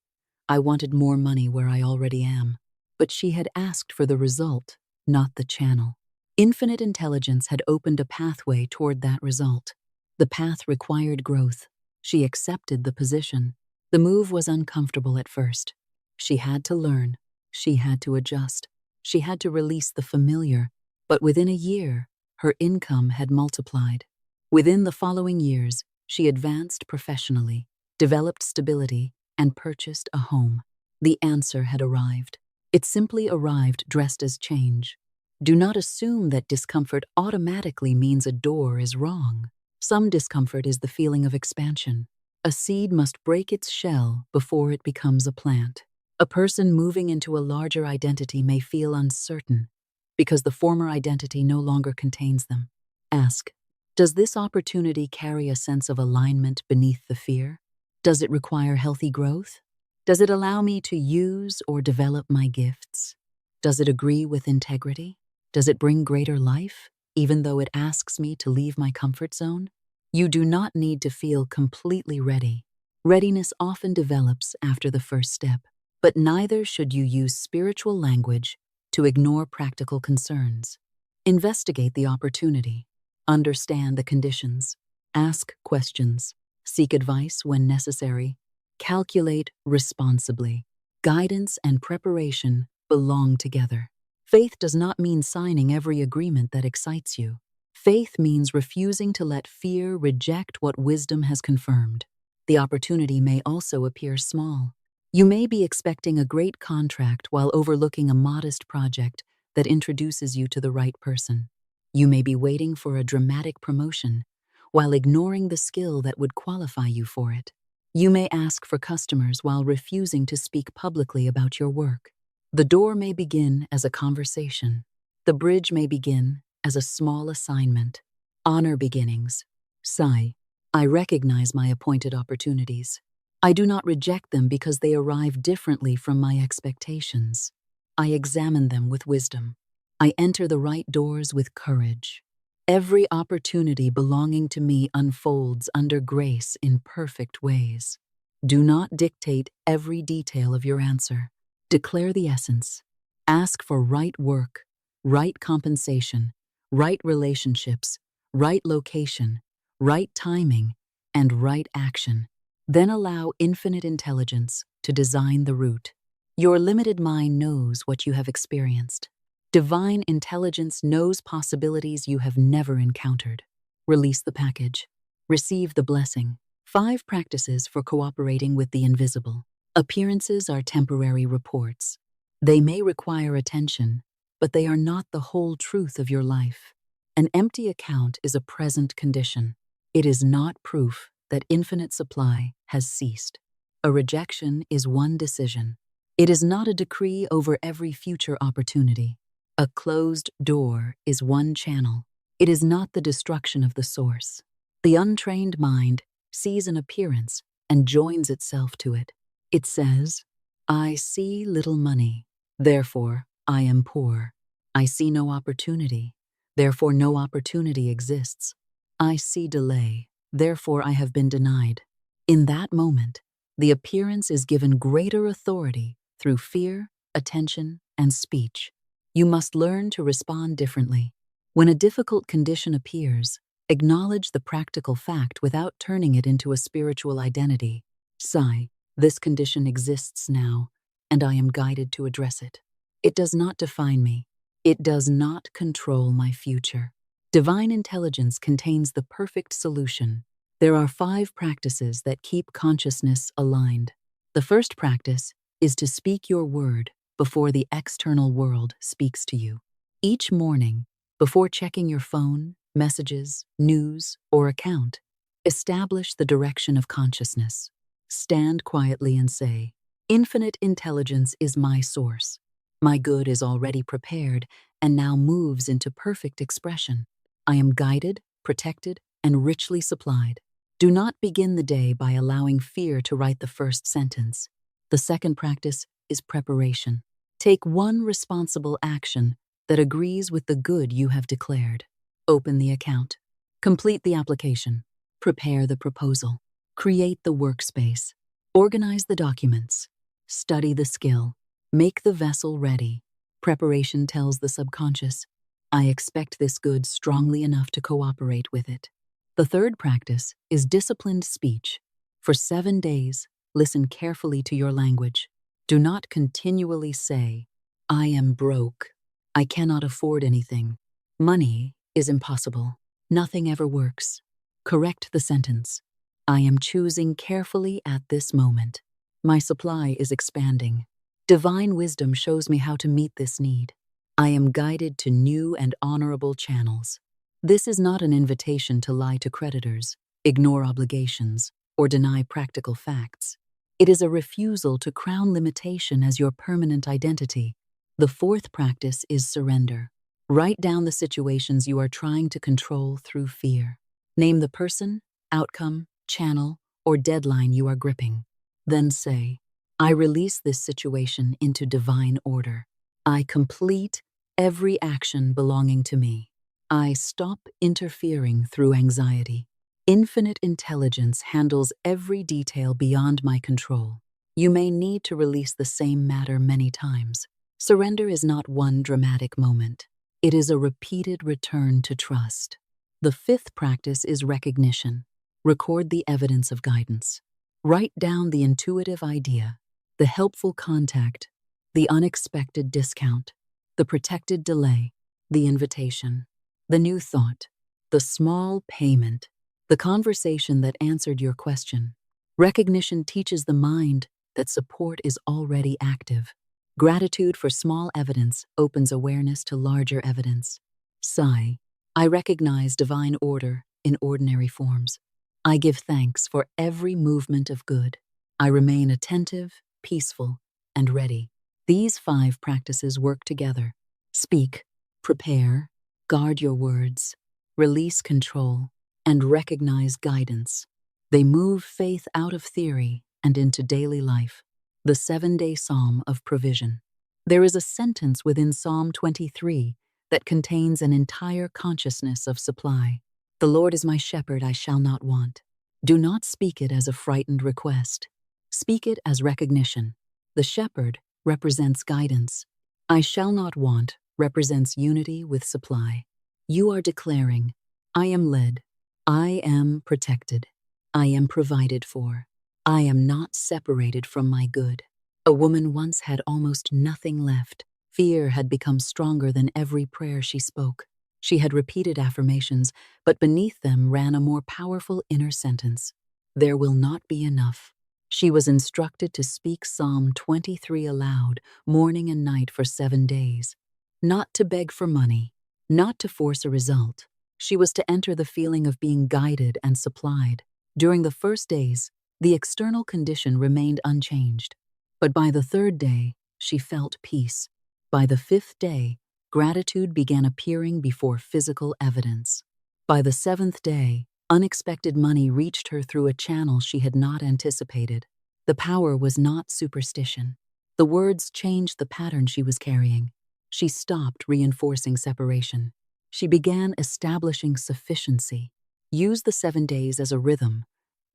I wanted more money where I already am." But she had asked for the result, not the channel. Infinite intelligence had opened a pathway toward that result. The path required growth. She accepted the position. The move was uncomfortable at first. She had to learn. She had to adjust. She had to release the familiar. But within a year, her income had multiplied. Within the following years, she advanced professionally, developed stability, and purchased a home. The answer had arrived. It simply arrived dressed as change. Do not assume that discomfort automatically means a door is wrong. Some discomfort is the feeling of expansion. A seed must break its shell before it becomes a plant. A person moving into a larger identity may feel uncertain because the former identity no longer contains them. Ask, does this opportunity carry a sense of alignment beneath the fear? Does it require healthy growth? Does it allow me to use or develop my gifts? Does it agree with integrity? Does it bring greater life, even though it asks me to leave my comfort zone? You do not need to feel completely ready. Readiness often develops after the first step, but neither should you use spiritual language to ignore practical concerns. Investigate the opportunity. Understand the conditions. Ask questions. Seek advice when necessary. Calculate responsibly. Guidance and preparation belong together. Faith does not mean signing every agreement that excites you. Faith means refusing to let fear reject what wisdom has confirmed. The opportunity may also appear small. You may be expecting a great contract while overlooking a modest project that introduces you to the right person. You may be waiting for a dramatic promotion while ignoring the skill that would qualify you for it. You may ask for customers while refusing to speak publicly about your work. The door may begin as a conversation. The bridge may begin as a small assignment. Honor beginnings. Sigh. I recognize my appointed opportunities. I do not reject them because they arrive differently from my expectations. I examine them with wisdom. I enter the right doors with courage. Every opportunity belonging to me unfolds under grace in perfect ways. Do not dictate every detail of your answer. Declare the essence. Ask for right work, right compensation, right relationships, right location, right timing, and right action. Then allow infinite intelligence to design the route. Your limited mind knows what you have experienced. Divine intelligence knows possibilities you have never encountered. Release the package. Receive the blessing. 5 practices for cooperating with the invisible. Appearances are temporary reports. They may require attention, but they are not the whole truth of your life. An empty account is a present condition. It is not proof that infinite supply has ceased. A rejection is one decision. It is not a decree over every future opportunity. A closed door is one channel. It is not the destruction of the source. The untrained mind sees an appearance and joins itself to it. It says, I see little money, therefore I am poor. I see no opportunity, therefore no opportunity exists. I see delay, therefore I have been denied. In that moment, the appearance is given greater authority through fear, attention, and speech. You must learn to respond differently. When a difficult condition appears, acknowledge the practical fact without turning it into a spiritual identity. Sigh, this condition exists now, and I am guided to address it. It does not define me. It does not control my future. Divine intelligence contains the perfect solution. There are 5 practices that keep consciousness aligned. The first practice is to speak your word before the external world speaks to you. Each morning, before checking your phone, messages, news, or account, establish the direction of consciousness. Stand quietly and say, Infinite intelligence is my source. My good is already prepared and now moves into perfect expression. I am guided, protected, and richly supplied. Do not begin the day by allowing fear to write the first sentence. The second practice is preparation. Take one responsible action that agrees with the good you have declared. Open the account. Complete the application. Prepare the proposal. Create the workspace. Organize the documents. Study the skill. Make the vessel ready. Preparation tells the subconscious, I expect this good strongly enough to cooperate with it. The third practice is disciplined speech. For 7 days, listen carefully to your language. Do not continually say, I am broke. I cannot afford anything. Money is impossible. Nothing ever works. Correct the sentence. I am choosing carefully at this moment. My supply is expanding. Divine wisdom shows me how to meet this need. I am guided to new and honorable channels. This is not an invitation to lie to creditors, ignore obligations, or deny practical facts. It is a refusal to crown limitation as your permanent identity. The fourth practice is surrender. Write down the situations you are trying to control through fear. Name the person, outcome, channel, or deadline you are gripping. Then say, I release this situation into divine order. I complete every action belonging to me. I stop interfering through anxiety. Infinite intelligence handles every detail beyond my control. You may need to release the same matter many times. Surrender is not one dramatic moment. It is a repeated return to trust. The fifth practice is recognition. Record the evidence of guidance. Write down the intuitive idea, the helpful contact, the unexpected discount, the protected delay, the invitation, the new thought, the small payment, the conversation that answered your question. Recognition teaches the mind that support is already active. Gratitude for small evidence opens awareness to larger evidence. Sigh, I recognize divine order in ordinary forms. I give thanks for every movement of good. I remain attentive, peaceful, and ready. These 5 practices work together. Speak, prepare, guard your words, release control, and recognize guidance. They move faith out of theory and into daily life. The 7-day Psalm of Provision. There is a sentence within Psalm 23 that contains an entire consciousness of supply. The Lord is my shepherd, I shall not want. Do not speak it as a frightened request. Speak it as recognition. The shepherd represents guidance. I shall not want represents unity with supply. You are declaring, I am led, I am protected, I am provided for, I am not separated from my good. A woman once had almost nothing left. Fear had become stronger than every prayer she spoke. She had repeated affirmations, but beneath them ran a more powerful inner sentence. There will not be enough. She was instructed to speak Psalm 23 aloud, morning and night for 7 days. Not to beg for money, not to force a result. She was to enter the feeling of being guided and supplied. During the first days, the external condition remained unchanged. But by the 3rd day, she felt peace. By the 5th day, gratitude began appearing before physical evidence. By the 7th day, unexpected money reached her through a channel she had not anticipated. The power was not superstition. The words changed the pattern she was carrying. She stopped reinforcing separation. She began establishing sufficiency. Use the 7 days as a rhythm,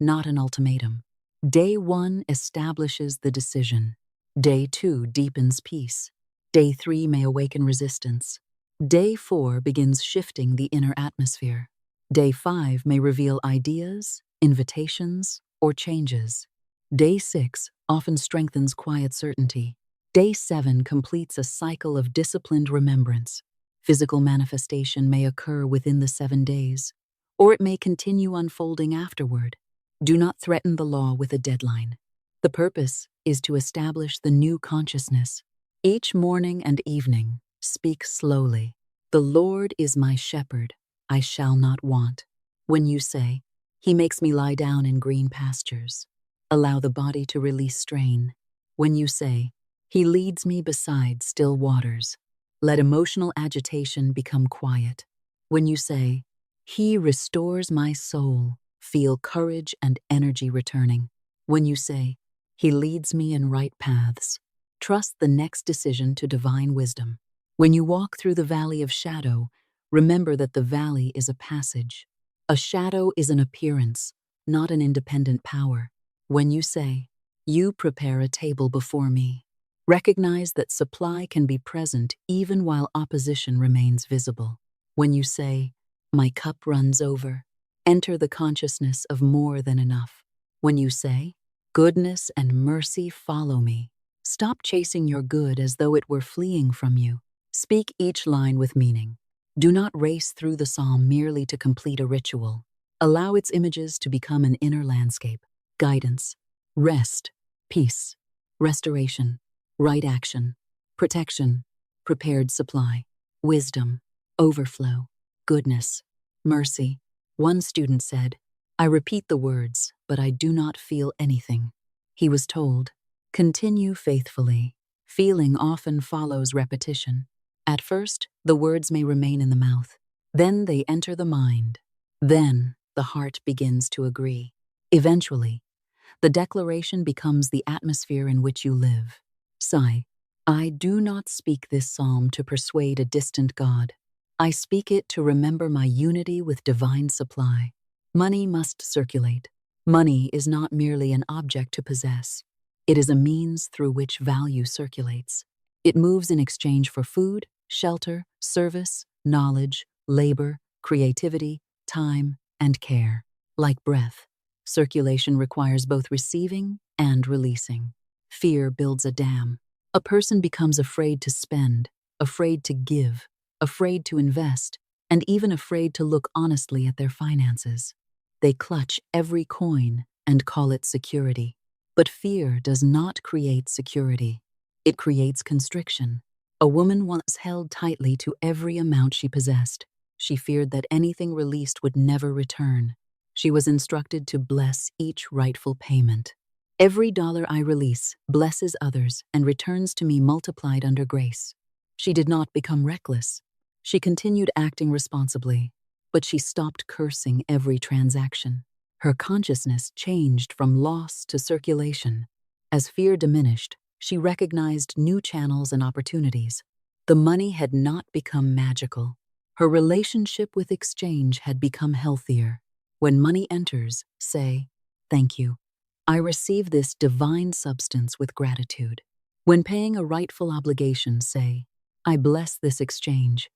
not an ultimatum. Day 1 establishes the decision. Day 2 deepens peace. Day 3 may awaken resistance. Day 4 begins shifting the inner atmosphere. Day 5 may reveal ideas, invitations, or changes. Day 6 often strengthens quiet certainty. Day 7 completes a cycle of disciplined remembrance. Physical manifestation may occur within the 7 days, or it may continue unfolding afterward. Do not threaten the law with a deadline. The purpose is to establish the new consciousness. Each morning and evening, speak slowly. The Lord is my shepherd, I shall not want. When you say, He makes me lie down in green pastures, allow the body to release strain. When you say, He leads me beside still waters, let emotional agitation become quiet. When you say, He restores my soul, feel courage and energy returning. When you say, He leads me in right paths, trust the next decision to divine wisdom. When you walk through the valley of shadow, remember that the valley is a passage. A shadow is an appearance, not an independent power. When you say, You prepare a table before me, recognize that supply can be present even while opposition remains visible. When you say, My cup runs over, enter the consciousness of more than enough. When you say, Goodness and mercy follow me, stop chasing your good as though it were fleeing from you. Speak each line with meaning. Do not race through the psalm merely to complete a ritual. Allow its images to become an inner landscape. Guidance, rest, peace, restoration, right action, protection, prepared supply, wisdom, overflow, goodness, mercy. One student said, I repeat the words, but I do not feel anything. He was told, Continue faithfully. Feeling often follows repetition. At first, the words may remain in the mouth. Then they enter the mind. Then the heart begins to agree. Eventually, the declaration becomes the atmosphere in which you live. Sigh. I do not speak this psalm to persuade a distant God. I speak it to remember my unity with divine supply. Money must circulate. Money is not merely an object to possess. It is a means through which value circulates. It moves in exchange for food, shelter, service, knowledge, labor, creativity, time, and care. Like breath, circulation requires both receiving and releasing. Fear builds a dam. A person becomes afraid to spend, afraid to give, afraid to invest, and even afraid to look honestly at their finances. They clutch every coin and call it security. But fear does not create security. It creates constriction. A woman once held tightly to every amount she possessed. She feared that anything released would never return. She was instructed to bless each rightful payment. Every dollar I release blesses others and returns to me multiplied under grace. She did not become reckless. She continued acting responsibly, but she stopped cursing every transaction. Her consciousness changed from loss to circulation. As fear diminished, she recognized new channels and opportunities. The money had not become magical. Her relationship with exchange had become healthier. When money enters, say, "Thank you. I receive this divine substance with gratitude." When paying a rightful obligation, say, "I bless this exchange."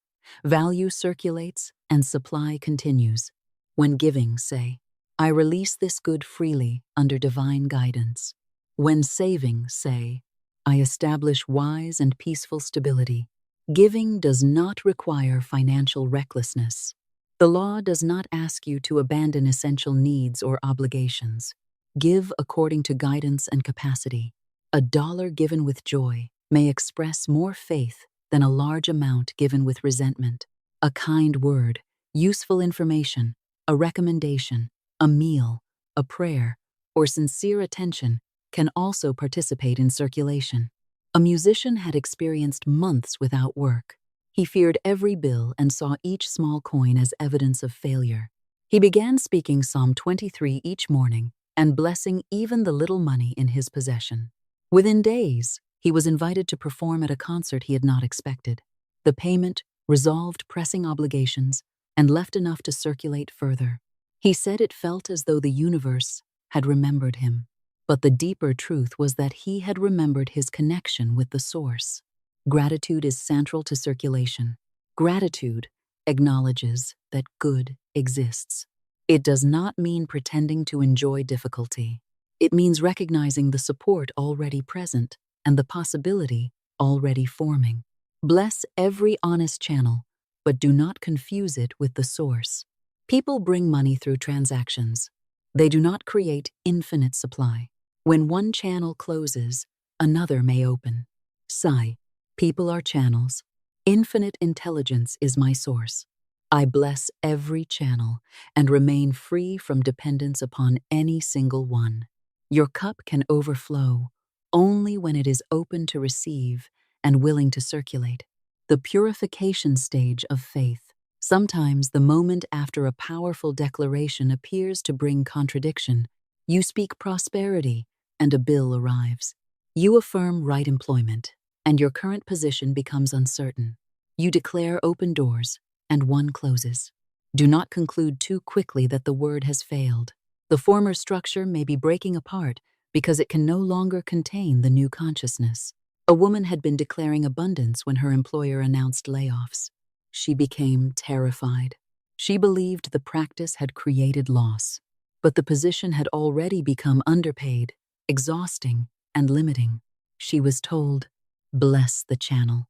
Value circulates and supply continues. When giving, say, "I release this good freely under divine guidance." When saving, say, "I establish wise and peaceful stability." Giving does not require financial recklessness. The law does not ask you to abandon essential needs or obligations. Give according to guidance and capacity. A dollar given with joy may express more faith than a large amount given with resentment. A kind word, useful information, a recommendation, a meal, a prayer, or sincere attention can also participate in circulation. A musician had experienced months without work. He feared every bill and saw each small coin as evidence of failure. He began speaking Psalm 23 each morning and blessing even the little money in his possession. Within days, he was invited to perform at a concert he had not expected. The payment resolved pressing obligations and left enough to circulate further. He said it felt as though the universe had remembered him. But the deeper truth was that he had remembered his connection with the source. Gratitude is central to circulation. Gratitude acknowledges that good exists. It does not mean pretending to enjoy difficulty. It means recognizing the support already present and the possibility already forming. Bless every honest channel, but do not confuse it with the source. People bring money through transactions. They do not create infinite supply. When one channel closes, another may open. Sigh. People are channels. Infinite intelligence is my source. I bless every channel and remain free from dependence upon any single one. Your cup can overflow only when it is open to receive and willing to circulate. The purification stage of faith. Sometimes the moment after a powerful declaration appears to bring contradiction. You speak prosperity, and a bill arrives. You affirm right employment, and your current position becomes uncertain. You declare open doors, and one closes. Do not conclude too quickly that the word has failed. The former structure may be breaking apart because it can no longer contain the new consciousness. A woman had been declaring abundance when her employer announced layoffs. She became terrified. She believed the practice had created loss, but the position had already become underpaid, exhausting, and limiting. She was told, "Bless the channel.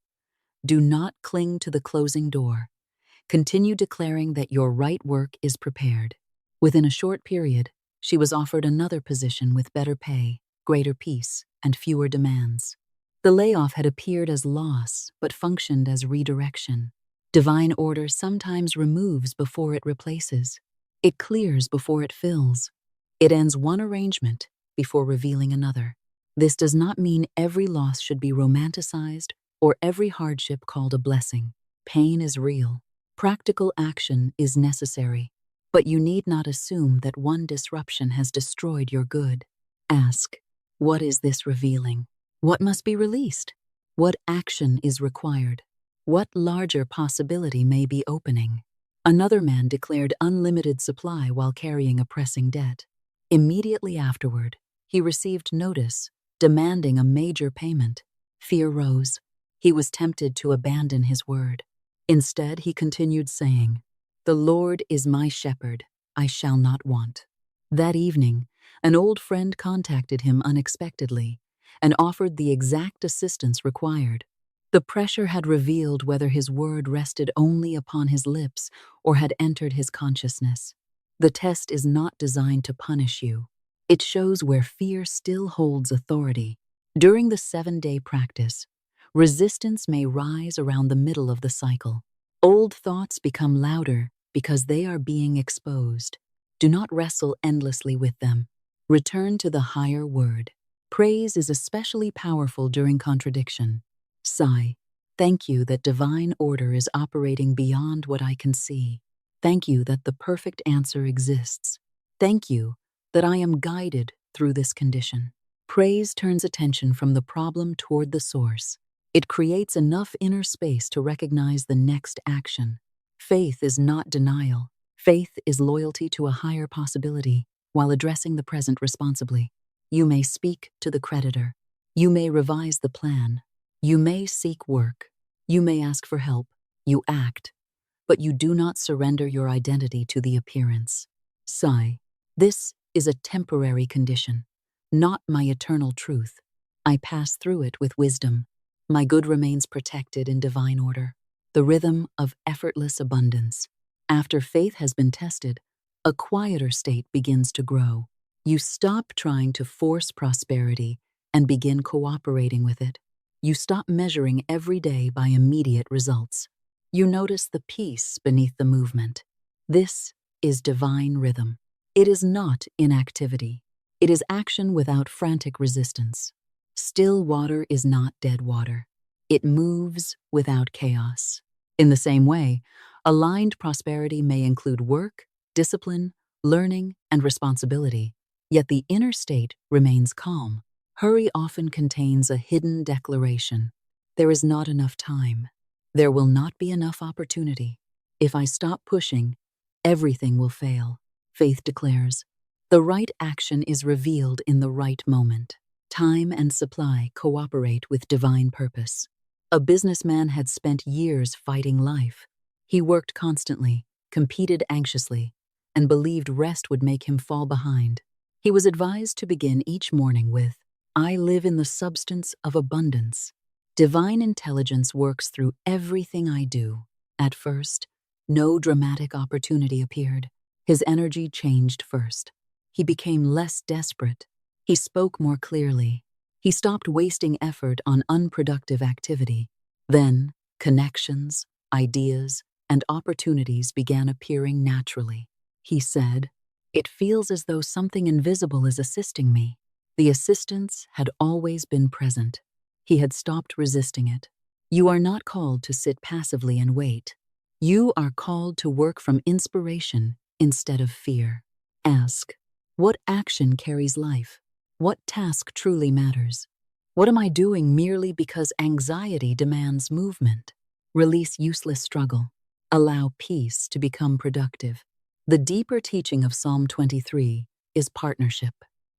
Do not cling to the closing door. Continue declaring that your right work is prepared." Within a short period, she was offered another position with better pay, greater peace, and fewer demands. The layoff had appeared as loss, but functioned as redirection. Divine order sometimes removes before it replaces. It clears before it fills. It ends one arrangement before revealing another. This does not mean every loss should be romanticized or every hardship called a blessing. Pain is real. Practical action is necessary, but you need not assume that one disruption has destroyed your good. Ask, what is this revealing? What must be released? What action is required? What larger possibility may be opening? Another man declared unlimited supply while carrying a pressing debt. Immediately afterward, he received notice demanding a major payment. Fear rose. He was tempted to abandon his word. Instead, he continued saying, "The Lord is my shepherd, I shall not want." That evening, an old friend contacted him unexpectedly and offered the exact assistance required. The pressure had revealed whether his word rested only upon his lips or had entered his consciousness. The test is not designed to punish you. It shows where fear still holds authority. During the 7-day practice, resistance may rise around the middle of the cycle. Old thoughts become louder because they are being exposed. Do not wrestle endlessly with them. Return to the higher word. Praise is especially powerful during contradiction. Sigh. Thank you that divine order is operating beyond what I can see. Thank you that the perfect answer exists. Thank you that I am guided through this condition. Praise turns attention from the problem toward the source. It creates enough inner space to recognize the next action. Faith is not denial. Faith is loyalty to a higher possibility while addressing the present responsibly. You may speak to the creditor. You may revise the plan. You may seek work. You may ask for help. You act. But you do not surrender your identity to the appearance. Sigh. This is a temporary condition, not my eternal truth. I pass through it with wisdom. My good remains protected in divine order, the rhythm of effortless abundance. After faith has been tested, a quieter state begins to grow. You stop trying to force prosperity and begin cooperating with it. You stop measuring every day by immediate results. You notice the peace beneath the movement. This is divine rhythm. It is not inactivity. It is action without frantic resistance. Still water is not dead water. It moves without chaos. In the same way, aligned prosperity may include work, discipline, learning, and responsibility, yet the inner state remains calm. Hurry often contains a hidden declaration. There is not enough time. There will not be enough opportunity. If I stop pushing, everything will fail. Faith declares, the right action is revealed in the right moment. Time and supply cooperate with divine purpose. A businessman had spent years fighting life. He worked constantly, competed anxiously, and believed rest would make him fall behind. He was advised to begin each morning with, I live in the substance of abundance. Divine intelligence works through everything I do. At first, no dramatic opportunity appeared. His energy changed first. He became less desperate. He spoke more clearly. He stopped wasting effort on unproductive activity. Then, connections, ideas, and opportunities began appearing naturally. He said, it feels as though something invisible is assisting me. The assistance had always been present. He had stopped resisting it. You are not called to sit passively and wait. You are called to work from inspiration instead of fear. Ask, what action carries life? What task truly matters? What am I doing merely because anxiety demands movement? Release useless struggle. Allow peace to become productive. The deeper teaching of Psalm 23 is partnership.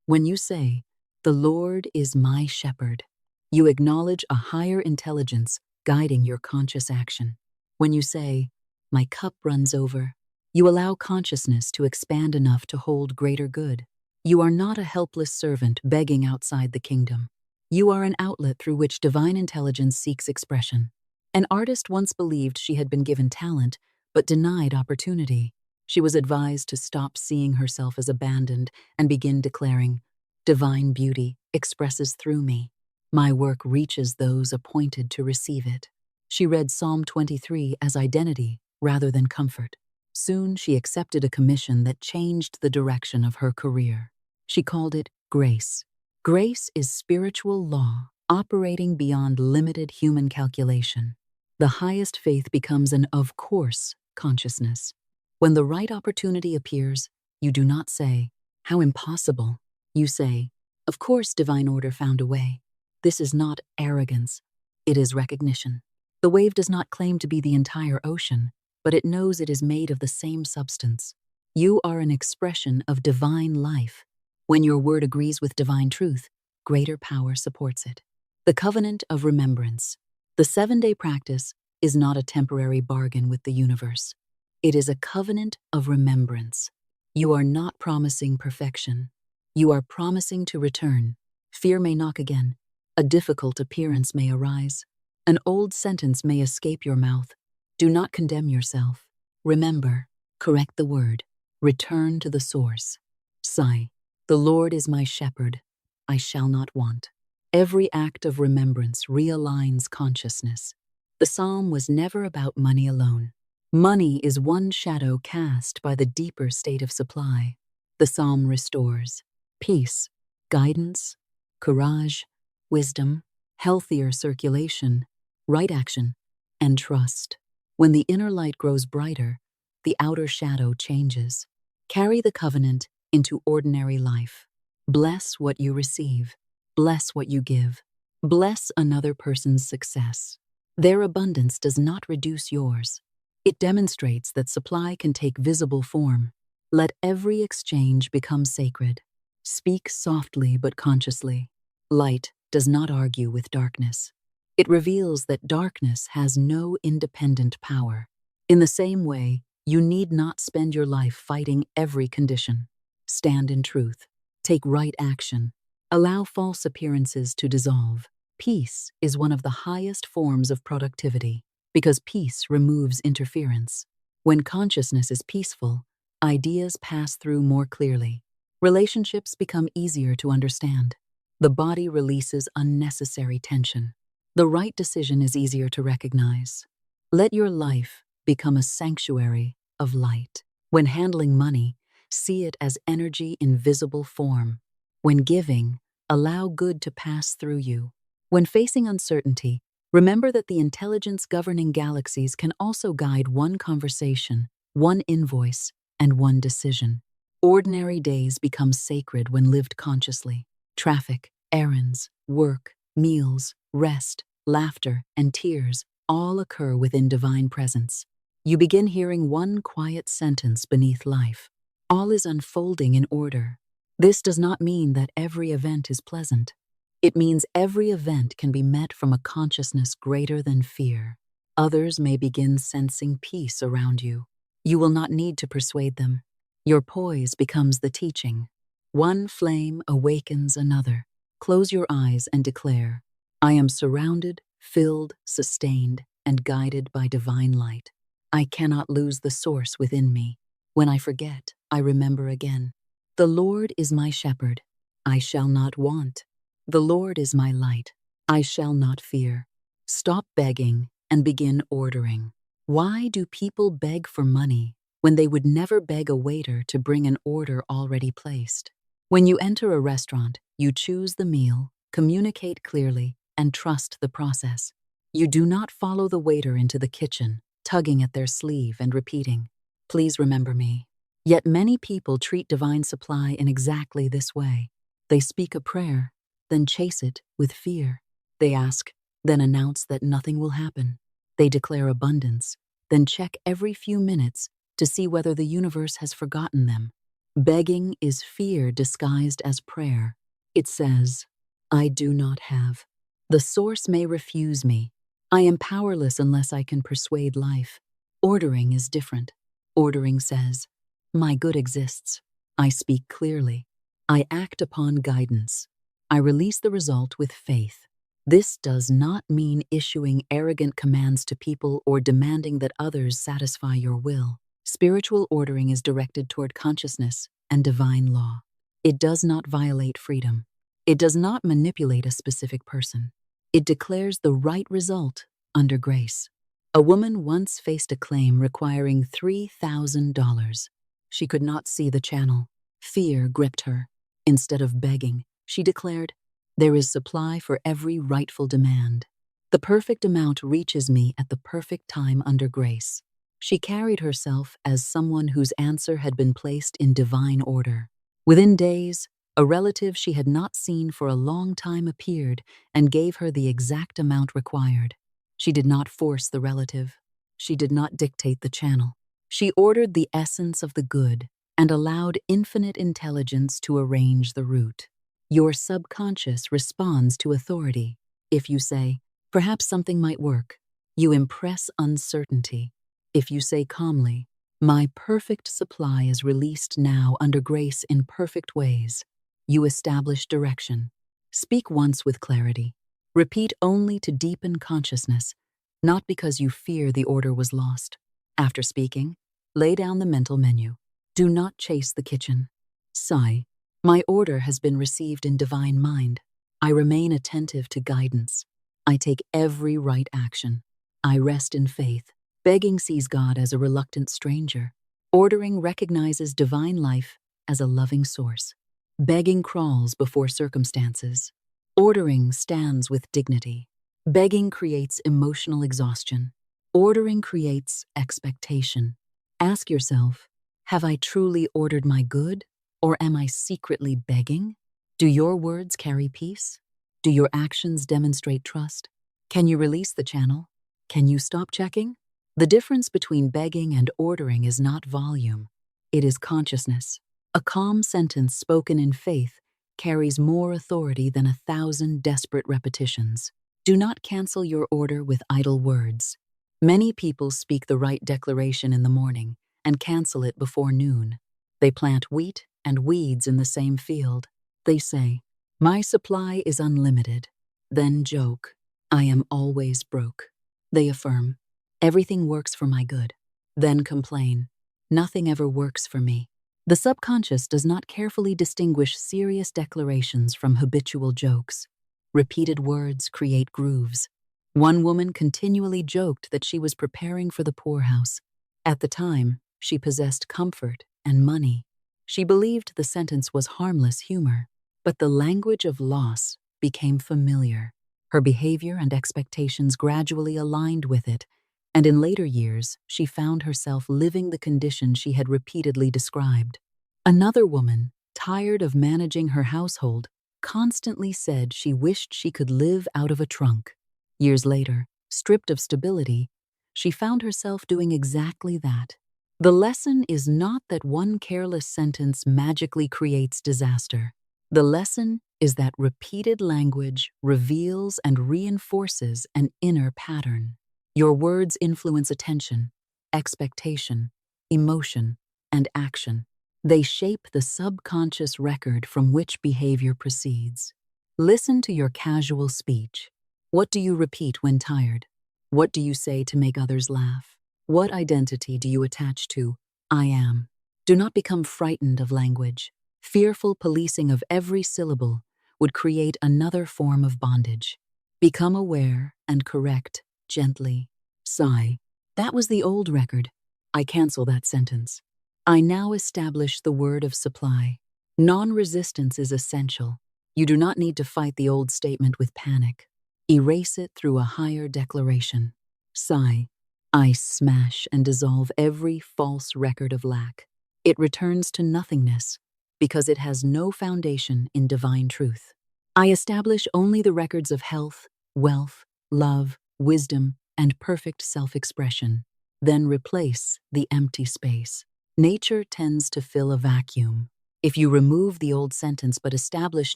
When you say, the Lord is my shepherd, you acknowledge a higher intelligence guiding your conscious action. When you say, my cup runs over, you allow consciousness to expand enough to hold greater good. You are not a helpless servant begging outside the kingdom. You are an outlet through which divine intelligence seeks expression. An artist once believed she had been given talent, but denied opportunity. She was advised to stop seeing herself as abandoned and begin declaring, divine beauty expresses through me. My work reaches those appointed to receive it. She read Psalm 23 as identity rather than comfort. Soon she accepted a commission that changed the direction of her career. She called it grace. Grace is spiritual law operating beyond limited human calculation. The highest faith becomes an of course consciousness. When the right opportunity appears, you do not say, how impossible. You say, of course divine order found a way. This is not arrogance, it is recognition. The wave does not claim to be the entire ocean, but it knows it is made of the same substance. You are an expression of divine life. When your word agrees with divine truth, greater power supports it. The covenant of remembrance. The 7-day practice is not a temporary bargain with the universe. It is a covenant of remembrance. You are not promising perfection. You are promising to return. Fear may knock again. A difficult appearance may arise. An old sentence may escape your mouth. Do not condemn yourself. Remember, correct the word. Return to the source. Sigh, the Lord is my shepherd. I shall not want. Every act of remembrance realigns consciousness. The psalm was never about money alone. Money is one shadow cast by the deeper state of supply. The psalm restores peace, guidance, courage, wisdom, healthier circulation, right action, and trust. When the inner light grows brighter, the outer shadow changes. Carry the covenant into ordinary life. Bless what you receive. Bless what you give. Bless another person's success. Their abundance does not reduce yours. It demonstrates that supply can take visible form. Let every exchange become sacred. Speak softly but consciously. Light does not argue with darkness. It reveals that darkness has no independent power. In the same way, you need not spend your life fighting every condition. Stand in truth. Take right action. Allow false appearances to dissolve. Peace is one of the highest forms of productivity because peace removes interference. When consciousness is peaceful, ideas pass through more clearly. Relationships become easier to understand. The body releases unnecessary tension. The right decision is easier to recognize. Let your life become a sanctuary of light. When handling money, see it as energy in visible form. When giving, allow good to pass through you. When facing uncertainty, remember that the intelligence governing galaxies can also guide one conversation, one invoice, and one decision. Ordinary days become sacred when lived consciously. Traffic, errands, work, meals, rest, laughter, and tears all occur within divine presence. You begin hearing one quiet sentence beneath life. All is unfolding in order. This does not mean that every event is pleasant. It means every event can be met from a consciousness greater than fear. Others may begin sensing peace around you. You will not need to persuade them. Your poise becomes the teaching. One flame awakens another. Close your eyes and declare, I am surrounded, filled, sustained, and guided by divine light. I cannot lose the source within me. When I forget, I remember again. The Lord is my shepherd. I shall not want. The Lord is my light. I shall not fear. Stop begging and begin ordering. Why do people beg for money when they would never beg a waiter to bring an order already placed? When you enter a restaurant, you choose the meal, communicate clearly, and trust the process. You do not follow the waiter into the kitchen, tugging at their sleeve and repeating, please remember me. Yet many people treat divine supply in exactly this way. They speak a prayer, then chase it with fear. They ask, then announce that nothing will happen. They declare abundance, then check every few minutes to see whether the universe has forgotten them. Begging is fear disguised as prayer. It says, I do not have. The source may refuse me. I am powerless unless I can persuade life. Ordering is different. Ordering says, my good exists. I speak clearly. I act upon guidance. I release the result with faith. This does not mean issuing arrogant commands to people or demanding that others satisfy your will. Spiritual ordering is directed toward consciousness and divine law. It does not violate freedom. It does not manipulate a specific person. It declares the right result under grace. A woman once faced a claim requiring $3,000. She could not see the channel. Fear gripped her. Instead of begging, she declared, there is supply for every rightful demand. The perfect amount reaches me at the perfect time under grace. She carried herself as someone whose answer had been placed in divine order. Within days, a relative she had not seen for a long time appeared and gave her the exact amount required. She did not force the relative. She did not dictate the channel. She ordered the essence of the good and allowed infinite intelligence to arrange the route. Your subconscious responds to authority. If you say, perhaps something might work, you impress uncertainty. If you say calmly, my perfect supply is released now under grace in perfect ways, you establish direction. Speak once with clarity. Repeat only to deepen consciousness, not because you fear the order was lost. After speaking, lay down the mental menu. Do not chase the kitchen. Sigh, my order has been received in divine mind. I remain attentive to guidance. I take every right action. I rest in faith. Begging sees God as a reluctant stranger. Ordering recognizes divine life as a loving source. Begging crawls before circumstances. Ordering stands with dignity. Begging creates emotional exhaustion. Ordering creates expectation. Ask yourself, have I truly ordered my good, or am I secretly begging? Do your words carry peace? Do your actions demonstrate trust? Can you release the channel? Can you stop checking? The difference between begging and ordering is not volume. It is consciousness. A calm sentence spoken in faith carries more authority than 1,000 desperate repetitions. Do not cancel your order with idle words. Many people speak the right declaration in the morning and cancel it before noon. They plant wheat and weeds in the same field. They say, "My supply is unlimited." Then joke, "I am always broke." They affirm, "Everything works for my good." Then complain, "Nothing ever works for me." The subconscious does not carefully distinguish serious declarations from habitual jokes. Repeated words create grooves. One woman continually joked that she was preparing for the poorhouse. At the time, she possessed comfort and money. She believed the sentence was harmless humor, but the language of loss became familiar. Her behavior and expectations gradually aligned with it, and in later years, she found herself living the condition she had repeatedly described. Another woman, tired of managing her household, constantly said she wished she could live out of a trunk. Years later, stripped of stability, she found herself doing exactly that. The lesson is not that one careless sentence magically creates disaster. The lesson is that repeated language reveals and reinforces an inner pattern. Your words influence attention, expectation, emotion, and action. They shape the subconscious record from which behavior proceeds. Listen to your casual speech. What do you repeat when tired? What do you say to make others laugh? What identity do you attach to "I am"? Do not become frightened of language. Fearful policing of every syllable would create another form of bondage. Become aware and correct gently. Sigh. That was the old record. I cancel that sentence. I now establish the word of supply. Non-resistance is essential. You do not need to fight the old statement with panic. Erase it through a higher declaration. Sigh. I smash and dissolve every false record of lack. It returns to nothingness because it has no foundation in divine truth. I establish only the records of health, wealth, love, wisdom, and perfect self-expression. Then replace the empty space. Nature tends to fill a vacuum. If you remove the old sentence but establish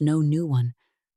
no new one,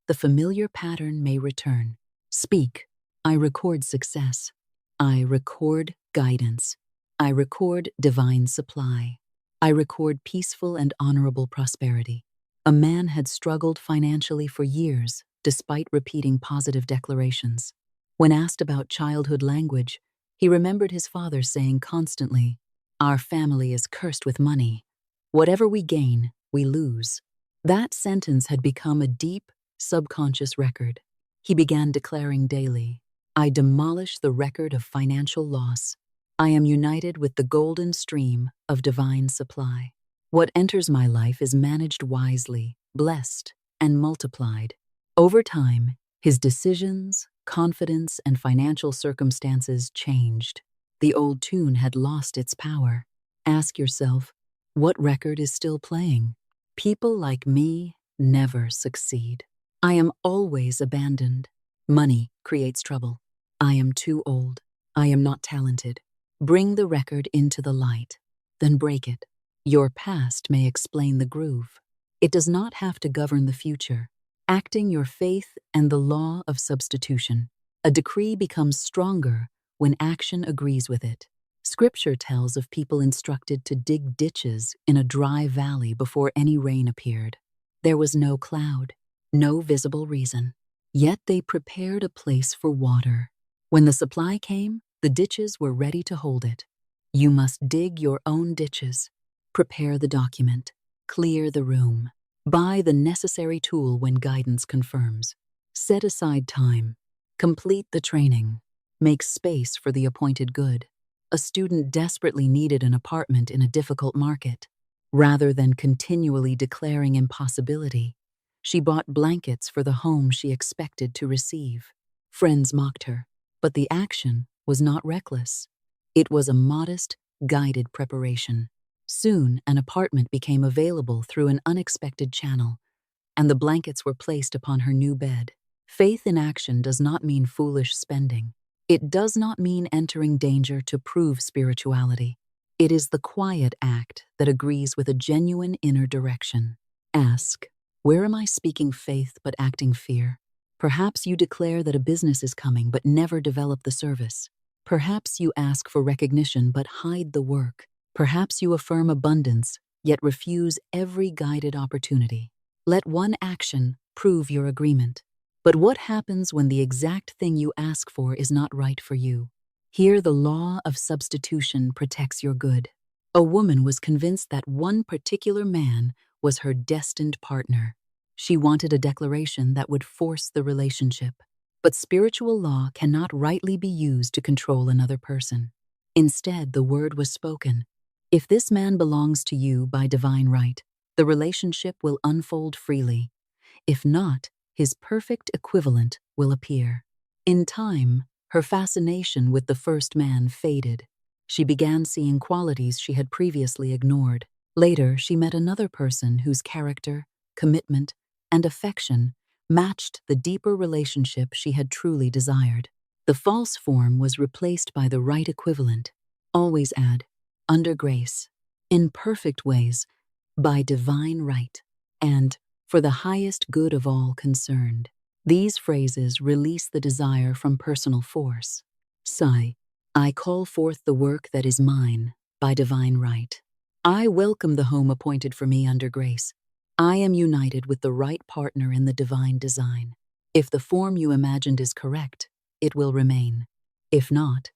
the familiar pattern may return. Speak. I record success. I record guidance. I record divine supply. I record peaceful and honorable prosperity. A man had struggled financially for years, despite repeating positive declarations. When asked about childhood language, he remembered his father saying constantly, "Our family is cursed with money. Whatever we gain, we lose." That sentence had become a deep, subconscious record. He began declaring daily, "I demolish the record of financial loss. I am united with the golden stream of divine supply. What enters my life is managed wisely, blessed, and multiplied." Over time, his decisions, confidence, and financial circumstances changed. The old tune had lost its power. Ask yourself, what record is still playing? People like me never succeed. I am always abandoned. Money creates trouble. I am too old. I am not talented. Bring the record into the light, then break it. Your past may explain the groove. It does not have to govern the future. Acting your faith and the law of substitution. A decree becomes stronger when action agrees with it. Scripture tells of people instructed to dig ditches in a dry valley before any rain appeared. There was no cloud, no visible reason. Yet they prepared a place for water. When the supply came, the ditches were ready to hold it. You must dig your own ditches. Prepare the document. Clear the room. Buy the necessary tool when guidance confirms. Set aside time. Complete the training. Make space for the appointed good. A student desperately needed an apartment in a difficult market. Rather than continually declaring impossibility, she bought blankets for the home she expected to receive. Friends mocked her, but the action was not reckless. It was a modest, guided preparation. Soon, an apartment became available through an unexpected channel, and the blankets were placed upon her new bed. Faith in action does not mean foolish spending. It does not mean entering danger to prove spirituality. It is the quiet act that agrees with a genuine inner direction. Ask, where am I speaking faith but acting fear? Perhaps you declare that a business is coming but never develop the service. Perhaps you ask for recognition but hide the work. Perhaps you affirm abundance yet refuse every guided opportunity. Let one action prove your agreement. But what happens when the exact thing you ask for is not right for you? Here the law of substitution protects your good. A woman was convinced that one particular man was her destined partner. She wanted a declaration that would force the relationship. But spiritual law cannot rightly be used to control another person. Instead, the word was spoken. If this man belongs to you by divine right, the relationship will unfold freely. If not, his perfect equivalent will appear. In time, her fascination with the first man faded. She began seeing qualities she had previously ignored. Later, she met another person whose character, commitment, and affection matched the deeper relationship she had truly desired. The false form was replaced by the right equivalent. Always add, under grace, in perfect ways, by divine right, and for the highest good of all concerned. These phrases release the desire from personal force. Sigh, I call forth the work that is mine by divine right. I welcome the home appointed for me under grace. I am united with the right partner in the divine design. If the form you imagined is correct, it will remain. If not,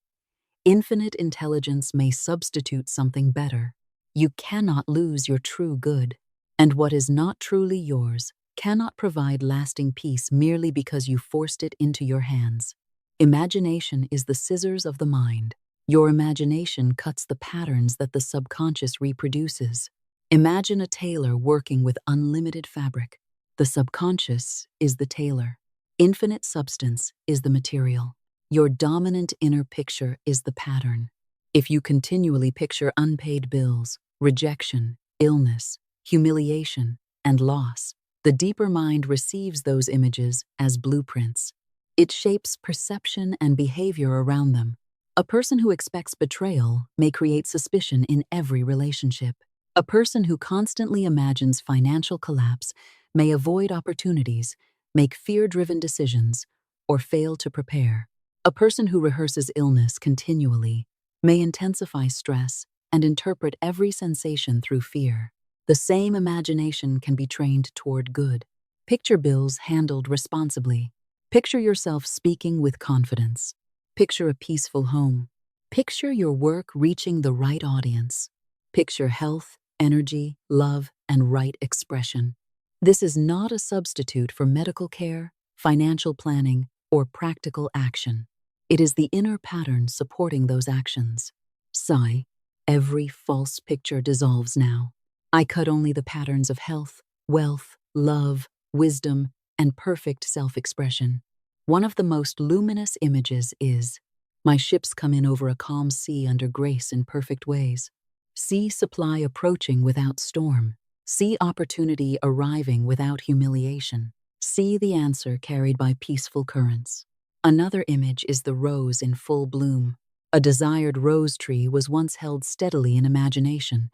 infinite intelligence may substitute something better. You cannot lose your true good, and what is not truly yours cannot provide lasting peace merely because you forced it into your hands. Imagination is the scissors of the mind. Your imagination cuts the patterns that the subconscious reproduces. Imagine a tailor working with unlimited fabric. The subconscious is the tailor. Infinite substance is the material. Your dominant inner picture is the pattern. If you continually picture unpaid bills, rejection, illness, humiliation, and loss, the deeper mind receives those images as blueprints. It shapes perception and behavior around them. A person who expects betrayal may create suspicion in every relationship. A person who constantly imagines financial collapse may avoid opportunities, make fear-driven decisions, or fail to prepare. A person who rehearses illness continually may intensify stress and interpret every sensation through fear. The same imagination can be trained toward good. Picture bills handled responsibly. Picture yourself speaking with confidence. Picture a peaceful home. Picture your work reaching the right audience. Picture health, energy, love, and right expression. This is not a substitute for medical care, financial planning, or practical action. It is the inner pattern supporting those actions. Sigh, every false picture dissolves now. I cut only the patterns of health, wealth, love, wisdom, and perfect self-expression. One of the most luminous images is, my ships come in over a calm sea under grace in perfect ways. See supply approaching without storm. See opportunity arriving without humiliation. See the answer carried by peaceful currents. Another image is the rose in full bloom. A desired rose tree was once held steadily in imagination,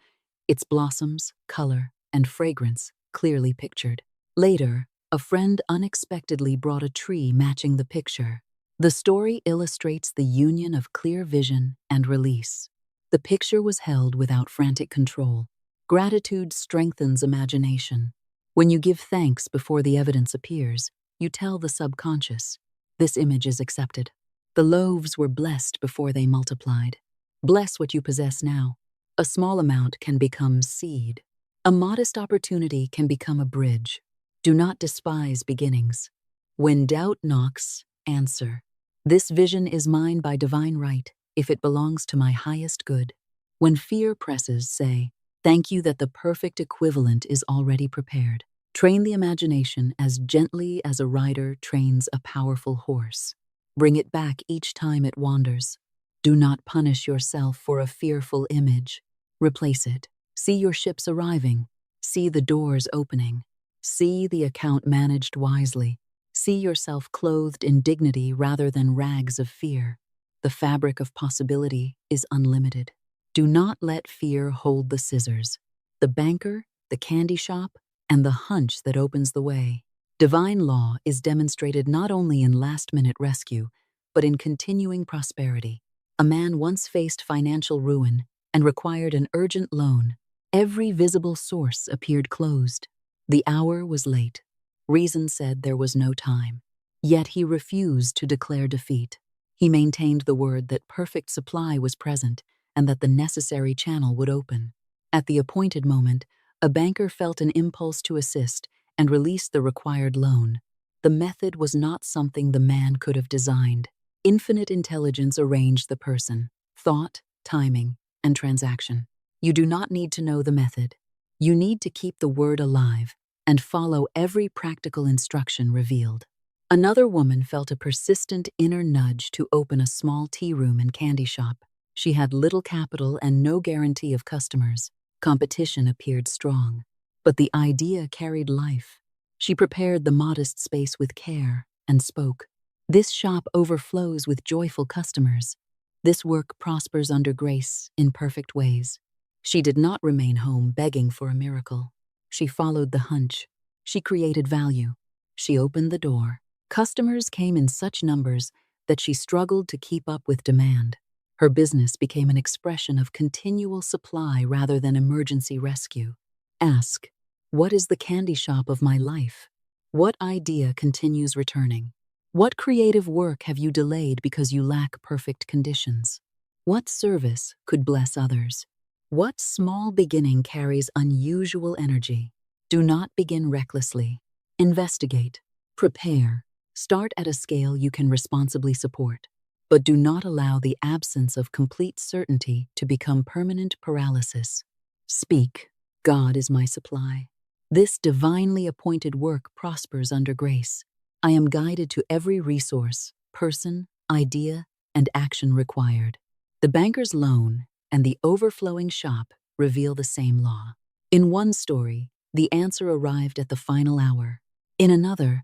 its blossoms, color, and fragrance clearly pictured. Later, a friend unexpectedly brought a tree matching the picture. The story illustrates the union of clear vision and release. The picture was held without frantic control. Gratitude strengthens imagination. When you give thanks before the evidence appears, you tell the subconscious, this image is accepted. The loaves were blessed before they multiplied. Bless what you possess now. A small amount can become seed. A modest opportunity can become a bridge. Do not despise beginnings. When doubt knocks, answer. This vision is mine by divine right. if it belongs to my highest good. When fear presses, say, thank you that the perfect equivalent is already prepared. Train the imagination as gently as a rider trains a powerful horse. Bring it back each time it wanders. Do not punish yourself for a fearful image. Replace it. See your ships arriving. See the doors opening. See the account managed wisely. See yourself clothed in dignity rather than rags of fear. The fabric of possibility is unlimited. Do not let fear hold the scissors, the banker, the candy shop, and the hunch that opens the way. Divine law is demonstrated not only in last-minute rescue, but in continuing prosperity. A man once faced financial ruin and required an urgent loan. Every visible source appeared closed. The hour was late. Reason said there was no time. Yet he refused to declare defeat. He maintained the word that perfect supply was present and that the necessary channel would open. At the appointed moment, a banker felt an impulse to assist and released the required loan. The method was not something the man could have designed. Infinite intelligence arranged the person, thought, timing, and transaction. You do not need to know the method. You need to keep the word alive and follow every practical instruction revealed. Another woman felt a persistent inner nudge to open a small tea room and candy shop. She had little capital and no guarantee of customers. Competition appeared strong, but the idea carried life. She prepared the modest space with care and spoke. This shop overflows with joyful customers. This work prospers under grace in perfect ways. She did not remain home begging for a miracle. She followed the hunch. She created value. She opened the door. Customers came in such numbers that she struggled to keep up with demand. Her business became an expression of continual supply rather than emergency rescue. Ask, what is the candy shop of my life? What idea continues returning? What creative work have you delayed because you lack perfect conditions? What service could bless others? What small beginning carries unusual energy? Do not begin recklessly. Investigate. Prepare. Start at a scale you can responsibly support. But do not allow the absence of complete certainty to become permanent paralysis. Speak. God is my supply. This divinely appointed work prospers under grace. I am guided to every resource, person, idea, and action required. The banker's loan and the overflowing shop reveal the same law. In one story, the answer arrived at the final hour. In another,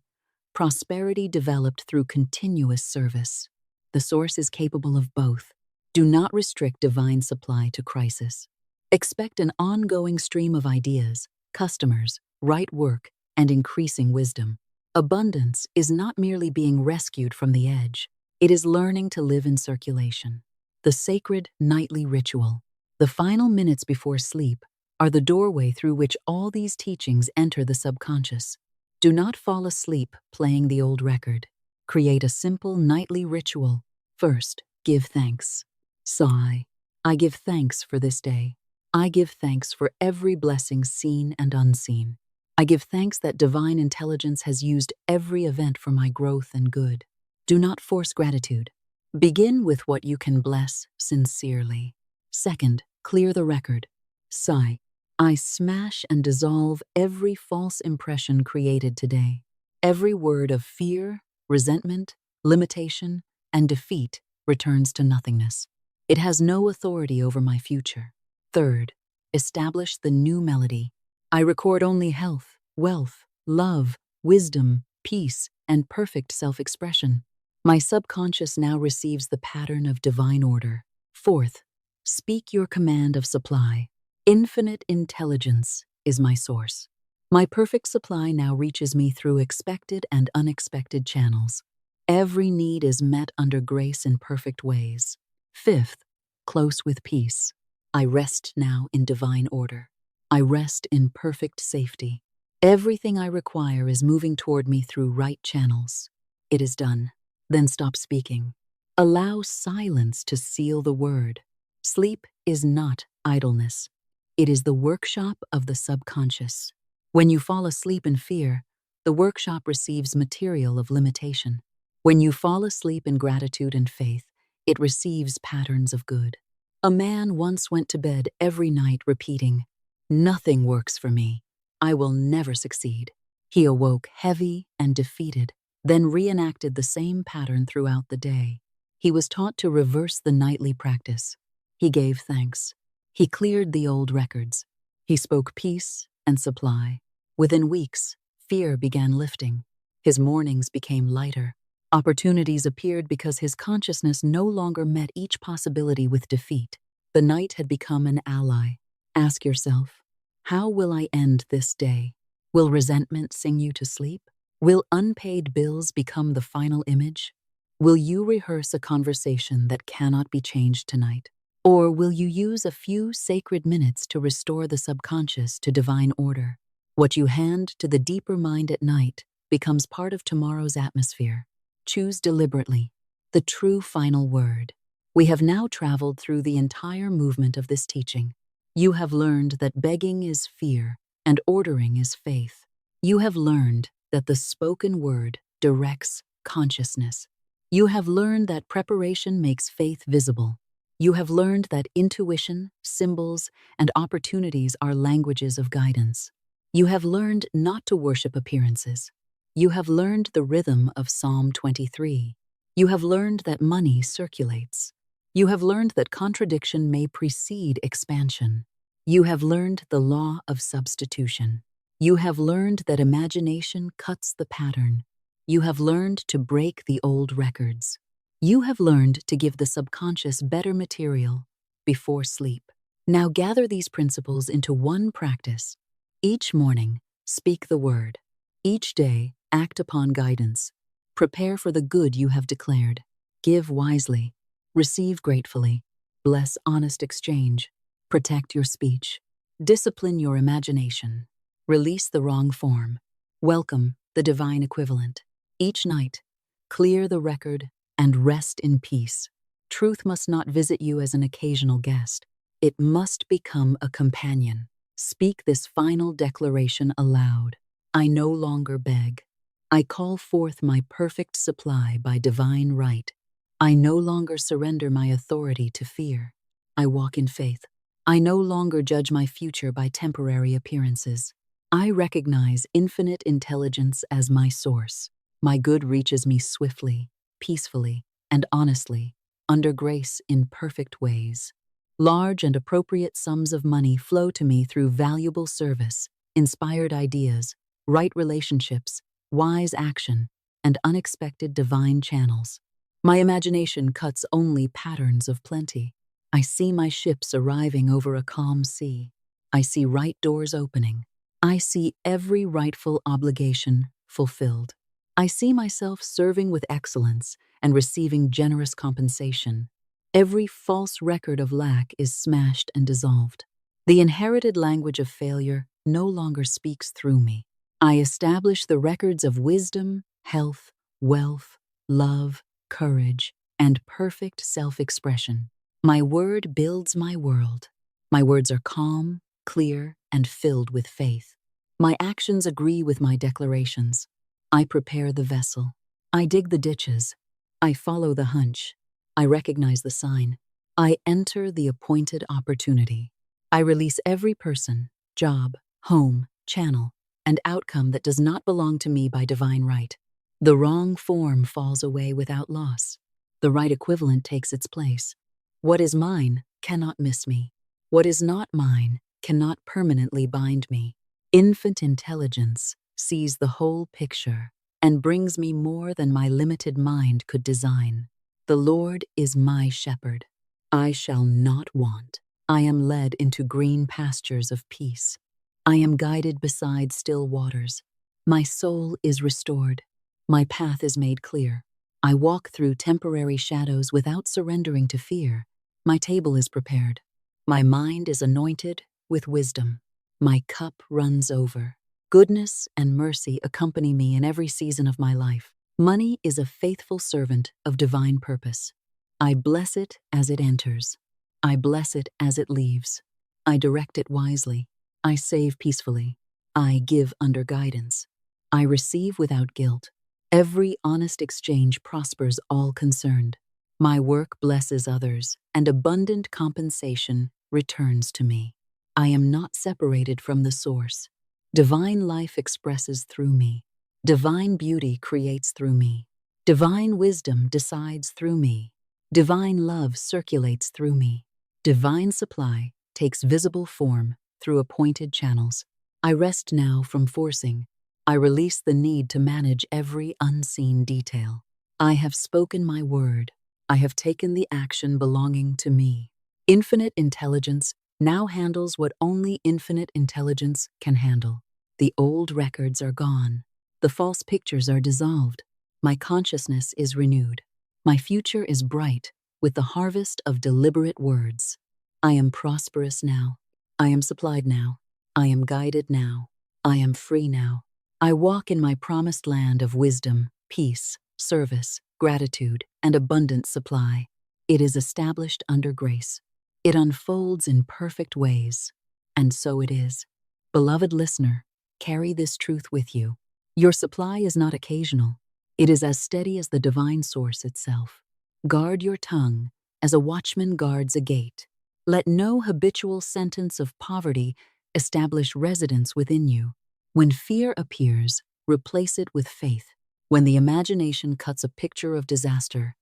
prosperity developed through continuous service. The source is capable of both. Do not restrict divine supply to crisis. Expect an ongoing stream of ideas, customers, right work, and increasing wisdom. Abundance is not merely being rescued from the edge. It is learning to live in circulation. The sacred nightly ritual, the final minutes before sleep, are the doorway through which all these teachings enter the subconscious. Do not fall asleep playing the old record. Create a simple nightly ritual. First, give thanks. Sigh. I give thanks for this day. I give thanks for every blessing seen and unseen. I give thanks that divine intelligence has used every event for my growth and good. Do not force gratitude. Begin with what you can bless sincerely. Second, clear the record. Sigh. I smash and dissolve every false impression created today. Every word of fear, resentment, limitation, and defeat returns to nothingness. It has no authority over my future. Third, establish the new melody. I record only health, wealth, love, wisdom, peace, and perfect self-expression. My subconscious now receives the pattern of divine order. Fourth, speak your command of supply. Infinite intelligence is my source. My perfect supply now reaches me through expected and unexpected channels. Every need is met under grace in perfect ways. Fifth, close with peace. I rest now in divine order. I rest in perfect safety. Everything I require is moving toward me through right channels. It is done. Then stop speaking. Allow silence to seal the word. Sleep is not idleness. It is the workshop of the subconscious. When you fall asleep in fear, the workshop receives material of limitation. When you fall asleep in gratitude and faith, It receives patterns of good. A man once went to bed every night repeating, "Nothing works for me. I will never succeed." He awoke heavy and defeated, then reenacted the same pattern throughout the day. He was taught to reverse the nightly practice. He gave thanks. He cleared the old records. He spoke peace and supply. Within weeks, fear began lifting. His mornings became lighter. Opportunities appeared because his consciousness no longer met each possibility with defeat. The night had become an ally. Ask yourself, how will I end this day? Will resentment sing you to sleep? Will unpaid bills become the final image? Will you rehearse a conversation that cannot be changed tonight? Or will you use a few sacred minutes to restore the subconscious to divine order? What you hand to the deeper mind at night becomes part of tomorrow's atmosphere. Choose deliberately, the true final word. We have now traveled through the entire movement of this teaching. You have learned that begging is fear and ordering is faith. You have learned that the spoken word directs consciousness. You have learned that preparation makes faith visible. You have learned that intuition, symbols, and opportunities are languages of guidance. You have learned not to worship appearances. You have learned the rhythm of Psalm 23. You have learned that money circulates. You have learned that contradiction may precede expansion. You have learned the law of substitution. You have learned that imagination cuts the pattern. You have learned to break the old records. You have learned to give the subconscious better material before sleep. Now gather these principles into one practice. Each morning, speak the word. Each day, act upon guidance. Prepare for the good you have declared. Give wisely. Receive gratefully. Bless honest exchange. Protect your speech. Discipline your imagination. Release the wrong form. Welcome the divine equivalent. Each night, clear the record and rest in peace. Truth must not visit you as an occasional guest. It must become a companion. Speak this final declaration aloud. I no longer beg. I call forth my perfect supply by divine right. I no longer surrender my authority to fear. I walk in faith. I no longer judge my future by temporary appearances. I recognize infinite intelligence as my source. My good reaches me swiftly, peacefully, and honestly, under grace in perfect ways. Large and appropriate sums of money flow to me through valuable service, inspired ideas, right relationships, wise action, and unexpected divine channels. My imagination cuts only patterns of plenty. I see my ships arriving over a calm sea. I see right doors opening. I see every rightful obligation fulfilled. I see myself serving with excellence and receiving generous compensation. Every false record of lack is smashed and dissolved. The inherited language of failure no longer speaks through me. I establish the records of wisdom, health, wealth, love, courage, and perfect self-expression. My word builds my world. My words are calm, clear, and filled with faith. My actions agree with my declarations. I prepare the vessel. I dig the ditches. I follow the hunch. I recognize the sign. I enter the appointed opportunity. I release every person, job, home, channel, and outcome that does not belong to me by divine right. The wrong form falls away without loss. The right equivalent takes its place. What is mine cannot miss me. What is not mine cannot permanently bind me. Infant intelligence sees the whole picture and brings me more than my limited mind could design. The Lord is my shepherd. I shall not want. I am led into green pastures of peace. I am guided beside still waters. My soul is restored. My path is made clear. I walk through temporary shadows without surrendering to fear. My table is prepared. My mind is anointed with wisdom. My cup runs over. Goodness and mercy accompany me in every season of my life. Money is a faithful servant of divine purpose. I bless it as it enters. I bless it as it leaves. I direct it wisely. I save peacefully. I give under guidance. I receive without guilt. Every honest exchange prospers all concerned. My work blesses others, and abundant compensation returns to me. I am not separated from the source. Divine life expresses through me. Divine beauty creates through me. Divine wisdom decides through me. Divine love circulates through me. Divine supply takes visible form through appointed channels. I rest now from forcing. I release the need to manage every unseen detail. I have spoken my word. I have taken the action belonging to me. Infinite intelligence now handles what only infinite intelligence can handle. The old records are gone. The false pictures are dissolved. My consciousness is renewed. My future is bright with the harvest of deliberate words. I am prosperous now. I am supplied now. I am guided now. I am free now. I walk in my promised land of wisdom, peace, service, gratitude, and abundant supply. It is established under grace. It unfolds in perfect ways. And so it is. Beloved listener, carry this truth with you. Your supply is not occasional. It is as steady as the divine source itself. Guard your tongue as a watchman guards a gate. Let no habitual sentence of poverty establish residence within you. When fear appears, replace it with faith. When the imagination cuts a picture of disaster,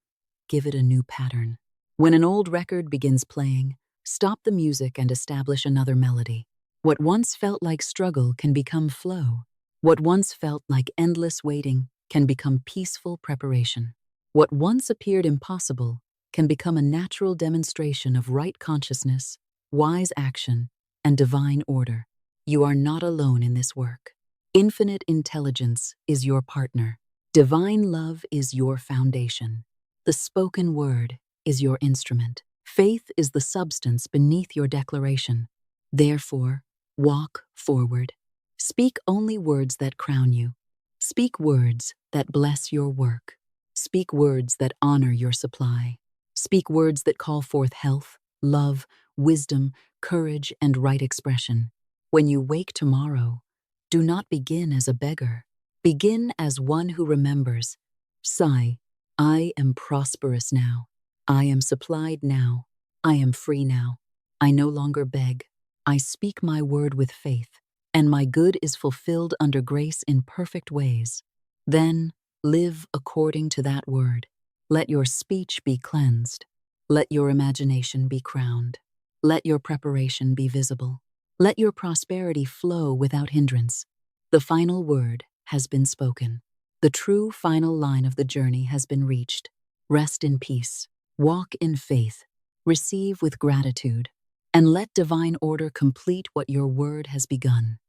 give it a new pattern. When an old record begins playing, stop the music and establish another melody. What once felt like struggle can become flow. What once felt like endless waiting can become peaceful preparation. What once appeared impossible can become a natural demonstration of right consciousness, wise action, and divine order. You are not alone in this work. Infinite intelligence is your partner. Divine love is your foundation. The spoken word is your instrument. Faith is the substance beneath your declaration. Therefore, walk forward. Speak only words that crown you. Speak words that bless your work. Speak words that honor your supply. Speak words that call forth health, love, wisdom, courage, and right expression. When you wake tomorrow, do not begin as a beggar. Begin as one who remembers. Sigh, I am prosperous now. I am supplied now. I am free now. I no longer beg. I speak my word with faith, and my good is fulfilled under grace in perfect ways. Then live according to that word. Let your speech be cleansed. Let your imagination be crowned. Let your preparation be visible. Let your prosperity flow without hindrance. The final word has been spoken. The true final line of the journey has been reached. Rest in peace. Walk in faith. Receive with gratitude. And let divine order complete what your word has begun.